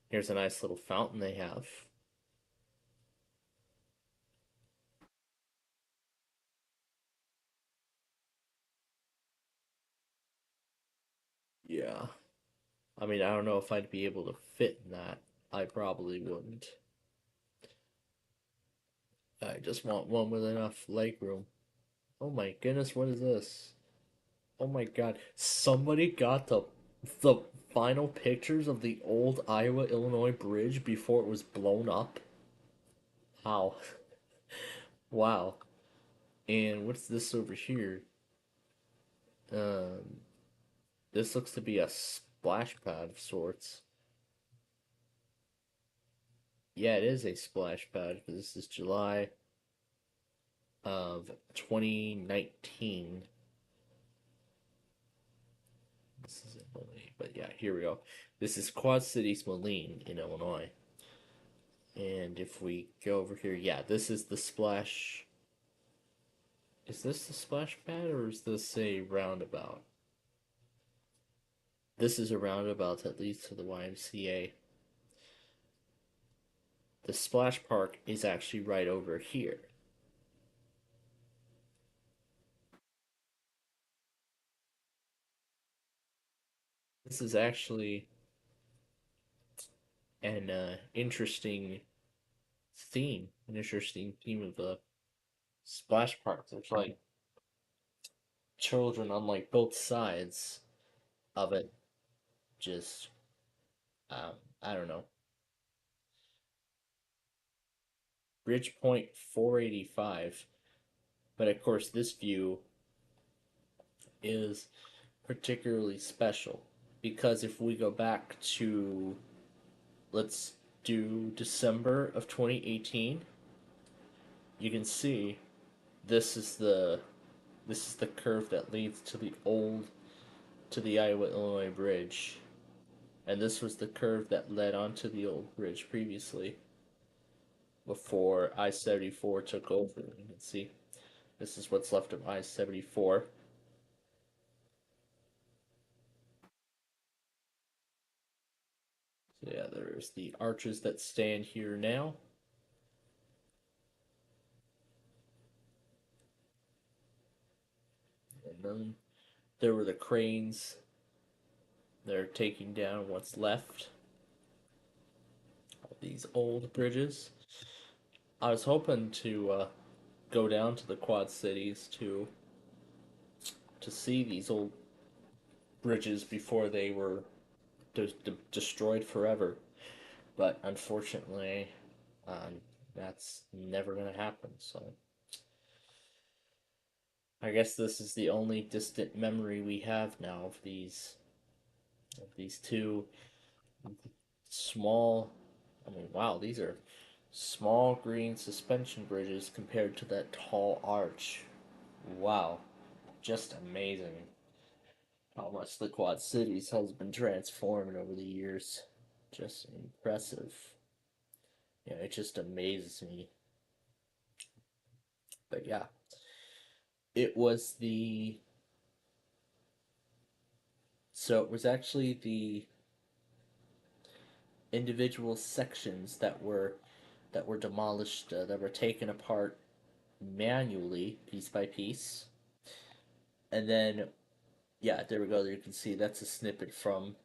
here's a nice little fountain they have. Yeah. I mean, I don't know if I'd be able to fit in that. I probably wouldn't. I just want one with enough leg room. Oh my goodness, what is this? Oh my god. Somebody got the final pictures of the old Iowa Illinois bridge before it was blown up. How? Wow. And what's this over here? Um this looks to be a splash pad of sorts. Yeah, it is a splash pad. This is July of 2019. This is in Moline, but yeah, here we go. This is Quad Cities, Moline in Illinois. And if we go over here, yeah, this is the splash. Is this the splash pad or is this a roundabout? This is a roundabout that leads to the YMCA. The splash park is actually right over here. This is actually an interesting theme of the splash park. There's like children on like both sides of it. Just I don't know. Bridge Point 485. But of course, this view is particularly special because if we go back to, let's do December of 2018, you can see this is the this is the curve that leads to the Iowa Illinois bridge, and this was the curve that led onto the old bridge previously before I-74 took over. You can see this is what's left of I-74. So yeah, there's the arches that stand here now. And then there were the cranes. They're taking down what's left of these old bridges. I was hoping to go down to the Quad Cities to see these old bridges before they were destroyed forever. But unfortunately, that's never going to happen. So I guess this is the only distant memory we have now of these two small. I mean, wow, these are small green suspension bridges compared to that tall arch. Wow, just amazing how much the Quad Cities has been transformed over the years. Just impressive. Yeah, it just amazes me. But yeah, it was the. So it was actually the individual sections that were demolished, that were taken apart manually, piece by piece, and then Yeah, there we go. There you can see that's a snippet from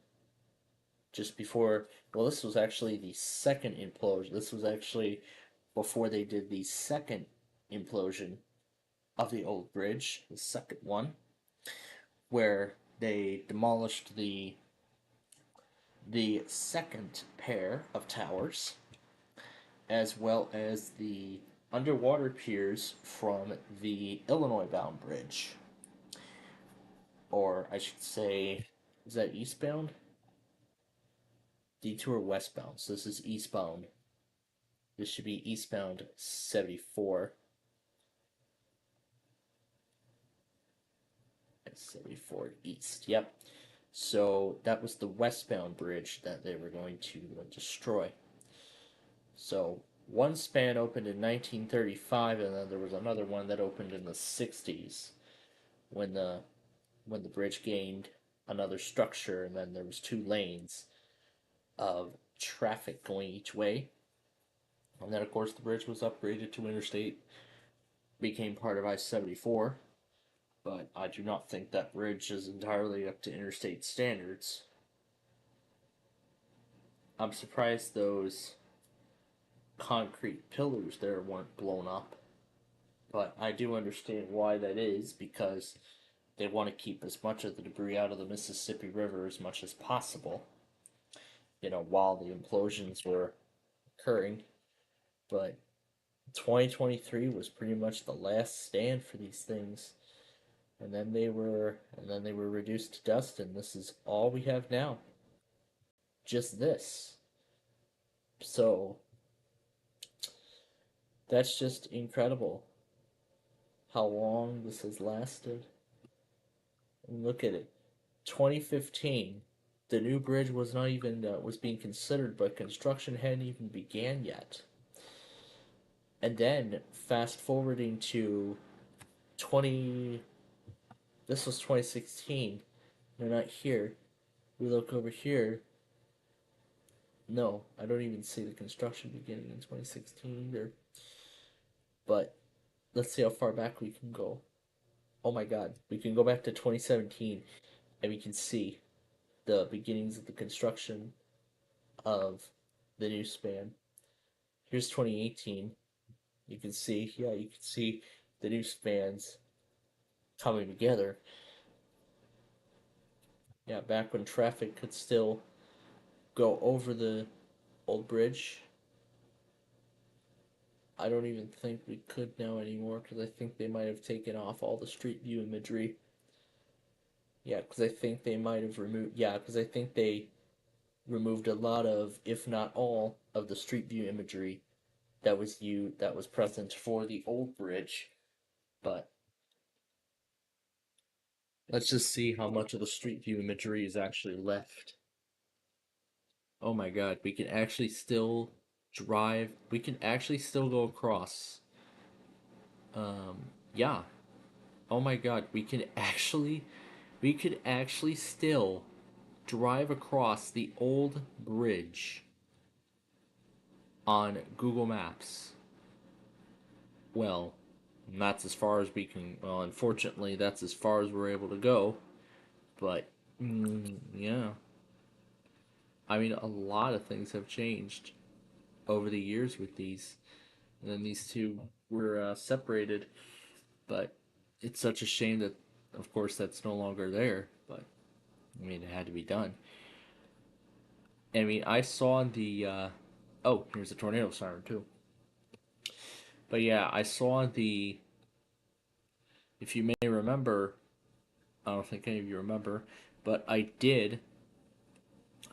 just before. Well, this was actually the second implosion. This was actually before they did the second implosion of the old bridge, the second one, where they demolished the second pair of towers, as well as the underwater piers from the Illinois bound bridge. Or I should say, is that eastbound? Detour westbound. So this is eastbound. This should be eastbound 74. 74 east. Yep. So that was the westbound bridge that they were going to destroy. So one span opened in 1935, and then there was another one that opened in the 60s when the bridge gained another structure, and then there was two lanes of traffic going each way. And then, of course, the bridge was upgraded to interstate, became part of I-74. But I do not think that bridge is entirely up to interstate standards. I'm surprised those concrete pillars there weren't blown up. But I do understand why that is, because they want to keep as much of the debris out of the Mississippi River as much as possible, while the implosions were occurring. But 2023 was pretty much the last stand for these things. And then they were reduced to dust, and this is all we have now. Just this. So that's just incredible how long this has lasted. And look at it. 2015, the new bridge was not even was being considered, but construction hadn't even began yet. And then fast forwarding to 20 this was 2016. They're not here. We look over here. No, I don't even see the construction beginning in 2016 either. But let's see how far back we can go. Oh my god, we can go back to 2017 and we can see the beginnings of the construction of the new span. Here's 2018. You can see the new spans coming together. Yeah, back when traffic could still go over the old bridge. I don't even think we could now anymore, because I think they might have taken off all the street view imagery. Yeah, because I think they might have removed. Yeah, because I think they removed a lot of, if not all, of the street view imagery that was present for the old bridge. But let's just see how much of the street view imagery is actually left. Oh my god, we can actually still drive. We can actually still go across. Yeah. Oh my god, we could actually still drive across the old bridge on Google Maps. Well, that's as far as we can. Well, unfortunately, that's as far as we're able to go. But, yeah. I mean, a lot of things have changed over the years with these. And then these two were separated. But it's such a shame that, of course, that's no longer there. But, I mean, it had to be done. I mean, I saw the. Oh, here's a tornado siren, too. But yeah, I saw the. If you may remember, I don't think any of you remember, but I did.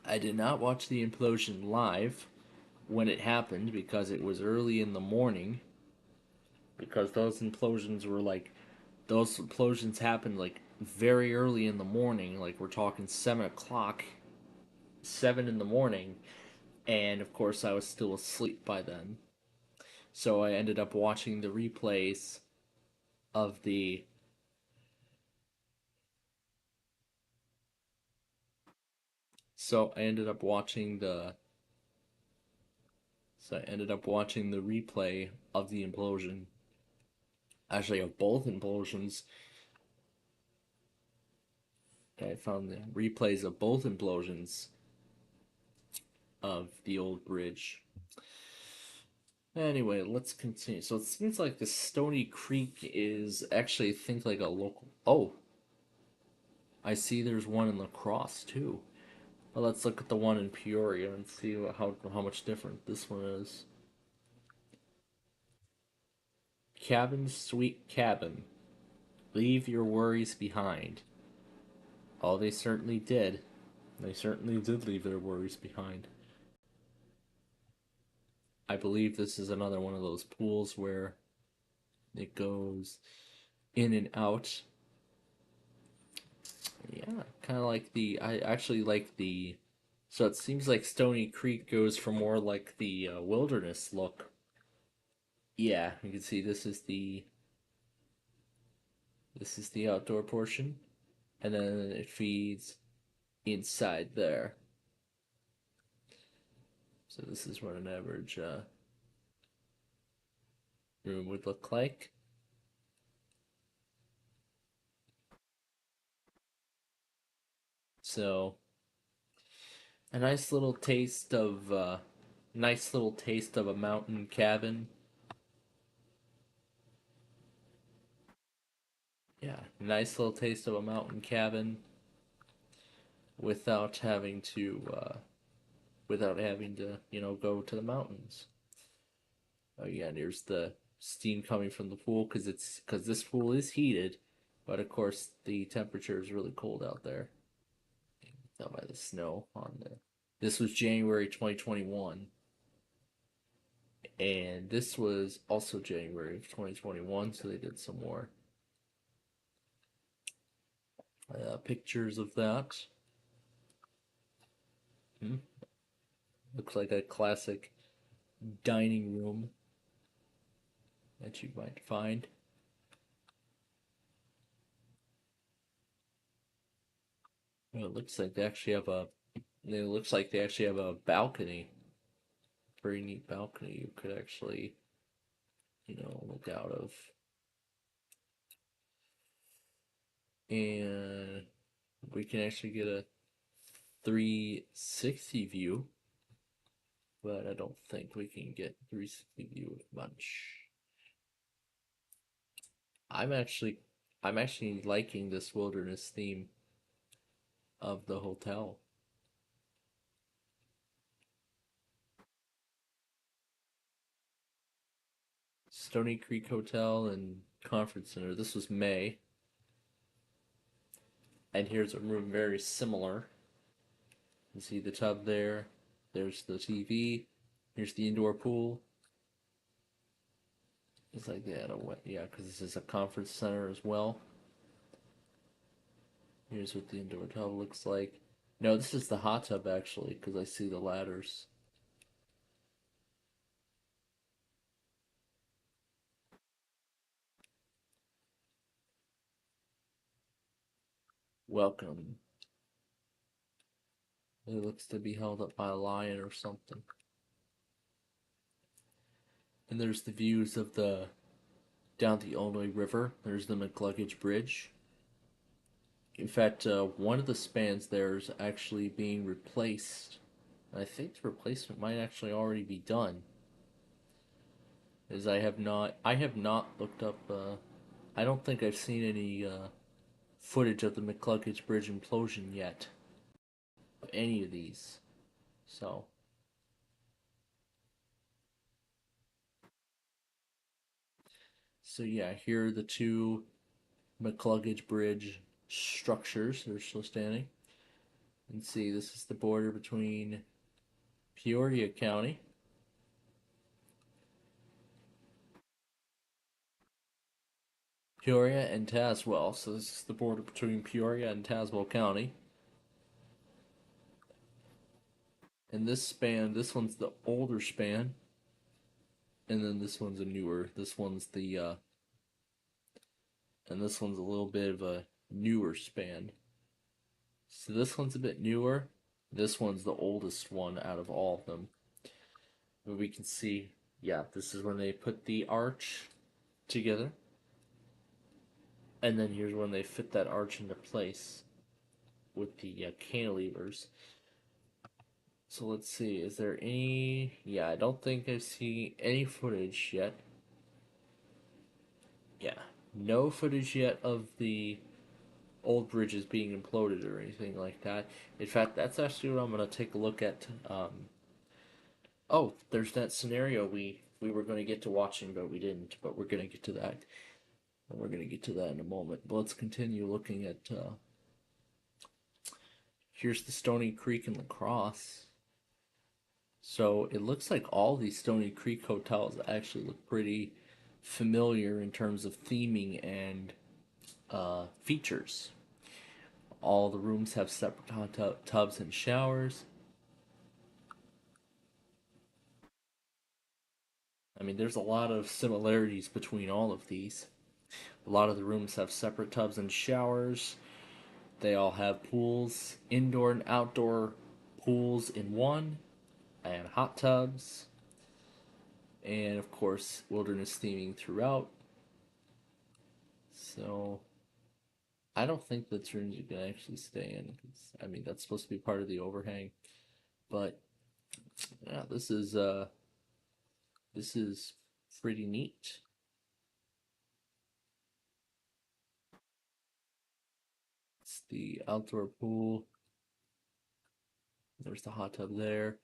I did not watch the implosion live when it happened because it was early in the morning. Because those implosions happened like very early in the morning. Like we're talking 7 o'clock, 7 in the morning, and of course I was still asleep by then. So I ended up watching the replays of the so I ended up watching the so I ended up watching the replay of the implosion. Actually, of both implosions. I found the replays of both implosions of the old bridge. Anyway, let's continue. So it seems like the Stony Creek is actually, I think, like a local. Oh, I see there's one in La Crosse too. Well, let's look at the one in Peoria and see how much different this one is. Cabin, sweet cabin, leave your worries behind. Oh, they certainly did. They certainly did leave their worries behind. I believe this is another one of those pools where it goes in and out. Yeah, kind of like I actually like the. So it seems like Stony Creek goes for more like the wilderness look. Yeah, you can see this is the outdoor portion, and then it feeds inside there. So this is what an average room would look like. So a nice little taste of a mountain cabin. Yeah, nice little taste of a mountain cabin without having to go to the mountains. Oh yeah, and here's the steam coming from the pool because this pool is heated, but of course the temperature is really cold out there. Down by the snow on there. This was January 2021, and this was also January of 2021. So they did some more pictures of that. Looks like a classic dining room that you might find. Well, it looks like they actually have a. It looks like they actually have a balcony. Very neat balcony you could actually, look out of. And we can actually get a 360 view, but I don't think we can get 360 view much. I'm actually liking this wilderness theme of the hotel. Stony Creek Hotel and Conference Center. This was May. And here's a room very similar. You see the tub there. There's the TV. Here's the indoor pool. It's like they had because this is a conference center as well. Here's what the indoor tub looks like. No, this is the hot tub actually, because I see the ladders. Welcome. It looks to be held up by a lion or something. And there's the views of down the Illinois River. There's the McCluggage Bridge. In fact, one of the spans there is actually being replaced. I think the replacement might actually already be done. As I have not looked up. I don't think I've seen any footage of the McCluggage Bridge implosion yet. Of any of these, so. So yeah, here are the two McCluggage Bridge structures. They're still standing. And see, this is the border between Peoria County and Tazewell. So this is the border between Peoria and Tazewell County. And this one's the older span. And then this one's a newer. And this one's a little bit of a newer span. So this one's a bit newer. This one's the oldest one out of all of them. But we can see, yeah, this is when they put the arch together. And then here's when they fit that arch into place. with the cantilevers. So let's see, is there any... Yeah, I don't think I see any footage yet. Yeah, no footage yet of the old bridges being imploded or anything like that. In fact, that's actually what I'm going to take a look at. Oh, there's that scenario we were going to get to watching, but we didn't. But we're going to get to that. We're going to get to that in a moment. But let's continue looking at... here's the Stony Creek and La Crosse. So it looks like all these Stony Creek hotels actually look pretty familiar in terms of theming and features. All the rooms have separate hot tubs and showers. I mean, there's a lot of similarities between all of these. A lot of the rooms have separate tubs and showers. They all have pools, indoor and outdoor pools in one, and hot tubs. And of course, wilderness theming throughout. So, I don't think that's rooms you can actually stay in. I mean, that's supposed to be part of the overhang. But, yeah, this is pretty neat. It's the outdoor pool. There's the hot tub there.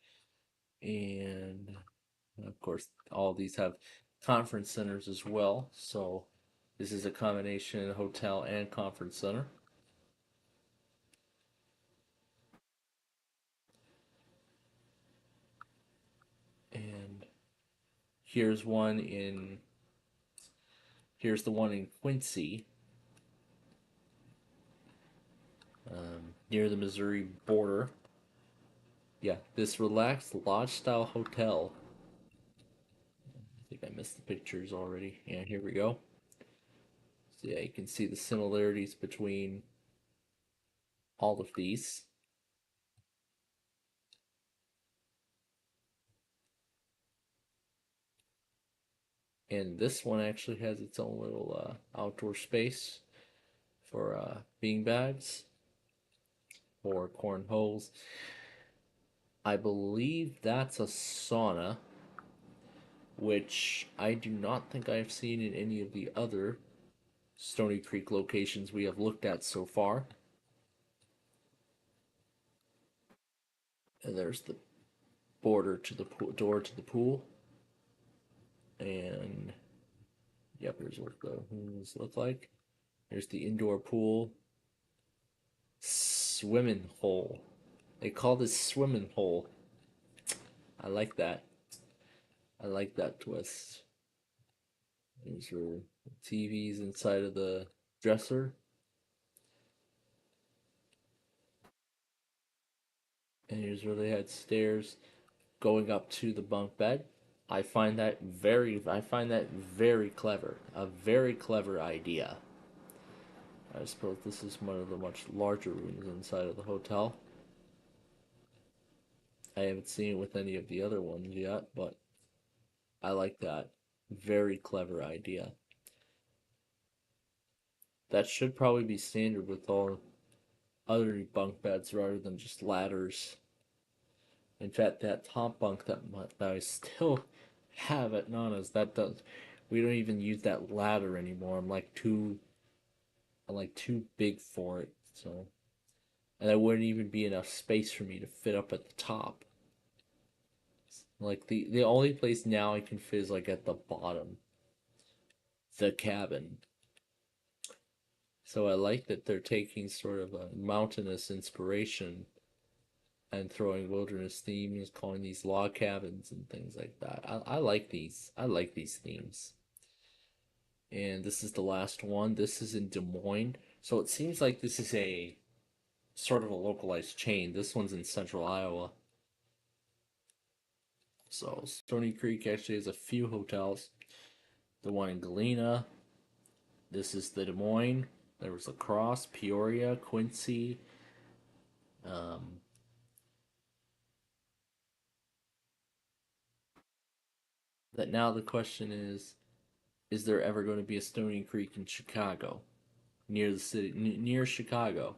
And of course, all these have conference centers as well. So this is a combination hotel and conference center. And here's the one in Quincy, near the Missouri border. Yeah, this relaxed lodge style hotel. I think I missed the pictures already. Yeah, here we go. So yeah, you can see the similarities between all of these. And this one actually has its own little outdoor space for bean bags or cornholes. I believe that's a sauna, which I do not think I've seen in any of the other Stony Creek locations we have looked at so far. And there's the border to the door to the pool. And yep, here's what the rooms look like. There's the indoor pool. Swimming hole. They call this swimming hole. I like that. I like that twist. These are TVs inside of the dresser. And here's where they had stairs going up to the bunk bed. I find that very clever. A very clever idea. I suppose this is one of the much larger rooms inside of the hotel. I haven't seen it with any of the other ones yet, but I like that. Very clever idea. That should probably be standard with all other bunk beds rather than just ladders. In fact, that top bunk that I still have at Nana's, we don't even use that ladder anymore. I'm like too big for it. So, and there wouldn't even be enough space for me to fit up at the top. Like the only place now I can fit is like at the bottom, the cabin. So I like that they're taking sort of a mountainous inspiration and throwing wilderness themes, calling these log cabins and things like that. I like these. I like these themes. And this is the last one. This is in Des Moines. So it seems like this is a sort of a localized chain. This one's in central Iowa. So Stony Creek actually has a few hotels. The one in Galena. This is the Des Moines. There was La Crosse, Peoria, Quincy. That now the question is there ever going to be a Stony Creek in Chicago, near the city, near Chicago?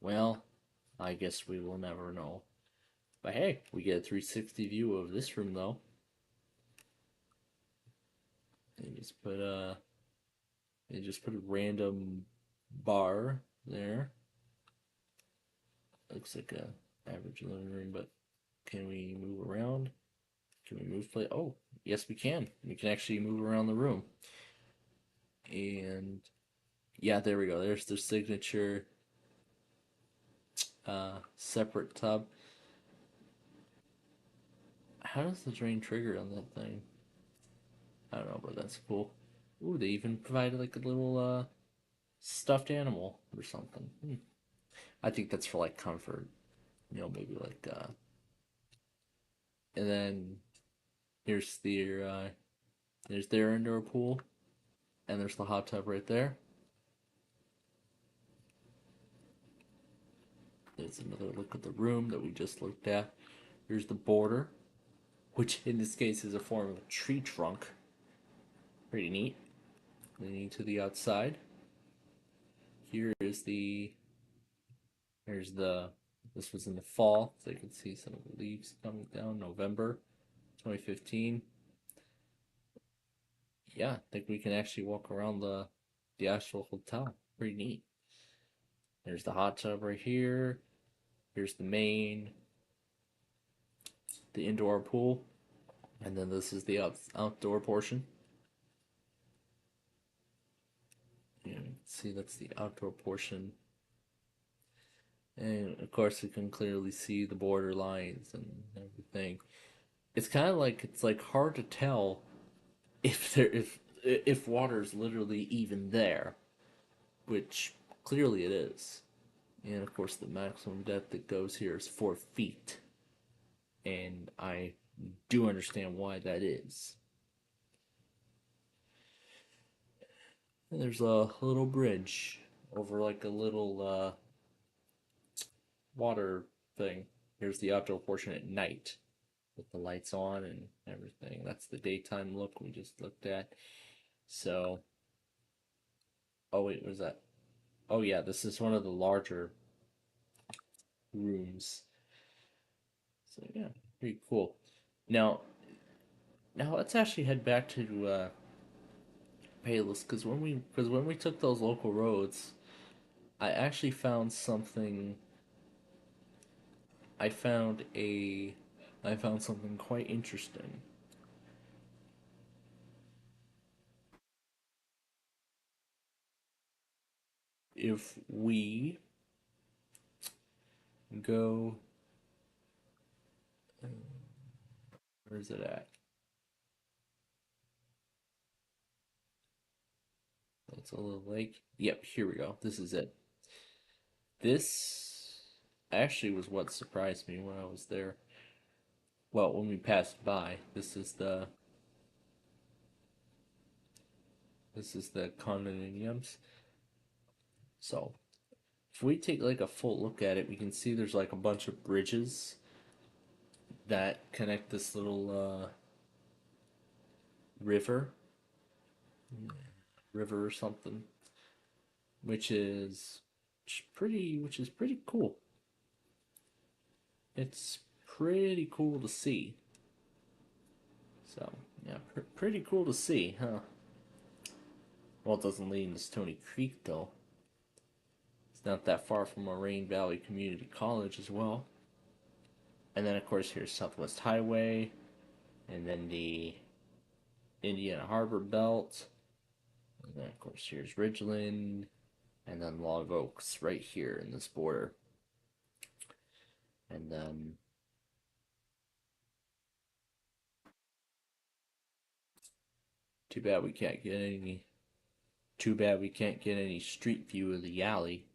Well, I guess we will never know. But hey, we get a 360 view of this room though. And just put a random bar there. Looks like a average living room, but can we move around? Can we move play? Oh, yes we can. We can actually move around the room. And yeah, there we go. There's the signature separate tub. How does the drain trigger on that thing? I don't know, but that's cool. Ooh, they even provided like a little stuffed animal or something. I think that's for like comfort. Maybe like and then here's their indoor pool, and there's the hot tub right there. There's another look at the room that we just looked at. Here's the border, which in this case is a form of a tree trunk. Pretty neat. Leaning to the outside. Here is this was in the fall, so you can see some of the leaves coming down, November 2015. Yeah, I think we can actually walk around the actual hotel. Pretty neat. There's the hot tub right here. Here's the indoor pool. And then this is the outdoor portion. You can see that's the outdoor portion. And of course you can clearly see the border lines and everything. It's kind of like hard to tell if water's literally even there, which clearly it is. And of course the maximum depth that goes here is 4 feet. And I do understand why that is. And there's a little bridge over like a little water thing. Here's the outdoor portion at night with the lights on and everything. That's the daytime look we just looked at. So, oh wait, what is that? Oh yeah, this is one of the larger rooms. So yeah, pretty cool. Now, let's actually head back to Payless because when we took those local roads, I actually found something. I found a I found something quite interesting. If we go, where is it at? That's a little lake. Yep, here we go. This is it. This actually was what surprised me when I was there. Well, when we passed by, this is the condominiums. So, if we take like a full look at it, we can see there's like a bunch of bridges that connect this little river or something, which is pretty cool. It's pretty cool to see. So yeah, pretty cool to see, huh? Well, it doesn't lead into Stony Creek though. It's not that far from Moraine Valley Community College as well. And then of course here's Southwest Highway, and then the Indiana Harbor Belt, and then of course here's Ridgeland, and then Log Oaks right here in this border. And then too bad we can't get any street view of the alley.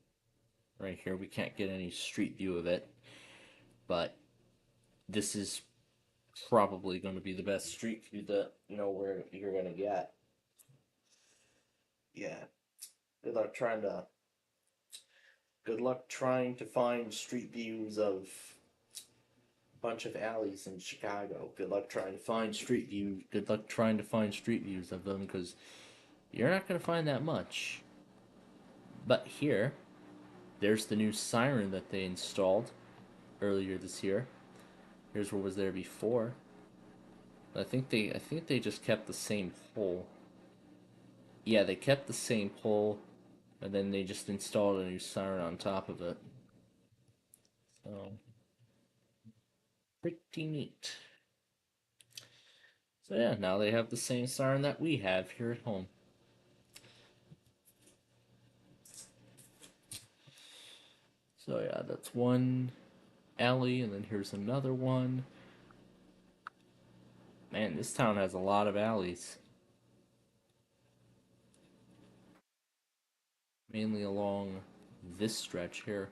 Right here we can't get any street view of it. But this is probably going to be the best street view that where you're going to get. Yeah. Good luck trying to find street views of a bunch of alleys in Chicago. Good luck trying to find street views of them, because you're not going to find that much. But here there's the new siren that they installed earlier this year. Here's what was there before. I think they just kept the same pole. Yeah, they kept the same pole, and then they just installed a new siren on top of it. So pretty neat. So yeah, now they have the same siren that we have here at home. So yeah, that's one alley, and then here's another one. Man, this town has a lot of alleys. Mainly along this stretch here.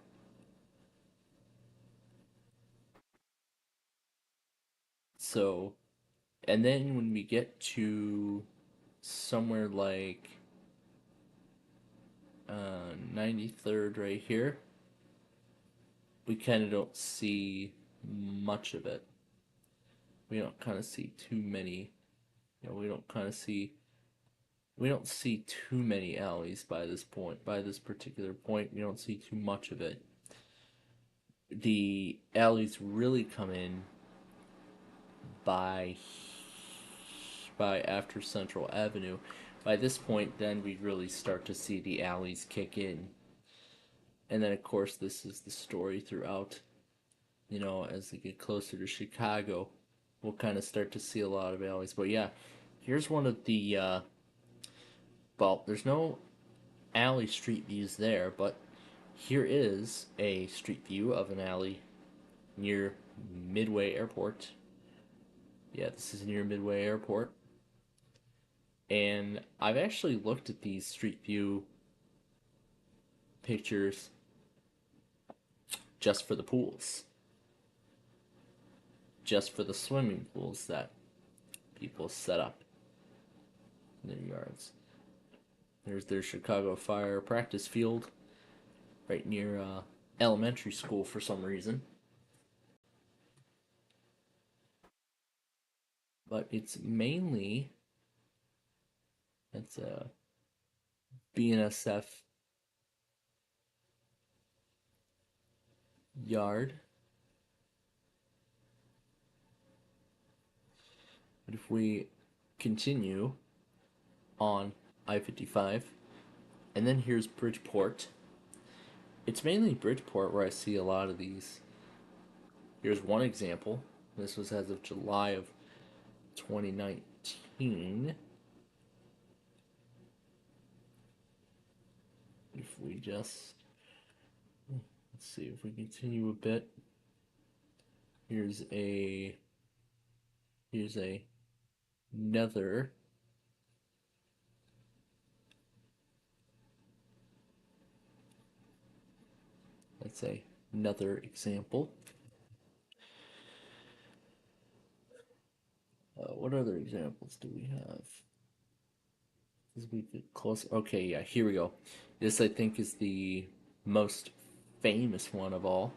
So, and then when we get to somewhere like 93rd right here, we kind of don't see much of it. We don't kind of see too many, we don't kind of see, we don't see too many alleys by this point. By this particular point, we don't see too much of it. The alleys really come in by after Central Avenue. By this point, then we really start to see the alleys kick in. And then, of course, this is the story throughout. As they get closer to Chicago, we'll kind of start to see a lot of alleys. But yeah, here's one of the, well, there's no alley street views there, but here is a street view of an alley near Midway Airport. Yeah, this is near Midway Airport. And I've actually looked at these street view pictures just for the pools. Just for the swimming pools that people set up in their yards. There's their Chicago Fire practice field right near elementary school for some reason. But it's mainly, it's a BNSF yard. But if we continue on I-55, and then here's Bridgeport. It's mainly Bridgeport where I see a lot of these. Here's one example. This was as of July of 2019. If we just, let's see if we continue a bit. Here's another. Let's say another example. What other examples do we have? As we get closer, okay, yeah, here we go. This I think is the most famous one of all.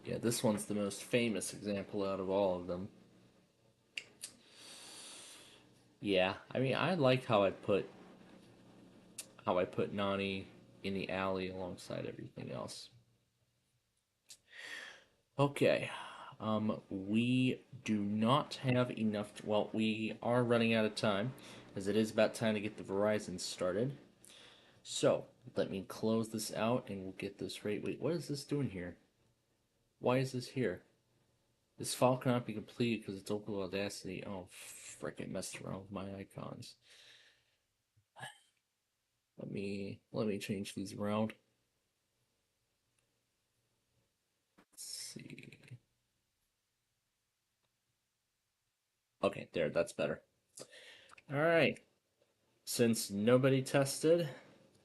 Yeah, this one's the most famous example out of all of them. Yeah, I mean, I like how I put Nani in the alley alongside everything else. Okay, we do not have enough. Well, we are running out of time, as it is about time to get the Verizon started. So let me close this out, and we'll get this right. Wait, what is this doing here? Why is this here? This file cannot be completed because it's open with Audacity. Oh, frick! I messed around with my icons. Let me change these around. Let's see. Okay, there, that's better. All right. Since nobody tested,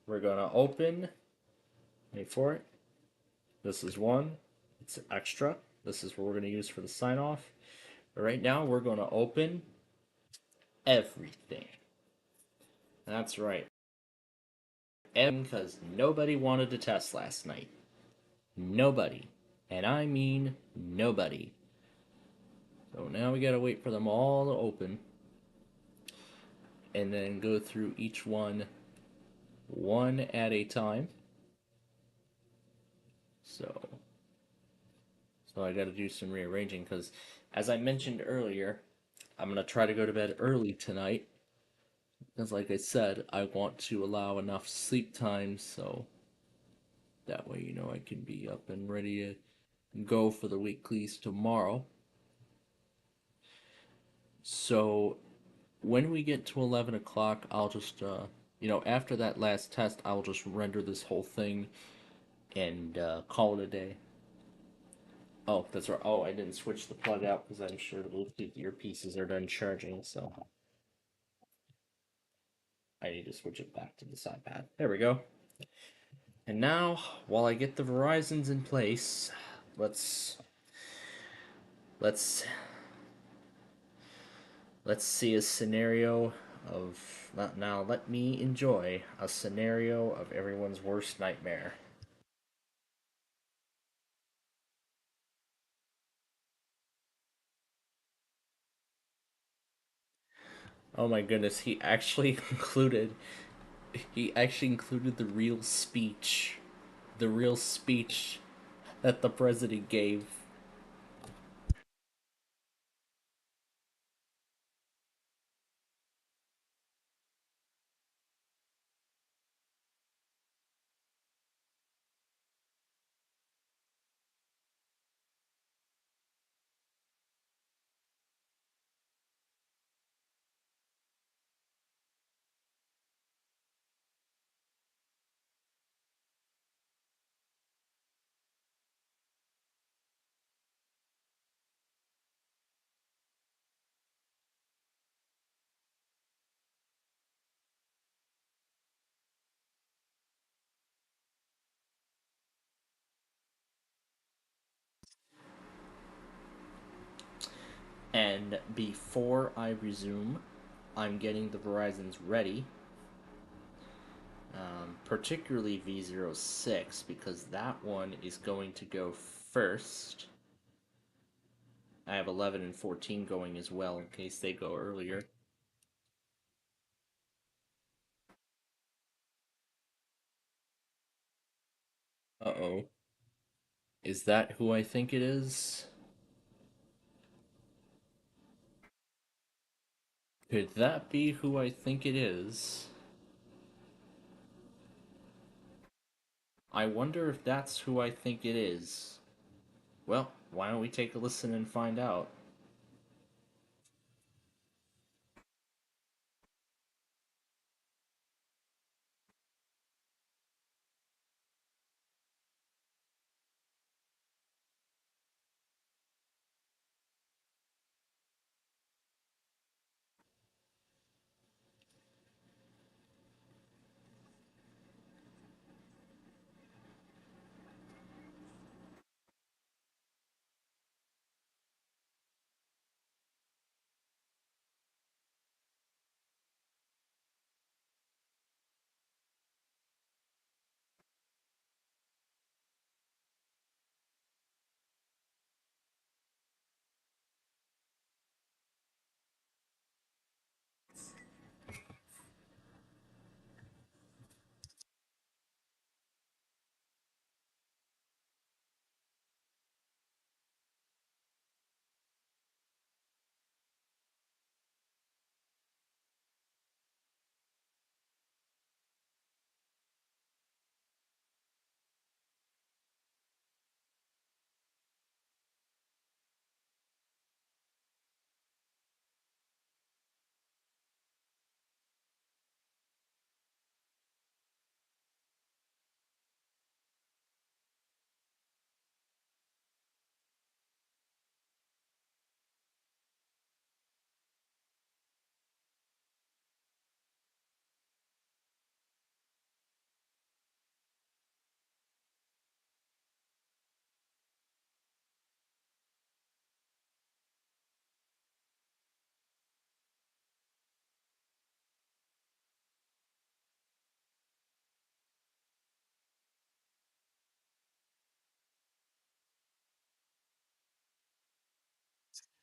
we're gonna open. Wait for it. This is one. It's extra. This is what we're gonna use for the sign off. But right now, we're gonna open everything. That's right. Because nobody wanted to test last night. Nobody. And I mean nobody. So now we gotta wait for them all to open. And then go through each one one at a time. So, so I got to do some rearranging because, as I mentioned earlier, I'm gonna try to go to bed early tonight. Because, like I said, I want to allow enough sleep time so that way, I can be up and ready to go for the weeklies tomorrow. So, when we get to 11 o'clock, I'll just, after that last test, I'll just render this whole thing and call it a day. Oh, that's right. Oh, I didn't switch the plug out because I'm sure the Bluetooth earpieces are done charging, so I need to switch it back to this iPad. There we go. And now, while I get the Verizons in place, let's let's let's see a scenario of now. Let me enjoy a scenario of everyone's worst nightmare. Oh my goodness, he actually included the real speech that the president gave. And before I resume, I'm getting the Verizons ready, particularly V06, because that one is going to go first. I have 11 and 14 going as well in case they go earlier. Uh oh. Is that who I think it is? Could that be who I think it is? I wonder if that's who I think it is. Well, why don't we take a listen and find out?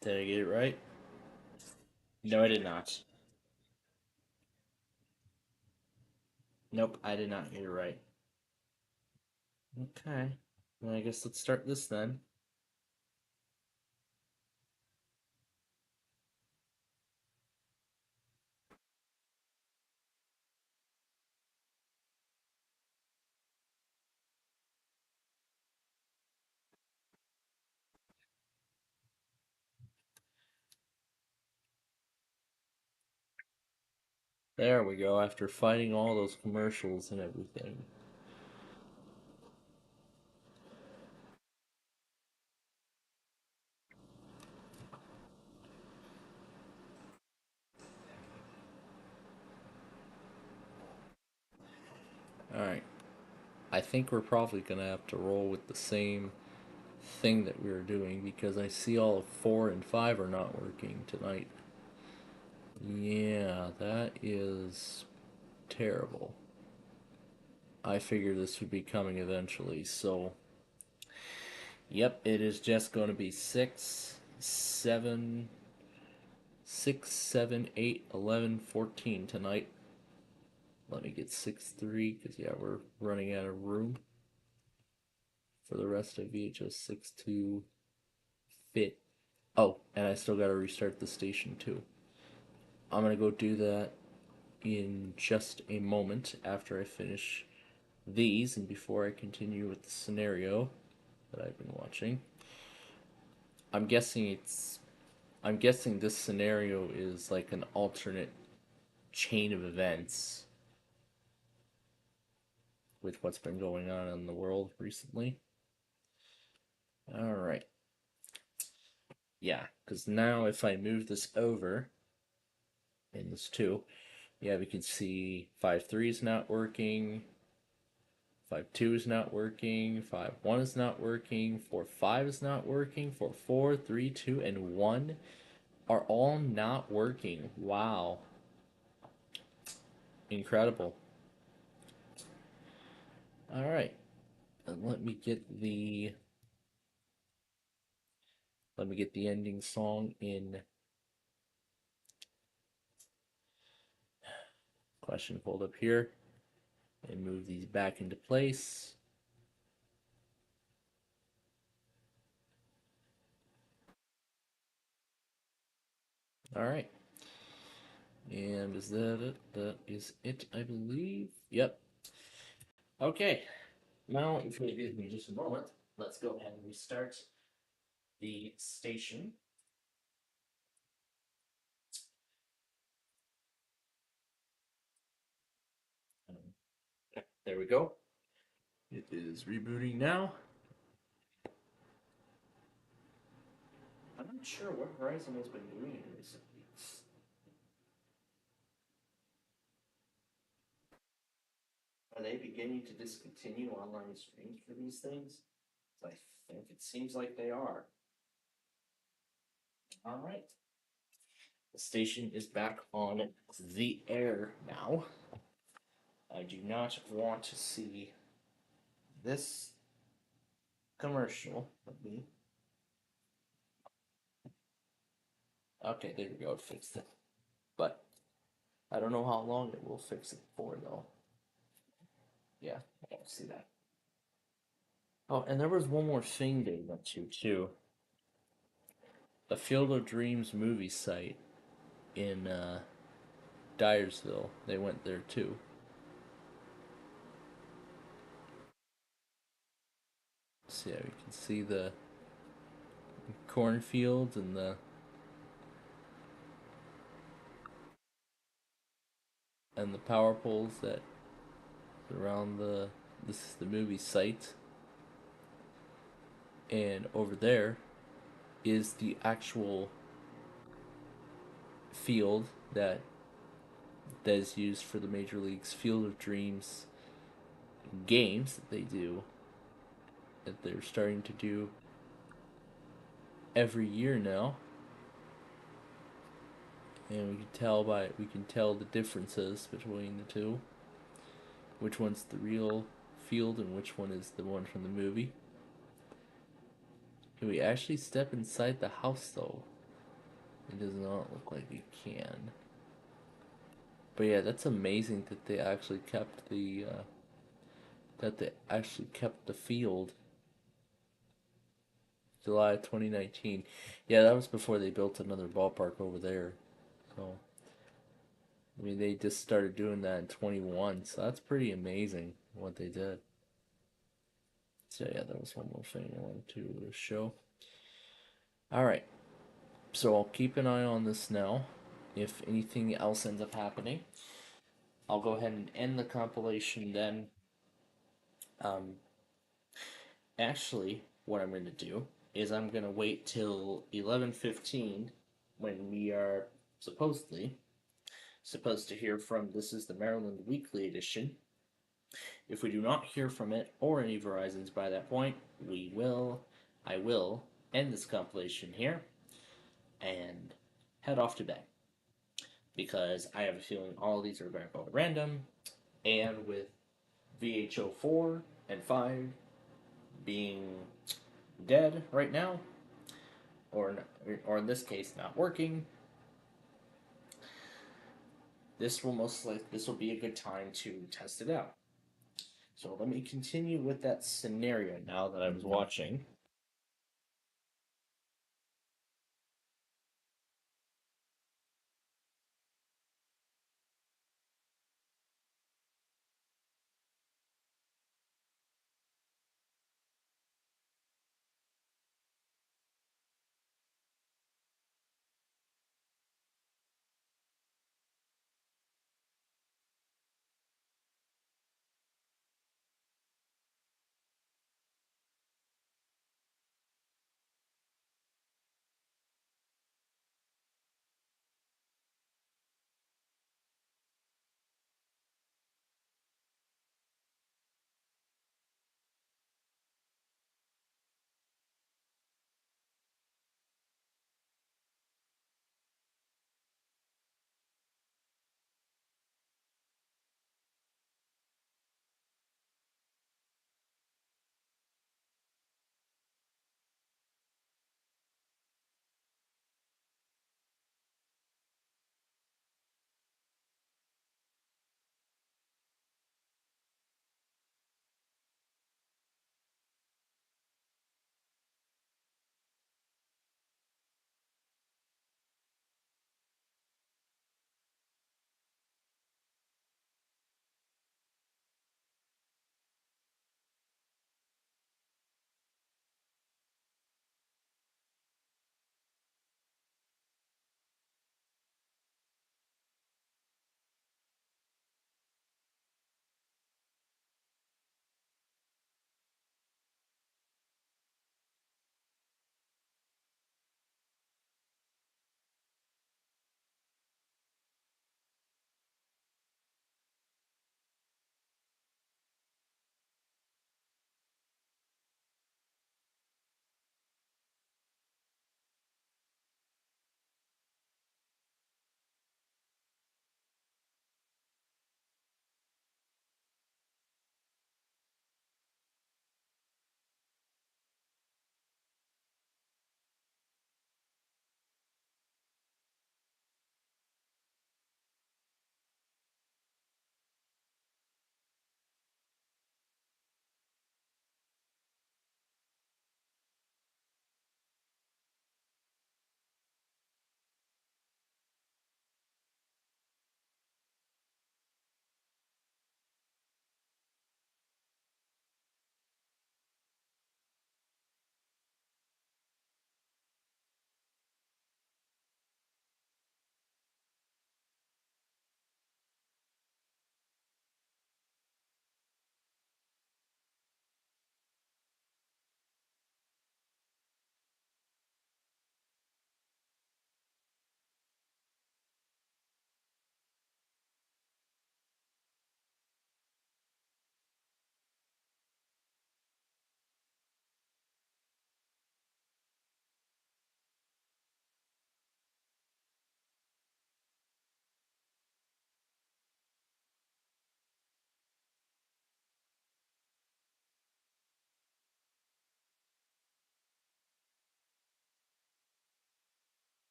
Did I get it right? No, I did not. Nope, I did not hear you right. Okay. Well, I guess let's start this then. There we go, after fighting all those commercials and everything. Alright. I think we're probably gonna have to roll with the same thing that we were doing because I see all of 4 and 5 are not working tonight. Yeah, that is terrible. I figured this would be coming eventually, so yep, it is just going to be 6, 7, 8, 11, 14 tonight. Let me get 6, 3, because yeah, we're running out of room for the rest of VHS 6 to fit. Oh, and I still got to restart the station too. I'm going to go do that in just a moment after I finish these and before I continue with the scenario that I've been watching. I'm guessing this scenario is like an alternate chain of events with what's been going on in the world recently. All right. Yeah, because now if I move this over in this 2, yeah, we can see 5-3 is not working, 5-2 is not working, 5-1 is not working, 4-5 is not working, 4-4, 3-2, and 1 are all not working. Wow. Incredible. All right. And let me get the ending song in question pulled up here and move these back into place. All right. And is that it? That is it, I believe. Yep. Okay. Now, if you'll give me just a moment, let's go ahead and restart the station. There we go. It is rebooting now. I'm not sure what Verizon has been doing in recent weeks. Are they beginning to discontinue online streams for these things? I think it seems like they are. All right. The station is back on the air now. I do not want to see this commercial. Let me. Okay, there we go. It fixed it. But I don't know how long it will fix it for, though. Yeah, I don't see that. Oh, and there was one more thing they went to, too. The Field of Dreams movie site in Dyersville. They went there, too. So, yeah, we can see the cornfields and the power poles that surround the this is the movie site, and over there is the actual field that is used for the Major League's Field of Dreams games that they do, that they're starting to do every year now. And we can tell the differences between the two, which one's the real field and which one is the one from the movie. Can we actually step inside the house, though? It does not look like we can. But yeah, that's amazing that they actually kept the field. July 2019. Yeah, that was before they built another ballpark over there. So I mean, they just started doing that in 21, so that's pretty amazing what they did. So yeah, that was one more thing I wanted to show. All right, so I'll keep an eye on this now. If anything else ends up happening, I'll go ahead and end the compilation then. Um, Actually, what I'm going to do is I'm going to wait till 11:15 when we are supposedly supposed to hear from This is the Maryland Weekly Edition. If we do not hear from it or any Verizons by that point, I will end this compilation here and head off to bed. Because I have a feeling all of these are going to go at random, and with VHO 4 and 5 being dead right now, or in this case not working, this will be a good time to test it out. So let me continue with that scenario now that I was watching.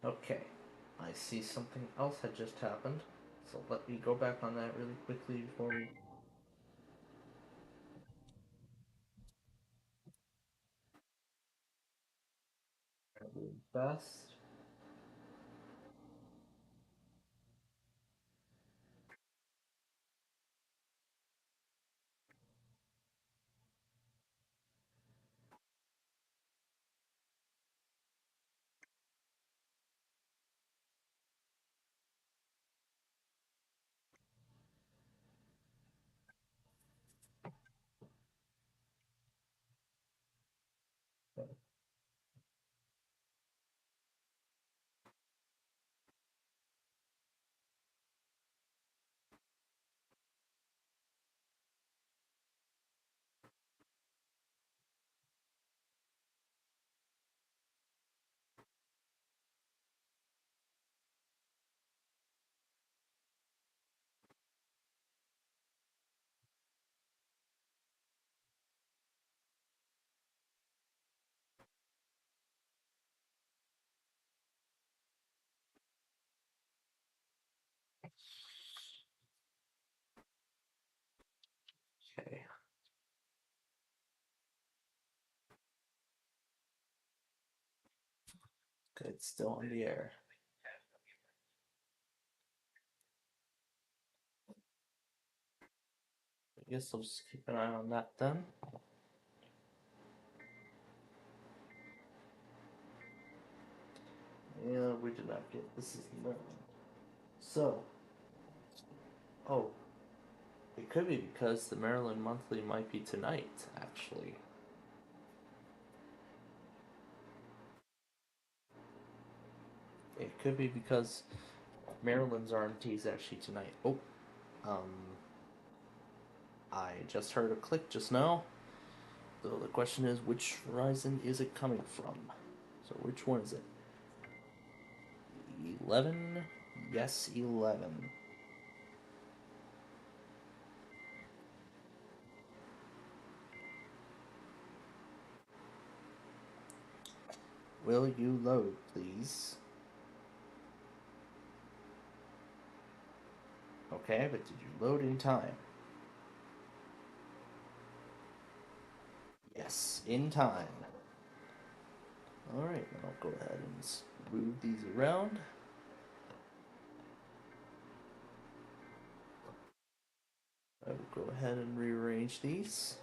Okay, I see something else had just happened. So let me go back on that really quickly before we. Best. Okay. Okay, it's still on the air. I guess I'll just keep an eye on that then. Yeah, we did not get this is no. So, oh, it could be because the Maryland Monthly might be tonight, actually. It could be because Maryland's RMT is actually tonight. Oh, um, I just heard a click just now. So the question is, which Verizon is it coming from? So which one is it? 11? Yes, 11. Will you load, please? Okay, but did you load in time? Yes, in time. Alright, then I'll go ahead and move these around. I will go ahead and rearrange these.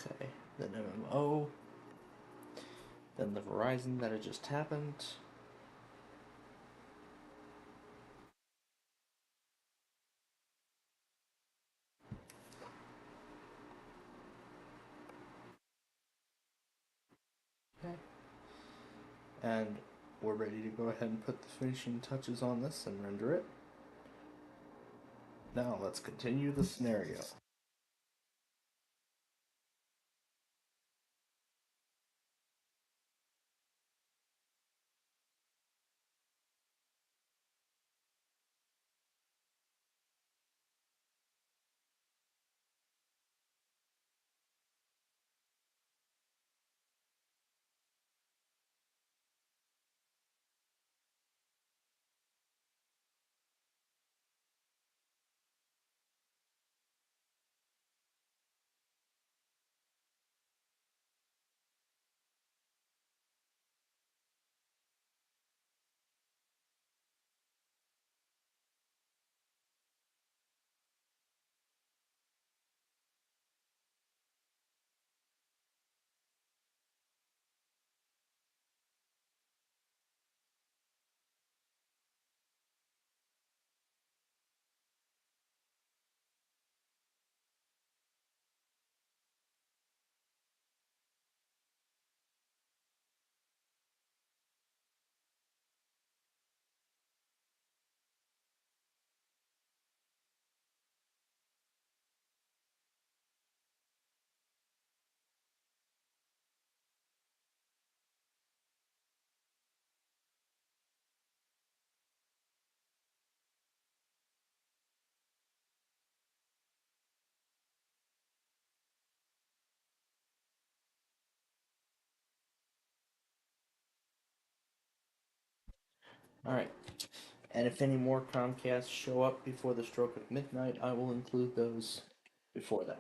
Okay, then MMO. Then the Verizon that had just happened. Okay. And we're ready to go ahead and put the finishing touches on this and render it. Now let's continue the scenario. Alright. And if any more Comcasts show up before the stroke of midnight, I will include those before then.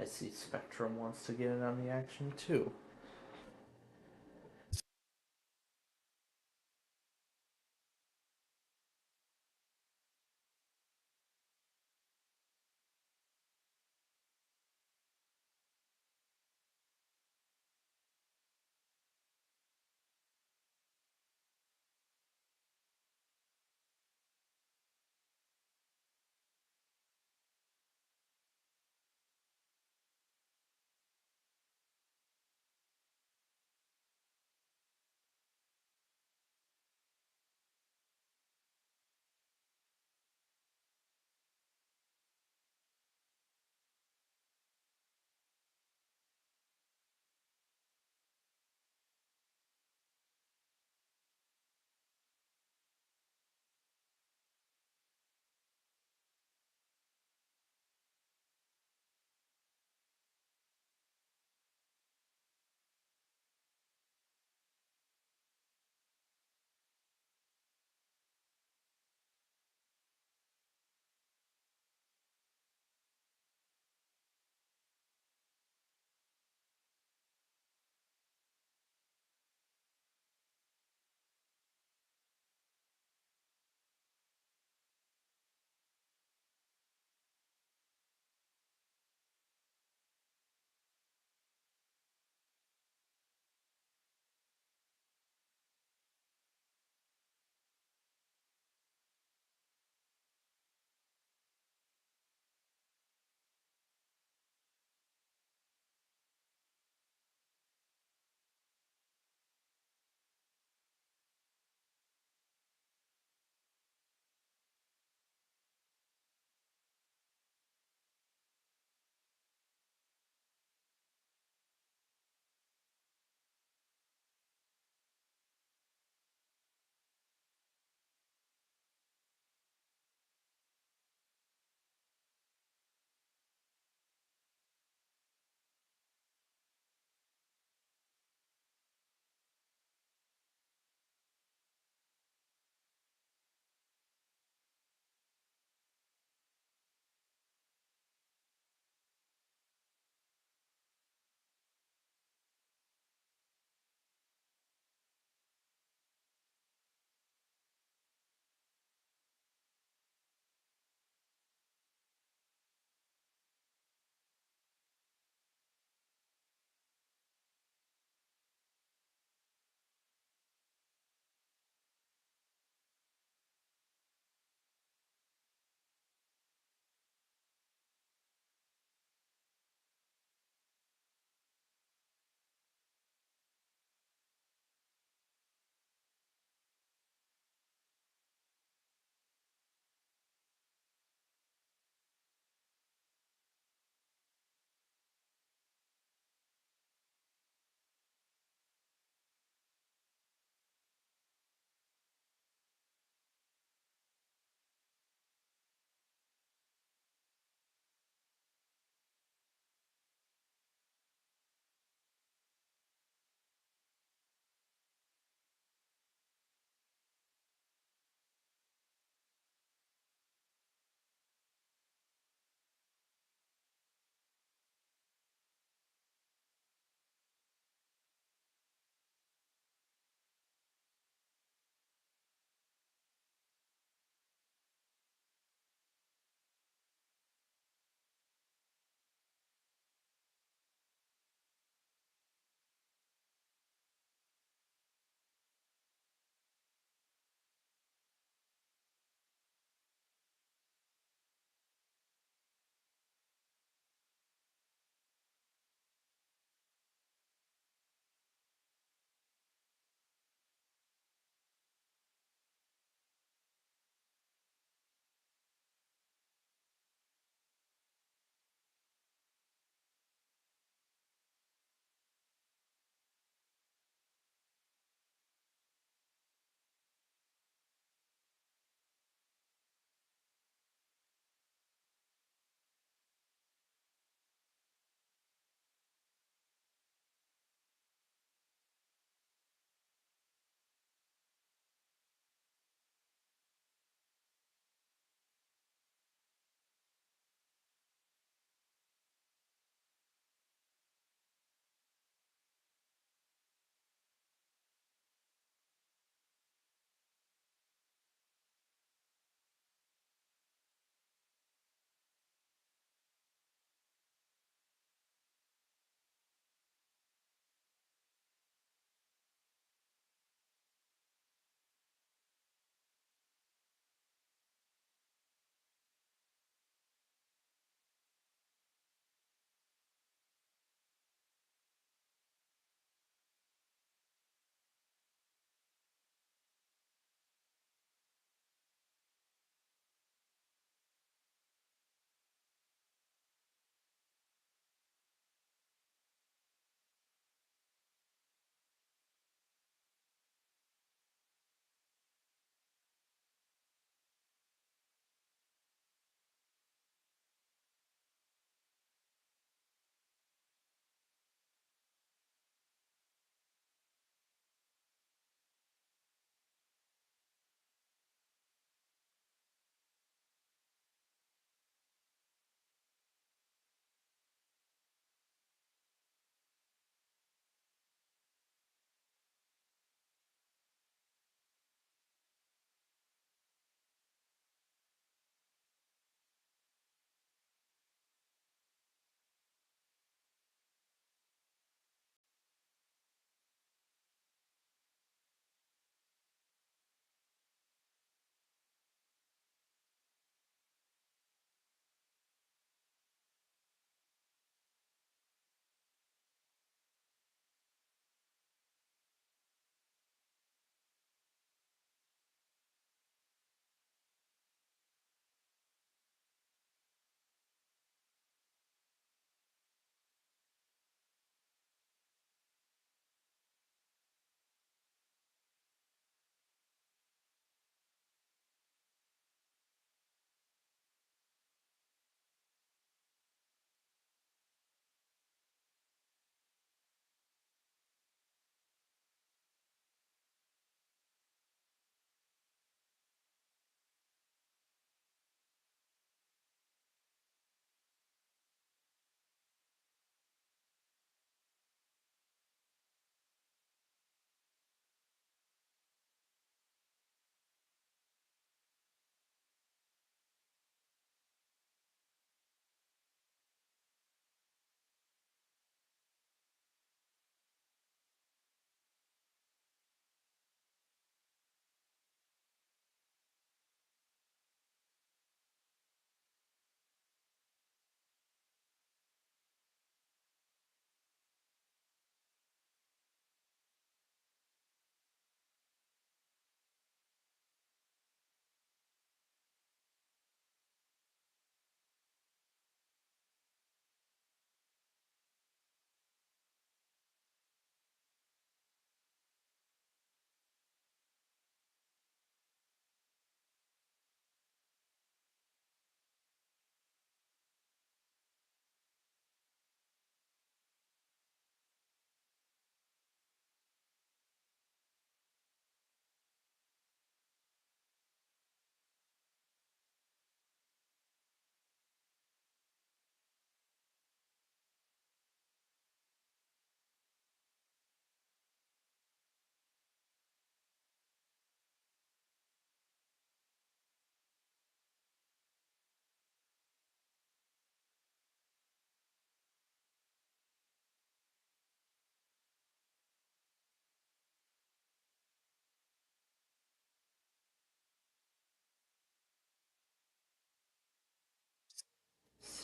I see Spectrum wants to get in on the action too.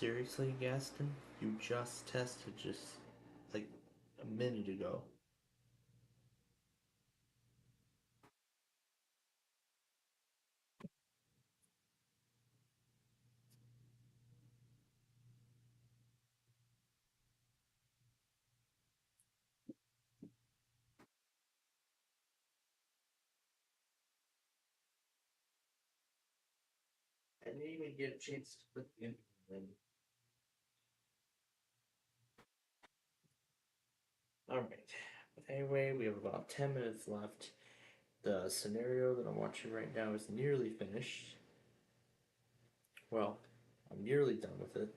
Seriously, Gaston? You just tested just like a minute ago. I didn't even get a chance to put the intro in. Alright. But anyway, we have about 10 minutes left. The scenario that I'm watching right now is nearly finished. Well, I'm nearly done with it.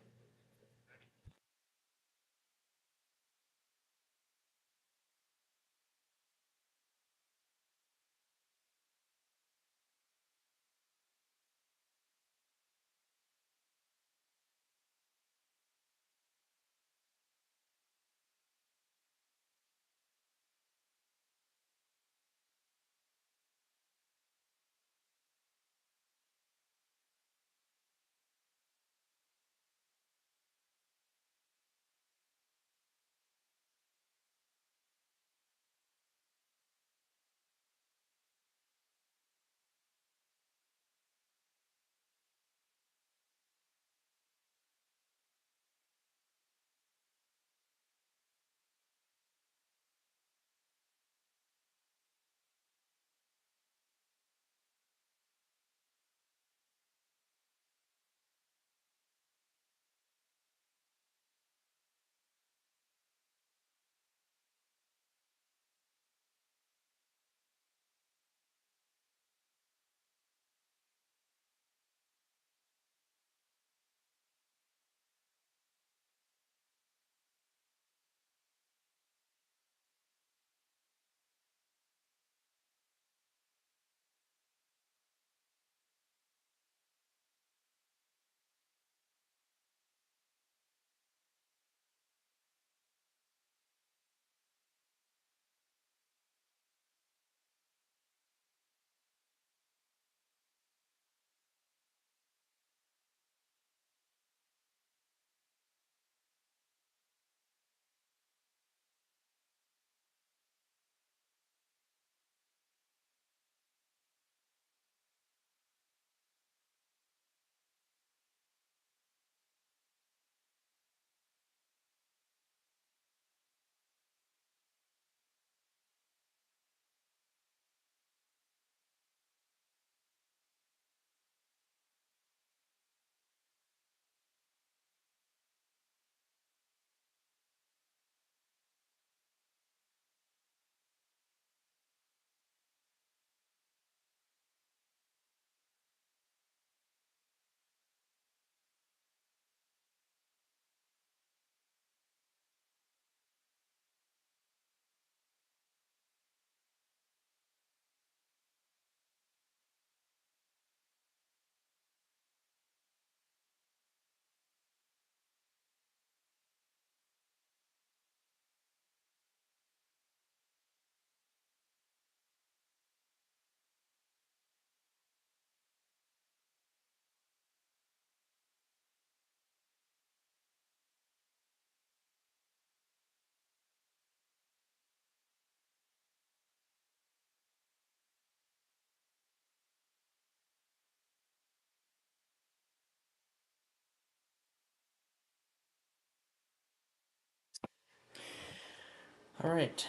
Alright.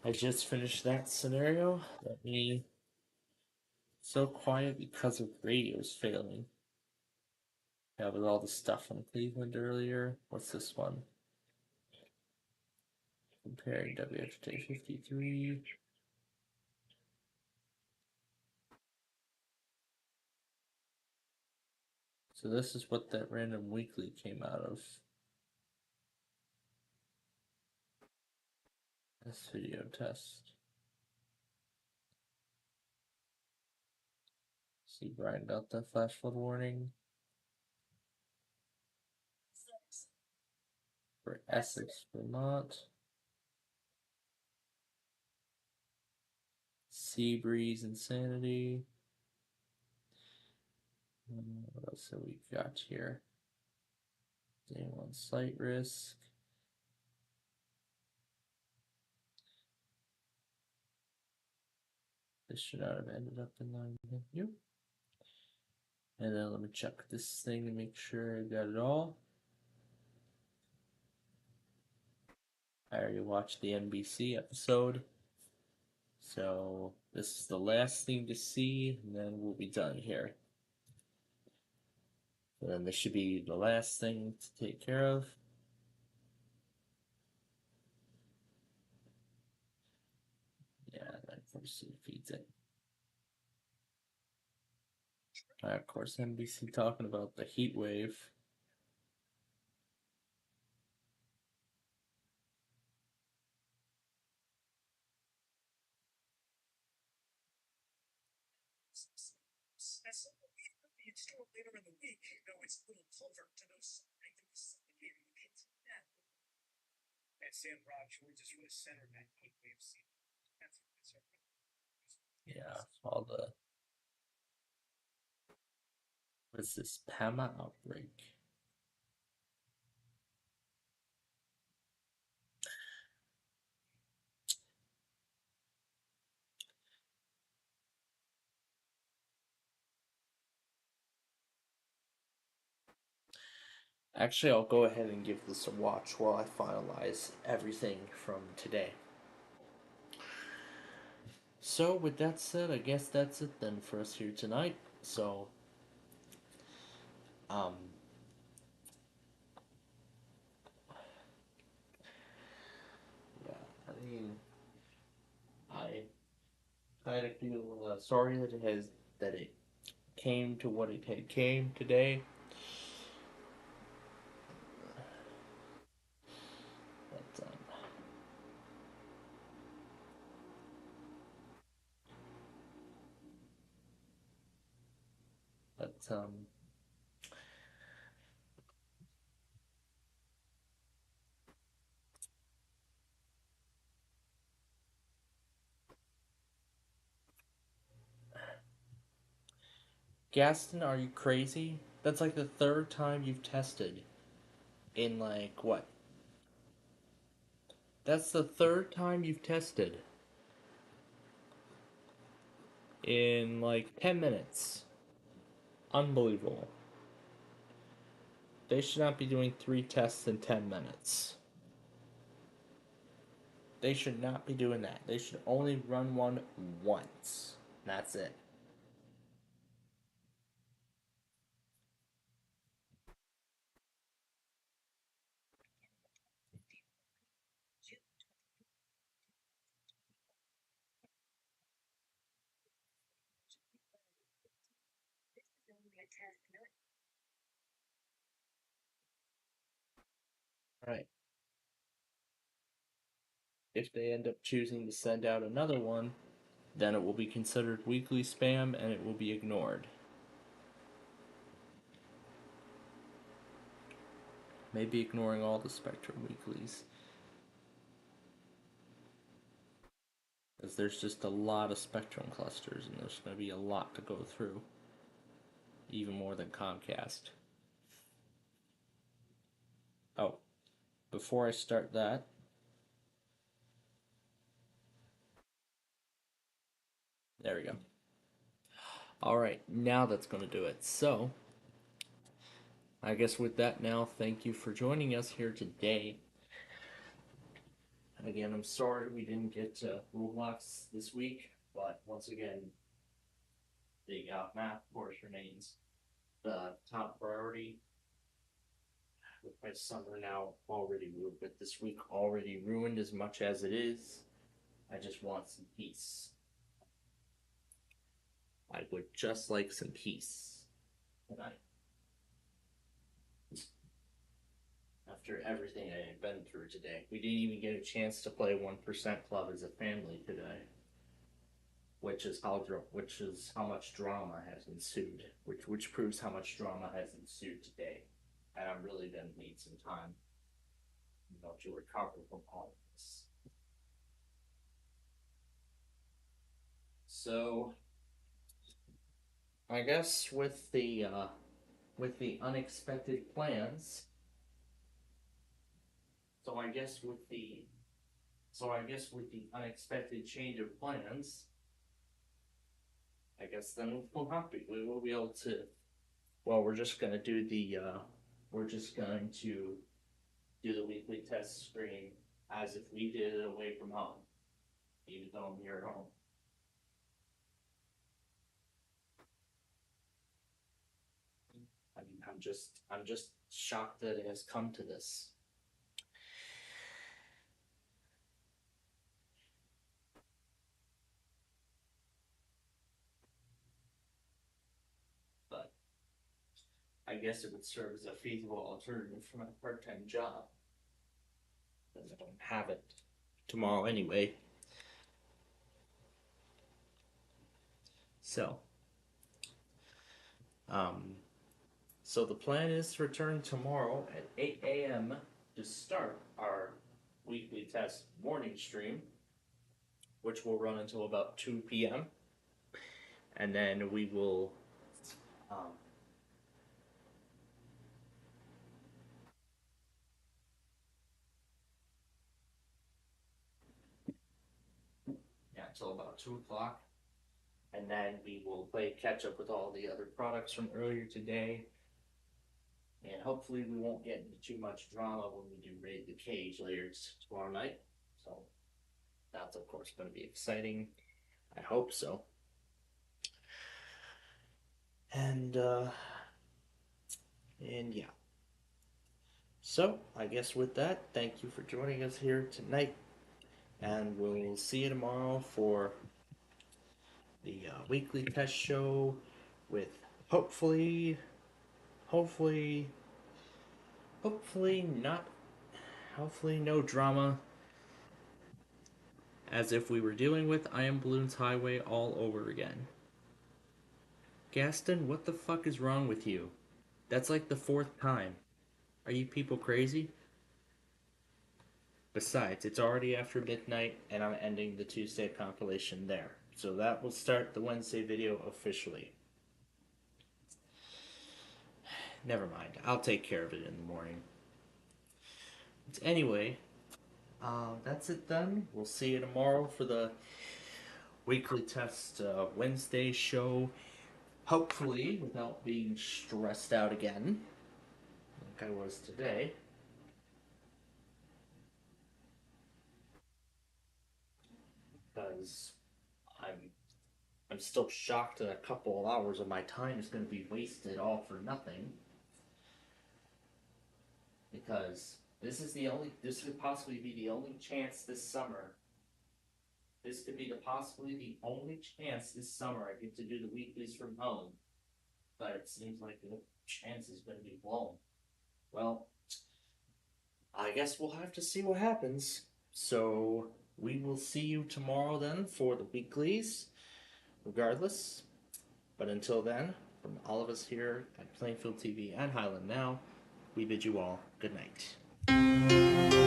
I just finished that scenario. Let me. So quiet because of radio's failing. Yeah, with all the stuff on Cleveland earlier. What's this one? Comparing WFJ 53. So this is what that random weekly came out of. This video test. See Brian got that flash flood warning. For Essex, Vermont. Sea breeze insanity. What else have we got here? Day one slight risk. This should not have ended up in line with you. And then let me check this thing to make sure I got it all. I already watched the NBC episode. So this is the last thing to see, and then we'll be done here. So then this should be the last thing to take care of. Yeah, that first feeds it. Of course, NBC talking about the heat wave. Later in the week, though it's a little closer to those and Sam Rock George is really center that heat wave scene. Yeah, all the. What's this? PAMA outbreak. Actually, I'll go ahead and give this a watch while I finalize everything from today. So, with that said, I guess that's it then for us here tonight. So, um, yeah, I mean, I kind of feel sorry that it came to what it had came today. But but Gaston, are you crazy? That's like the third time you've tested in like what? That's the third time you've tested in like 10 minutes. Unbelievable. They should not be doing 3 tests in 10 minutes. They should not be doing that. They should only run one once. That's it. Right. If they end up choosing to send out another one, then it will be considered weekly spam and it will be ignored. Maybe ignoring all the Spectrum weeklies. Because there's just a lot of Spectrum clusters and there's going to be a lot to go through. Even more than Comcast. Oh, before I start that, there we go. Alright, now that's going to do it. So, I guess with that now, thank you for joining us here today. And again, I'm sorry we didn't get to Roblox this week, but once again, the math, of course, remains the top priority. With my summer now already ruined, with this week already ruined as much as it is, I just want some peace. I would just like some peace tonight. After everything I have been through today, we didn't even get a chance to play 1% Club as a family today, which is how much drama has ensued, which proves how much drama has ensued today, and I'm really gonna need some time, to recover from all of this. So, I guess with the unexpected plans, So I guess with the unexpected change of plans, I guess then we'll not be. We will be able to. Well, we're just gonna do the. We're just going to do the weekly test screen as if we did it away from home, even though I'm here at home. I mean, I'm just shocked that it has come to this. But I guess it would serve as a feasible alternative for my part-time job, because I don't have it tomorrow anyway. So, um, so the plan is to return tomorrow at 8 a.m. to start our weekly test morning stream, which will run until about 2 p.m. And then we will um, yeah, until about 2 o'clock. And then we will play catch up with all the other products from earlier today. And hopefully we won't get into too much drama when we do Raid the Cage later tomorrow night. So that's of course going to be exciting. I hope so. And yeah. So I guess with that, thank you for joining us here tonight. And we'll see you tomorrow for the weekly test show with hopefully not, hopefully no drama, as if we were dealing with I Am Balloons Highway all over again. Gaston, what the fuck is wrong with you? That's like the 4th time. Are you people crazy? Besides, it's already after midnight and I'm ending the Tuesday compilation there. So that will start the Wednesday video officially. Never mind. I'll take care of it in the morning. But anyway, that's it then. We'll see you tomorrow for the weekly test Wednesday show. Hopefully, without being stressed out again, like I was today. Because I'm still shocked that a couple of hours of my time is going to be wasted all for nothing. Because this could possibly be the only chance this summer. This could be possibly the only chance this summer I get to do the weeklies from home. But it seems like the chance is going to be blown. Well, I guess we'll have to see what happens. So we will see you tomorrow then for the weeklies, regardless. But until then, from all of us here at Plainfield TV and Highland Now, we bid you all good night.